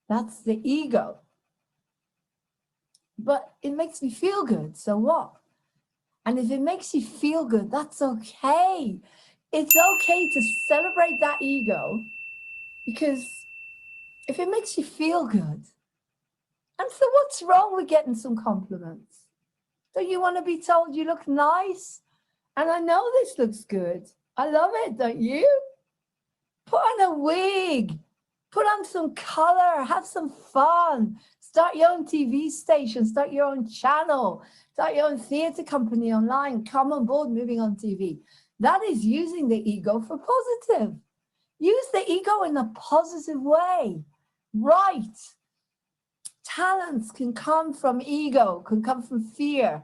That's the ego. But it makes me feel good. So what? And if it makes you feel good, that's okay. It's okay to celebrate that ego, because if it makes you feel good, and so what's wrong with getting some compliments? Don't you want to be told you look nice? And I know this looks good. I love it, don't you? Put on a wig, put on some color, have some fun. Start your own TV station, start your own channel, start your own theatre company online, come on board Moving on TV. That is using the ego for positive. Use the ego in a positive way. Write. talents can come from ego, can come from fear,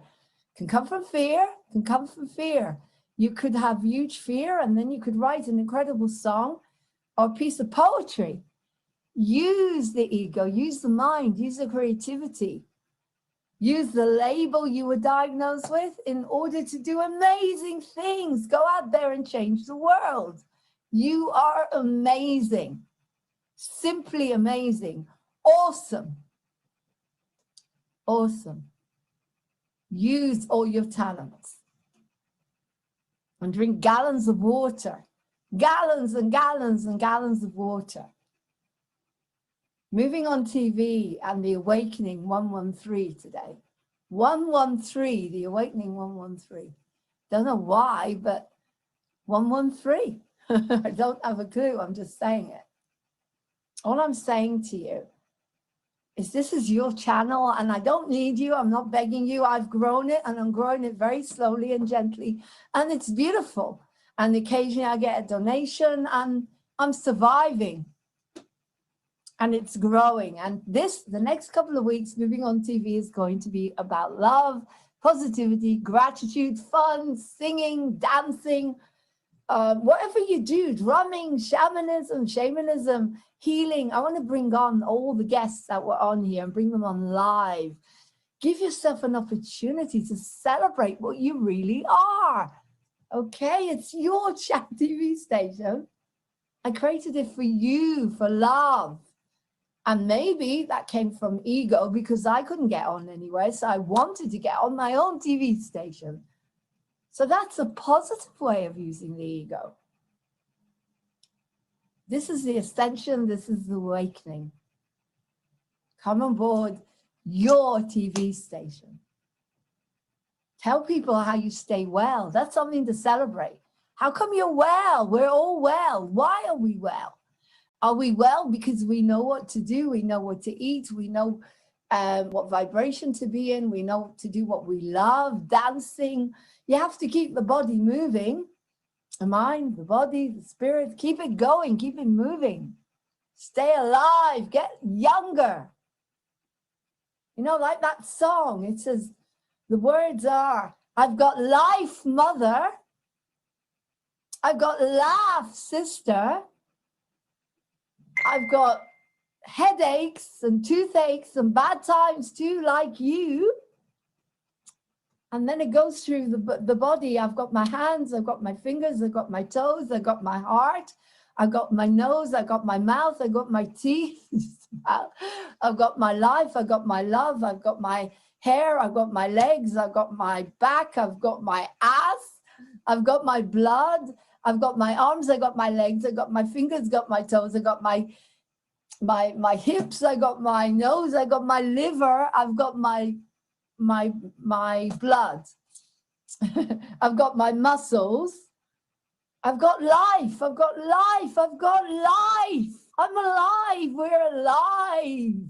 can come from fear, can come from fear. You could have huge fear and then you could write an incredible song or a piece of poetry. Use the ego, use the mind, use the creativity, use the label you were diagnosed with in order to do amazing things. Go out there and change the world. You are amazing, simply amazing, awesome, awesome. Use all your talents and drink gallons of water, gallons and gallons and gallons of water. Moving on TV and the Awakening 113 today. 113, the Awakening 113. Don't know why, but 113. I don't have a clue, I'm just saying it. All I'm saying to you is this is your channel and I don't need you, I'm not begging you. I've grown it and I'm growing it very slowly and gently and it's beautiful. And occasionally I get a donation and I'm surviving. And it's growing. And the next couple of weeks, Moving on TV is going to be about love, positivity, gratitude, fun, singing, dancing, whatever you do, drumming, shamanism, healing. I want to bring on all the guests that were on here and bring them on live. Give yourself an opportunity to celebrate what you really are. Okay, it's your chat TV station. I created it for you, for love. And maybe that came from ego because I couldn't get on anywhere. So I wanted to get on my own TV station. So that's a positive way of using the ego. This is the ascension. This is the awakening. Come on board your TV station. Tell people how you stay well. That's something to celebrate. How come you're well? We're all well. Why are we well? Are we well because we know what to do? We know what to eat. We know what vibration to be in. We know to do what we love, dancing. You have to keep the body moving. The mind, the body, the spirit. Keep it going. Keep it moving. Stay alive. Get younger. You know, like that song. It says, the words are, I've got life, mother. I've got laugh, sister. I've got headaches and toothaches and bad times too, like you. And then it goes through the body. I've got my hands, I've got my fingers, I've got my toes, I've got my heart, I've got my nose, I've got my mouth, I've got my teeth. I've got my life, I've got my love, I've got my hair, I've got my legs, I've got my back, I've got my ass, I've got my blood, I've got my arms, I got my legs, I got my fingers, got my toes, I got my hips, I got my nose, I got my liver, I've got my blood, I've got my muscles, I've got life, I've got life, I've got life. I'm alive, we're alive.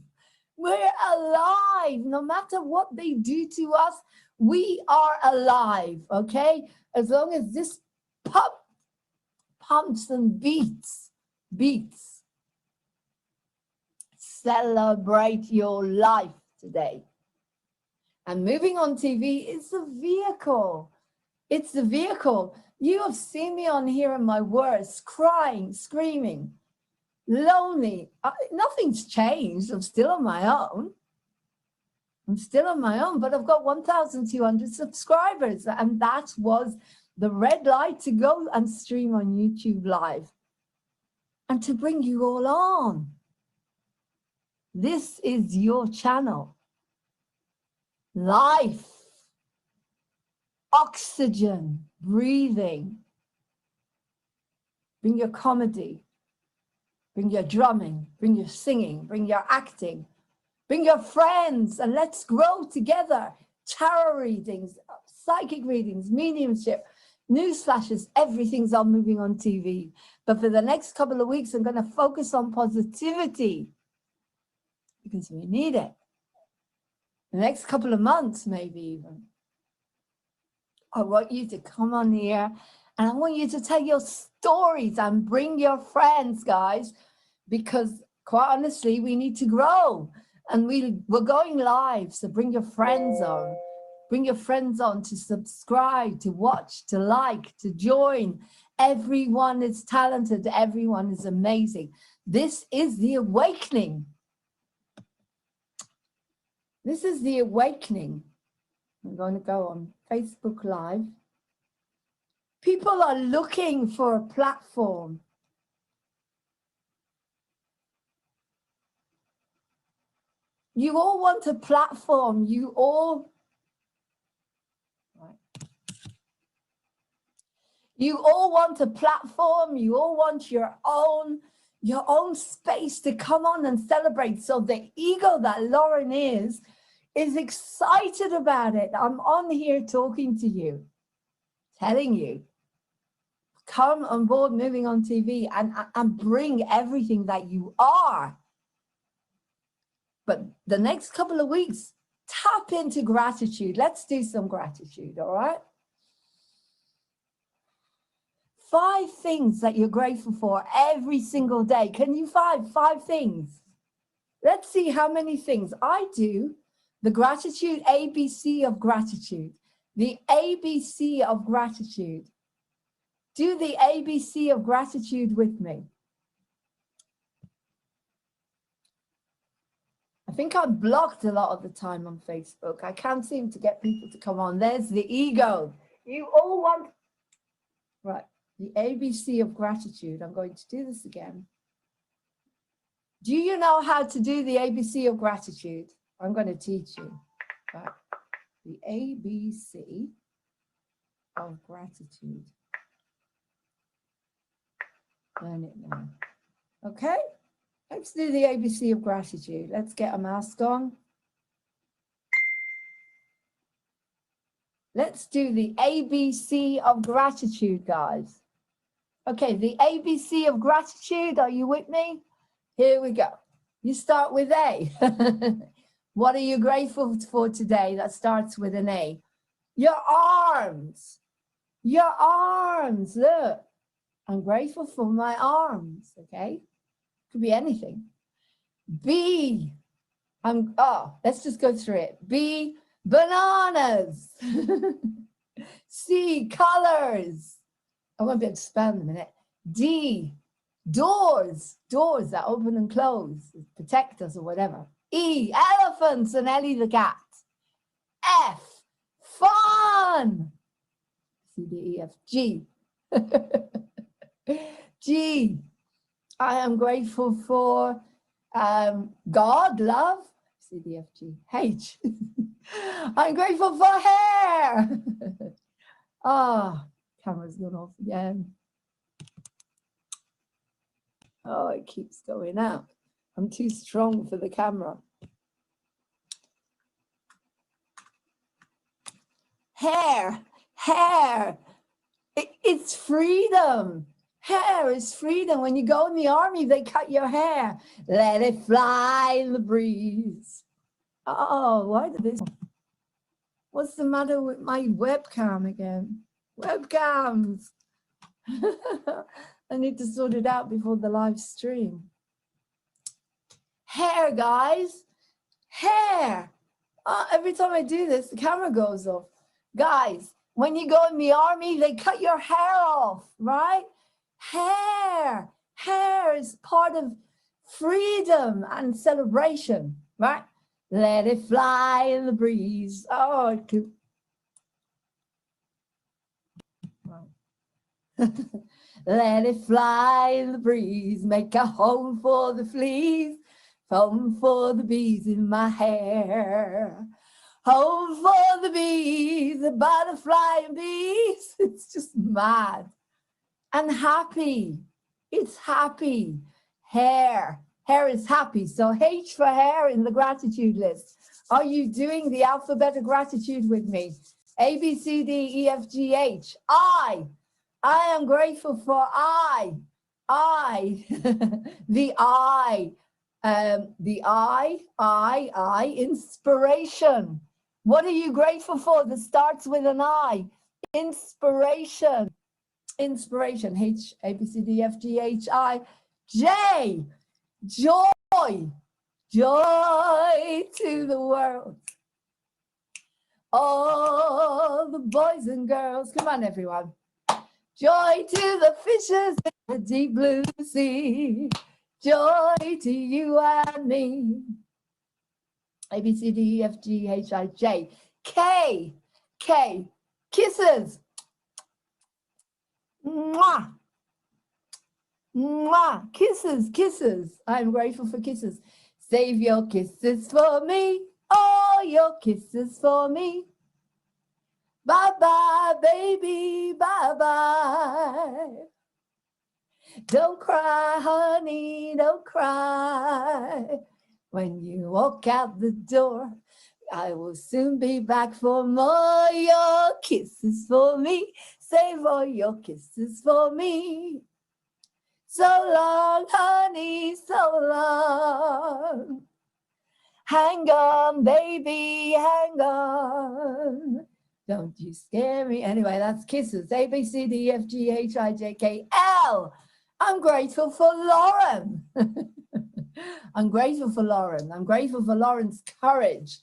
We're alive. No matter what they do to us, we are alive, okay? As long as this pumps and beats. Celebrate your life today. And Moving on TV is the vehicle. It's the vehicle. You have seen me on here in my words, crying, screaming, lonely. Nothing's changed. I'm still on my own. But I've got 1,200 subscribers. And that was the red light to go and stream on YouTube Live and to bring you all on. This is your channel. Life, oxygen, breathing. Bring your comedy, bring your drumming, bring your singing, bring your acting, bring your friends, and let's grow together. Tarot readings, psychic readings, mediumship, news flashes, everything's on Moving on TV. But for the next couple of weeks, I'm going to focus on positivity because we need it. The next couple of months, maybe even. I want you to come on here and I want you to tell your stories and bring your friends, guys, because quite honestly, we need to grow. And we're going live, so bring your friends on. Bring your friends on to subscribe, to watch, to like, to join. Everyone is talented. Everyone is amazing. This is the awakening. This is the awakening. I'm going to go on Facebook Live. People are looking for a platform. You all want a platform. You all want a platform. You all want your own space to come on and celebrate. So the ego that Lauren is excited about it. I'm on here talking to you, telling you, come on board Moving On TV and bring everything that you are. But the next couple of weeks, tap into gratitude. Let's do some gratitude, all right? 5 things that you're grateful for every single day. Can you find 5 things? Let's see how many things. I do the gratitude, ABC of gratitude. The ABC of gratitude. Do the ABC of gratitude with me. I think I'm blocked a lot of the time on Facebook. I can't seem to get people to come on. There's the ego. You all want... Right. The ABC of gratitude. I'm going to do this again. Do you know how to do the ABC of gratitude? I'm going to teach you. Right. The ABC of gratitude. Learn it now. Okay? Let's do the ABC of gratitude. Let's get a mask on. Let's do the ABC of gratitude, guys. Okay, the ABC of gratitude. Are you with me? Here we go. You start with A. What are you grateful for today? That starts with an A. Your arms. Your arms. Look, I'm grateful for my arms. Okay. Could be anything. B, let's just go through it. B, bananas. C, colors. I won't be able to spell in a minute. D, doors. Doors that open and close, protect us or whatever. E, elephants and Ellie the cat. F, fun. C, D, E, F, G. G, I am grateful for God, love, C, D, F, G, H. I'm grateful for hair. Camera's gone off again. Oh, it keeps going out. I'm too strong for the camera. Hair. It's freedom. Hair is freedom. When you go in the army, they cut your hair. Let it fly in the breeze. Oh, why did this? What's the matter with my webcam again? Webcams. I need to sort it out before the live stream. Hair, guys. Hair. Every time I do this, the camera goes off. Guys, when you go in the army, they cut your hair off, right? Hair. Hair is part of freedom and celebration, right? Let it fly in the breeze. Oh, it could. Let it fly in the breeze, make a home for the fleas, home for the bees in my hair. Home for the bees, the butterfly and bees. It's just mad. And happy. It's happy. Hair. Hair is happy. So H for hair in the gratitude list. Are you doing the alphabet of gratitude with me? A, B, C, D, E, F, G, H. I am grateful for I. The I, inspiration. What are you grateful for that starts with an I? Inspiration. Inspiration. H, A, B, C, D, F, G, H, I. J, joy. Joy to the world. All the boys and girls, come on everyone. Joy to the fishes in the deep blue sea. Joy to you and me. A, B, C, D, E, F, G, H, I, J, K, K, kisses. Mwah. Mwah. Kisses, kisses. I'm grateful for kisses. Save your kisses for me. Oh, your kisses for me. Bye-bye, baby, bye-bye. Don't cry, honey, don't cry. When you walk out the door, I will soon be back for more. Your kisses for me. Save all your kisses for me. So long, honey, so long. Hang on, baby, hang on. Don't you scare me. Anyway, that's kisses. A, B, C, D, E, F, G, H, I, J, K, L. I'm grateful for Lauren. I'm grateful for Lauren. I'm grateful for Lauren's courage.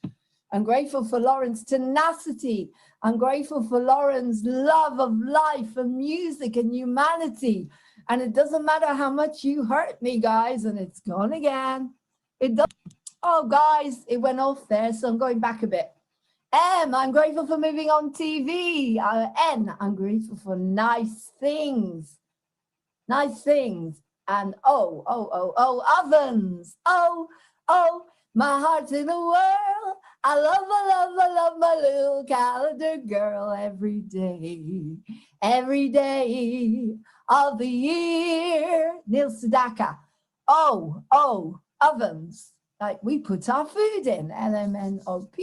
I'm grateful for Lauren's tenacity. I'm grateful for Lauren's love of life and music and humanity. And it doesn't matter how much you hurt me, guys, and it's gone again. It does. Oh, guys, it went off there, so I'm going back a bit. M, I'm grateful for moving on TV. N, I'm grateful for nice things. Nice things. And O, ovens. O, my heart's in the world. I love my little calendar girl every day of the year. Neil Sedaka. O, ovens. Like we put our food in. LMNOP.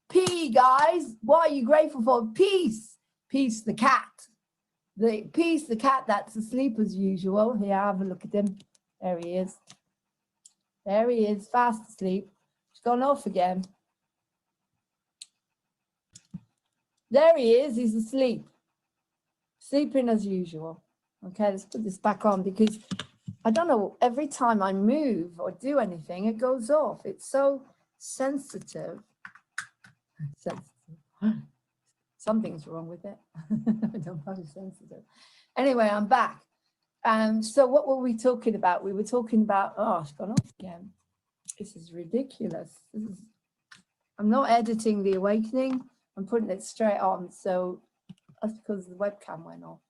P, guys, what are you grateful for? Peace. Peace, the cat. The Peace, the cat that's asleep as usual. Here, have a look at him. There he is. There he is, fast asleep. He's gone off again. There he is, he's asleep. Sleeping as usual. Okay, let's put this back on because I don't know, every time I move or do anything, it goes off. It's so sensitive. Something's wrong with it. I don't know, it's sensitive. Anyway, I'm back. So what were we talking about? We were talking about, oh, it's gone off again. This is ridiculous. I'm not editing The Awakening. I'm putting it straight on. So that's because the webcam went off.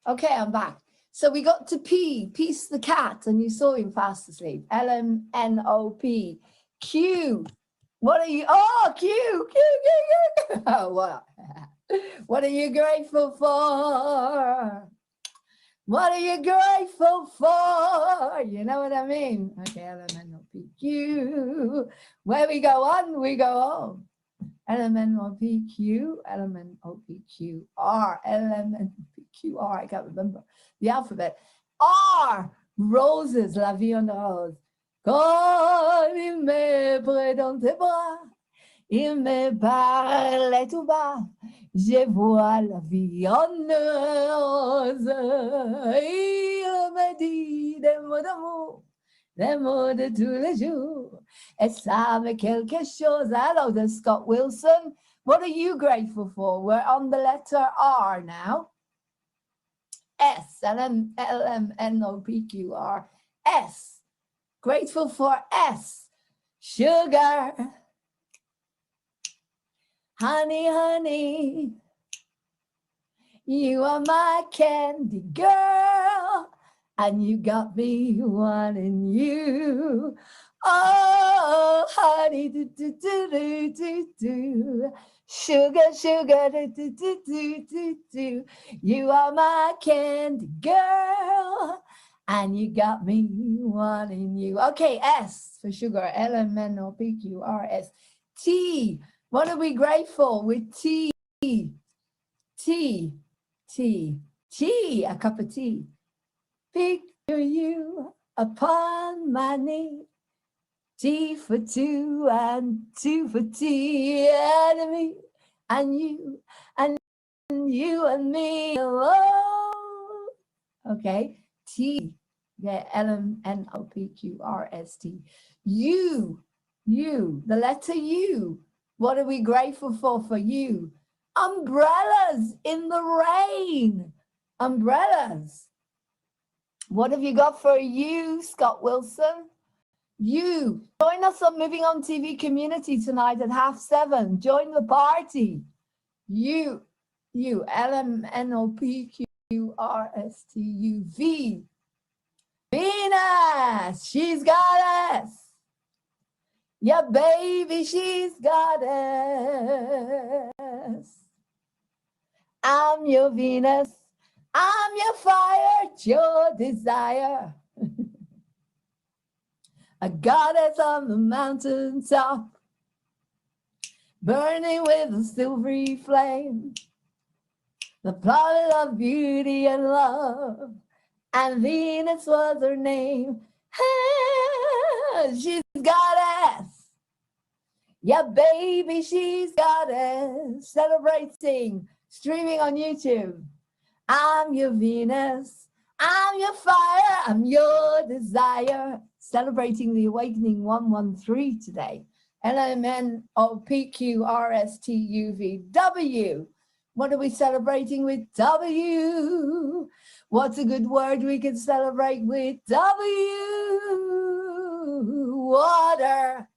Okay, I'm back. So we got to P, Peace the cat, and you saw him fast asleep. LMNOP. Q. What are you? Oh, Q. Oh, what? What are you grateful for? What are you grateful for? You know what I mean? Okay, LMNOPQ. Where we go on, we go on. LMNOPQ, LMNOPQR, LMNOPQR. I can't remember the alphabet. R, roses, la vie en rose. Quand il me prend dans tes bras, il me parlait tout bas. Je vois la vie en rose. Il me dit des mots d'amour, des mots de tous les jours. Et ça me quelque chose. Hello there, Scott Wilson. What are you grateful for? We're on the letter R now. S, LMNOPQR. S. Grateful for S. Sugar. Honey, honey, you are my candy girl, and you got me wanting you. Oh, honey, do, do, do, do, do, do. Sugar, sugar, do, do, do, do, do, do. You are my candy girl, and you got me wanting you. Okay, S for sugar, LMNOPQRS. T. What are we grateful with? Tea, tea, tea, tea, a cup of tea. Picture you upon my knee. Tea for two and two for tea. And me and you and you and me alone. Okay, tea. Yeah, LMNOPQRST. You, the letter U. What are we grateful for you? Umbrellas in the rain. Umbrellas. What have you got for you, Scott Wilson? You. Join us on Moving On TV community tonight at 7:30. Join the party. You, LMNOPQRSTUV. Venus, she's got us. Yeah, baby, she's got us. I'm your Venus. I'm your fire, your desire. A goddess on the mountaintop, burning with a silvery flame, the planet of beauty and love, and Venus was her name. She's goddess. Yeah, baby, she's goddess. Celebrating, streaming on YouTube. I'm your Venus. I'm your fire. I'm your desire. Celebrating the Awakening 113 today. LMNOPQRSTUVW. What are we celebrating with W? What's a good word we can celebrate with W? Water.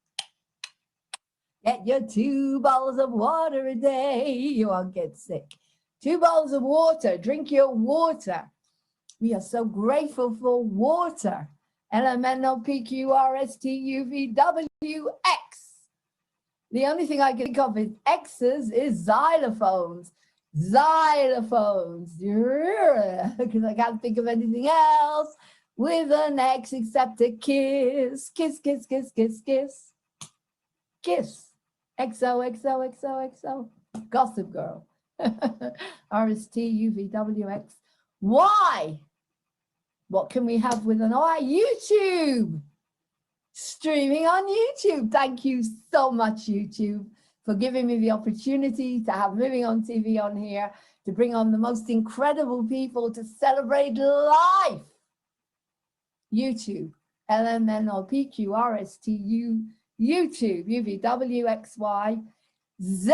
Get your 2 bottles of water a day. You won't get sick. 2 bottles of water. Drink your water. We are so grateful for water. LMNOPQRSTUVWX. The only thing I can think of with X's is xylophones. Xylophones. Because I can't think of anything else with an X except a kiss. Kiss, kiss, kiss, kiss, kiss. Kiss. XOXOXOXO. Gossip Girl. RSTUVWX. Why? What can we have with an Y? YouTube. Streaming on YouTube. Thank you so much, YouTube, for giving me the opportunity to have Moving On TV on here, to bring on the most incredible people to celebrate life. YouTube. LMNOPQRSTU. YouTube. UVWXY. Z.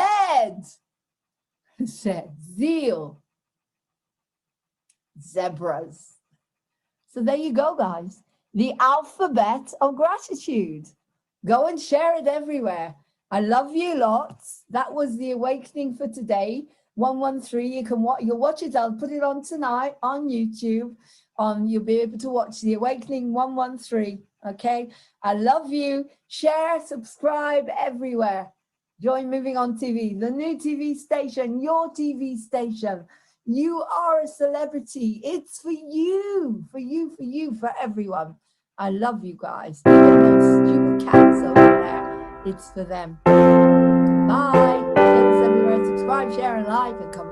Zeal. Zebras. So there you go, guys. The alphabet of gratitude. Go and share it everywhere. I love you lots. That was the Awakening for today. 113. You'll watch it. I'll put it on tonight on YouTube. You'll be able to watch the Awakening 113. Okay. I love you. Share, subscribe everywhere. Join Moving On TV, the new TV station, your TV station. You are a celebrity. It's for you, for everyone. I love you guys. Even those stupid cats over there, it's for them. Bye. Get us everywhere. Subscribe, share, and like, and comment.